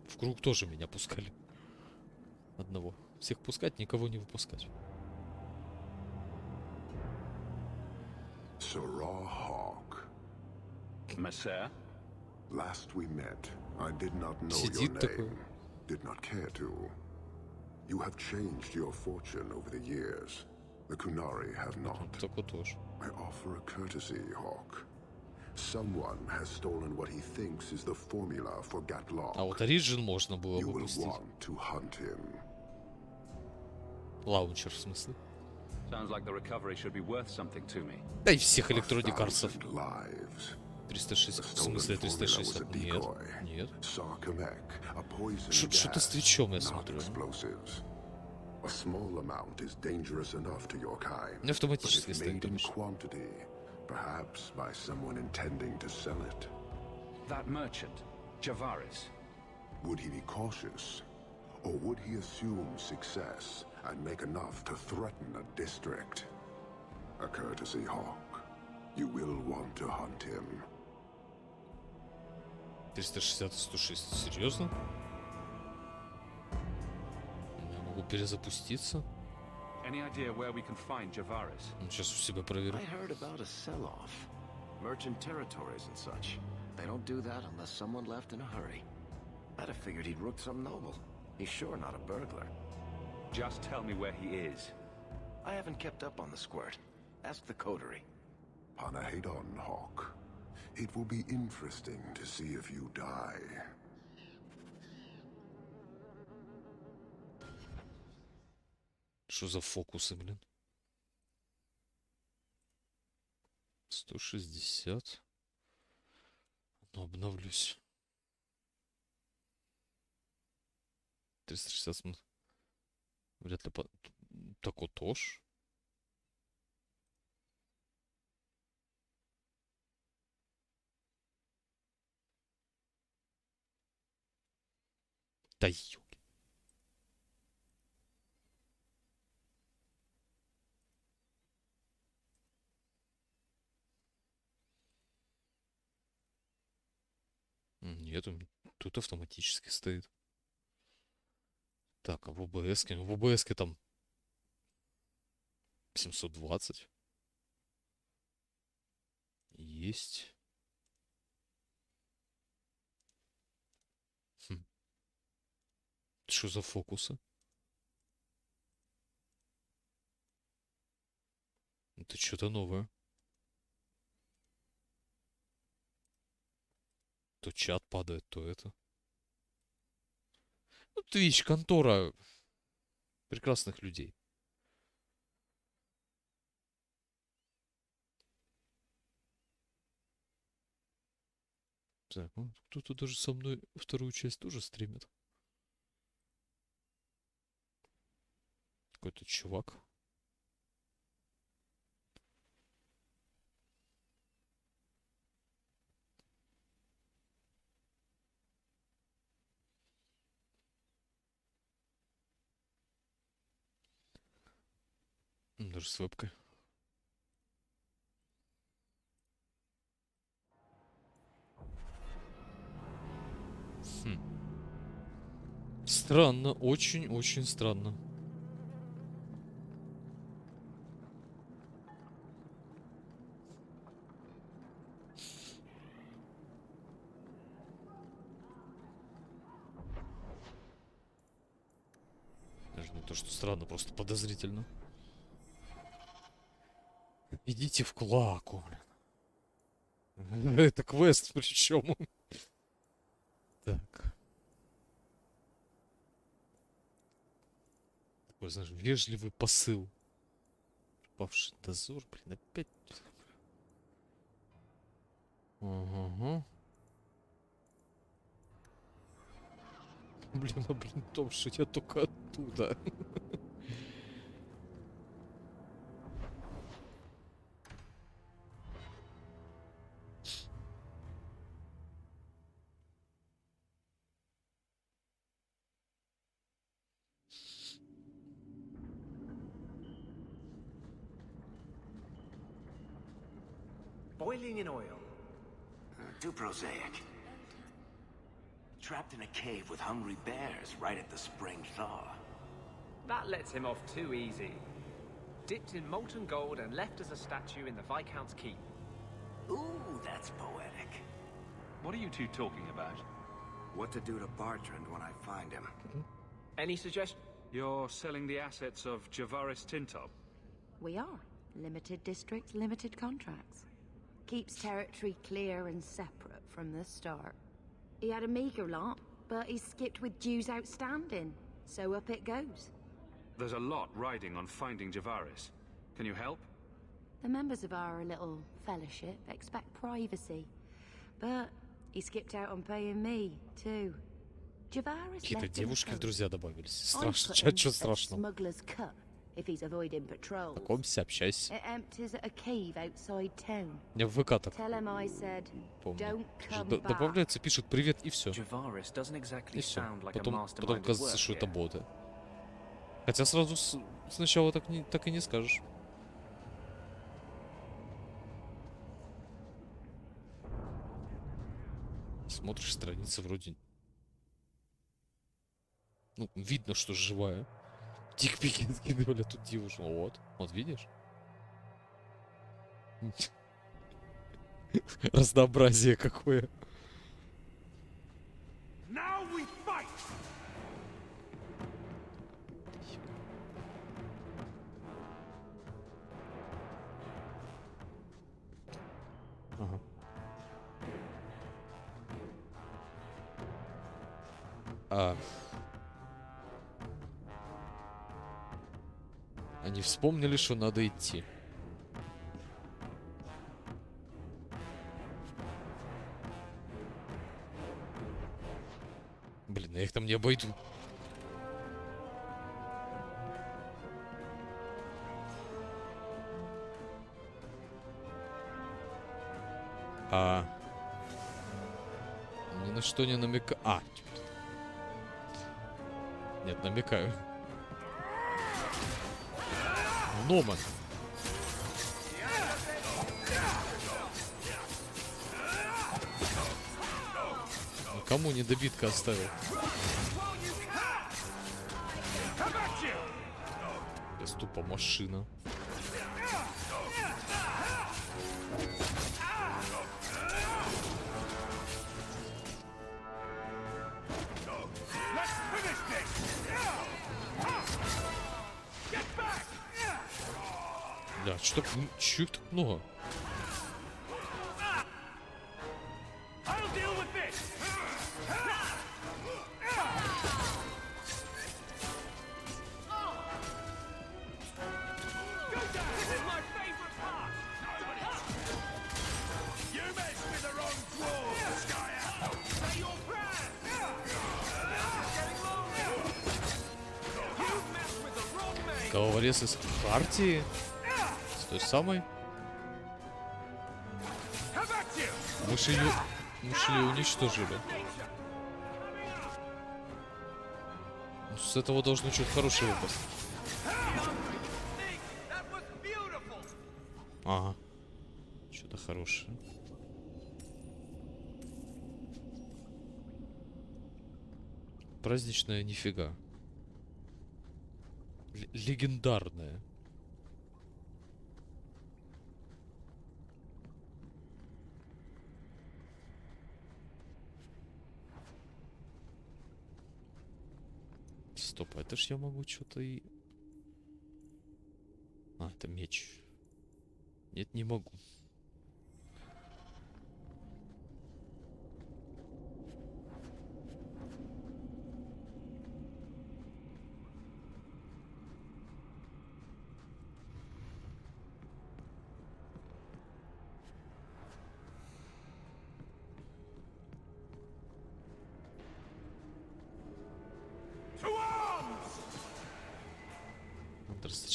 В круг тоже меня пускали. Одного. Всех пускать, никого не выпускать. Sirrah Hawk. Monsieur? Last we met, I did not know your Сидит такой. name. Did not care to. You have changed your fortune over the years. The Kunari have not. Такой тоже. I offer a courtesy, Hawk. Someone has stolen what he thinks is the formula for Gatlock. А вот Origin можно было You will выпустить. want to hunt him. Лаунчер, в смысле. Sounds like the recovery should be worth something to me. Да и всех Electronic Arts'ов. 360, в смысле 360? Нет. Нет. Что-то с Твичом я смотрю. A small amount is dangerous enough to your kind. Автоматически But if стоит, made in конечно. quantity, perhaps by someone intending to sell it. That merchant, Javaris. Would he be cautious? Or would he assume success and make enough to threaten a district? A courtesy, Hawk. You will want to hunt him. 360 и 160. Серьезно? Я могу перезапуститься? Any idea where we can find Javaris? Сейчас у себя проверю. I heard about a sell-off. Merchant territories and such. They don't do that unless someone left in a hurry. I'd have figured he'd rooked some noble. He's sure not a burglar. Just tell me where he is. I haven't kept up on the squirt. Ask the coterie. Panahedon, Hawk. It will be interesting to see if you die. Что за фокусы, блин? 160. Ну, обновлюсь. 360. Вряд ли... Так вот тоже. Да ёлки. Нет, тут автоматически стоит. Так, а в ОБС-ке? В ОБС-ке там 720. Есть. Что за фокусы? Это что-то новое. То чат падает, то это. Ну, Twitch, контора прекрасных людей. Так, ну, кто-то даже со мной вторую часть тоже стримит. Какой-то чувак. Даже с вебкой. Странно, очень-очень странно. Даже не то, что странно, просто подозрительно. Идите в клаку, блин. Это квест, причем. Так. Такой, знаешь, вежливый посыл. Пропавший дозор, блин, опять. Ага. Блин, а блин, в том, что я только оттуда. Boiling in oil. Too prosaic. Trapped in a cave with hungry bears right at the spring thaw. That lets him off too easy. Dipped in molten gold and left as a statue in the Viscount's keep. Ooh, that's poetic. What are you two talking about? What to do to Bartrand when I find him. Any suggestions? You're selling the assets of Javaris Tintop? We are. Limited districts, limited contracts. Keeps territory clear and separate from the start. He had a meager lot, but he skipped with dues outstanding. So up it goes. There's a lot riding on finding Javaris. Can you help? The members of our little fellowship expect privacy. But he skipped out on paying me, too. Javaris Какие-то left him девушки в post. друзья добавились. I'm Страшно. putting Чё a страшного? smuggler's cut if he's avoiding patrols. Знакомься, общайся. It empties at a cave outside town. Мне в ВК так Tell him I said, помню. don't come Д- back. Добавляется, пишет привет и все. Javaris doesn't exactly И все. sound like a Потом masterminded кажется, work что это here. боты. Хотя сразу сначала так и не скажешь. Смотришь, страница вроде... Ну, видно, что живая. Тик-пики скидывали, а тут девушка. Вот видишь? Разнообразие какое. Now we fight! Ага. Они вспомнили, что надо идти. Блин, я их там не обойду. Ни на что не намекаю. Нет, намекаю. Номан. Кому недобитка оставил? Без тупо машина. Да, что их так много? Головорез из Хартии? С той самой? Мы же ее уничтожили. Ну, с этого должно что-то хорошее выпасть. Ага. Что-то хорошее. Праздничная нифига. Легендарная. Стоп, это ж я могу что-то и... А, это меч. Нет, не могу.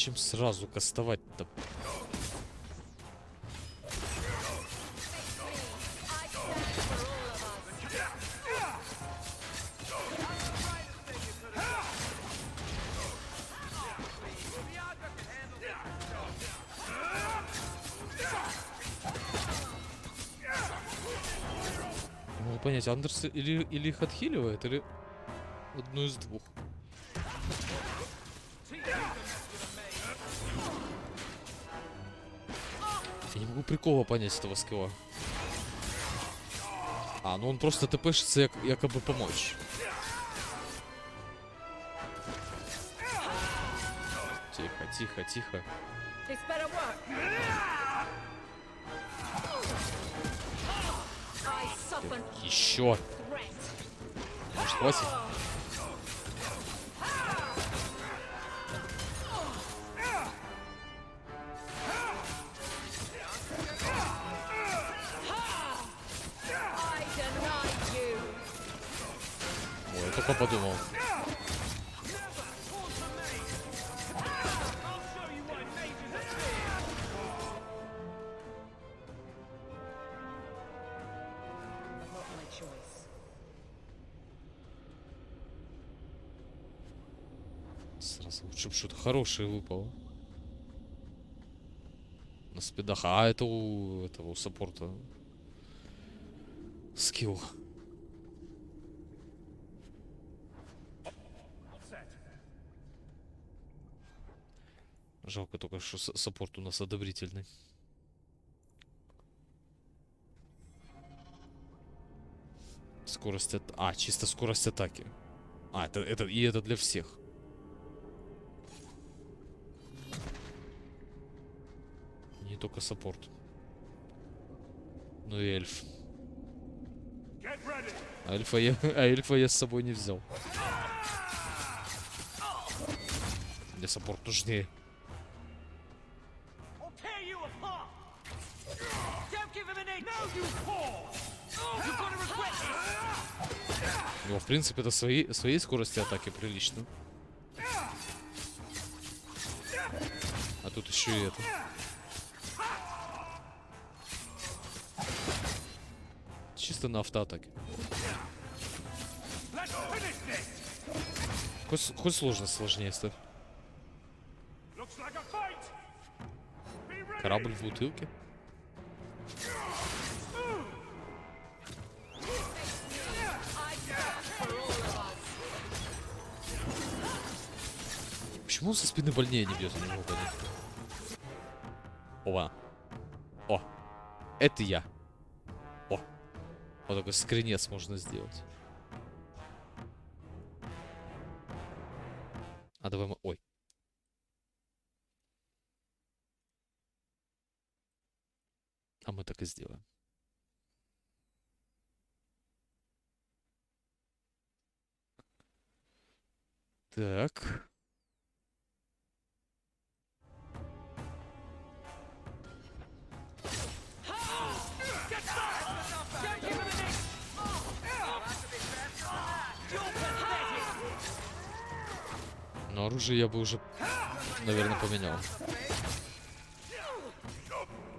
Зачем сразу кастовать-то? понять, Андерс или их отхиливает, или одну из двух. Я не могу прикола понять этого скилла. А, ну он просто тпшится якобы помочь. Тихо, тихо, тихо. Еще. Может, хватит? Ой, я только подумал. Сразу лучше бы что-то хорошее выпало. На спидах. А это у этого у саппорта скилл. Жалко только, что саппорт у нас одобрительный. Скорость чисто скорость атаки. Это для всех. Не только саппорт. Ну и эльф. А эльфа я с собой не взял. Мне саппорт нужнее. У него, в принципе, это своей скорости атаки прилично. А тут еще и это. Чисто на автоатаке. Хоть сложность сложнее ставь. Корабль в бутылке. Почему он со спины больнее не бьет? Я не могу понять. Ова. О! Это я. О! Вот такой скринец можно сделать. А давай мы... Ой. А мы так и сделаем. Так. Но оружие я бы уже, наверное, поменял.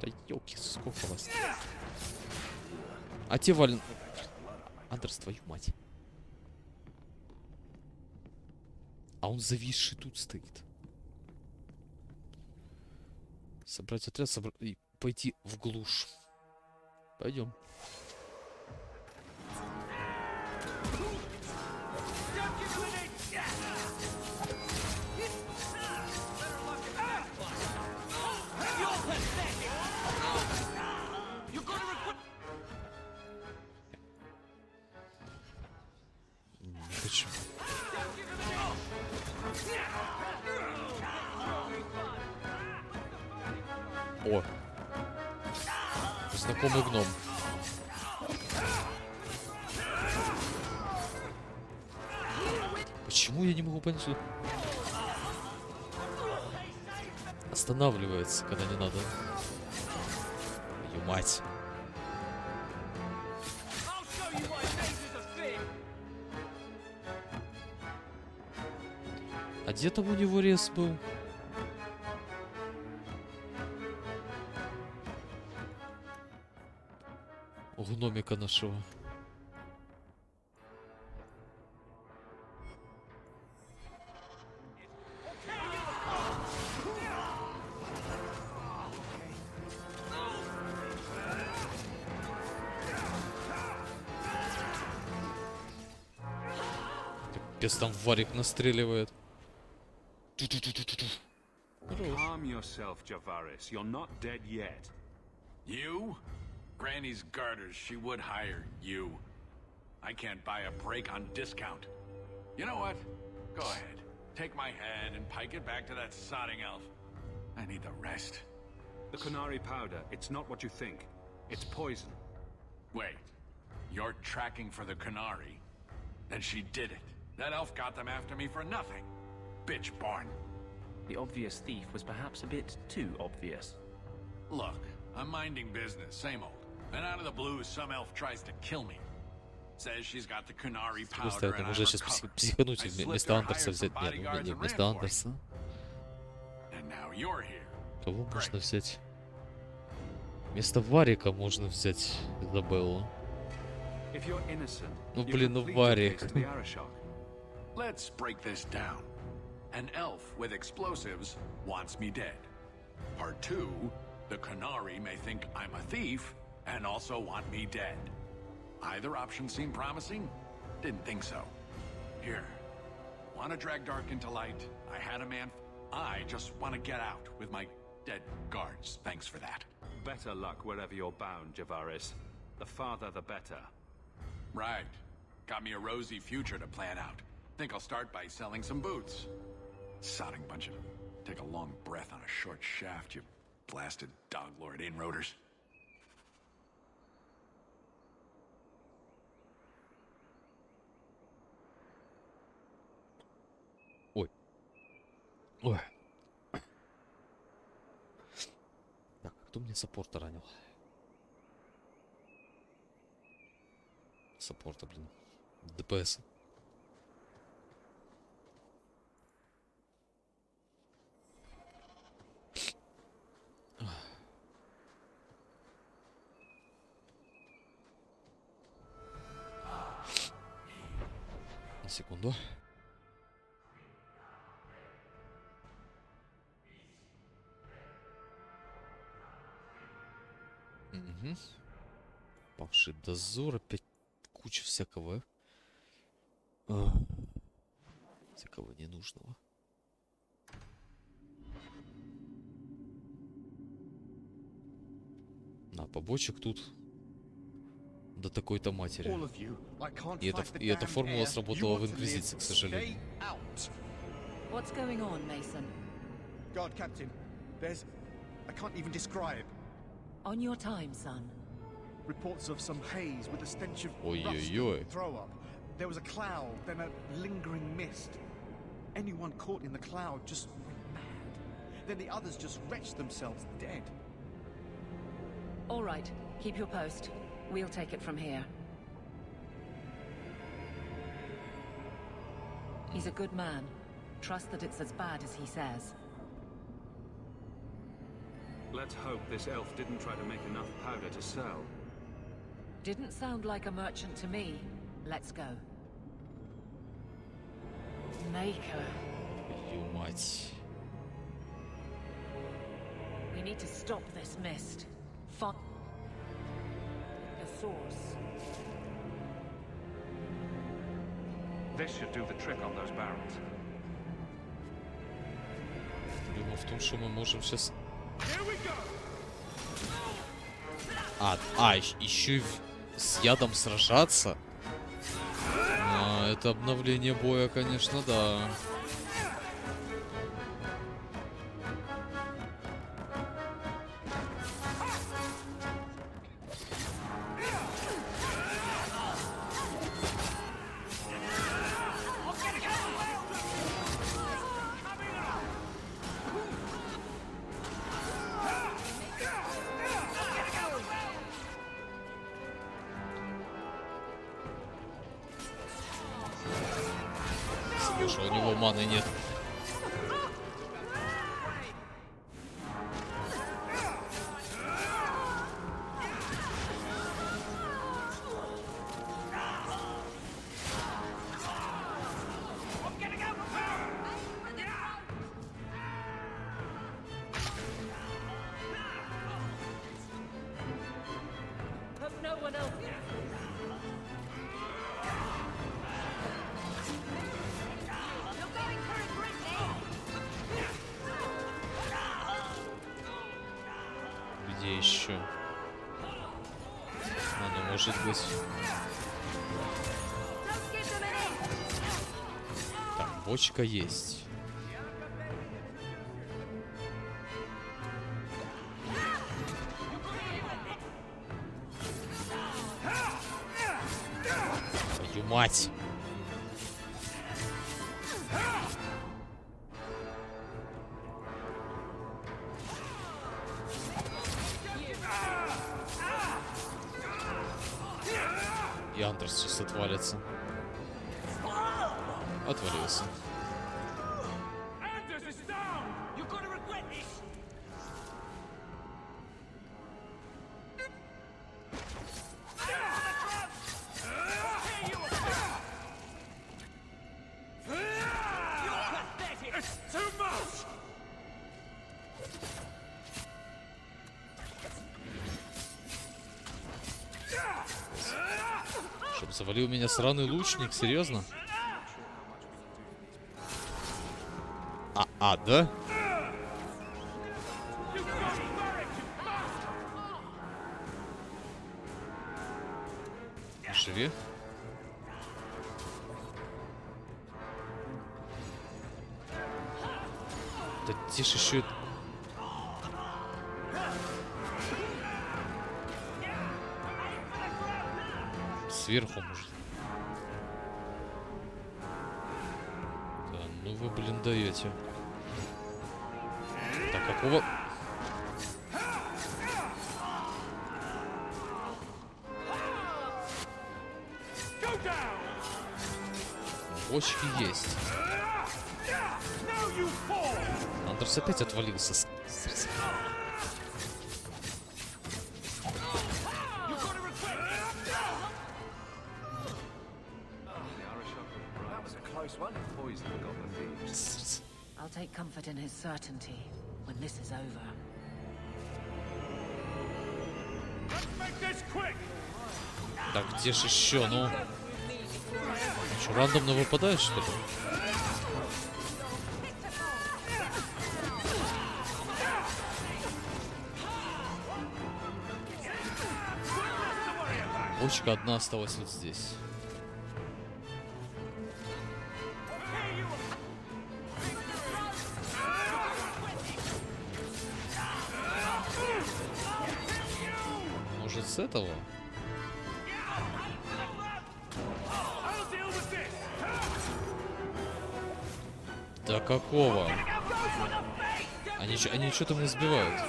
Да ёлки, сколько вас. А те вален... Андерс, твою мать. А он зависший тут стоит. Собрать отряд, и пойти в глушь. Пойдем. Не хочу. О! Знакомый гном. Почему я не могу понять, что... Останавливается, когда не надо. Твою мать. А где там у него рез был? У гномика нашего. Капец, там варик настреливает. Calm yourself, Javaris. You're not dead yet. You? Granny's garters, she would hire you. I can't buy a break on discount. You know what? Go ahead. Take my head and pike it back to that sodding elf. I need the rest. The Kunari powder, it's not what you think. It's poison. Wait. You're tracking for the Kunari? Then she did it. That elf got them after me for nothing. Bitch born. The obvious thief was perhaps a bit too obvious. Look, I'm minding business, same old. And out of the blue, some elf tries to kill me. Says she's got the Kunari powder Просто and можно I'm сейчас recovered. психануть I и slipped вместо her, Андерса hired some взять. Нет, bodyguards не and вместо ran for it. Андерса. And now you're here. Кого можно взять? Вместо Варика можно взять Изабеллу. If you're innocent, Ну you блин, ну complete your Варик. case to the Arashok. Let's break this down. An elf with explosives wants me dead. Part 2, the Kunari may think I'm a thief and also want me dead. Either option seemed promising? Didn't think so. Here. Want to drag Dark into light? I had a man. I just want to get out with my dead guards. Thanks for that. Better luck wherever you're bound, Javaris. The farther, the better. Right. Got me a rosy future to plan out. Think I'll start by selling some boots. Sodding bunch of... Take a long breath on a short shaft, you blasted dog-lord inroaders. Ой. Ой. Так, кто мне саппорта ранил? Саппорта, блин. ДПС. На секунду. Угу. Павший дозор, опять куча всякого. Всякого ненужного. На побочек тут до такой-то матери. И эта формула сработала в Инквизиции, к сожалению. What's going on, Mason? God, Captain. There's... I can't even describe. On your time, son. Reports of some haze with a stench of Ой-ой-ой. rust and throw up. There was a cloud, then a lingering mist. Anyone caught in the cloud just went mad. Then the others just wretched themselves dead. All right, keep your post. We'll take it from here. He's a good man. Trust that it's as bad as he says. Let's hope this elf didn't try to make enough powder to sell. Didn't sound like a merchant to me. Let's go. Maker. Ё мать. We need to stop this mist. Find a source. This should do the trick on those barrels. Проблема в том, что мы можем сейчас... еще и с ядом сражаться? Это обновление боя, конечно, да. Слушай, у него маны нет. Hope no one else. еще? А, ну может быть. Так, бочка есть. Твою мать! И Андрес сейчас отвалится. Отвалился. Чтоб завалил меня сраный лучник, серьезно? Да? Живи. Да тише еще. Сверху может. Да, ну вы, блин, даете. Так, какого... Бочки есть. Андрес опять отвалился. I'll take comfort in his certainty when this is over. Так, где же еще, ну? Что, рандомно выпадает, что ли? Бочка одна осталась вот здесь. Может, с этого? Да какого? Они что-то меня сбивают.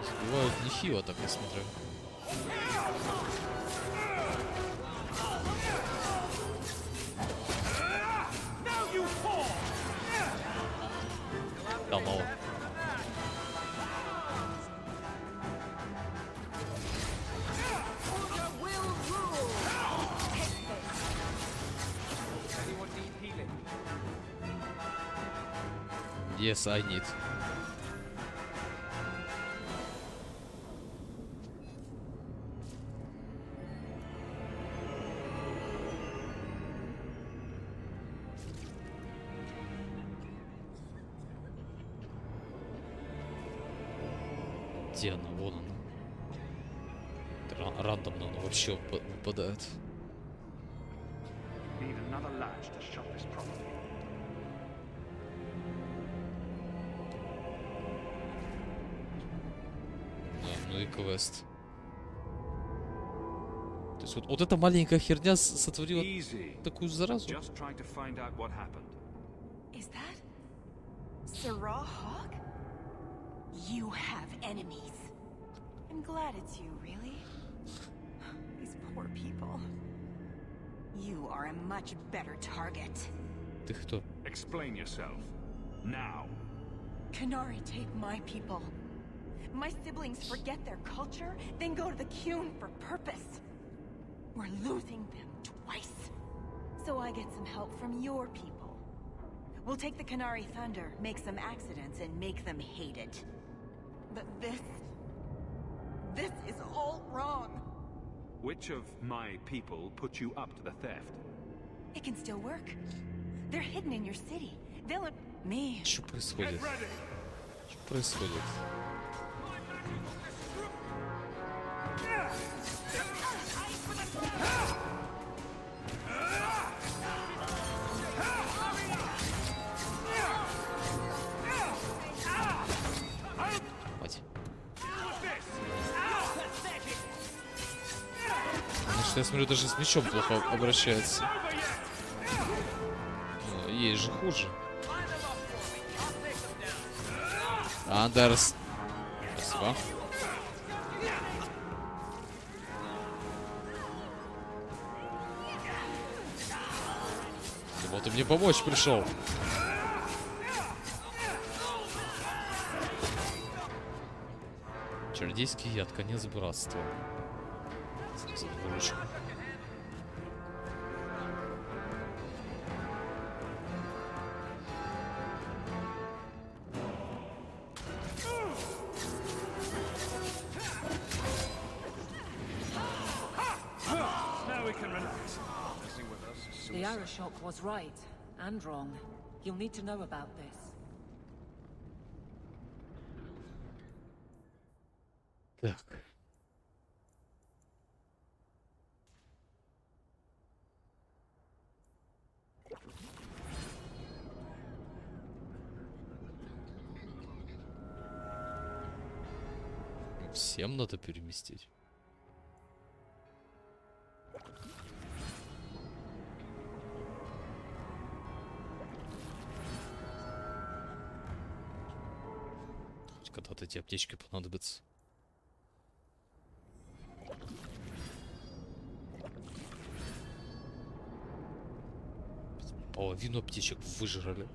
Сбивают нехило, так я смотрю. Да мало. Yes, I need. Где она? Вон она. Рандомно она вообще выпадает. Ну и квест. То есть вот эта маленькая херня сотворила такую заразу. Is that Sarah Hawk? You have enemies. I'm glad it's you, really. These poor people. You are a much better target. Ты кто? Explain yourself. Now. Canary take my people. My siblings forget their culture, then go to the Qun for purpose. We're losing them twice. So I get some help from your people. We'll take the Canary Thunder, make some accidents, and make them hated. But this is all wrong. Which of my people put you up to the theft? It can still work. They're hidden in your city. They'll... Me. Что происходит? Что происходит? что я смотрю, даже с мечом плохо обращается. Ей же хуже. Андерс. Спасибо. Думал, ты мне помочь пришел. Чародейский яд, конец братства. За выручку. The Arashok was right and wrong. You'll need to know about this. Так. Всем надо переместить. Когда-то эти аптечки понадобятся. Половину аптечек выжрали.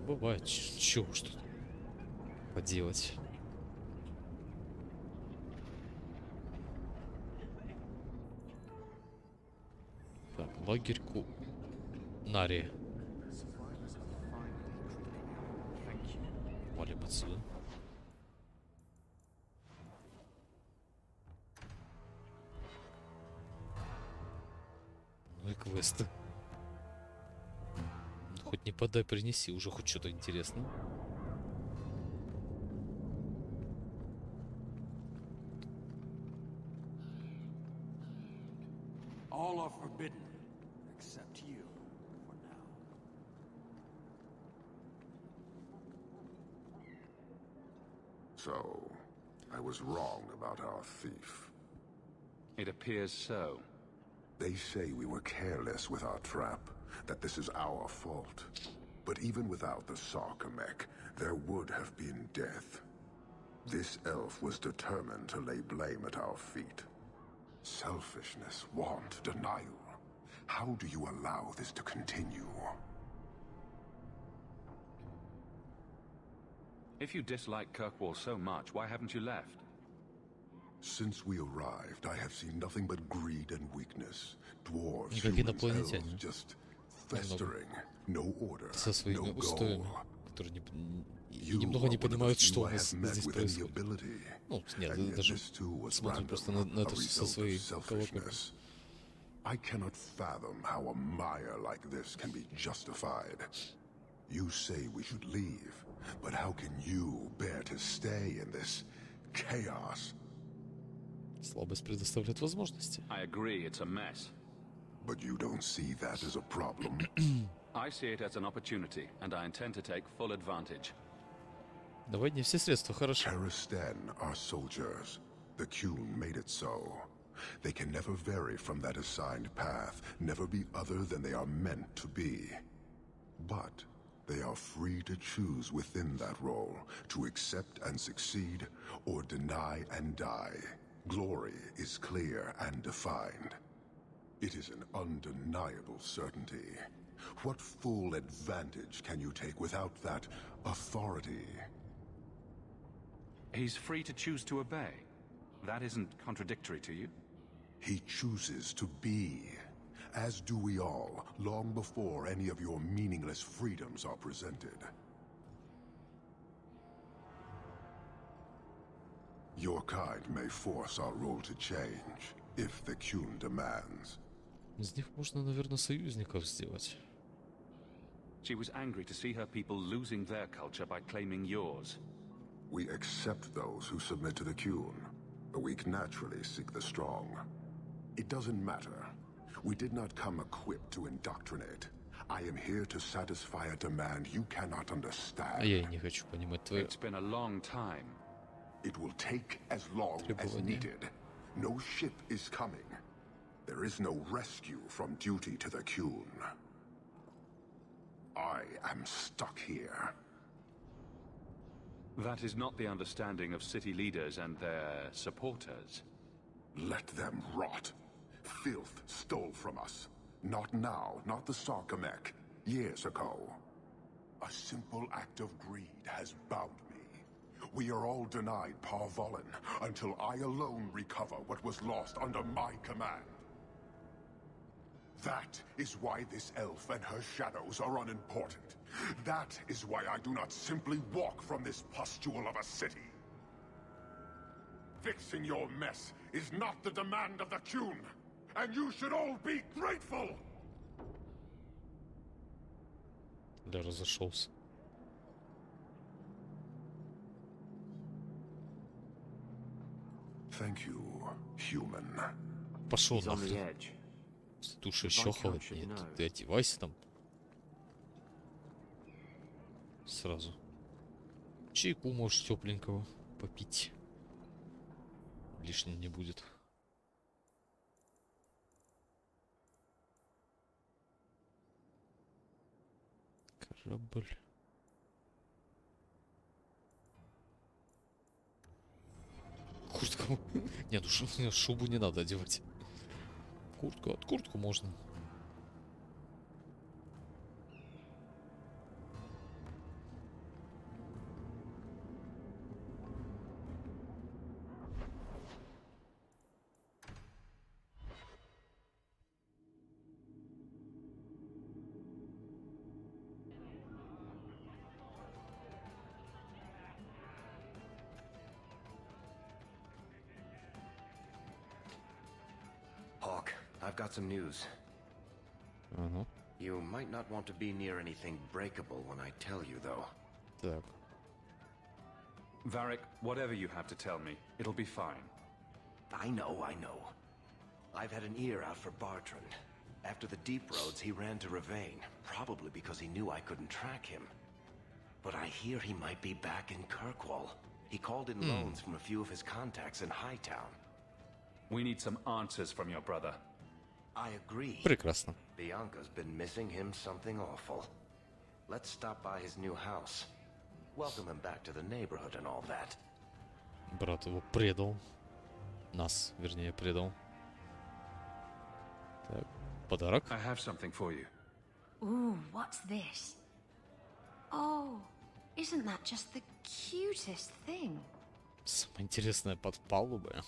Бывает, чего уж тут поделать. Так, лагерь Нари. Валим отсюда. Ну и квесты. Хоть не подай, принеси, уже хоть что-то интересное. All are forbidden, except you, for now. So, I was wrong about our thief. It appears so. They say we were careless with our trap, that this is our fault. But even without the Sarkamech, there would have been death. This elf was determined to lay blame at our feet. Selfishness, want, denial. How do you allow this to continue? If you dislike Kirkwall so much, why haven't you left? Since we arrived, I have seen nothing but greed and weakness. Dwarves, Никакие humans, инопланетяне. elves, just festering. No order, Со своими no устоями, goal. которые немного не понимают, что у нас здесь происходит. Ну, нет, даже смотрим просто на это со своей колокольни. I cannot fathom how a mire like this can be justified. You say we should leave, but how can you bear to stay in this chaos? Слабость предоставляет возможности. I agree, it's a mess. But you don't see that as a problem. I see it as an opportunity, and I intend to take full advantage. Давай не все средства, хорошо. Terrasten are soldiers. The Qun made it so. They can never vary from that assigned path, never be other than they are meant to be. But they are free to choose within that role, to accept and succeed, or deny and die. Glory is clear and defined. It is an undeniable certainty. What full advantage can you take without that authority? He's free to choose to obey. That isn't contradictory to you? He chooses to be, as do we all, long before any of your meaningless freedoms are presented. Your kind may force our role to change, if the Qun demands. Из них можно, наверное, союзников сделать. She was angry to see her people losing their culture by claiming yours. We accept those who submit to the Qun. The weak naturally seek the strong. It doesn't matter. We did not come equipped to indoctrinate. I am here to satisfy a demand you cannot understand. А я и не хочу понимать твое. It's been a long time. It will take as long as needed. No ship is coming. There is no rescue from duty to the Qun. I am stuck here. That is not the understanding of city leaders and their supporters. Let them rot. Filth stole from us. Not now, not the Sarkamek. Years ago. A simple act of greed has bound me. We are all denied Parvolin until I alone recover what was lost under my command. That is why this elf and her shadows are unimportant. That is why I do not simply walk from this pustule of a city. Fixing your mess is not the demand of the Qun, and you should all be grateful! Да, разошелся. Thank you, human. Пошел нахрен. Туши еще холоднее. Ты одевайся там. Сразу. Чайку можешь тепленького попить. Лишнего не будет. Корабль. Куртку. Нет, ну шубу не надо одевать. Куртку можно. Hawk, I've got some news. You might not want to be near anything breakable when I tell you, though. Так. Varric, whatever you have to tell me, it'll be fine. I know. I've had an ear out for Bartrand. After the Deep Roads, he ran to Ravane, probably because he knew I couldn't track him. But I hear he might be back in Kirkwall. He called in loans from a few of his contacts in Hightown. We need some answers from your brother. I agree. Прекрасно. Bianca's been missing him something awful. Let's stop by his new house. Welcome him back to the neighborhood and all that. Брат его предал. Нас, вернее, предал. Так, подарок. I have something for you. Ooh, what's this? Oh, isn't that just the cutest thing? Самое интересное под палубой.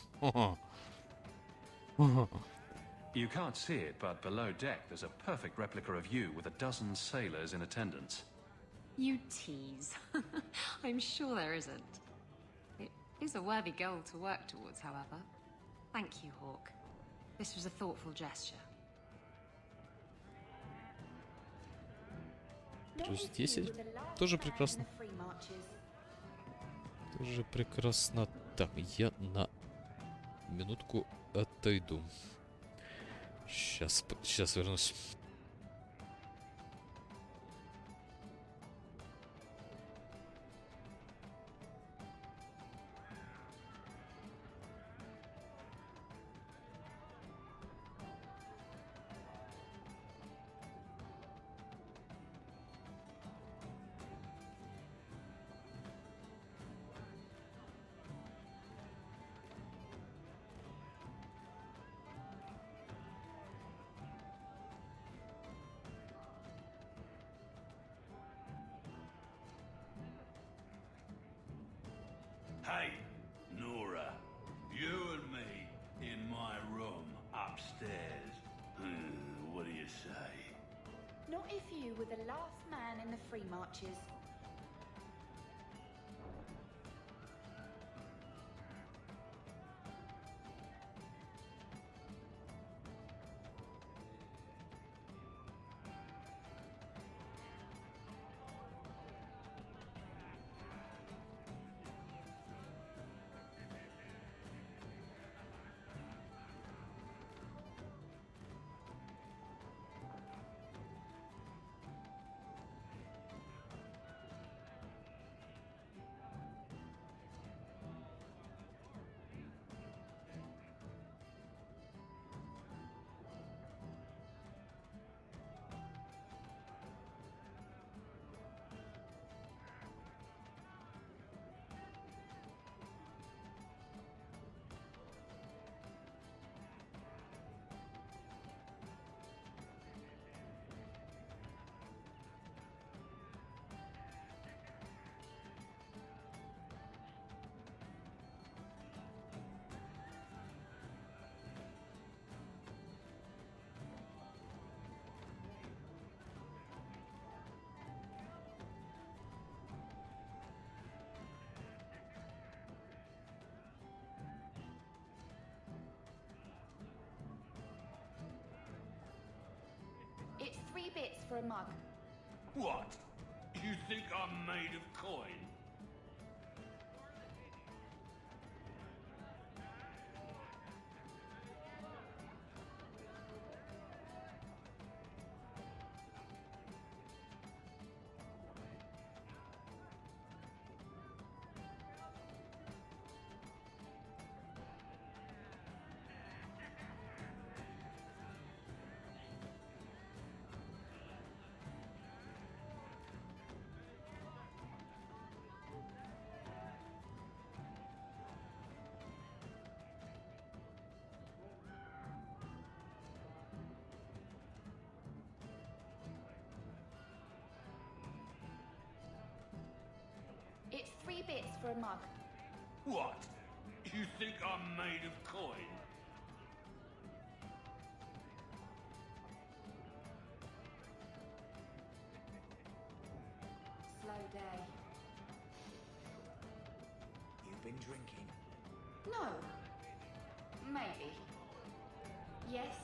You can't see it, but below deck there's a perfect replica of you with a dozen sailors in attendance. You tease. I'm sure there isn't. It is a worthy goal to work towards, however. Thank you, Hawk. This was a thoughtful gesture. Плюс 10. Тоже прекрасно. Тоже прекрасно. Так, я на минутку отойду. Сейчас вернусь. Hey, Nora, you and me in my room upstairs. What do you say? Not if you were the last man in the Free Marches. for a mug. What? You think I'm made of coin? It's 3 bits for a mug. What? You think I'm made of coin? Slow day. You've been drinking? No. Maybe. Yes.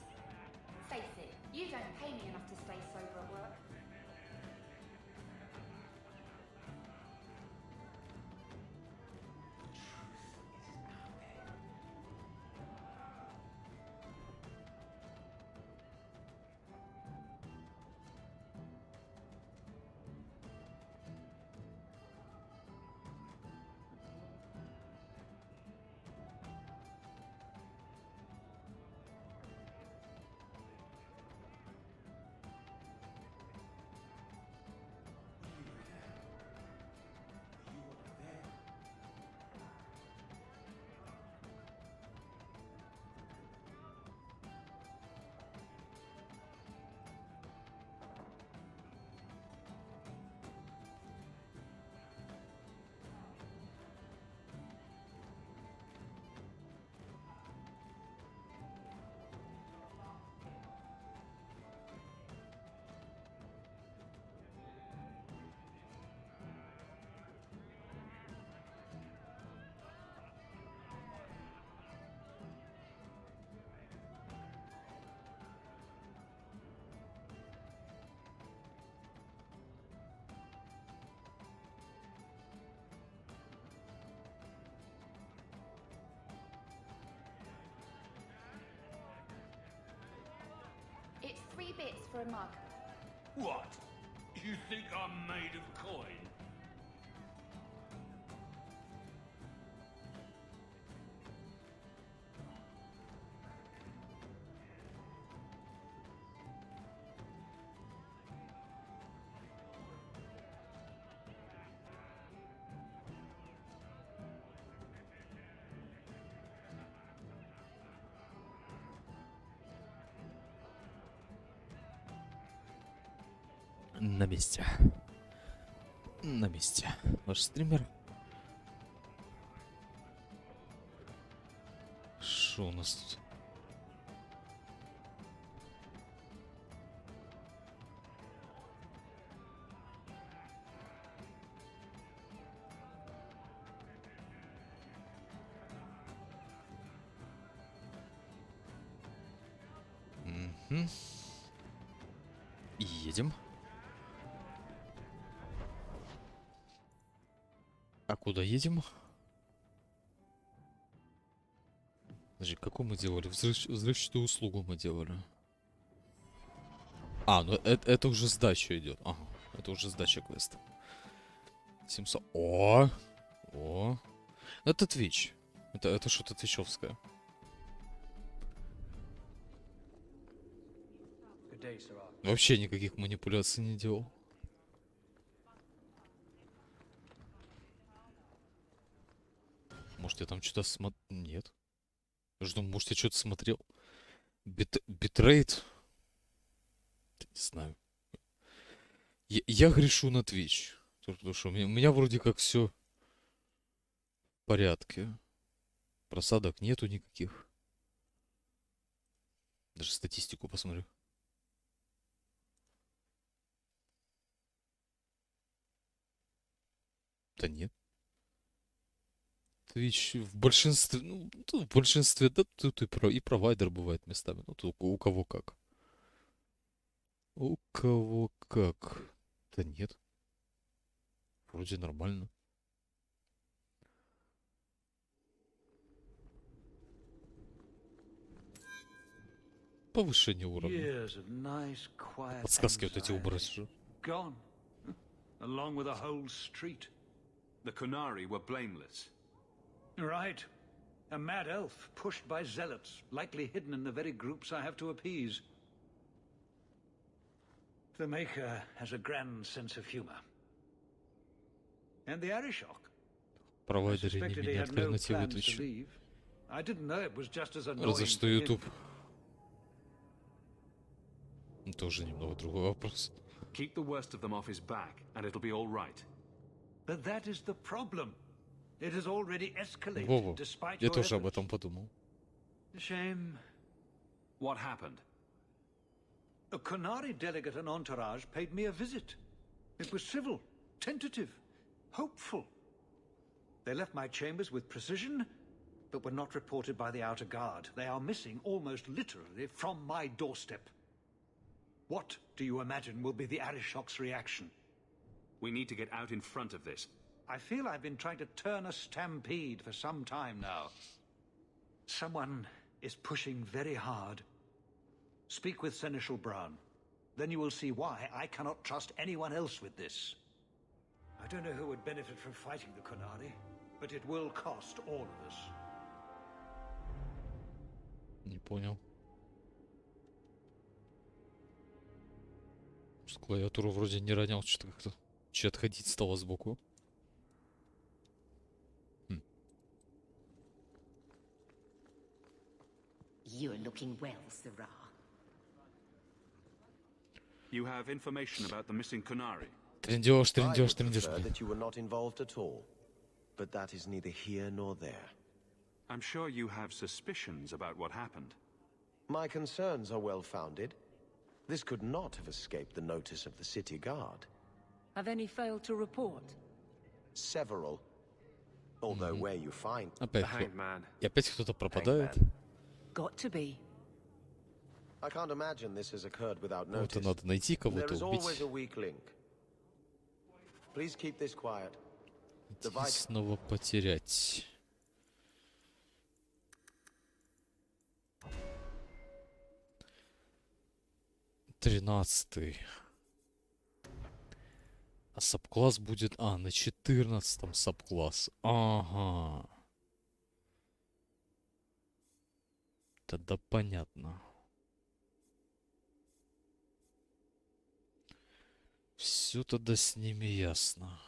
Face it, you don't pay me enough to stay sober at work. It's 3 bits for a mug. What? You think I'm made of coin? На месте. На месте. Ваш стример. Что у нас тут? Угу. Едем. А куда едем? Подожди, какую мы делали? Взрывчатую услугу мы делали. А, ну это уже сдача идет. Ага, это уже сдача квеста. 700. О! О! Это Twitch. Это что-то твичевское. Вообще никаких манипуляций не делал. Может, я там что-то смотрел? Нет. Жду, может, я что-то смотрел? Битрейт? Не знаю. Я грешу на Twitch. Потому что у меня вроде как все в порядке. Просадок нету никаких. Даже статистику посмотрю. Да нет. Twitch в большинстве, ну, в большинстве, да, тут и провайдер бывает местами. Ну, тут у кого как. У кого как? Да нет. Вроде нормально. Повышение уровня. Years of nice, quiet Подсказки вот эти anxiety. убрать же. Gone. Along with a whole street. The Kunari were blameless. Right. A mad elf pushed by zealots, likely hidden in the very groups I have to appease. The Maker has a grand sense of humor. And the Arishok. I Провайдеры не suspected he меняют had no альтернативы plans to Twitch. leave. I didn't know it was just as annoying Разве что to him. YouTube. Тоже немного другой вопрос. Keep the worst of them off his back, and it'll be all right. But that is the problem. It has already escalated, Вова, despite я your тоже об efforts. этом подумал. Shame. What happened? A Kunari delegate and entourage paid me a visit. It was civil, tentative, hopeful. They left my chambers with precision, but were not reported by the outer guard. They are missing almost literally from my doorstep. What do you imagine will be the Arishok's reaction? We need to get out in front of this. I feel I've been trying to turn a stampede for some time now. Someone is pushing very hard. Speak with Seneschal Brown. Then you will see why I cannot trust anyone else with this. I don't know who would benefit from fighting the Kunari, but it will cost all of us. Не понял. С клавиатуру вроде не ронял, что-то как-то чуть отходить стало сбоку. You're looking well, Sirrah. You have information about the missing Kunari. Трендеж, I трендеж, would трендеж. prefer that you were not involved at all. But that is neither here nor there. I'm sure you have suspicions about what happened. My concerns are well founded. This could not have escaped the notice of the city guard. Have any failed to report? Several. Although where you find Опять the hanged man. И опять кто-то пропадает. Got to be. I can't imagine this has occurred without Кого-то notice. надо найти, There кого-то is always убить. a weak link. Please keep this quiet. The И снова потерять. Тринадцатый. А сабкласс будет... А, на 14-м сабкласс. Ага. Тогда понятно. Все тогда с ними ясно.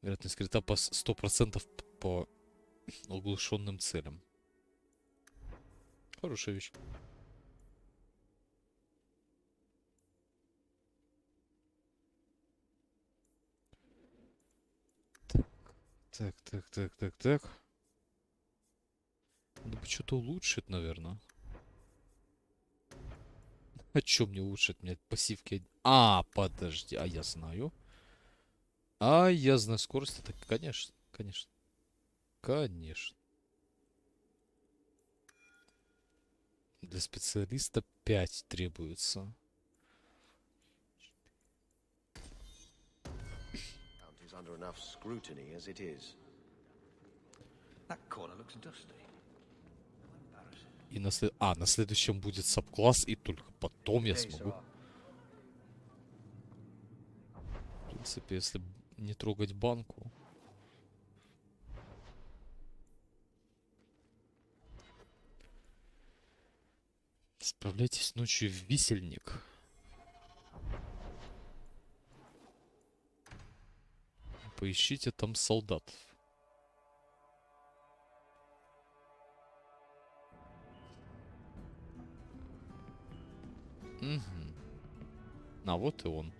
Вероятность крита по 100% по оглушенным целям. Хорошая вещь. Так. Надо бы что-то улучшить, наверное. А чё мне улучшить? Мне пассивки... А, подожди, а я знаю. А я знаю скорость. Так, конечно. Для специалиста 5 требуется. is under enough scrutiny as it is. That corner looks dusty. И на следующем будет сабкласс, и только потом я смогу. В принципе, если не трогать банку. Справляйтесь ночью в висельник. Поищите там солдатов. Угу. А вот и он.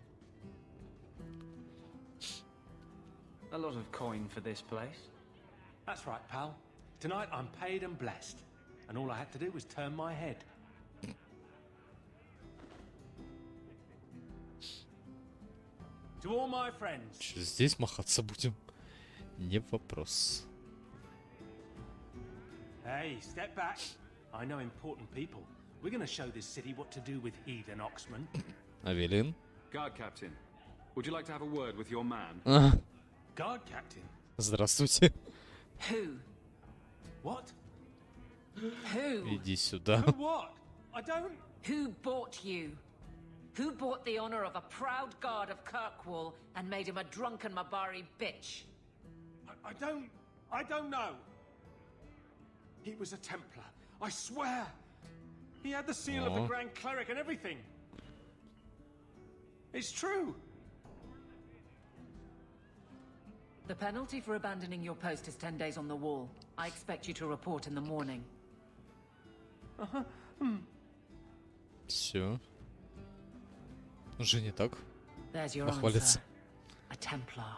A lot of coin for this place. That's right, pal. Tonight I'm paid and blessed. And all I had to do was turn my head. To all my friends. Здесь махаться будем. Не вопрос. Hey, step back. I know important people. We're gonna show this city what to do with heathen oxmen. Авелин. Guard captain, would you like to have a word with your man? Guard captain? Здравствуйте. Who? What? Who? Иди сюда. Who what? I don't... Who bought you? Who bought the honor of a proud guard of Kirkwoll and made him a drunken Mabari bitch? I don't know. He was a Templar, I swear. He had the seal of the Grand Cleric and everything. It's true. The penalty for abandoning your post is 10 days on the wall. I expect you to report in the morning. Все. Уже не так. There's your Похвалится. answer. A Templar.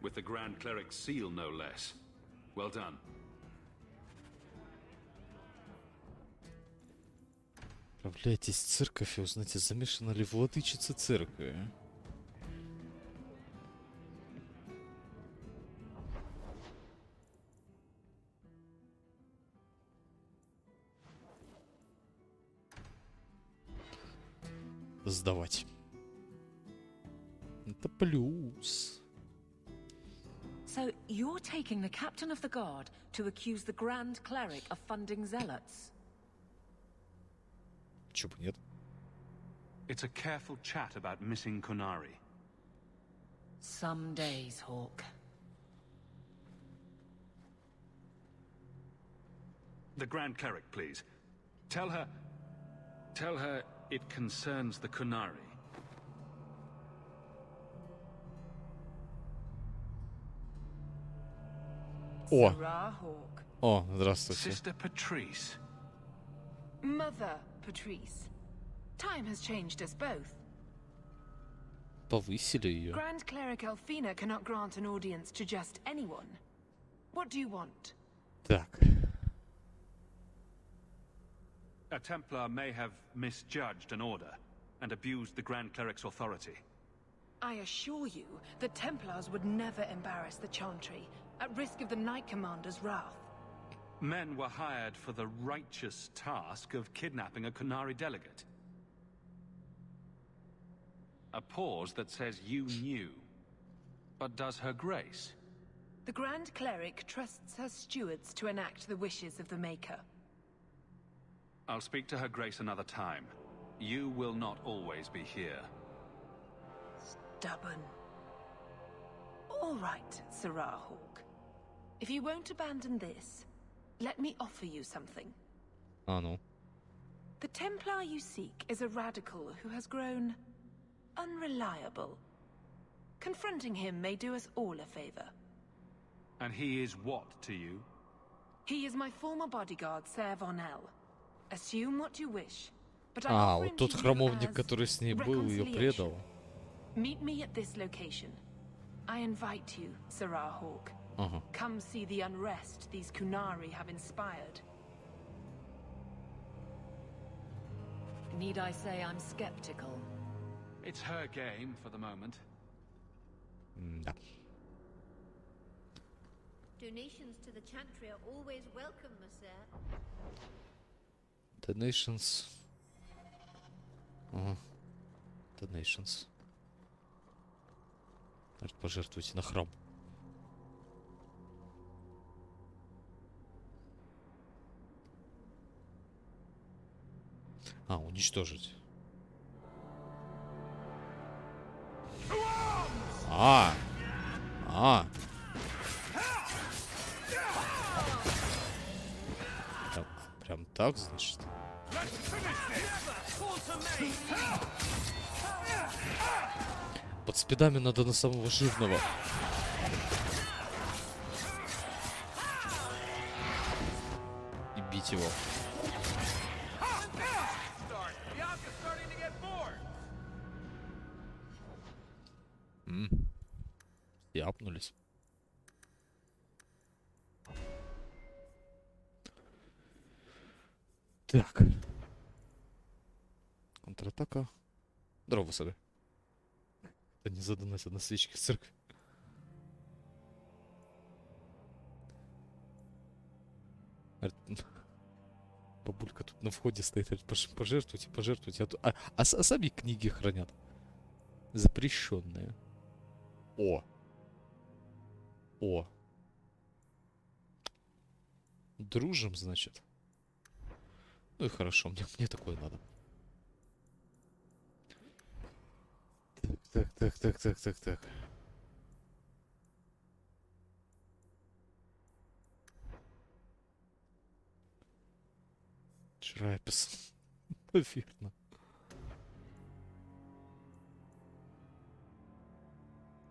With the Grand Cleric's seal, no less. Well done. Отправляйтесь в церковь и узнайте, замешана ли владычица церкви. Сдавать. Это плюс. So you're taking the captain of the guard to accuse the Grand Cleric of funding zealots? Чё бы нет? It's a careful chat about missing Kunari. Some days, Hawk. The Grand Cleric, please. Tell her it concerns the Kunari. О! Sarah Hawk. О, здравствуйте. Sister Patrice. Mother Patrice. Time has changed us both. Повысили ее. Grand Cleric Elfina cannot grant an audience to just anyone. What do you want? Так. A Templar may have misjudged an order and abused the Grand Cleric's authority. I assure you, the Templars would never embarrass the Chantry, at risk of the Knight Commander's wrath. Men were hired for the righteous task of kidnapping a Kunari delegate. A pause that says you knew. But does her grace? The Grand Cleric trusts her stewards to enact the wishes of the Maker. I'll speak to her grace another time. You will not always be here. Stubborn. All right, Sarah Hawk. If you won't abandon this, let me offer you something. А ну. The Templar you seek is a radical who has grown unreliable. Confronting him may do us all a favor. And he is what to you? He is my former bodyguard, Ser Von L. Assume what you wish, but I А, offer вот him тот to you храмовник, as который с ней был, ее reconciliation. предал. Meet me at this location. I invite you, Sarah Hawk. Ага. Come see the unrest these Kunari have inspired. Need I say I'm skeptical? It's her game for the moment. Да. Donations to the Chantry are always welcome, monsieur. Donations. Ага. Donations. Пожертвуйте на храм. А, уничтожить. А! А! Прям так, значит? Под спидами надо на самого жирного. И бить его. Япнулись. Так. Контратака. Здорово, собі. Та не задонатя на свечки в церкви. Бабулька тут на входе стоит, говорит, пожертвуйте, пожертвуйте. А сами книги хранят. Запрещенные. О. О. Дружим, значит. Ну и хорошо, мне такое надо. Так. Шрайпес. Наверно.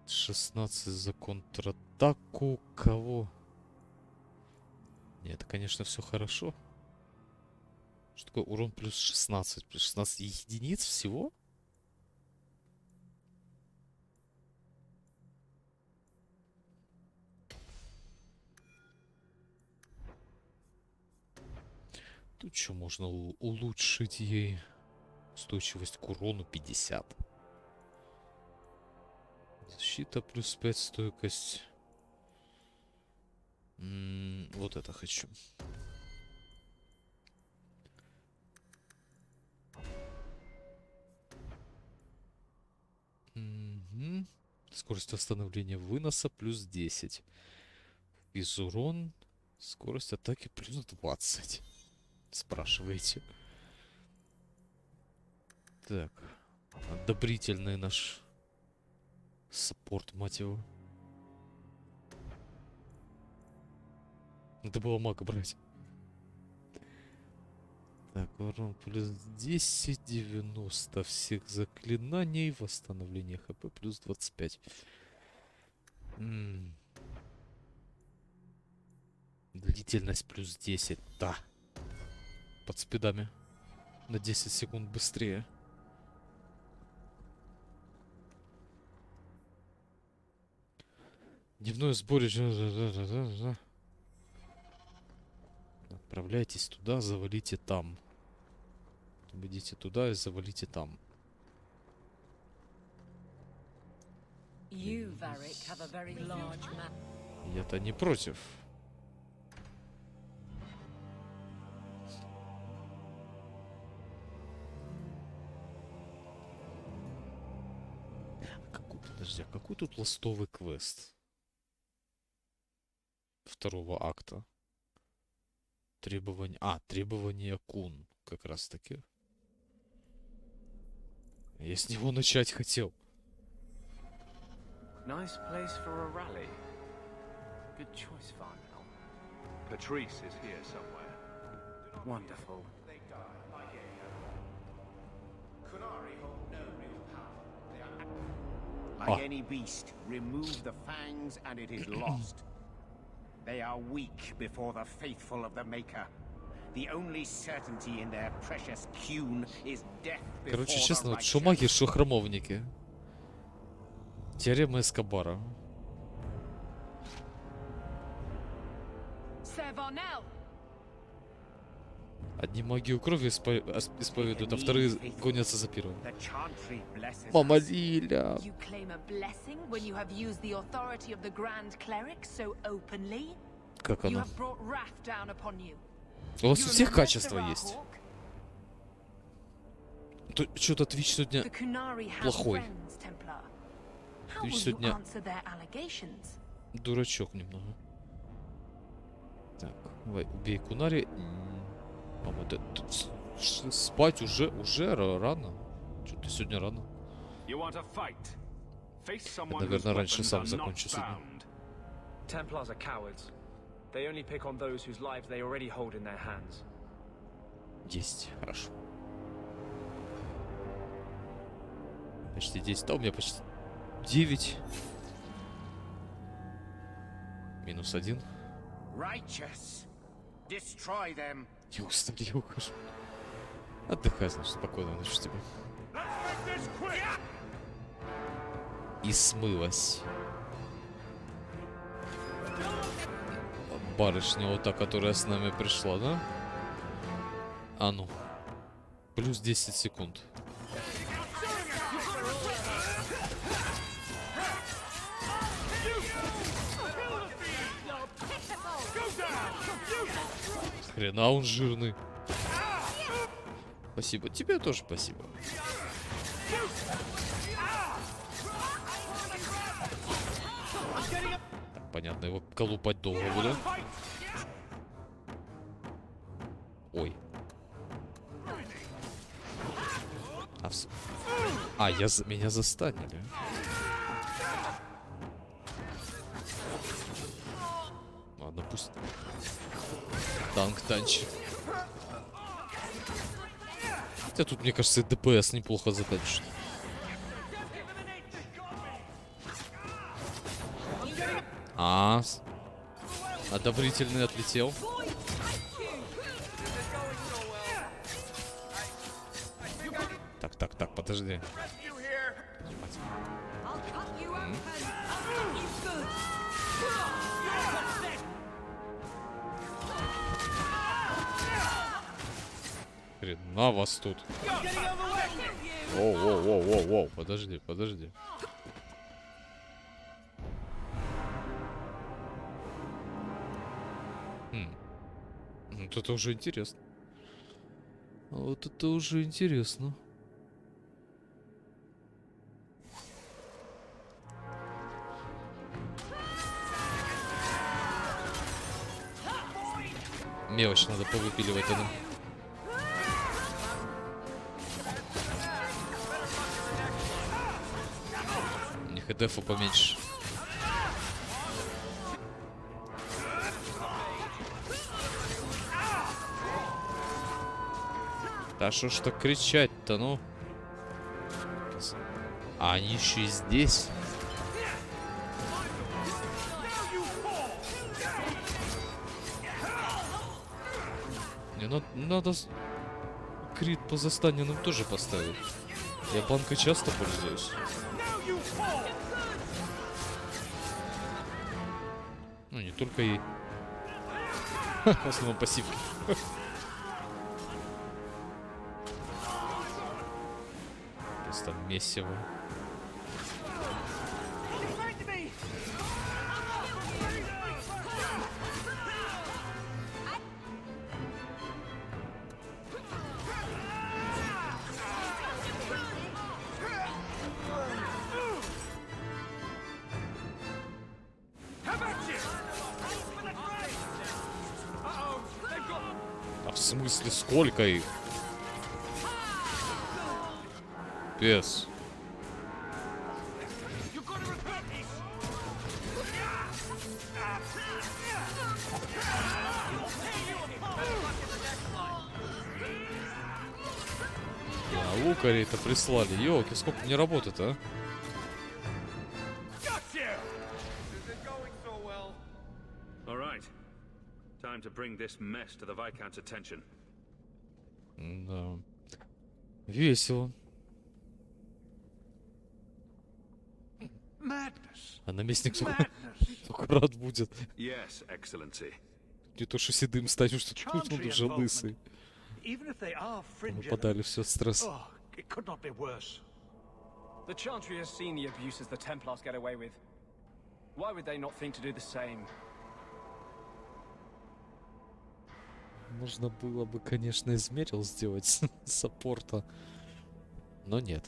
16 за контратаку. Кого? Нет, это, конечно, все хорошо. Что такое урон плюс 16? Плюс 16 единиц всего? Тут что можно улучшить ей? Устойчивость к урону 50. Защита плюс 5, стойкость. Вот это хочу. Скорость восстановления выноса плюс 10. Из урон. Скорость атаки плюс 20. Спрашиваете. Так. Одобрительный наш саппорт, мать его. Надо было мага брать. Так, урон плюс 10, 90 всех заклинаний, восстановление хп плюс 25. Длительность плюс 10, да. Под спидами. На 10 секунд быстрее. Дневное сборище. Отправляйтесь туда, завалите там. Идите туда и завалите там. Я-то не против. Подожди, а какой тут ластовый квест? Второго акта. Требования Кун. Как раз таки. Я с него начать хотел. Nice place for a rally. Good choice, Varnell. Patrice is here somewhere. Wonderful. Like any beast, remove the fangs and it is lost. They are weak before the faithful of the Maker. The only certainty in their precious Qun is death before Короче, the честно, вот righteous. что маги, что храмовники. Теорема Эскобара. Одни магию крови исповедуют, а вторые гонятся за первым. Мама Лиля. Как оно? У вас у всех качества есть. Что-то Твич сегодня плохой. Твич сегодня дурачок немного. Так, давай, убей Кунари. Мама, спать уже рано. Что-то сегодня рано. Я, наверное, раньше сам закончу сегодня. Templars are cowards. They only pick on those whose lives they already hold in their hands. 10, хорошо. Почти 10, да, у меня почти 9. Минус 1. Я устал, я ухожу. Отдыхай, значит, спокойно ночи тебе. И смылась. Барышня вот та, которая с нами пришла, да? А ну. Плюс 10 секунд. Хрена он жирный. Спасибо. Тебе тоже спасибо. Так, понятно, его колупать долго буду. Ой. Меня застанили. Ладно, пусть. Танк танчит. Хотя тут, мне кажется, ДПС неплохо затанчит. Одобрительный отлетел. Так, подожди. Хрена вас тут. Воу, подожди. Вот это уже интересно. Вот это уже интересно. Мелочь надо повыпиливать это. У них и дефу поменьше. Да что ж так кричать-то, ну? А они еще и здесь. Мне надо крит по застаненным тоже поставить. Я банкой часто пользуюсь. Ну, не только ей. В основном пассивки. Просто месиво. А в смысле, сколько их? Пес. А лукарей-то прислали. Ёлки, сколько мне работы-то, а? Time to bring this mess to the Viscount's attention. Да. Весело. А наместник только рад будет. Yes, Excellency. Не то, что седым станешь, что тут он уже лысый. Подали все стресс. The Chantry has seen the abuses the Templars get away with. Why would they not think to do the same? Можно было бы, конечно, измерил сделать саппорта, но нет.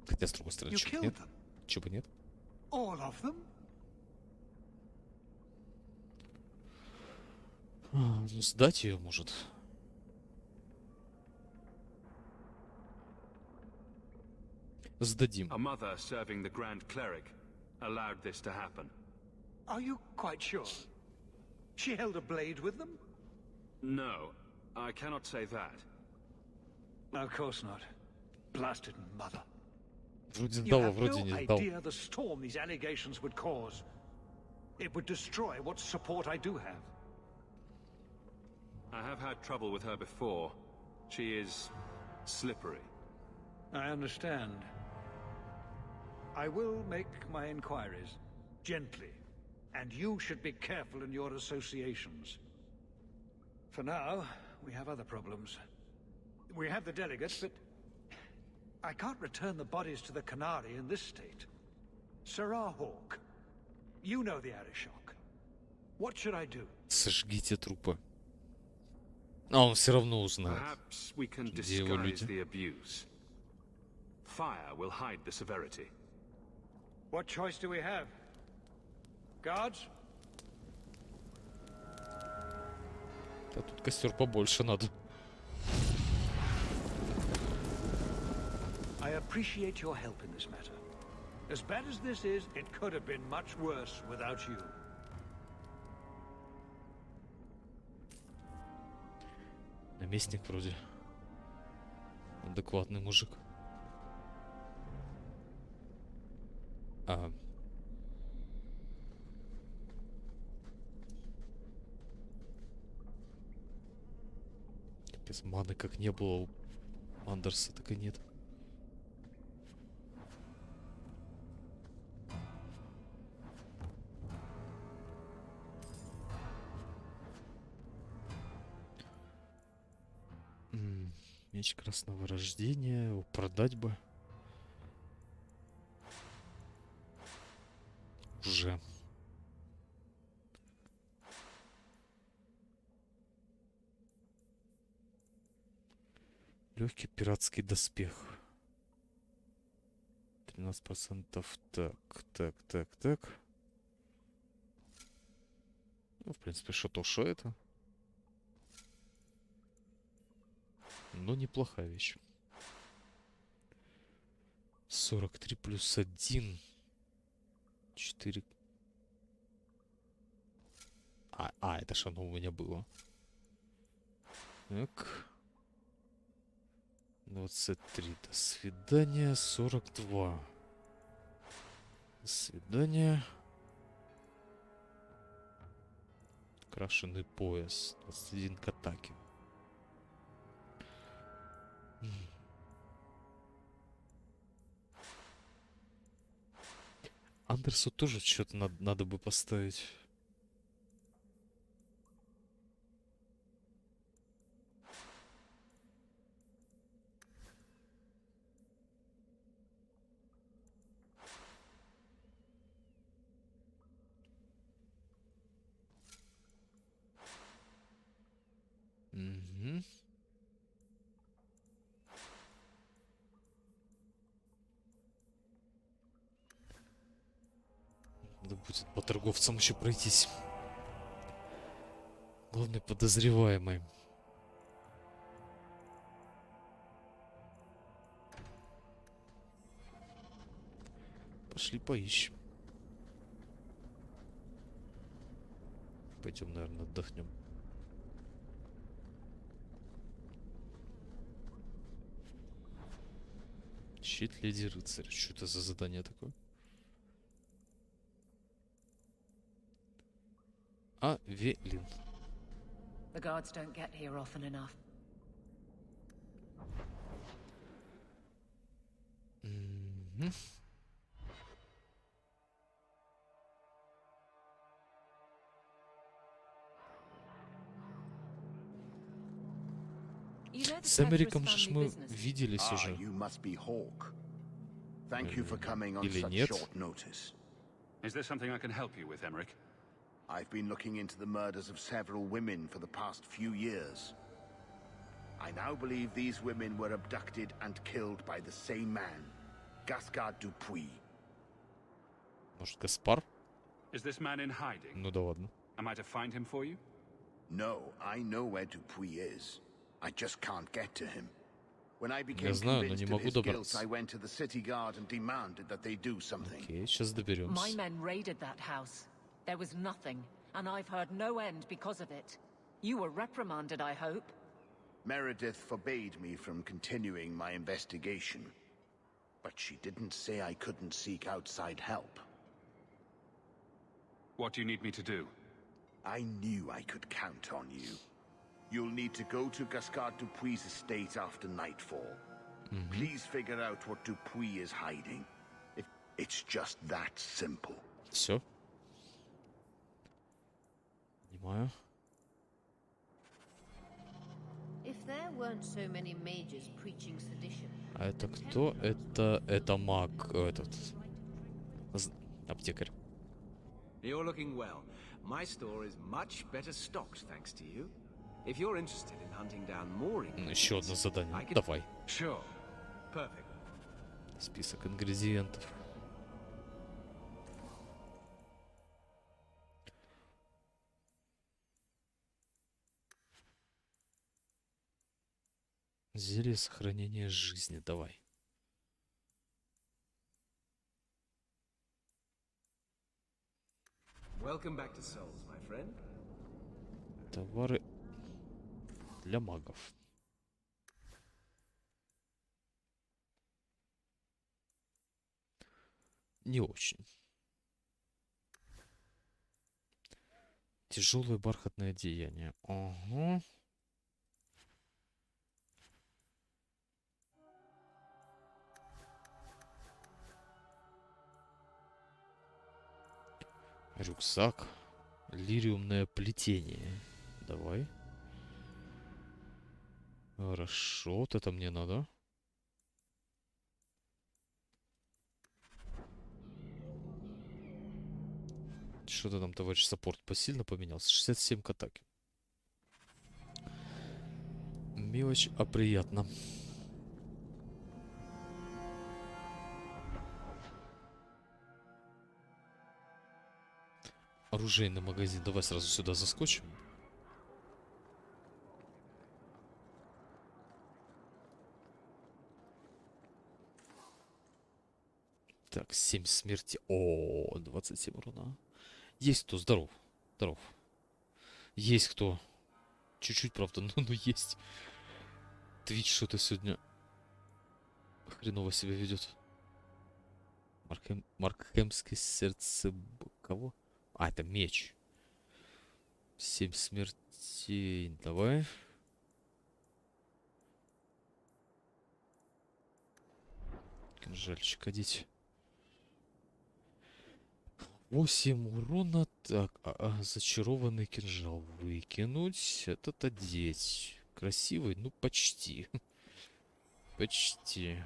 Хотя, с другой стороны, чё бы нет? Чё бы нет? Сдать ее, может. Сдадим. A mother serving the Grand Cleric allowed this to happen. Are you quite sure? She held a blade with them? No, I cannot say that. Of course not. Blasted mother. Вроде You сдал, have вроде не no сдал. idea the storm these allegations would cause. It would destroy what support I do have. I have had trouble with her before. She is slippery. I understand. I will make my inquiries. Gently. And you should be careful in your associations. For now, we have other problems. We have the delegates, but I can't return the bodies to the Canary in this state. Sirrah Hawk, you know the Arishok. What should I do? Сожгите трупы. А он все равно узнает, Perhaps we can где его disguise люди. the abuse. Fire will hide the severity. What choice do we have? Guards? Да тут костер побольше надо. I appreciate your help in this matter. As bad as this is, it could have been much worse without you. Наместник вроде. Адекватный мужик. Капец, маны как не было у Андерса, так и нет. Меч красного рождения, его продать бы. Уже. Легкий пиратский доспех. 13%. Так. Ну, в принципе, что то, что это. Но неплохая вещь. 43 плюс 1. 4. Это что оно у меня было. Так. 23. До свидания. 42. До свидания. Крашеный пояс. 21 к атаке. Андерсу тоже что-то надо бы поставить. Угу. Надо будет по торговцам еще пройтись. Главный подозреваемый. Пошли поищем. Пойдем, наверное, отдохнем. Щит леди рыцарь. Что это за задание такое? Авелин. The guards don't get here often enough. С Эмериком же мы виделись уже. Или нет? Is there something I can help you with, Emmerich? I've been looking into the murders of several women for the past few years. I now believe these women were abducted and killed by the same man, Gaspard Dupuis. Может, Гаспар? Is this man in hiding? Ну да ладно. Am I to find him for you? No, I know where Dupuis is. I just can't get to him. When I became Я знаю, но не convinced of могу his guilt, добраться. I went to the city guard and demanded that they do something. Окей, сейчас доберемся. My men raided that house. There was nothing, and I've heard no end because of it. You were reprimanded, I hope. Meredith forbade me from continuing my investigation. But she didn't say I couldn't seek outside help. What do you need me to do? I knew I could count on you. You'll need to go to Gaspard Dupuis' estate after nightfall. Please figure out what Dupuis is hiding. It's just that simple. Все. Понимаю. If there weren't so many mages preaching sedition. А это кто? Это маг, этот аптекарь. You're looking well. My store is much better stocked, thanks to you. If you're interested in hunting down more Еще одно задание. I can- Давай. Sure. Perfect. Список ингредиентов. Зелье сохранения жизни. Давай. Welcome back to Souls, my friend. Товары для магов. Не очень. Тяжелое бархатное одеяние. Ага. Рюкзак. Лириумное плетение. Давай. Хорошо, вот это мне надо. Что-то там товарищ саппорт посильно поменялся. 67 к атаке. Мелочь, а приятно. Оружейный магазин. Давай сразу сюда заскочим. Так, 7 смерти. О, 27 урона. Есть кто? Здоров. Здоров. Есть кто? Чуть-чуть, правда, но есть. Твич что-то сегодня хреново себя ведет. Маркхемское сердце... Кого? А, это меч. 7 смертей. Давай. Кинжальчик одеть. 8 урона. Так, зачарованный кинжал выкинуть. Этот одеть. Красивый? Ну, почти. Почти.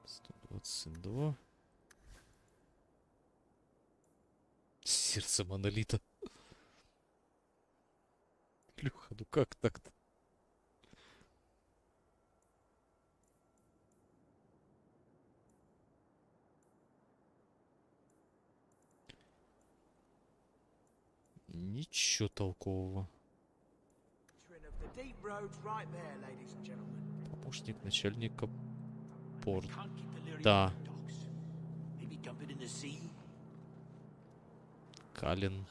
122. Сердце монолита. Леха, ну как так-то? Ничего толкового. Помощник начальника порта. Калин.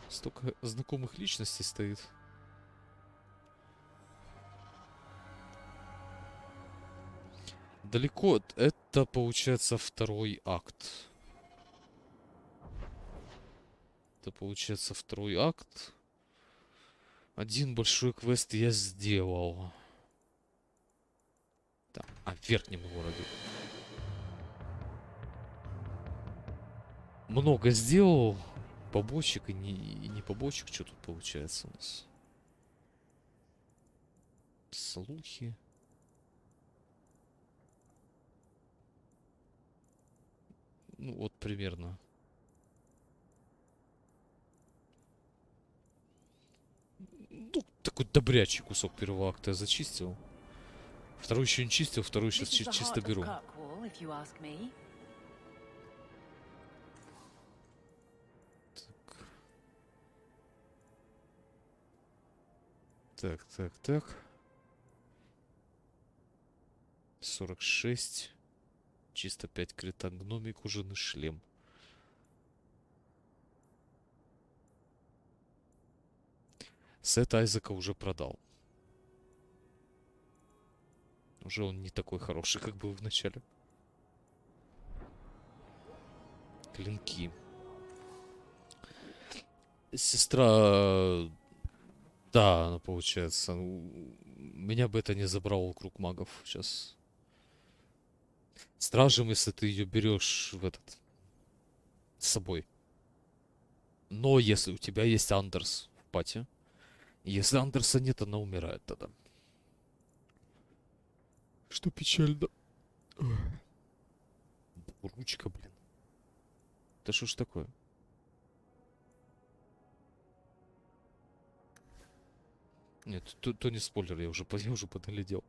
Столько знакомых личностей стоит. Далеко. Это получается второй акт. Это получается второй акт. Один большой квест я сделал. Так, в верхнем городе. Много сделал. Побочек и не побочек. Что тут получается у нас? Слухи. Ну вот примерно. Ну, такой добрячий кусок первого акта я зачистил. Второй еще не чистил, второй сейчас чисто беру. Так. 46. Чисто 5 крита, гномик, кожаный шлем. Сет Айзека уже продал. Уже он не такой хороший, как был в начале. Клинки. Сестра... Да, она получается. Меня бы это не забрало круг магов сейчас. Стражем, если ты ее берешь в этот... с собой. Но если у тебя есть Андерс в пати. Если Андерса нет, она умирает тогда. Что печально. Ручка, блин. Да что ж такое? Нет, то не спойлер, я уже подглядел.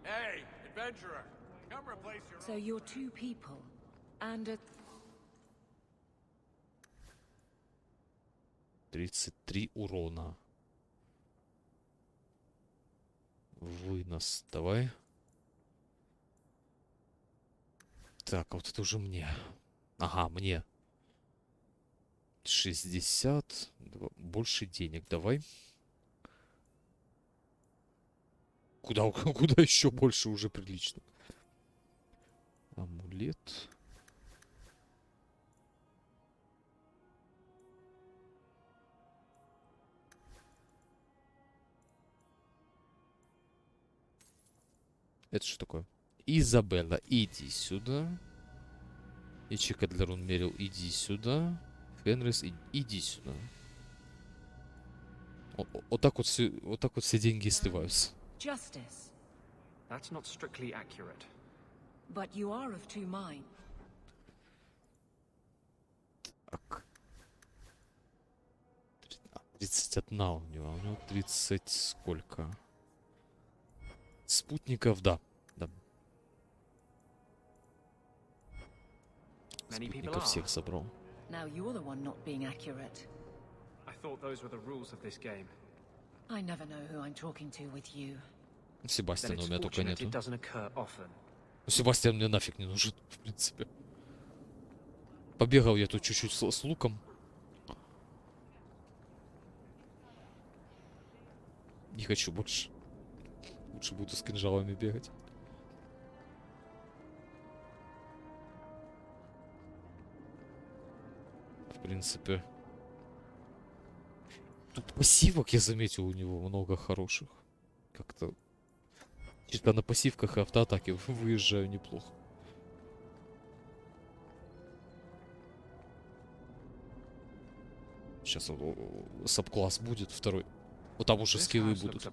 Hey, adventurer, come replace your. So you're two people, and a... 33 урона. Вынос, давай. Так, а вот это уже мне. Ага, мне. 60. Больше денег, давай. Куда еще больше уже прилично. Амулет. Это что такое? Изабелла, иди сюда. Ячейка для рун мерил, иди сюда. Фенрис, иди сюда. Вот так вот все деньги сливаются. Justice. That's not strictly accurate. But you are of two minds. Так. 31 у него. У него 30 сколько? Спутников, да. Да. Спутников всех собрал. Now you're the one not being accurate. I thought those were the rules of this game. I never know who I'm talking to with you. Себастьяна у меня только нету. It doesn't occur often. Себастьян мне нафиг не нужен, в принципе. Побегал я тут чуть-чуть с луком. Не хочу больше. Лучше буду с кинжалами бегать. В принципе. Тут пассивок, я заметил, у него много хороших. Как-то чисто на пассивках и автоатаке выезжаю неплохо. Сейчас сабкласс будет второй. Вот там уже скиллы будут.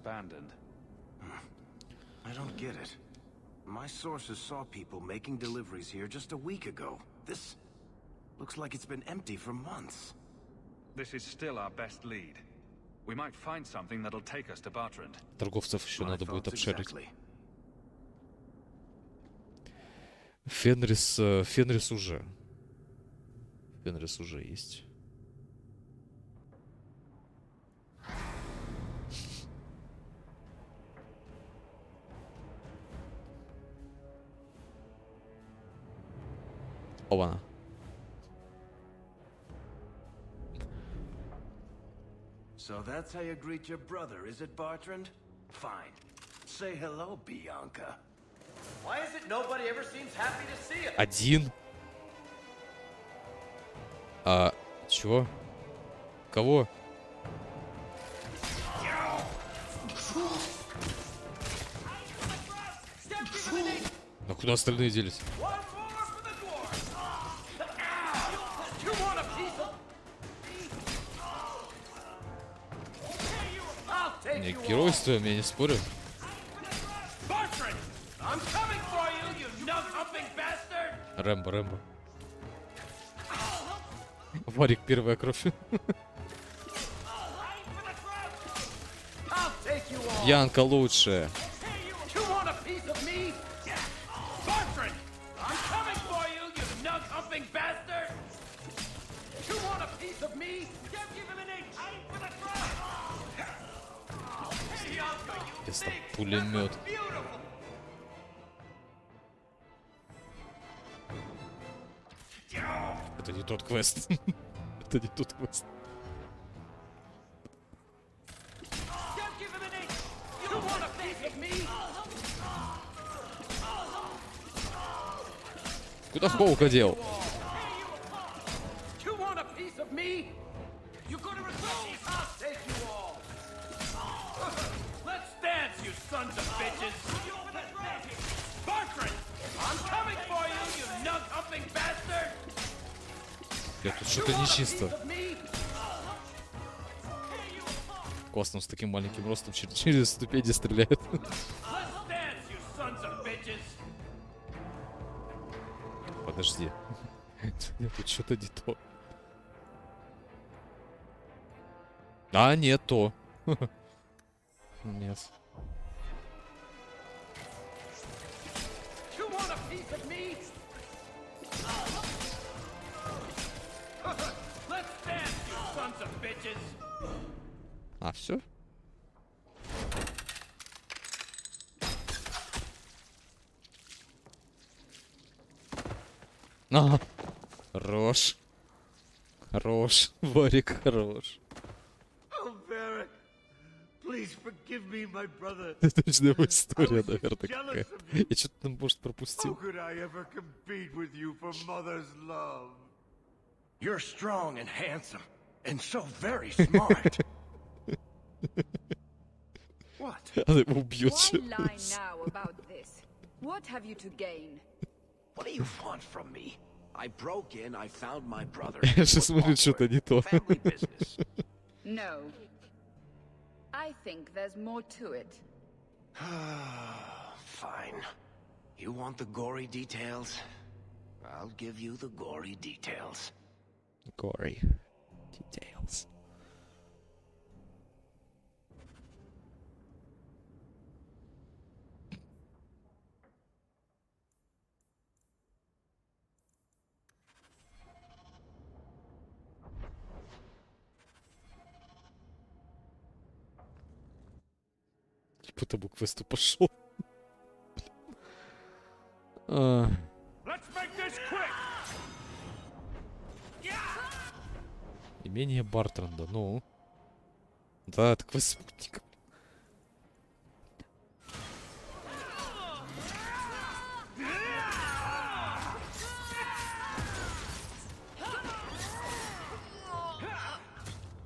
I don't get it. My sources saw people making deliveries here just a week ago. This looks like it's been empty for months. This is still our best lead. We might find something that'll take us to Bartrand. Торговцев еще надо будет обшарить. Фенрис уже. Фенрис уже есть. Опа-на. So that's how you greet your brother, is it, Bartrand? Fine. Say hello, Bianca. Why is it nobody ever seems happy to see us? Один. Чего? Кого? А куда остальные делись? Не, геройствуем, я не спорю. Рэмбо. Варик, первая кровь. Янка лучше. Есть там пулемет. Это не тот квест. Это не тот квест. Куда Хоука дел? Тут что-то нечисто. классно, он с таким маленьким ростом через ступени стреляет. Let's dance, you sons of bitches! Подожди. Нет, тут что-то не то. А, нет, то. Нет. You want a piece of me? Let's dance, you sons of bitches! А, все? Ага. Хорош. Хорош. Варик, хорош. Oh, Varric, please forgive me, my brother. Это точно его история, наверное, какая. Я что-то там, может, How пропустил. could I ever compete with you for mother's love? You're strong and handsome, and so very smart. What? Она его убьет Why сейчас. lie now about this? What have you to gain? What do you want from me? I broke in, I found my brother. Я же смотрю, что-то не то. Family business. No. I think there's more to it. Fine. You want the gory details? I'll give you the gory details. Gory details. По тому квесту пошел. Let's make this quick! Имение Бартранда, ну. Да, это квест спутника.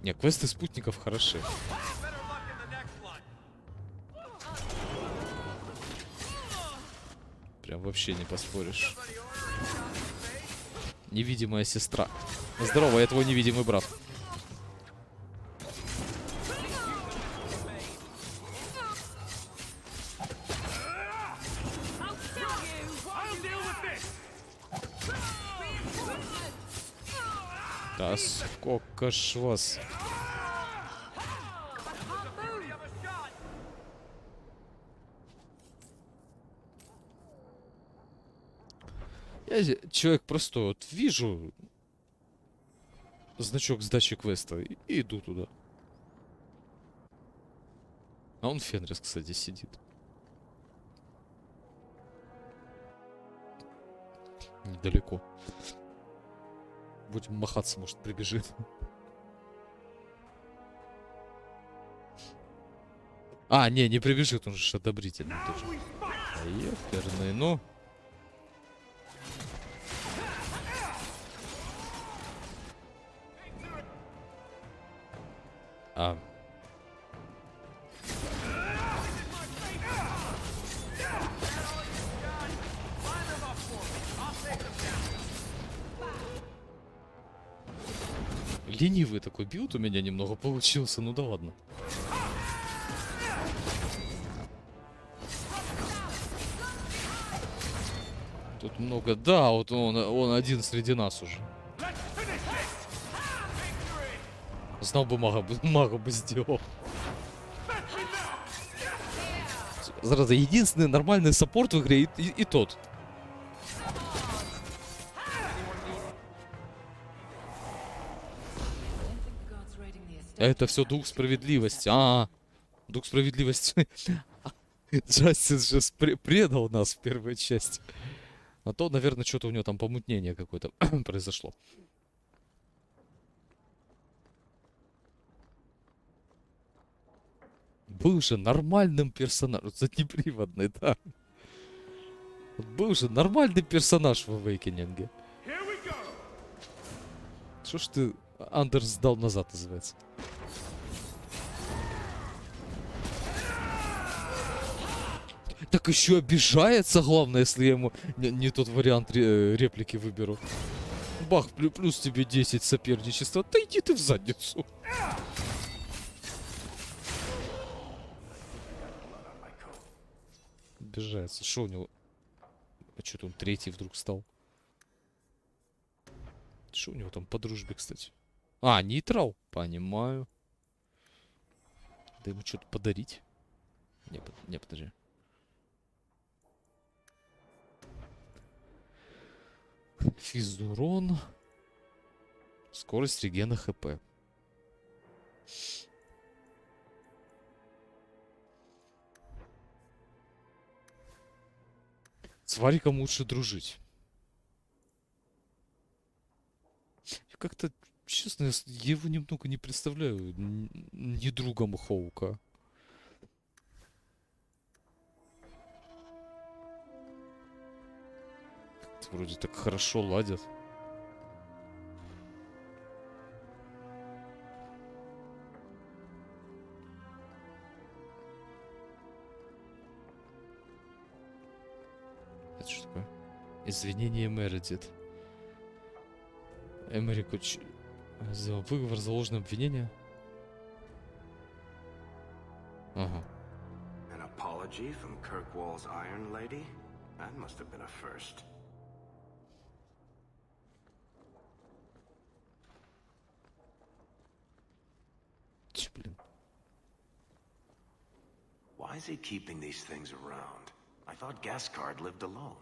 Не, квесты спутников хороши. Прям вообще не поспоришь. Невидимая сестра. Здорово, я твой невидимый брат. Да сколько ж вас. Я человек простой, вот вижу значок сдачи квеста и иду туда. А он Фенрис, кстати, сидит. Недалеко. Будем махаться, может, прибежит. А, не прибежит, он же одобрительный тоже. Ёперный, ну. А. Ленивый такой билд у меня немного получился, ну да ладно. Тут много, да, вот он один среди нас уже. Знал бы мага бы сделал. Зараза, единственный нормальный саппорт в игре и тот. Это все дух справедливости. Дух справедливости. Джастис же предал нас в первой части. А то, наверное, что-то у него там помутнение какое-то произошло. Был же нормальным персонажем. Заднеприводный, да. Был же нормальный персонаж в Awakening. Что ж ты Андерс сдал назад, называется? Так еще обижается, главное, если я ему не тот вариант реплики выберу. Бах, плюс тебе 10 соперничества. Да иди ты в задницу. обижается. Что у него? А что-то он третий вдруг стал. Что у него там по дружбе, кстати? А, нейтрал. Понимаю. Да ему что-то подарить. Не, подожди. Физурон. Скорость регена ХП. С Вариком лучше дружить. Как-то, честно, я его немного не представляю не другом Хоука. Как-то вроде так хорошо ладят. Это что такое? Извинение Мередит. Эмерику сделал выговор за ложное обвинение. Ага. An apology from Kirkwall's Iron Lady? That must have been a first. Блин. Why is he keeping these things around? I thought Gascard lived alone.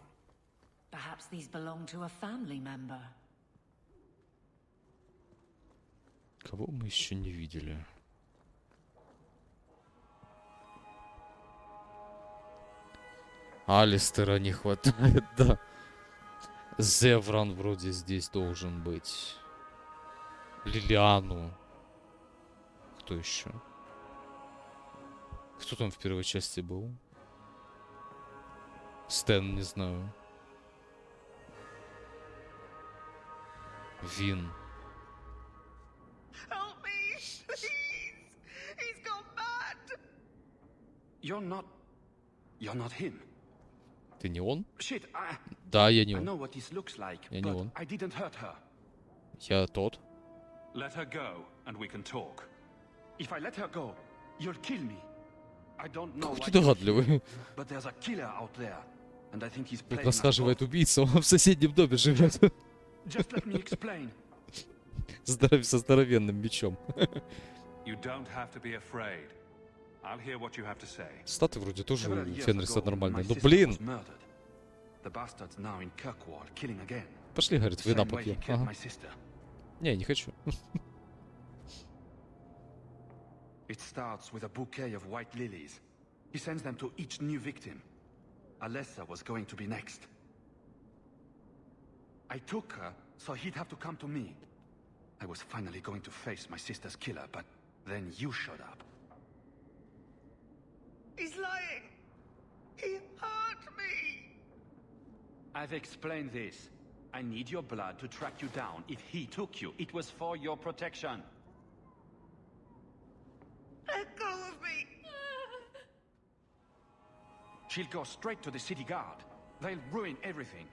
Perhaps these belong to a family member. Кого мы еще не видели? Алистера не хватает, да. Зевран вроде здесь должен быть. Лилиану. Кто еще? Кто там в первой части был? Стэн, не знаю. Вин. Help me, please! He's gone mad! You're not him. Ты не он? Shit, Да, я не I know он. what this looks like, Я не but он. I didn't hurt her. Я тот. Let her go, and we can talk. If I let her go, you'll kill me. I don't know Какой why ты you're догадливый. here, but there's a killer out there, and I think he's Тут playing us расхаживает both. убийца, он в соседнем доме живет. Just let me explain. Со здоровенным мечом. You don't have to be afraid. I'll hear what you have to say. Статы вроде тоже Several у years Фенриса ago, нормальные. my Ну sister блин! was murdered. The bastard's now in Kirkwall, killing again. Пошли, говорит, The вина same way he попьем. killed Ага. my sister. Не, не хочу. It starts with a bouquet of white lilies. He sends them to each new victim. Alessa was going to be next. I took her, so he'd have to come to me. I was finally going to face my sister's killer, but then you showed up. He's lying! He hurt me! I've explained this. I need your blood to track you down. If he took you, it was for your protection. Let go of me! She'll go straight to the city guard. They'll ruin everything.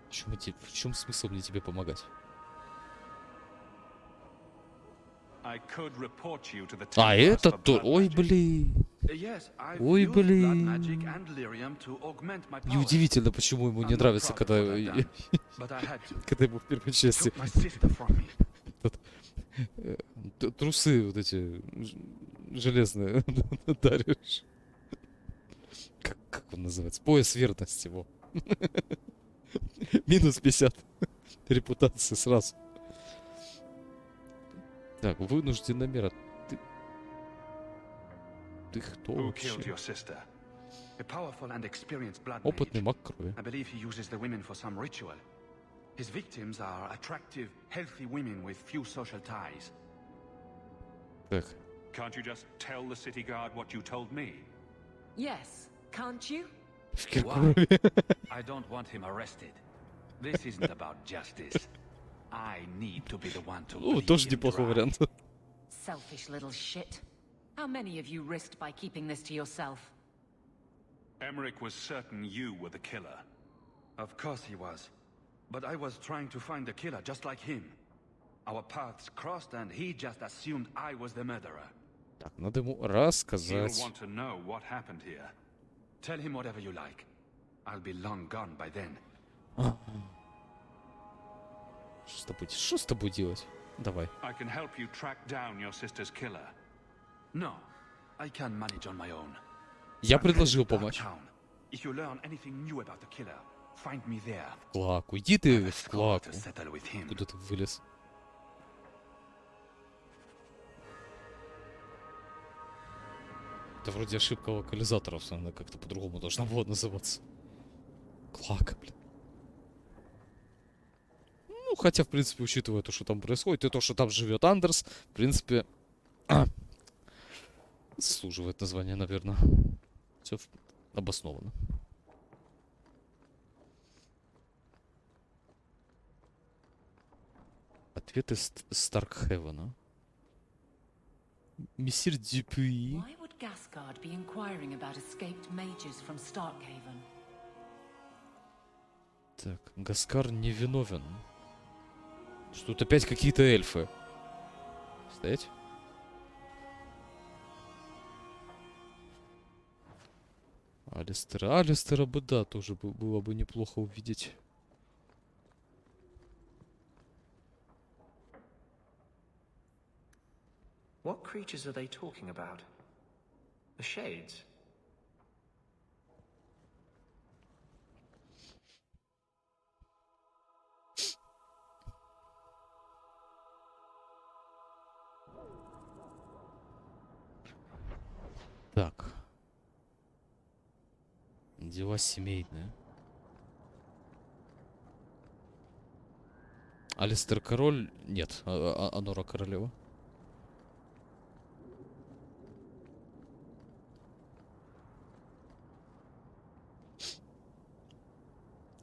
В чем смысл мне тебе помогать? I could report you to the А, Templars это for то... blood Ой, magic. блин. Yes, I've Ой, used blood блин. magic and lyrium to augment my powers. Неудивительно, почему ему не I'm not нравится, proud of когда... what I've done, but I had to. Когда ему в первой части... Took my sister from me. Трусы вот эти железные даришь. Как он называется? Пояс верности его. Минус 50 репутации сразу. Так, вынужденная мера. Ты кто Who вообще? killed your sister? A powerful and experienced blood Опытный mage. маг крови. I believe he uses the women for some ritual. His victims are attractive, healthy women with few social ties. Так. Can't you just tell the city guard what you told me? Yes, can't you? В Киркволле. I don't want him arrested. This isn't about justice. I need to be the one to Ну, bleed тоже him неплохой dry. вариант. Selfish little shit. How many of you risked by keeping this to yourself? Emmerich was certain you were the killer. Of course he was. But I was trying to find the killer just like him. Our paths crossed and he just assumed I was the murderer. Так, надо ему He'll рассказать. want to know what happened here. Tell him whatever you like. I'll be long gone by then. Что с тобой делать? Давай. I can help you track down your sister's killer. No, I can manage on my own. Я предложил помочь. If you learn anything new about the killer, find me there. Клаку. Иди ты в Клаку. Куда ты вылез? Это вроде ошибка локализаторов, она как-то по-другому должна была называться. Клака, блин. Ну, хотя, в принципе, учитывая то, что там происходит, и то, что там живет Андерс, в принципе, заслуживает названия, наверное. Все обосновано. Ответы Старкхевена. Мессир Дюпюи. Why would Gascard be inquiring about escaped mages from Starkhaven? Так, Гаскар невиновен. Что тут опять какие-то эльфы? Стоять? Алистера бы, да, тоже было бы неплохо увидеть. What creatures are they talking about? The Shades? Так. Дела семейные. Алистер король? Нет. Анора королева.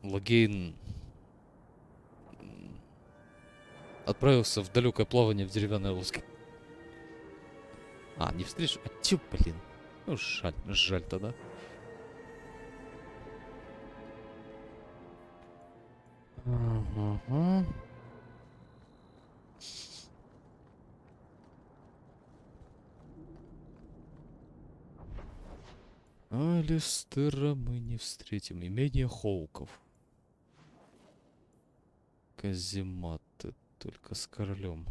Логейн отправился в далекое плавание в деревянной лодке. А, не встречу. А тю, блин. Ну, жаль тогда. Ага. Алистера мы не встретим. Имение Хоуков. Казематы. Только с королем.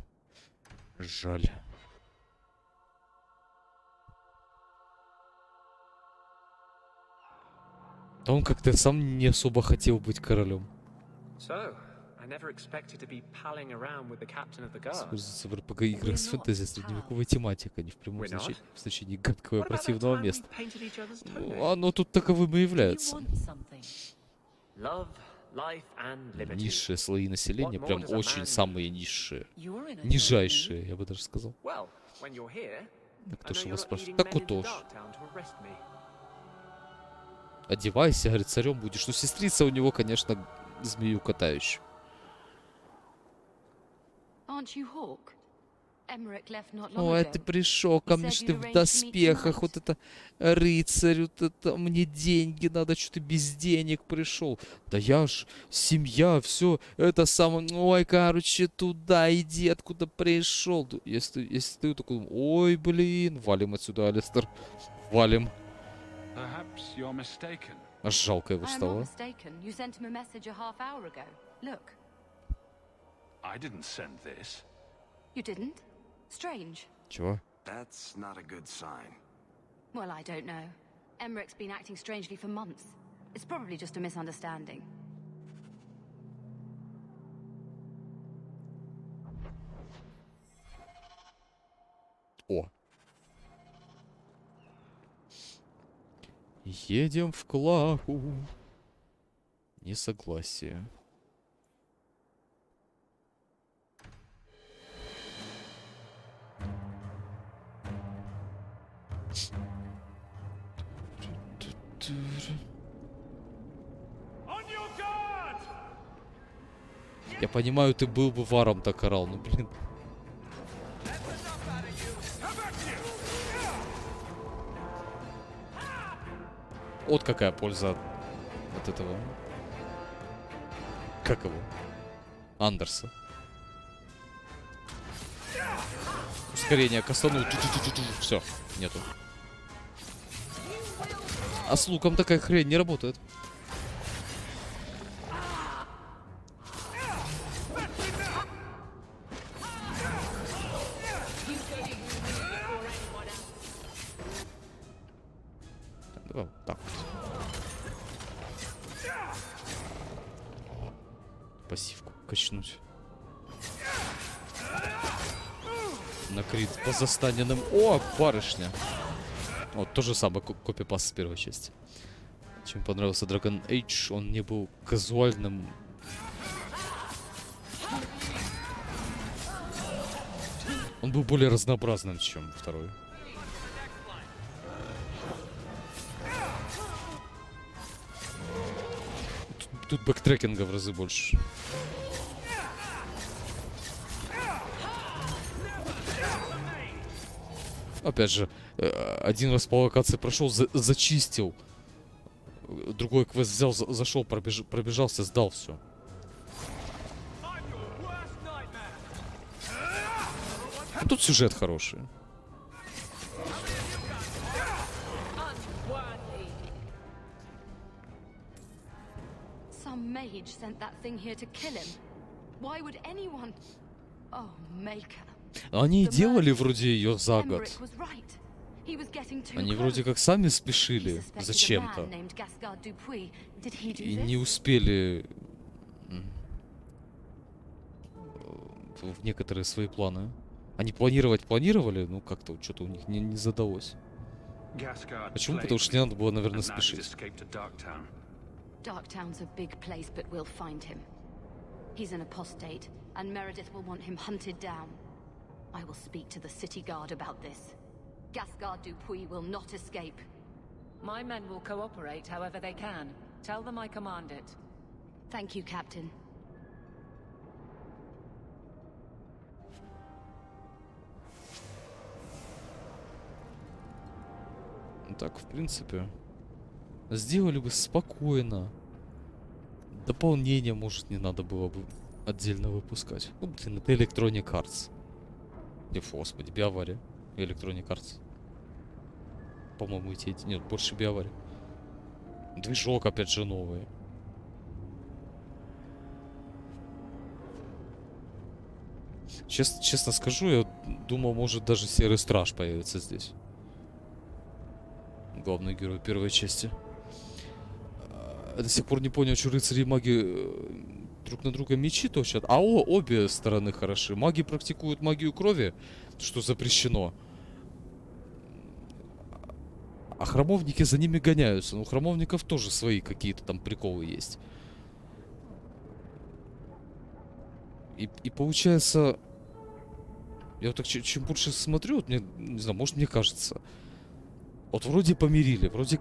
Жаль. Да он как-то сам не особо хотел быть королем. So, I never expected to be palling around with the captain of the guard. Используется в РПГ-играх с фэнтези средневековой тематикой, не в прямом значении гадкого и противного места. Ну, оно тут таковым и является. Низшие слои населения, прям очень самые низшие. Нижайшие, я бы даже сказал. Так кто же вас спрашивает? Так вот тоже. Одевайся, говорит, царем будешь. Ну, сестрица у него, конечно, змею катающую. Ой, ты пришел ко мне, что ты в доспехах, вот это рыцарь, вот это мне деньги надо, что ты без денег пришел. Да я ж семья, все, это самое, ой, короче, туда иди, откуда пришел. Если ты такой, ой, блин, валим отсюда, Алистер, валим. Аж жалко его стало. Чего? That's not a good sign. Well, I don't know. Emmerich's been acting strangely for months. It's probably just a misunderstanding. О. Едем в Клаку. Несогласие. Я понимаю, ты был бы варом, так орал, ну блин. Вот какая польза от этого. Как его? Андерса. ускорение кастанул. Все, нету. А с луком такая хрень не работает. Давай вот так вот. Пассивку качнуть. На крит по застаненным. О, барышня. Вот то же самое, копипаст с первой части. Чем понравился Dragon Age, он не был казуальным. Он был более разнообразным, чем второй. Тут бэктрекинга в разы больше. Опять же, один раз по локации прошел, зачистил. Другой квест взял, зашел, пробежался, сдал все. Тут сюжет хороший. Some mage sent that thing here to kill him. Why would anyone? Oh, Maker. Они и делали вроде ее за год. Они вроде как сами спешили зачем-то. И не успели в некоторые свои планы. Они планировали, но как-то что-то у них не задалось. Почему? Потому что не надо было, наверное, спешить. Darktown's a big place, but we'll find him. He's an apostate, and Meredith will want him hunted down. I will speak to the city guard about this. Gasgard Dupuis will not escape. My men will cooperate however they can. Tell them I command it. Thank you, Captain. Так, в принципе, сделали бы спокойно. Дополнение, может, не надо было бы отдельно выпускать. Ну, блин, это Electronic Arts. Господи, биовария. Electronic Arts. По-моему, эти... Нет, больше биовария. Движок, опять же, новый. Честно скажу, я думал, может, даже Серый Страж появится здесь. Главный герой первой части. Я до сих пор не понял, что рыцари и маги друг на друга мечи точат. А обе стороны хороши. Маги практикуют магию крови, что запрещено. А храмовники за ними гоняются. Но у храмовников тоже свои какие-то там приколы есть. И получается... Я вот так чем больше смотрю, вот мне, не знаю, может, мне кажется... Вот вроде помирили, вроде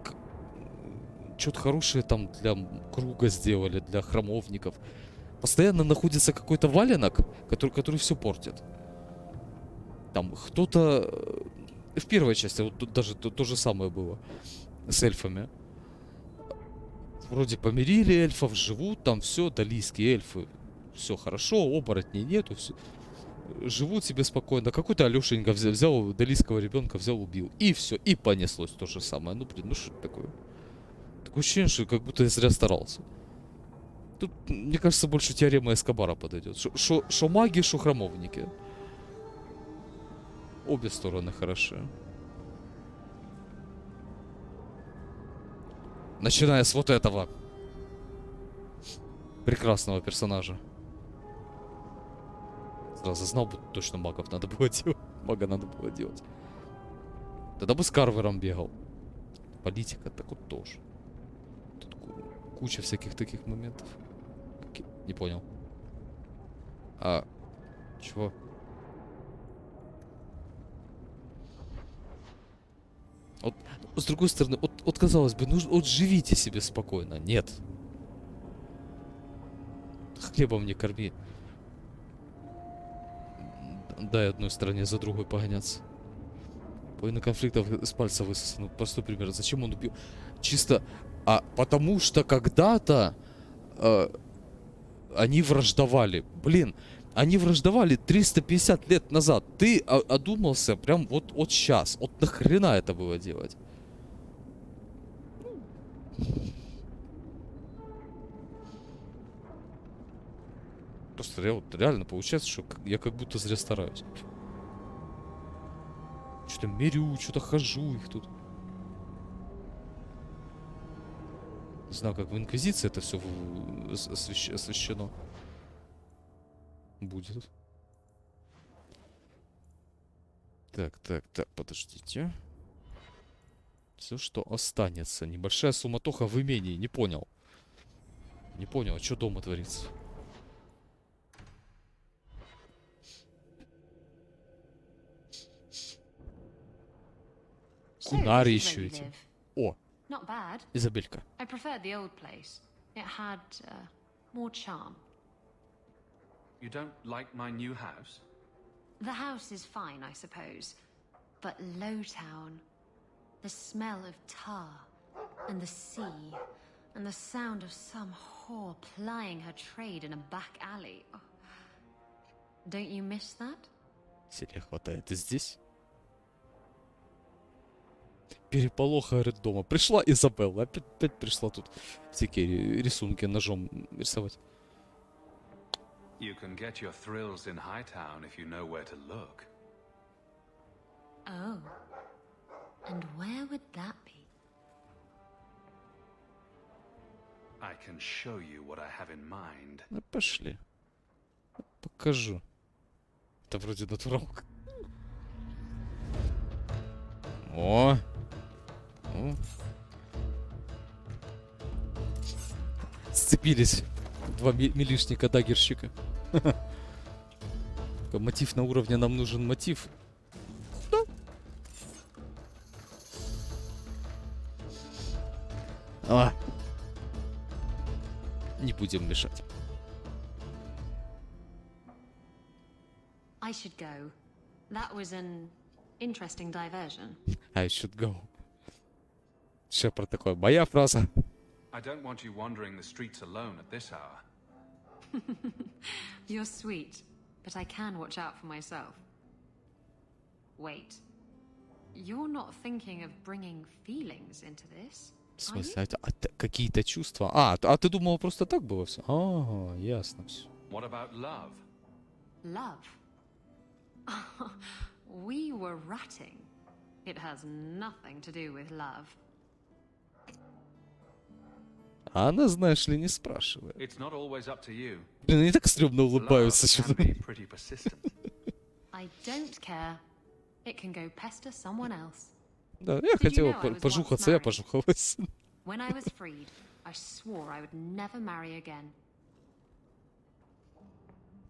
что-то хорошее там для круга сделали, для храмовников. Постоянно находится какой-то валенок, который все портит. Там кто-то... В первой части вот тут даже то же самое было с эльфами. Вроде помирили эльфов, живут там, все, далийские эльфы. Все хорошо, оборотней нету, все. Живут себе спокойно. Какой-то Алешенька взял далийского ребенка, взял, убил. И все, и понеслось то же самое. Ну, блин, ну что это такое? Такое ощущение, что как будто я зря старался. Тут, мне кажется, больше теорема Эскобара подойдет. Шо маги, шо храмовники. Обе стороны хороши. Начиная с вот этого прекрасного персонажа. Сразу знал бы, точно магов надо было делать. Мага надо было делать. Тогда бы с Карвером бегал. Политика, так вот тоже. Тут куча всяких таких моментов. Не понял. А... Чего? Вот, с другой стороны, вот казалось бы, ну вот живите себе спокойно. Нет. Хлебом не корми. Дай одной стороне за другой погоняться. Половина конфликтов с пальца высосана. Простой пример. Зачем он убил? Чисто... потому что когда-то они враждовали. Блин, Они враждовали 350 лет назад. Ты одумался прям вот сейчас. Вот нахрена это было делать? Просто вот реально получается, что я как будто зря стараюсь. Что-то мерю, что-то хожу их тут. Не знаю, как в Инквизиции это все освещено будет. Так, подождите. Все, что останется. Небольшая суматоха в имении. Не понял. Не понял, а что дома творится? Кунари еще эти. О, Not bad. Изабелька. I preferred the old place. It had more charm. You don't like my new house? The house is fine, I suppose. But Lowtown, the smell of tar, and the sea, and the sound of some whore plying her trade in a back alley. Oh. Don't you miss that? Сильно хватает и здесь. Переполоха дома. Пришла Изабелла. Опять пришла тут всякие рисунки ножом рисовать. You can get your thrills in Hightown if you know where to look. Oh. And where would that be? I can show you what I have in mind. Ну, пошли. Покажу. Это вроде натуралка. О! Сцепились два милишника-дагерщика. Мотив на уровне «нам нужен мотив». Да. Не будем мешать. I should go. That was an interesting diversion. I should go. Шепард такой, моя фраза. I don't want you wandering the streets alone at this hour. You're sweet, but I can watch out for myself. Wait. You're not thinking of bringing feelings into this? В смысле, какие-то чувства? А ты думала, просто так было все? Ага, ясно все. What about love? Love? We were ratting. It has nothing to do with love. А она, знаешь ли, не спрашивает. It's not always up to you. Блин, они так стрёмно улыбаются. I don't care. It can go pester someone else. Да, я хотела пожухаться, я пожухалась. When I was freed, I swore I would never marry again.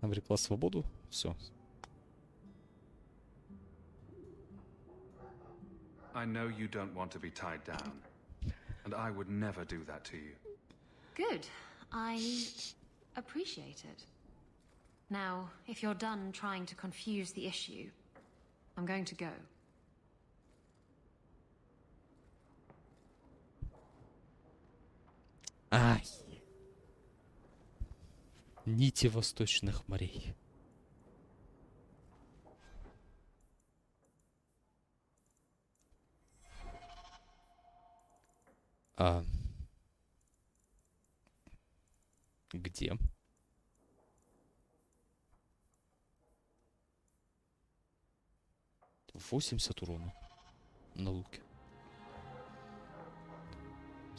Обрекла свободу. Все. I know you don't want to be tied down, and I would never do that to you. Good. I appreciate it. Now, if you're done trying to confuse the issue, I'm going to go. Ай. Нити восточных морей. Где? — 80 урона на луке.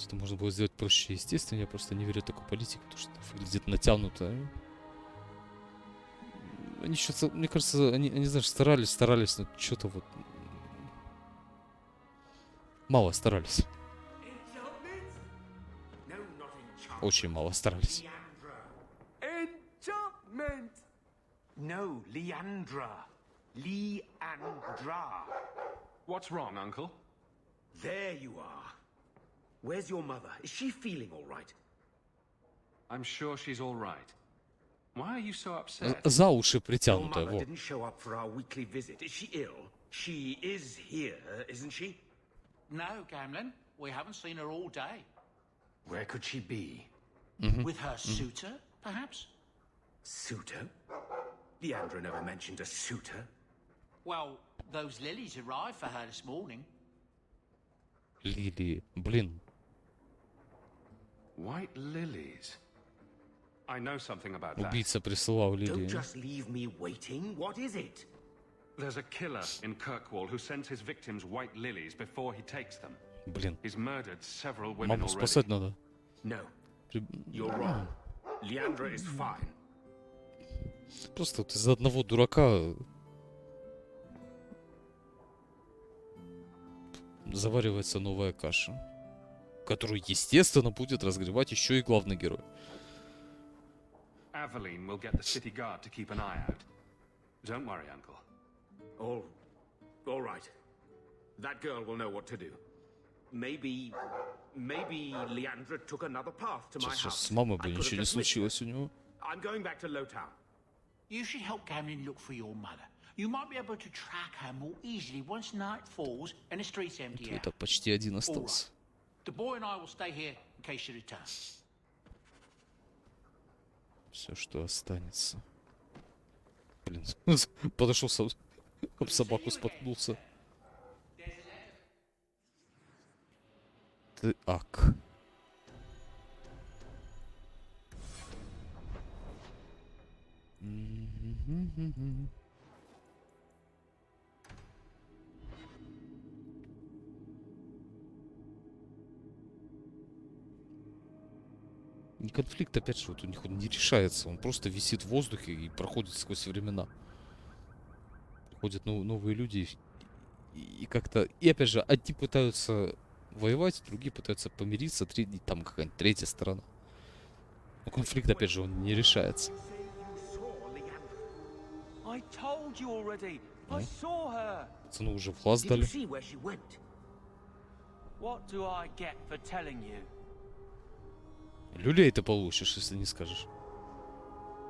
Это можно было сделать проще, естественно. Я просто не верю в такую политику, потому что это выглядит натянуто. Они что-то, мне кажется, они знаешь, старались, но что-то вот мало старались. Очень мало старались. Enchantment! No, Leandra. Leandra. What's wrong, Uncle? There you are. Where's your mother? Is she feeling all right? I'm sure she's all right. Why are you so upset? За уши Your притянуто, mother вот. didn't show up for our weekly visit. Is she ill? She is here, isn't she? No, Gamlin. We haven't seen her all day. Where could she be? With her suitor, perhaps? Suitor? Leandra never mentioned a suitor. Well, those lilies arrived for her this morning. Лилии. Блин. White lilies. I know something about that. Убийца присылал Don't лилии. just leave me waiting. What is it? There's a killer in Kirkwoll who sends his victims white lilies before he takes them. Блин. He's murdered several women Маму already. спасать надо. No. You're wrong. Leandra is fine. Просто вот из-за одного дурака заваривается новая каша, которую, естественно, будет разгревать еще и главный герой. Aveline will get the city guard to keep an eye out. Don't worry, Uncle. All right. That girl will know what to do. Maybe Leandra took another path to my Сейчас house. с мамой бы I could have ничего не just missed случилось у него. I'm going back to Lowtown. You should help Gamlin look for your mother. You might be able to track her more easily once night falls and the streets empty out. Это почти один остался. The boy and I will stay here in case she returns. Все, что останется. Блин, подошел об собаку, споткнулся. Так. И конфликт, опять же, вот у них он не решается. Он просто висит в воздухе и проходит сквозь времена. Приходят новые люди и как-то... И опять же, одни пытаются воевать, другие пытаются помириться, там какая-нибудь третья сторона. Но конфликт, опять же, он не решается. Пацану уже в глаз дали. Люлей ты получишь, если не скажешь.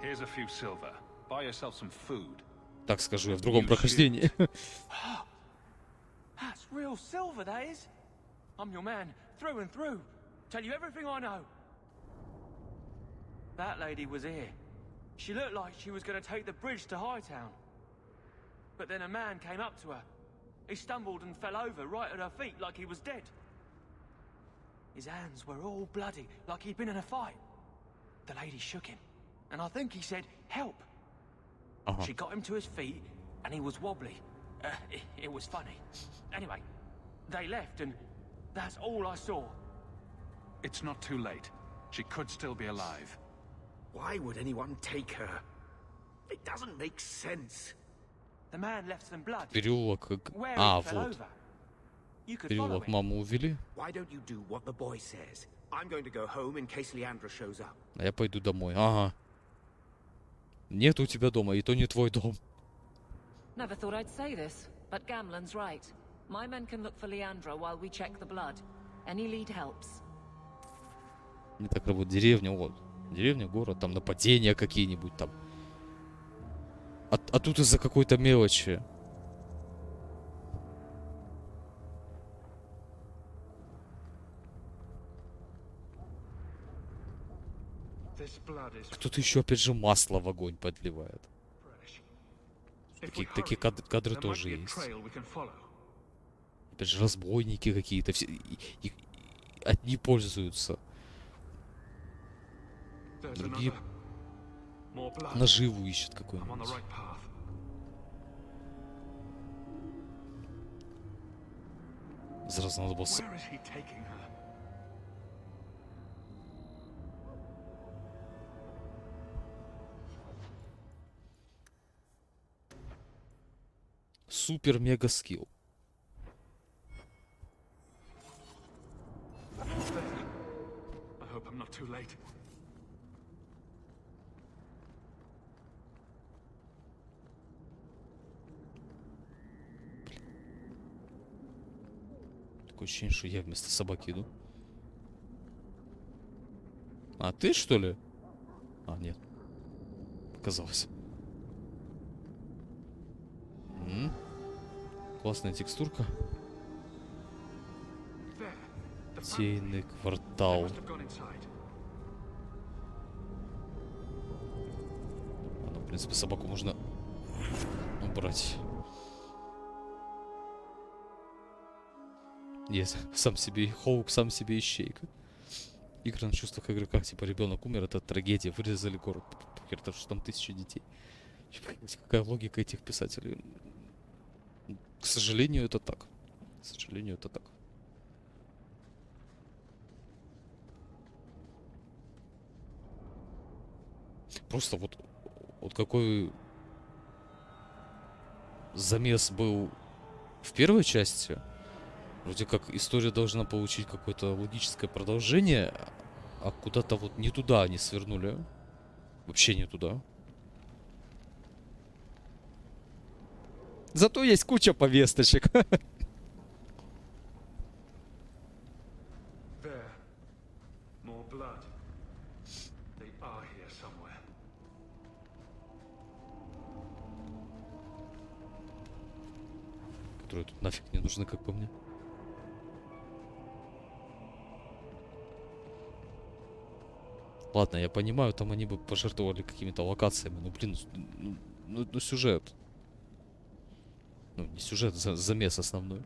Here's a few silver. Buy yourself some food. Так скажу я в другом прохождении. That's real silver, that is. I'm your man, through and through. Tell you everything I know. That lady was here. She looked like she was going to take the bridge to Hightown. But then a man came up to her. He stumbled and fell over right at her feet like he was dead. His hands were all bloody, like he'd been in a fight. The lady shook him, and I think he said, "Help." She got him to his feet, and he was wobbly. It was funny. Anyway, they left, and that's all I saw. It's not too late. She could still be alive. Why would anyone take her? It doesn't make sense. The man left some blood. Переулок. Where А, he fell вот. over. You could follow Переулок it. маму увели. Why don't you do what the boy says? I'm going to go home in case Leandra shows up. А я пойду домой. Ага. Нет у тебя дома, и то не твой дом. Never thought I'd say this, but Gamlen's right. My men can look for Leandra while we check the blood. Any lead helps. Не так работает. Деревня, вот. Деревня, город, там нападения какие-нибудь там. А тут из-за какой-то мелочи. Кто-то еще опять же масло в огонь подливает. Такие кадры тоже есть. Опять же разбойники какие-то. Все, одни пользуются. Другие наживу ищут какой-нибудь. Сразу надо было... Супер-мега скилл. I hope I'm not too late. Такое ощущение, что я вместо собаки иду. А ты что ли? А, нет. Показалось. Классная текстурка. Тейный квартал. А ну, блин, принципе, собаку можно убрать. Есть сам себе Хоук, сам себе ищейка. Игры на чувствах игрока, типа ребенок умер, это трагедия, вырезали город. Хер-то, что там 1000 детей. Какая логика этих писателей? К сожалению, это так. К сожалению, это так. Просто вот какой замес был в первой части. Вроде как история должна получить какое-то логическое продолжение, а куда-то вот не туда они свернули. Вообще не туда. Зато есть куча повесточек. There. More blood. They are here somewhere. Которые тут нафиг не нужны, как по мне. Ладно, я понимаю, там они бы пожертвовали какими-то локациями, но, блин, ну сюжет. Ну, не сюжет, замес основной.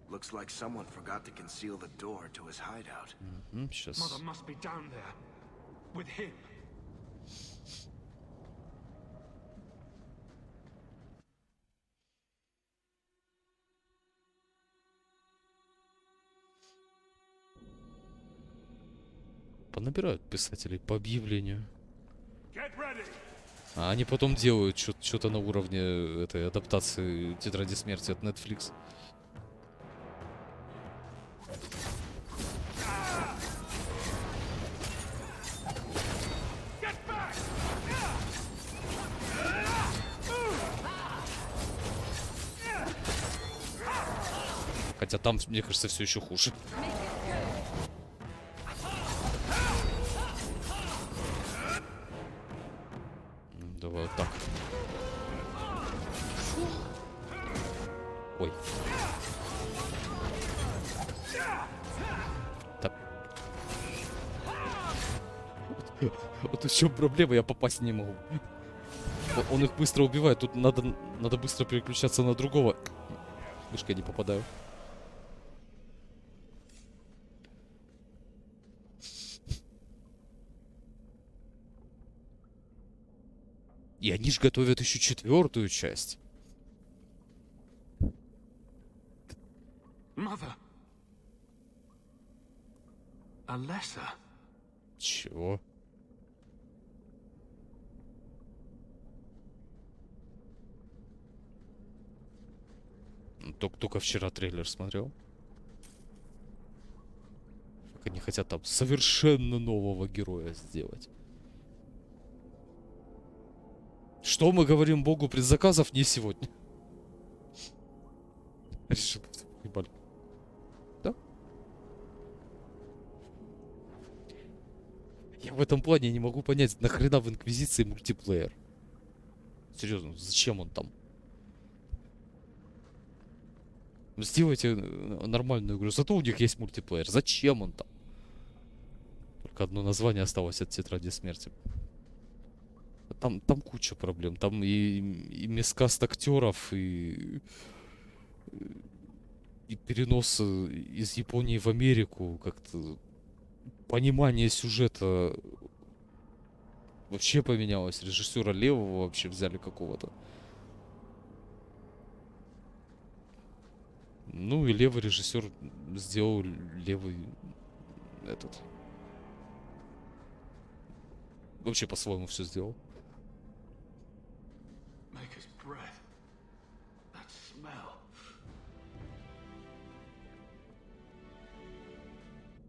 Looks like someone forgot to conceal the door to his hideout. Сейчас. Mother must be down there. With him. Понабирают писателей по объявлению. Get ready. А они потом делают что-то на уровне этой адаптации Тетради смерти от Netflix. Хотя там, мне кажется, все еще хуже. Давай вот так. Ой. Так. Вот в чем проблема, я попасть не могу. Он их быстро убивает, тут надо быстро переключаться на другого. Мышкой не попадаю. И они же готовят еще 4-ю часть. Mother. Alessa. Чего? Только вчера трейлер смотрел. Как они хотят там совершенно нового героя сделать. Что мы говорим Богу, предзаказов не сегодня. Решил, ебали. Да? Я в этом плане не могу понять, нахрена в Инквизиции мультиплеер. Серьезно, зачем он там? Сделайте нормальную игру. Зато у них есть мультиплеер. Зачем он там? Только одно название осталось от Тетради смерти. Там куча проблем. Там и мискаст актеров, и перенос из Японии в Америку. Как-то понимание сюжета вообще поменялось. Режиссера левого вообще взяли какого-то. Ну и левый режиссер сделал левый этот. Вообще по-своему все сделал. Maker's breath. That smell.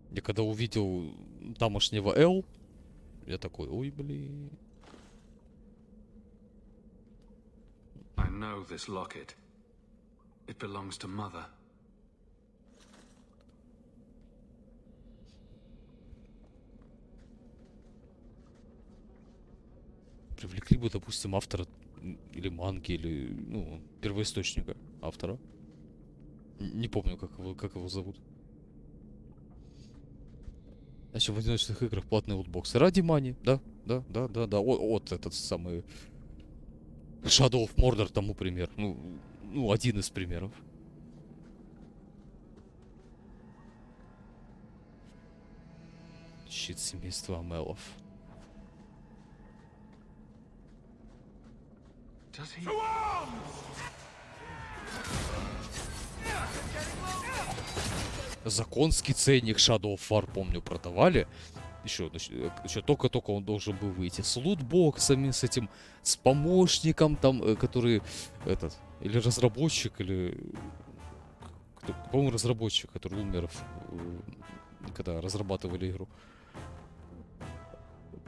Я когда увидел тамошнего Л, я такой, ой, блин. I know this locket. It belongs to Mother. Привлекли бы, допустим, автора или манги, или, ну, первоисточника автора. Не помню, как его зовут. Значит, в одиночных играх платные лутбоксы. Ради мани, да. Вот этот самый Shadow of Mordor тому пример. Ну, один из примеров. Щит семейства Амелов. Законский ценник Shadow of War, помню, продавали. Еще только-только он должен был выйти. С лутбоксами, с этим, с помощником там, который, или разработчик, или... По-моему, разработчик, который умер, когда разрабатывали игру.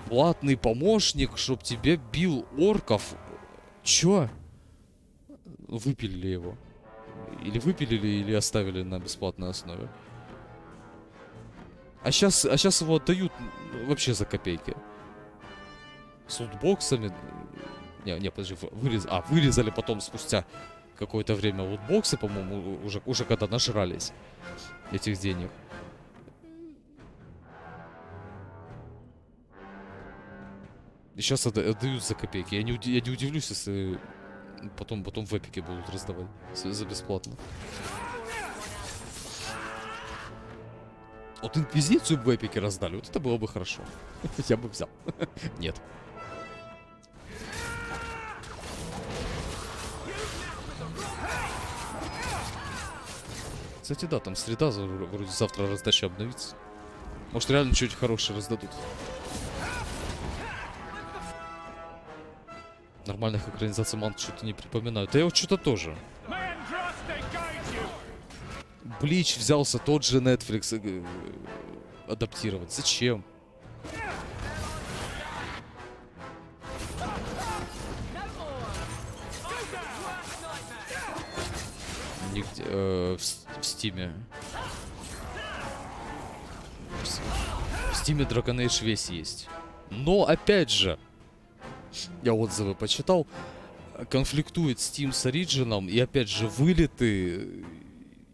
Платный помощник, чтоб тебе бил орков. Чё? Выпилили его. Или выпилили, или оставили на бесплатной основе. А сейчас его отдают вообще за копейки. С лутбоксами. Не, подожди, вырезали потом спустя какое-то время лутбоксы, по-моему, уже когда нажрались этих денег. И сейчас отдают за копейки. Я не удивлюсь, если потом в эпике будут раздавать за бесплатно. Вот инквизицию в эпике раздали, вот это было бы хорошо. Я бы взял. Нет. Кстати, да, там среда, вроде завтра раздача обновится. Может, реально что-нибудь хорошее раздадут. Нормальных экранизаций мант что-то не припоминаю. Да я вот что-то тоже. Блич взялся тот же Netflix адаптировать. Зачем? Нигде, в Стиме. В Стиме Dragon Age весь есть. Но опять же, я отзывы почитал, конфликтует Steam с Origin, и опять же вылеты,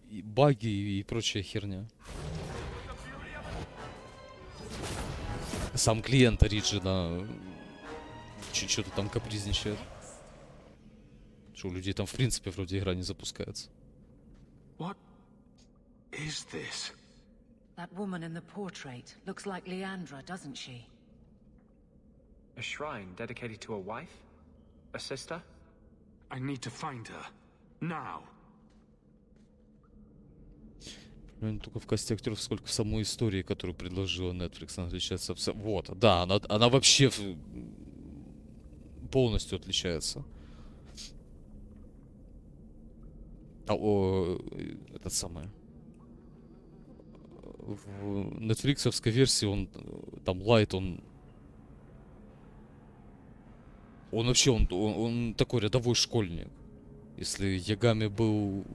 и баги и прочая херня. Сам клиент Origin что-то там капризничает. Что у людей там в принципе вроде игра не запускается. What is this? That woman in the portrait looks like Leandra, doesn't she? A shrine dedicated to a wife? A sister? I need to find her. Now. Не только в касте актеров, сколько в самой истории, которую предложила Netflix, она отличается. Вот, да, она вообще полностью отличается. Этот самый. В нетфликсовской версии он там Лайт, он вообще, он такой рядовой школьник. Если Ягами был,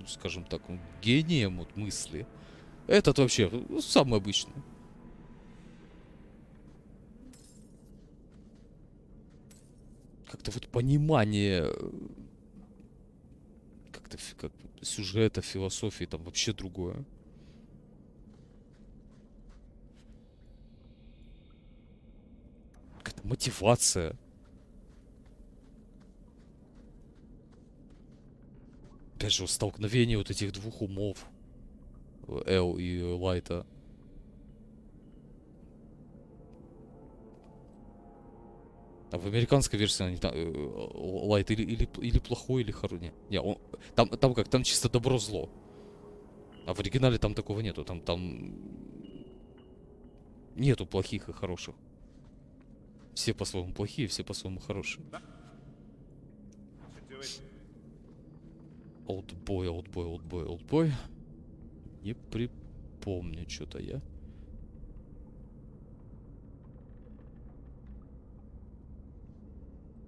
скажем так, гением вот мысли, этот вообще самый обычный. Как-то вот понимание как-то сюжета, философии там вообще другое. Какая-то мотивация. Опять же, столкновение вот этих двух умов. Эл и Лайта. А в американской версии они там, Лайт или плохой, или хороший. Не, там чисто добро-зло. А в оригинале там такого нету. Там нету плохих и хороших. Все по-своему плохие, все по-своему хорошие. Олдбой. Не припомню что-то я.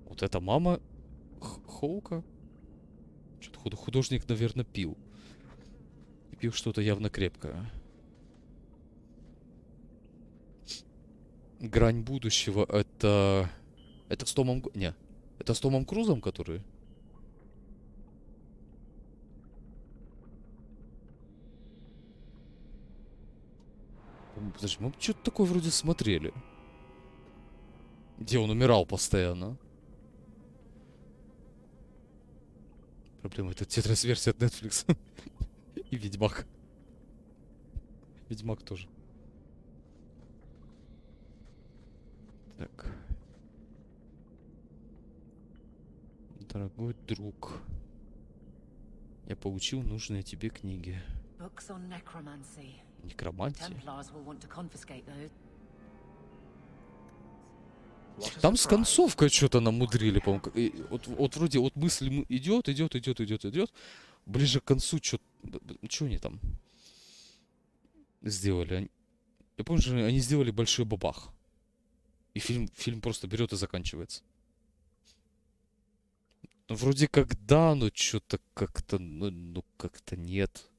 Вот эта мама Хоука. Что-то художник, наверное, пил. И пил что-то явно крепкое. Грань будущего это... Это с Томом... Не. Это с Томом Крузом, который... Подожди, мы что-то такое вроде смотрели. Где он умирал постоянно. Проблема, это тетрас-версия от Netflix. И Ведьмак. Ведьмак тоже. Так. Дорогой друг. Я получил нужные тебе книги. Некромантия? Там с концовкой что-то намудрили, по-моему. Вот вроде вот мысль идет. Ближе к концу что они там сделали? Я помню, что они сделали большой бабах. И фильм просто берет и заканчивается. Ну, вроде как да, но что-то как-то, ну как-то нет.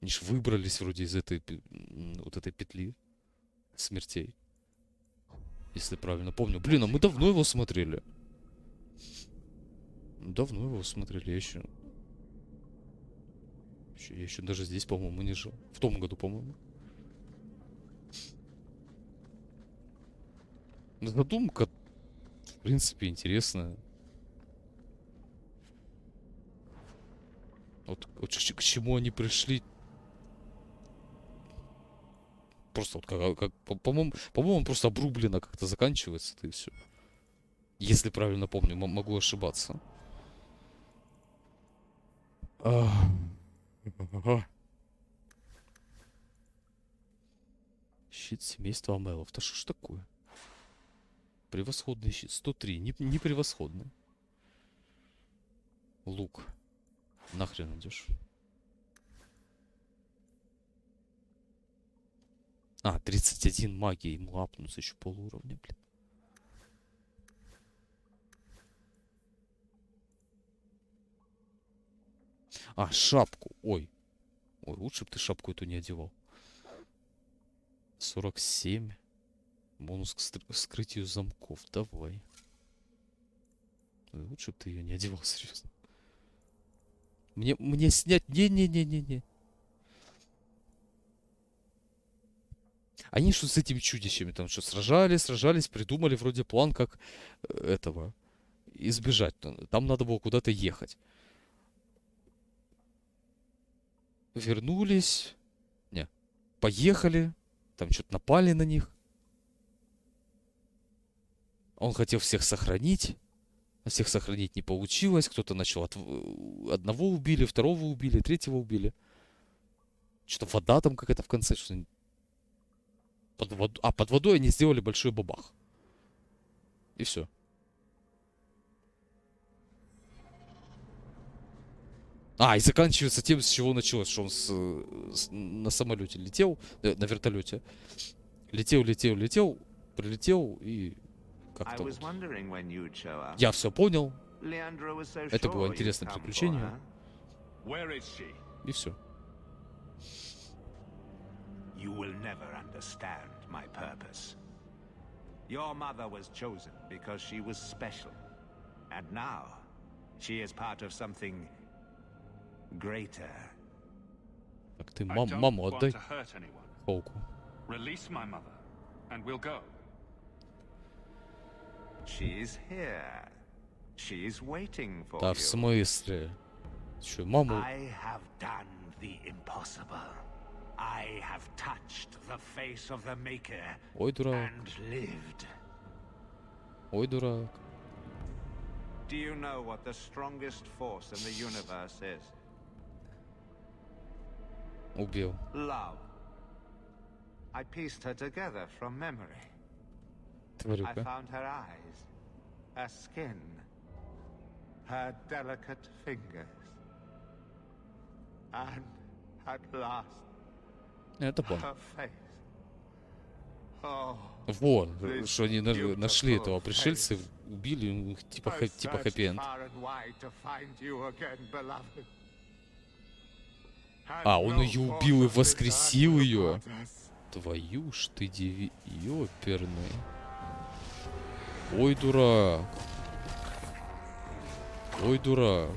Они ж выбрались вроде из этой петли смертей. Если правильно помню. Блин, а мы давно его смотрели. Давно его смотрели. Я еще даже здесь, по-моему, не жил. В том году, по-моему. Задумка, в принципе, интересная. Вот к чему они пришли. Просто вот как по-моему, он просто обрубленно как-то заканчивается, и все. Если правильно помню, могу ошибаться. Щит семейства Амелов. Да что ж такое? Превосходный щит. 103. Не превосходный. Лук. Нахрен идешь? 31 магии. Ему апнуться еще полууровня, блин. Шапку. Ой, лучше бы ты шапку эту не одевал. 47. Бонус к вскрытию замков. Давай. Ой, лучше бы ты ее не одевал, серьезно. Мне снять... Не. Они что с этими чудищами там что сражались, придумали вроде план, как этого избежать. Там надо было куда-то ехать. Вернулись. Поехали. Там что-то напали на них. Он хотел всех сохранить. А всех сохранить не получилось. Кто-то начал одного убили, второго убили, третьего убили. Что-то вода там какая-то в конце. Под водой они сделали большой бабах. И все. И заканчивается тем, с чего началось, что он на самолете летел, на вертолете. Летел, прилетел и как-то вот. Я все понял. Это было интересное приключение. И все. You will never understand my purpose. Your mother was chosen because she was special. And now, she is part of something greater. Так ты маму отдай. Пауку. Release my mother, and we'll go. She is here. She is waiting for Да you. в смысле? Что, маму... I have done the impossible. I have touched the face of the Maker Ой, дурак. and lived. Ой, дурак. Do you know what the strongest force in the universe is? Убил. Love. I pieced her together from memory. I Тварюка. found her eyes, her skin, her delicate fingers. And at last, Это план. her face. Oh, Вон, что они нашли этого пришельца, убили, типа хэппи-энд. Он ее убил и воскресил ее. Твою ж ты ёперный. Ой, дурак. Ой, дурак.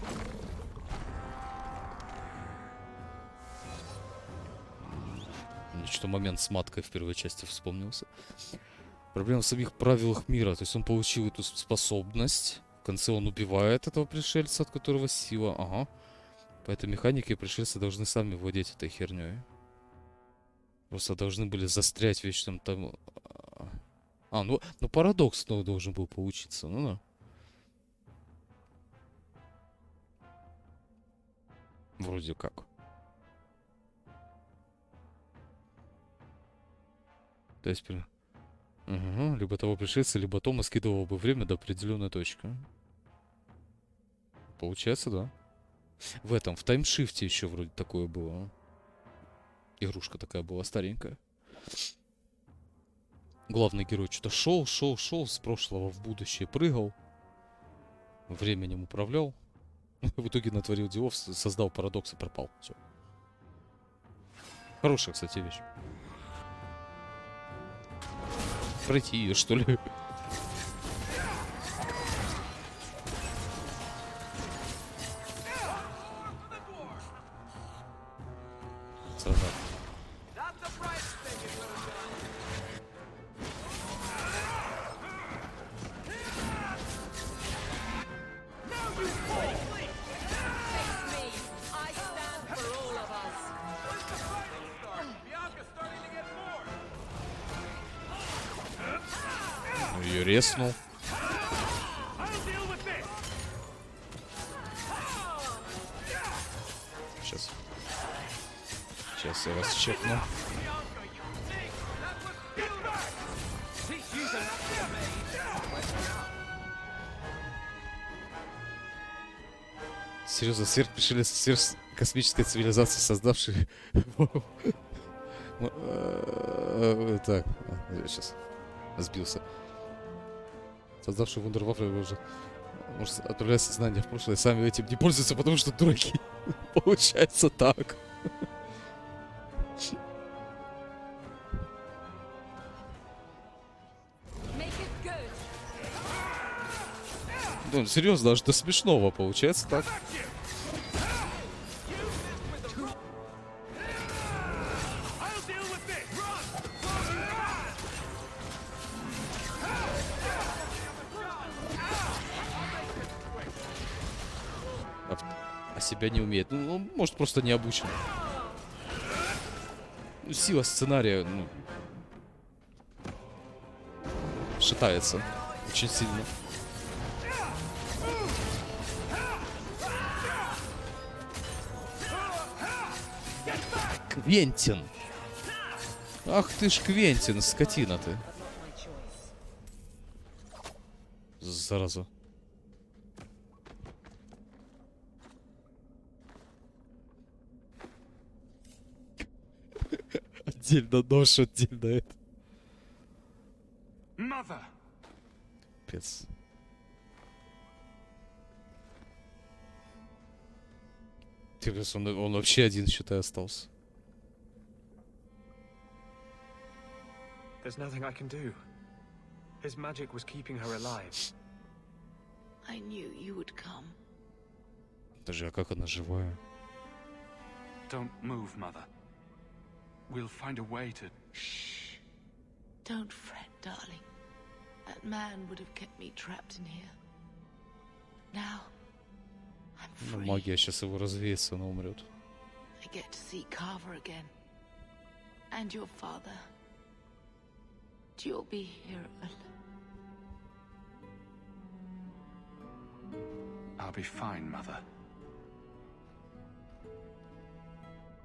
Что момент с маткой в первой части вспомнился. Проблема в самих правилах мира. То есть он получил эту способность. В конце он убивает этого пришельца, от которого сила. Ага. По этой механике пришельцы должны сами владеть этой херней. Просто должны были застрять в вечном там... ну парадокс снова должен был получиться. Ну да. Вроде как. То есть... Угу. Либо того пришельца, либо Тома скидывал бы время до определенной точки. Получается, да. В таймшифте еще вроде такое было. Игрушка такая была старенькая. Главный герой что-то шел с прошлого в будущее, прыгал. Временем управлял. В итоге натворил делов, создал парадокс и пропал. Все. Хорошая, кстати, вещь. Пройти ее, что ли? Ее резнул. Сейчас я вас чекну. Серьезно, сверхкосмическая цивилизация, создавшая... Так, сейчас сбился. Создавший вундервафлю может отправлять сознание в прошлое, сами этим не пользуются, потому что дураки. Получается так. Ну, серьезно, даже до смешного получается так. Себя не умеет. Ну, может, просто не обучен. Ну, сила сценария, шатается очень сильно. Квентин! Ах ты ж Квентин, скотина ты. Зараза. Отдельно нож, отдельно это. Пец. Он вообще один, считай, остался. There's nothing I can do. His magic was keeping her alive. I knew you would come. Даже, а как она живая? Don't move, Mother. We'll find a way to... Shh. Don't fret, darling. That man would have kept me trapped in here. Now, I'm Ну, free. магия сейчас его развеется, она умрет. I get to see Carver again. And your father. You'll be here I'll be fine, Mother.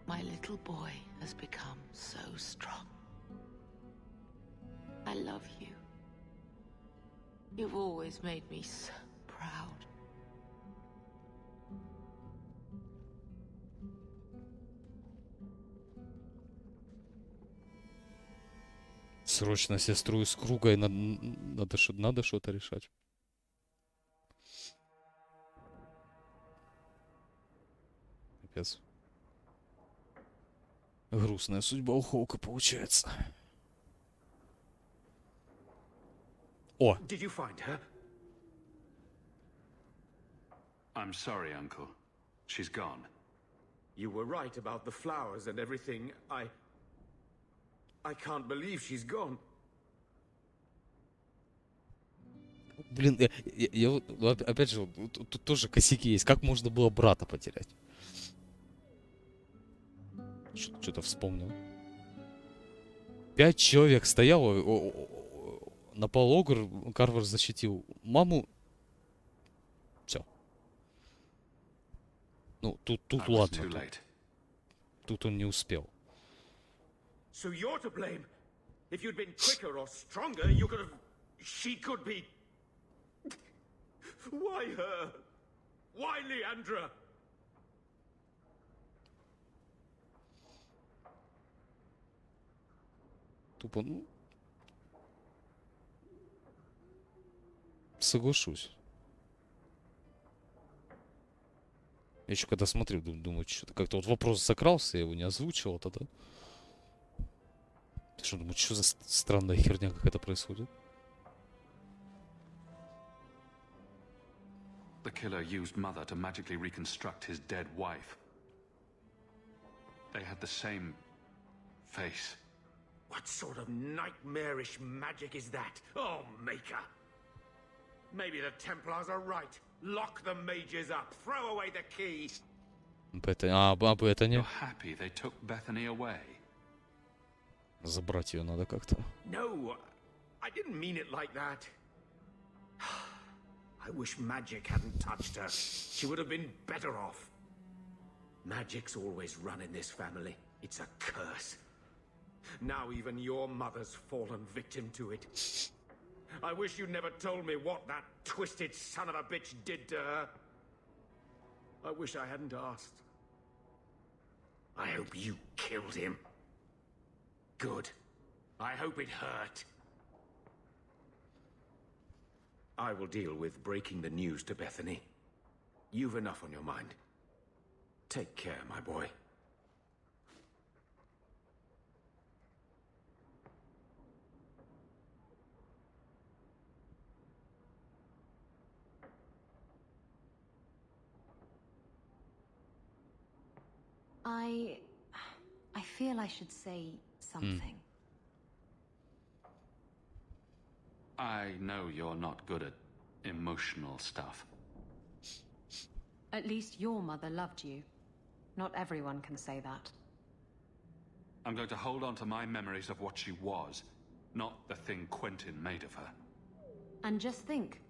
My little boy has become so strong. I love you. You've always made me so proud. Срочно сестру из круга, и надо что-то решать. Капец. Грустная судьба у Хоука получается. О! Did you find her? I'm sorry, Uncle. She's gone. You were right about the flowers and everything. I can't believe she's gone. Блин, я вот, ну, опять же, вот тут тоже косяки есть. Как можно было брата потерять? Что-то вспомнил. 5 человек стояло, напал Огр, Карвер защитил маму. Все. Ну, тут ладно. Тут он не успел. So you're to blame. If you'd been quicker or stronger, you could have... She could be... Why her? Why Leandra? Тупо, ну... Соглашусь. Я еще когда смотрел, думаю, что-то как-то вот вопрос закрался, я его не озвучивал тогда. Ты что, думаю, что за странная херня какая-то происходит? The killer used Mother to magically reconstruct his dead wife. They had the same face. What sort of nightmarish magic is that? Oh, Maker! Maybe the Templars are right. Lock the mages up. Throw away the key. Это не... You're happy they took Bethany away? Забрать ее надо как-то. No, I didn't mean it like that. I wish magic hadn't touched her. She would have been better off. Magic's always run in this family. It's a curse. Now even your mother's fallen victim to it. I wish you never told me what that twisted son of a bitch did to her. I wish I hadn't asked. I hope you killed him. Good. I hope it hurt. I will deal with breaking the news to Bethany. You've enough on your mind. Take care, my boy. I feel I should say something. I know you're not good at emotional stuff. At least your mother loved you. Not everyone can say that. I'm going to hold on to my memories of what she was, not the thing Quentin made of her. And just think,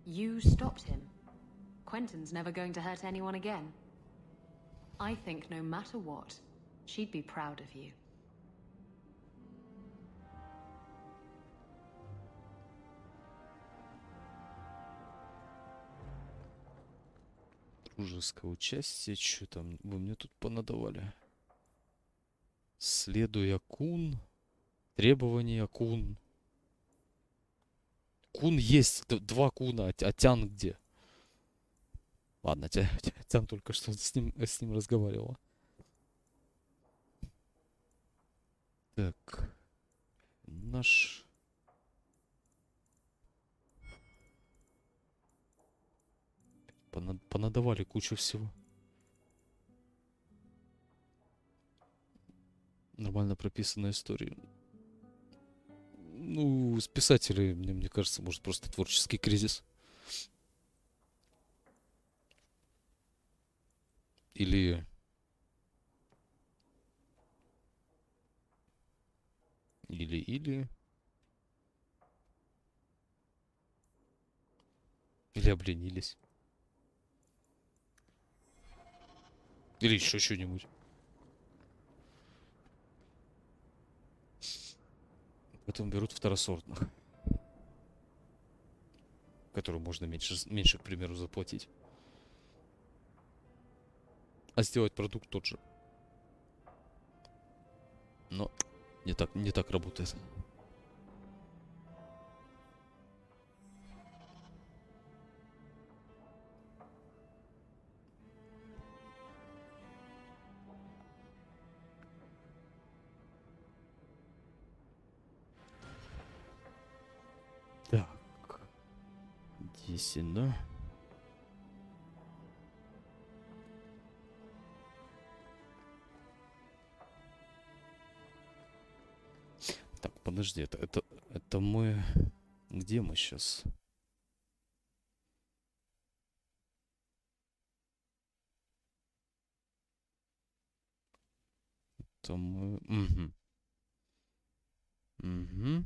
you stopped him. Quentin's never going to hurt anyone again. I think no matter what, she'd be proud of you. Дружеское участие, что там вы мне тут понадавали? Следуя Кун. Требования Кун. Кун есть, 2 Куна, а Тян где? Ладно, Тян только что с ним разговаривала. Так. Наш... Понадавали кучу всего. Нормально прописанная история. Ну, с писателей, мне кажется, может просто творческий кризис. Или... Или обленились. Или еще что-нибудь. Потом берут второсортных, которым можно меньше, к примеру, заплатить. А сделать продукт тот же. Но не так работает. Так. 10, да? Так, подожди, это мы... Где мы сейчас? Это мы... Угу. Угу.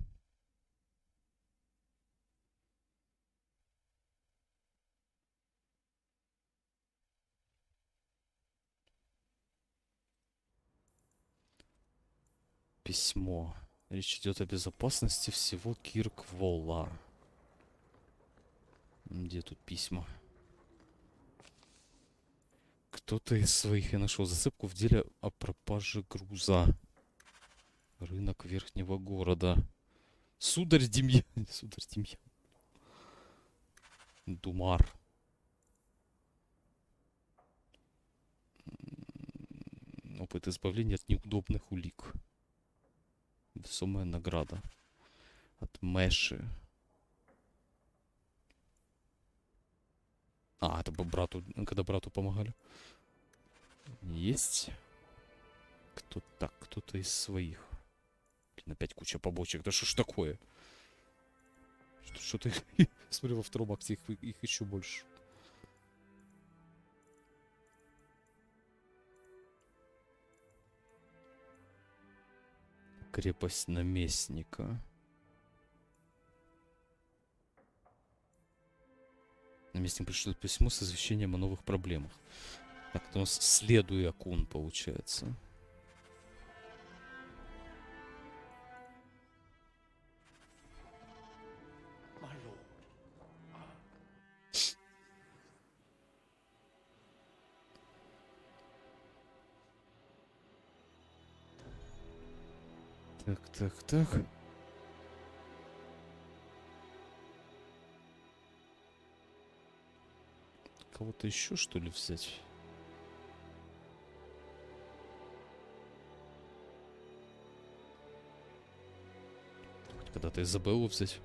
Письмо. Речь идет о безопасности всего Киркволла. Где тут письма? Кто-то из своих, я нашел зацепку в деле о пропаже груза. Рынок верхнего города. Сударь Демьян. Сударь Демьян. Думар. Опыт избавления от неудобных улик. Весомая награда. От Мэши. А, это брату, когда брату помогали. Есть. Кто-то из своих. Блин, опять куча побочек. Да что ж такое? Что-то... Смотрю, во втором акте их еще больше. Крепость наместника. Наместник пришлет письмо с извещением о новых проблемах. Так, это у нас следуя Кун получается. Так. Кого-то еще, что ли, взять? Хоть когда-то Изабеллу взять.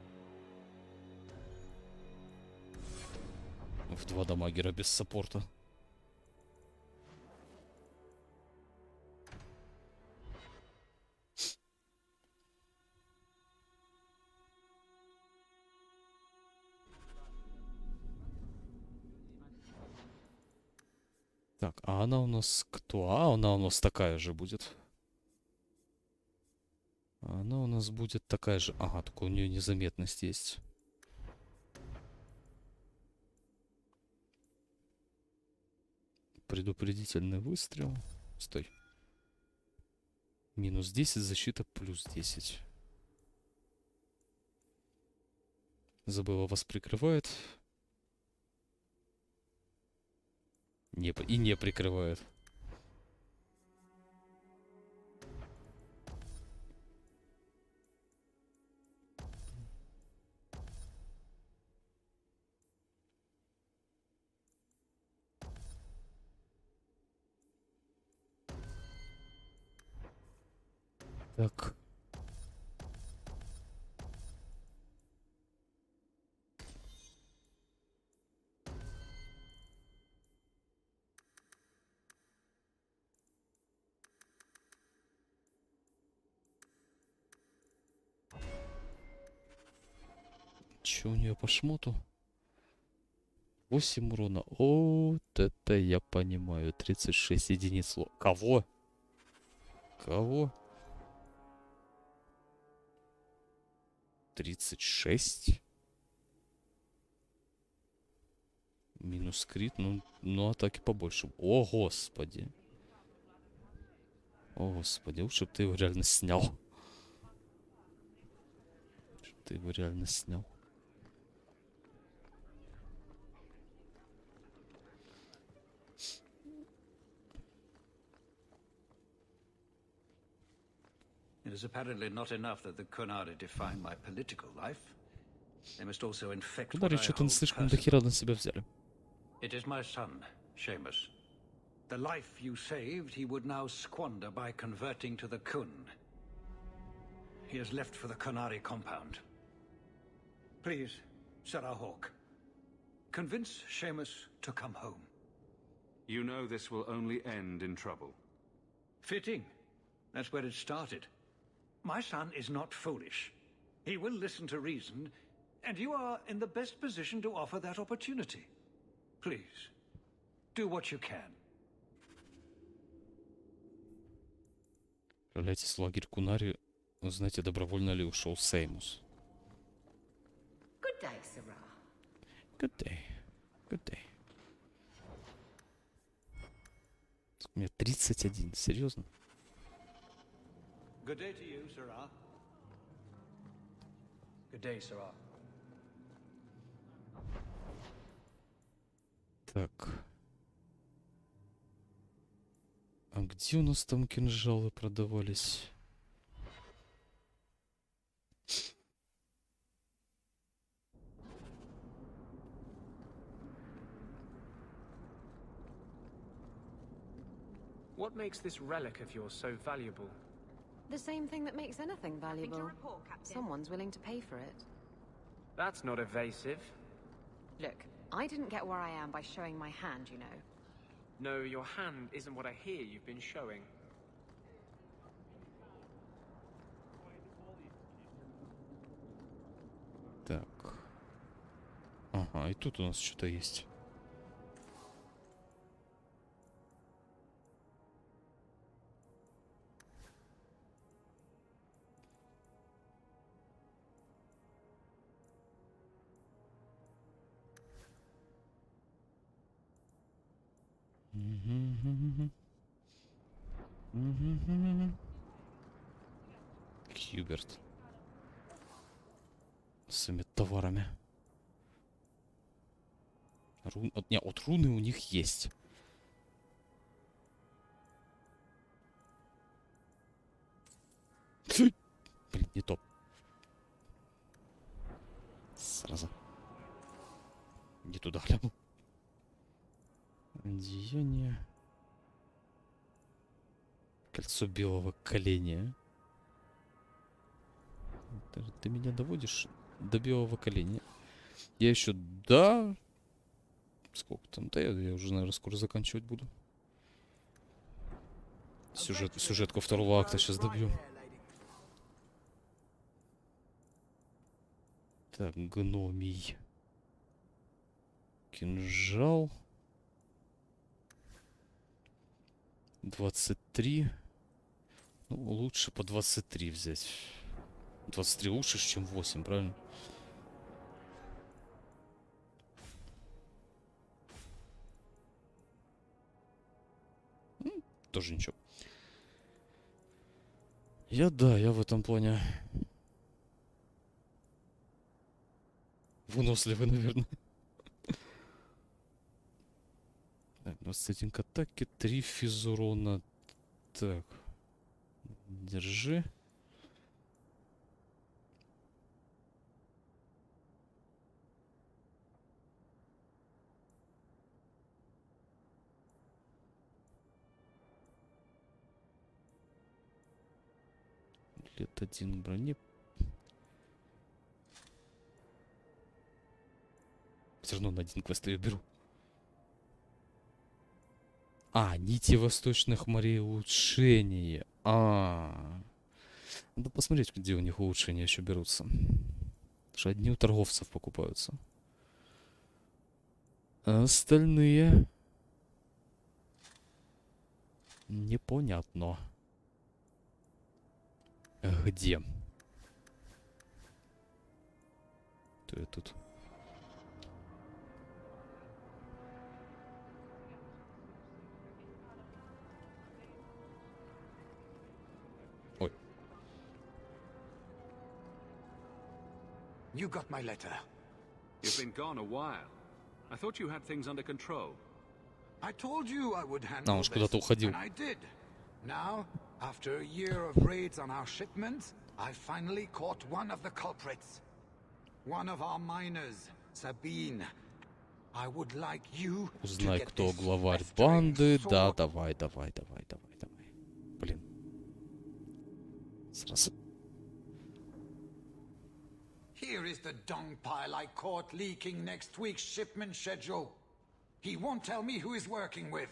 В 2 дамагера без саппорта. Так, а она у нас кто? А, она у нас такая же будет. Она у нас будет такая же. Ага, только у нее незаметность есть. Предупредительный выстрел. Стой. Минус 10, защита плюс 10. Забыла, вас прикрывает. И не прикрывает. Так. Че у нее по шмоту? 8 урона. О, вот это я понимаю. 36 единиц. Кого? Кого? 36? Минус крит. Ну атаки побольше. О, господи. О, господи. Лучше бы ты его реально снял. Лучше бы ты его реально снял. It is apparently not enough that the Kunari define my political life. They must also infect what I Что-то hold слишком personally. дохера на себя взяли. It is my son, Seamus. The life you saved, he would now squander by converting to the Kun. He has left for the Kunari compound. Please, Sarah Hawk, convince Seamus to come home. You know this will only end in trouble. Fitting. That's where it started. My son is not foolish. He will listen to reason, and you are in the best position to offer that opportunity. Please, do what you can. Отправляйтесь в лагерь Кунари. Узнайте, добровольно ли ушел Сеймус. Good day, Sarah. Good day. Good day. У меня 31. Серьезно? Good day to you, Sarah. Good day, Sarah. Так. А где у нас там кинжалы продавались? What makes this relic of yours so valuable? The same thing that makes anything valuable. Someone's willing to pay for it. That's not evasive. Look, I didn't get where I am by showing my hand, you know. No, your hand isn't what I hear you've been showing. Так. Ага, и тут у нас что-то есть. Кьюберт. С своими товарами. Не, вот руны у них есть. Блин, не то. Сразу. Не туда глянул. Одеяние. Кольцо белого коленя. Ты меня доводишь до белого коленя. Я еще... Да... Сколько там? Да, я уже, наверное, скоро заканчивать буду. Сюжетку второго акта сейчас добью. Так, гномий. Кинжал. 23. Ну, лучше по 23 взять. 23 лучше, чем 8, правильно? Тоже ничего. Я в этом плане выносливый, наверное. Так, 21 к атаке, 3 физурона. Так. Держи. Лет 1 брони. Все равно на 1 квест я беру. А, нити восточных морей улучшения. Надо посмотреть, где у них улучшения еще берутся. Потому что одни у торговцев покупаются. А остальные... Непонятно. Где? Кто я тут? Ой. You got my letter. You've been gone a while. I thought you had things under control. I told you I would handle он ж куда-то уходил. and I did. Now, after a year of raids on our shipments, I finally caught one of the culprits. One of our miners, Sabine. I would like you Узнай, to get кто this главарь festering банды. sword. Да, давай. Блин. Сразу. Here is the dung pile I caught leaking next week's shipment schedule. He won't tell me who he's working with.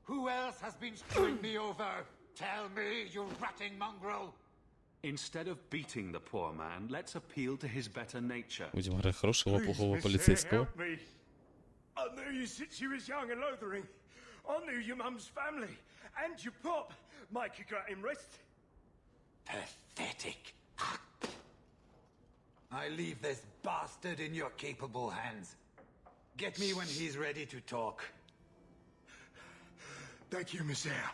Who else has been screwing me over? Tell me, you ratting mongrel! Instead of beating the poor man, let's appeal to his better nature. Будем играть хорошего, Please, плохого miss, полицейского. help me. I knew you since you was young and loathering. I knew your mum's family and your pop. Mike got him rest. Pathetic. I leave this bastard in your capable hands. Get me when he's ready to talk. Thank you, Miss Eyre.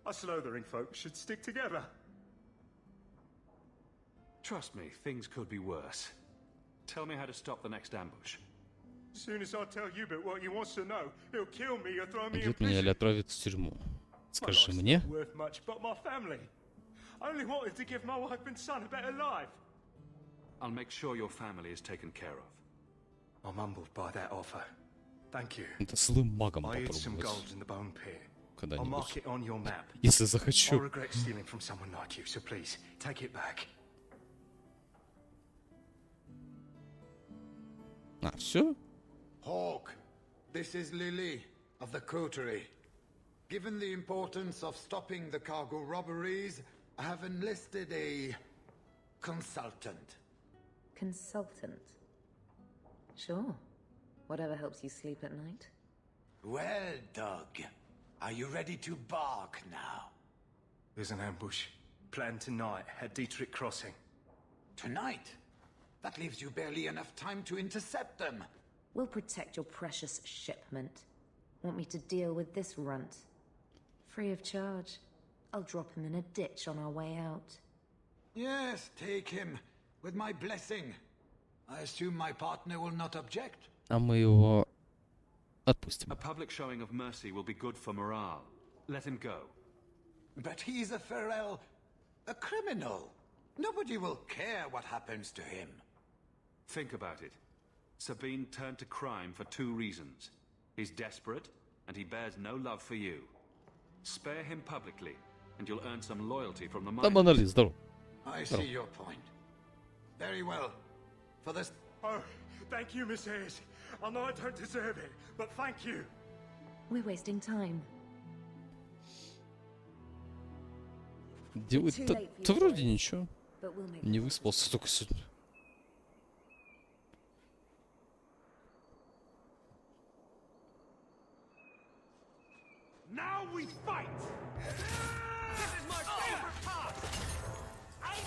Us loathering folks should stick together. Trust me, things could be worse. Tell me how to stop the next ambush. As soon as I tell Hubert what he wants to know, he'll kill me or throw me in Убьет меня или prison. отправит в тюрьму. My Скажи life's мне. not worth much, but my family. I only wanted to give my wife and son a better life. I'll make sure your family is taken care of. I'm humbled by that offer. Thank you. Это злым магом I hid some попробовать. gold in the bone pit. I'll Когда-нибудь. mark it on your map. Если I захочу. regret stealing from someone like you, so please, take it back. А, все? Hawk, this is Lily of the Coterie. Given the importance of stopping the cargo robberies, I have enlisted a consultant. Consultant? Sure. Whatever helps you sleep at night. Well, Doug, are you ready to bark now? There's an ambush planned tonight at Dietrich Crossing. Tonight? That leaves you barely enough time to intercept them. We'll protect your precious shipment. Want me to deal with this runt? Free of charge. I'll drop him in a ditch on our way out. Yes, take him, with my blessing. I assume my partner will not object. А мы его отпустим. A public showing of mercy will be good for morale. Let him go. But he's a Farrell, a criminal. Nobody will care what happens to him. Think about it. Sabine turned to crime for two reasons. He's desperate, and he bears no love for you. Spare him publicly, and you'll earn some loyalty from the Да, miners. баналист, здорово. I Здорово. see your point. Very well. For this... Oh, thank you, Miss Ayres. I know I don't deserve it, but thank you. We're wasting time. Делает-то вроде ничего. Не выспался только сегодня. Now we fight! This is my favorite part!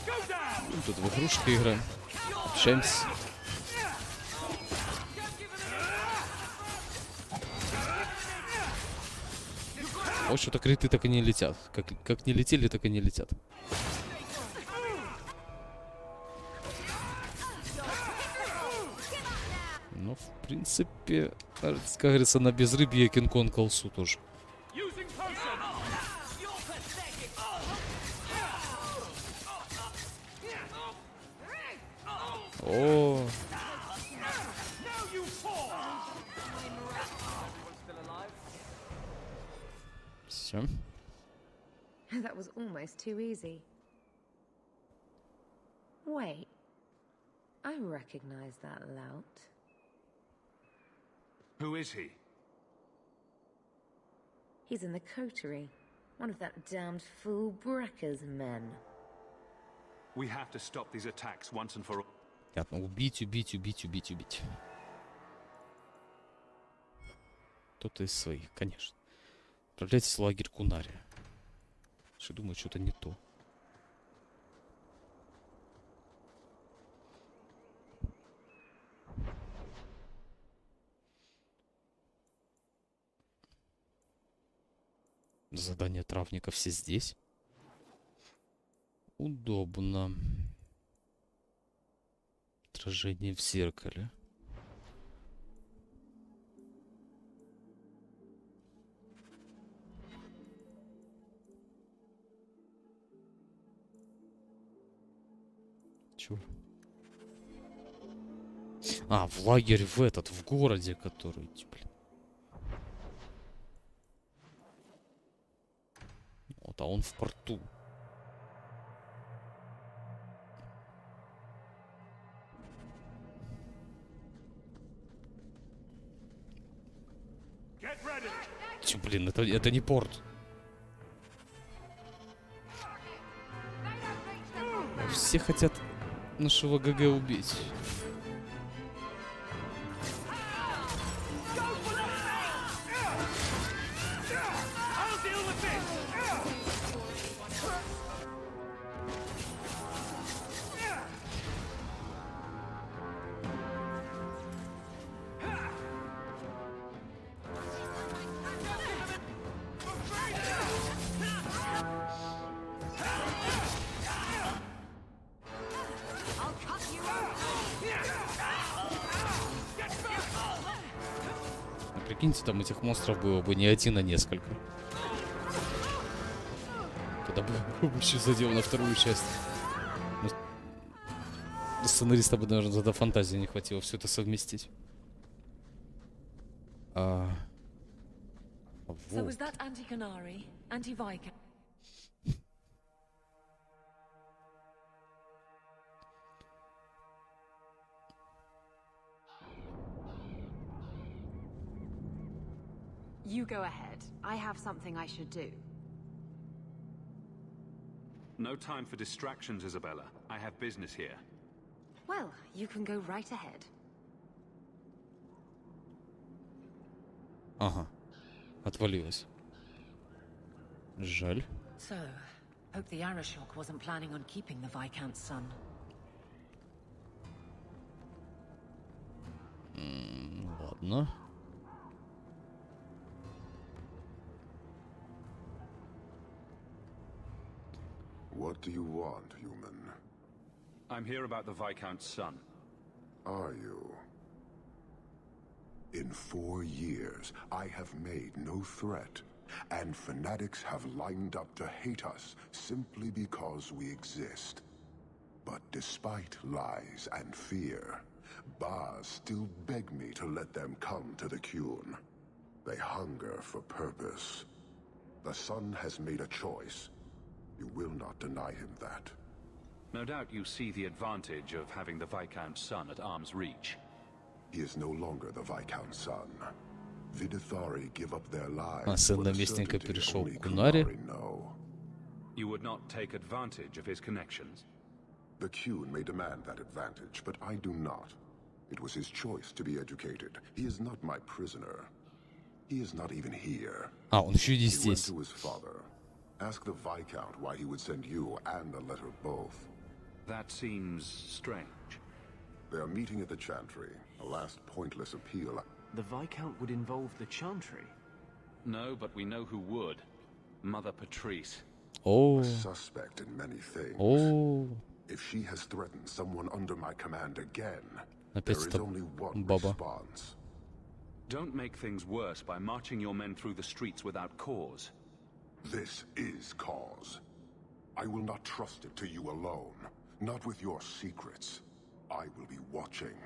Go down! Ну, тут в игрушки играем. Общаемся. Вот что-то криты так и не летят. Как не летели, так и не летят. Ну, в принципе, как говорится, на безрыбье Кинг-Конг колсу тоже. О, все. That was almost too easy. Wait. I recognize that lout. Who is he? He's in the coterie. One of that damned fool Brecker's men. We have to stop these attacks once and for all. Понятно, убить, убить, убить, убить, убить. Кто-то из своих, конечно. Отправляйтесь в лагерь Кунария. Что думаю, что-то не то. Задание травника все здесь. Удобно. Отражение в зеркале. Чё? А, в лагерь в этот, в городе, который, блин. Вот, а он в порту. Тю, блин, это не порт. Все хотят нашего ГГ убить. Прикиньте, там этих монстров было бы не один, а несколько. Тогда бы вообще задел на вторую часть. Но сценариста бы, наверное, тогда фантазии не хватило все это совместить. So Вот. was that anti-Canary, anti-Viscount? You go ahead. I have something I should do. No time for distractions, Isabella. I have business here. Well, you can go right ahead. Ага. Отвалилась. Жаль. So, hope the Arashok wasn't planning on keeping the Viscount's son. Ладно. What do you want, human? I'm here about the Viscount's son. Are you? In 4 years, I have made no threat, and fanatics have lined up to hate us simply because we exist. But despite lies and fear, Bars still beg me to let them come to the Qun. They hunger for purpose. The son has made a choice. You will not deny him that. No doubt you see the advantage of having the Viscount's son at arm's reach. He is no longer the Viscount's son. Vidithari give up their lives А сын for the наместника certainty перешел only к Кунаре. Kunari know. You would not take advantage of his connections? The Qun may demand that advantage, but I do not. It was his choice to be educated. He is not my prisoner. He is not even here. А, он еще и He went здесь. to his father. Ask the Viscount why he would send you and the letter both. That seems strange. They are meeting at the Chantry. A last pointless appeal. The Viscount would involve the Chantry? No, but we know who would. Mother Patrice. Oh. A suspect in many things. Oh. If she has threatened someone under my command again, Опять there is эта only one баба. response. Don't make things worse by marching your men through the streets without cause. This is cause. I will not trust it to you alone. Not with your secrets. I will be watching.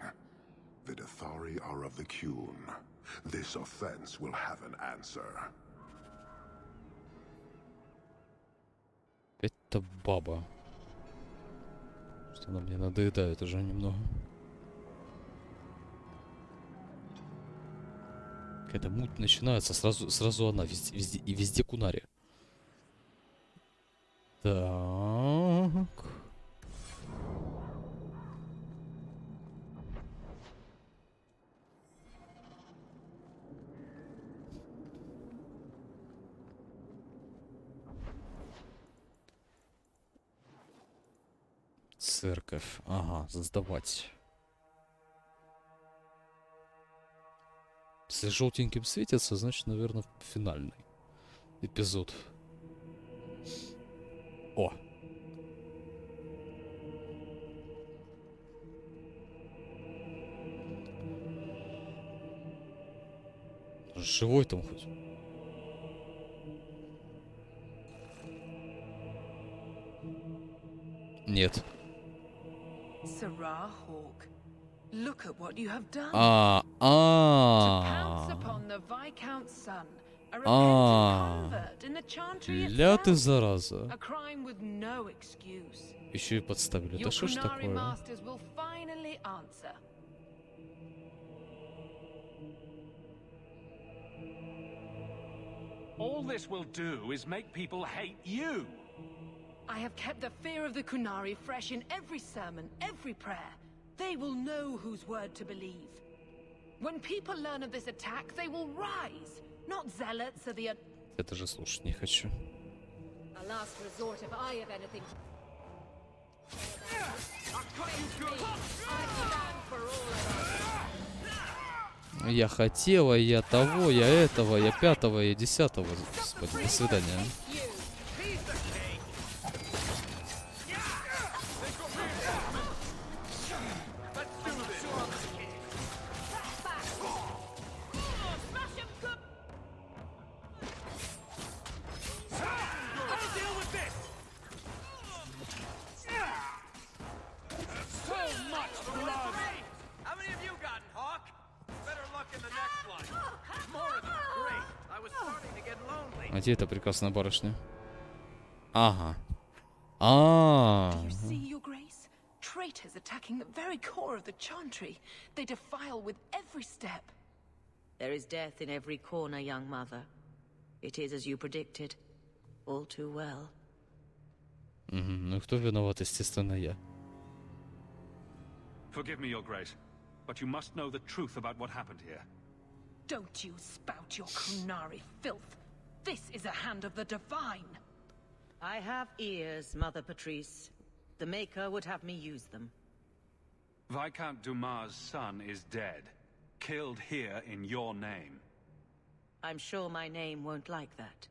The Vidithari are of the Qun. This offense will have an answer. Это баба. Что она мне надоедает уже немного. Какая-то муть начинается, сразу она, везде Кунари. Так. Церковь. Ага, сдавать. Если желтеньким светится, значит, наверное, финальный эпизод. О! Живой там хоть? Нет. Sarah Hawke, look at what you have done. А, To pounce upon the Viscount's son, a repentant convert in the Chantry ля ты itself. зараза. A crime with no excuse. Еще и подставили. Your Да что ж Kunari такое? masters will finally answer. All this will do is make people hate you. I have kept the fear of the Kunari fresh in every sermon, every prayer. They will know whose word to believe. When people learn of this attack, they will rise. Not zealots or the... Я даже слушать не хочу. A last resort if I have anything. Я хотела, я того, я этого, я пятого, я десятого. Господи, до свидания. А где эта прекрасная барышня? Ага. Traitors attacking the very core of the chantry. They defile with every step. There is death in every corner, young mother. It is as you predicted. All too well. Ну кто виноват, естественно, я. Forgive me, Your Grace, but you must know the truth about what happened here. Don't you spout your Kunari filth. This is a hand of the divine. I have ears, Mother Patrice. The Maker would have me use them. Viscount Dumas' son is dead. Killed here in your name. I'm sure my name won't like that.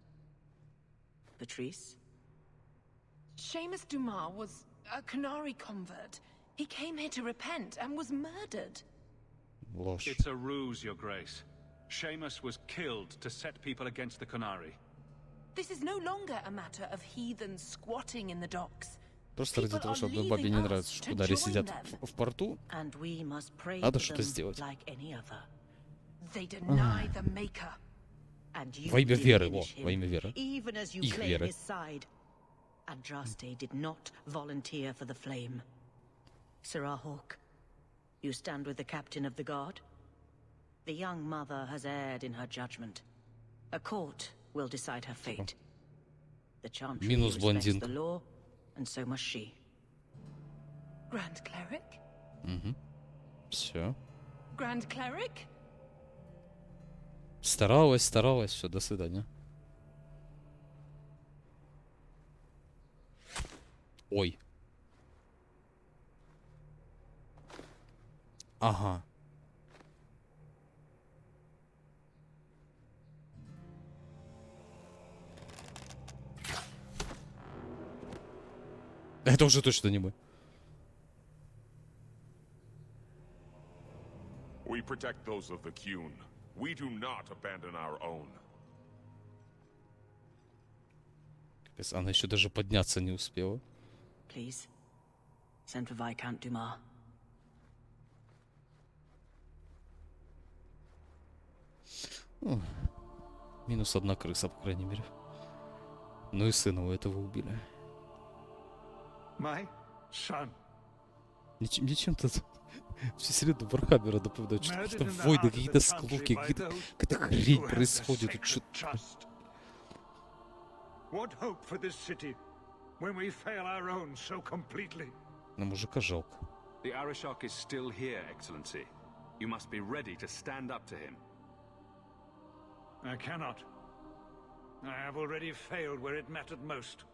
Patrice? Seamus Dumas was a Kunari convert. He came here to repent and was murdered. Ложь. It's a ruse, Your Grace. Seamus was killed to set people against the Kunari. This is no longer a matter of heathens squatting in the docks. Просто ради того, что одной бабе не нравится, что Кунари сидят в порту, надо что-то сделать. Во имя веры, во имя веры. Их веры. Andraste did not volunteer for the flame. Sirrah Hawke, you stand with the captain of the guard? The young mother has erred in her judgment. A court will decide her fate. The chantry respects the law, and so must she. Grand Cleric? Все. Grand Cleric? Старалась, все, до свидания. Ой. Ага. Это уже точно не мы. We protect those of the Qun. We do not abandon our own. Капец, она еще даже подняться не успела. Please, send for Viscount Dumas. Минус одна крыса, по крайней мере. Ну и сына у этого убили. My son. Ничем тут все среду Вархаммера напоминают, что какие-то войны, какие-то склоки, какая-то хрень происходит. What hope for this city when we fail our own so completely? На мужика жалко. The Arishok is still here, Excellency. You must be ready to stand up to him. I cannot. I have already failed where it mattered most.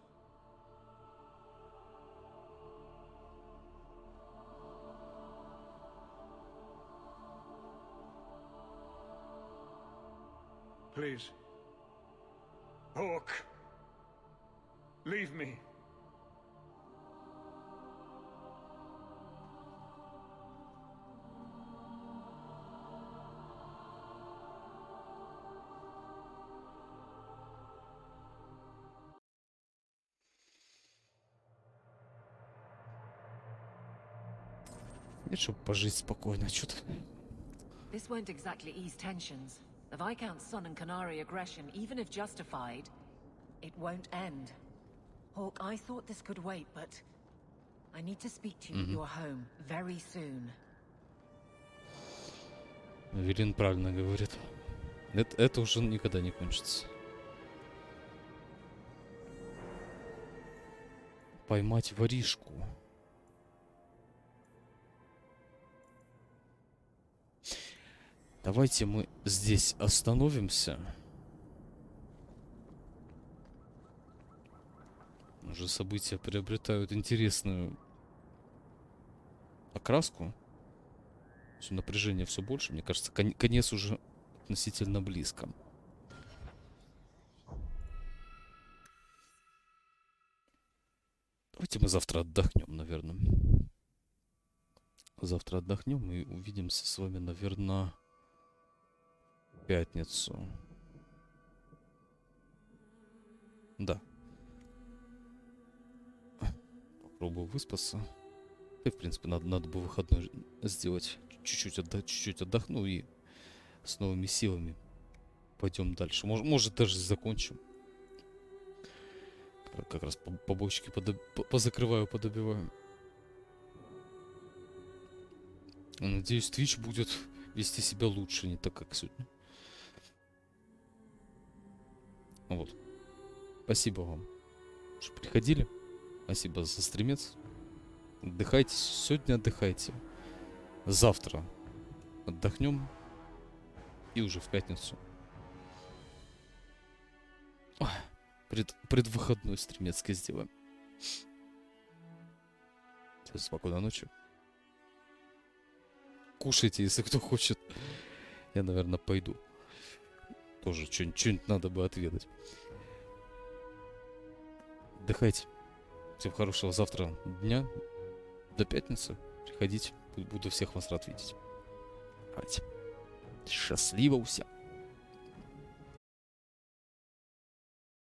Please. Hawke. Leave me. Нет, чтобы пожить спокойно, что-то. This won't exactly ease tensions. The Viscount's son and Kunari aggression, even if justified, it won't end. Hawke, I thought this could wait, but I need to speak to you at your home very soon. Верин правильно говорит. Это уже никогда не кончится. Поймать воришку. Давайте мы здесь остановимся. Уже события приобретают интересную окраску. Все напряжение все больше. Мне кажется, конец уже относительно близко. Давайте мы завтра отдохнем, наверное. Завтра отдохнем и увидимся с вами, наверное, в пятницу. Да. Попробую выспаться. И, в принципе, надо бы выходной сделать. Чуть-чуть отдохну и с новыми силами пойдем дальше. Может даже закончим. Как раз побочки позакрываю, подобиваю. Надеюсь, Twitch будет вести себя лучше, не так, как сегодня. Вот. Спасибо вам, что приходили. Спасибо за стримец. Отдыхайте. Сегодня отдыхайте. Завтра отдохнем. И уже в пятницу. Предвыходной стримецкий сделаем. Всем спокойной ночи. Кушайте, если кто хочет. Я, наверное, пойду. Тоже что-нибудь надо бы отведать. Отдыхайте. Всем хорошего завтра дня. До пятницы. Приходите. Буду всех вас рад видеть. Давайте. Счастливо всем.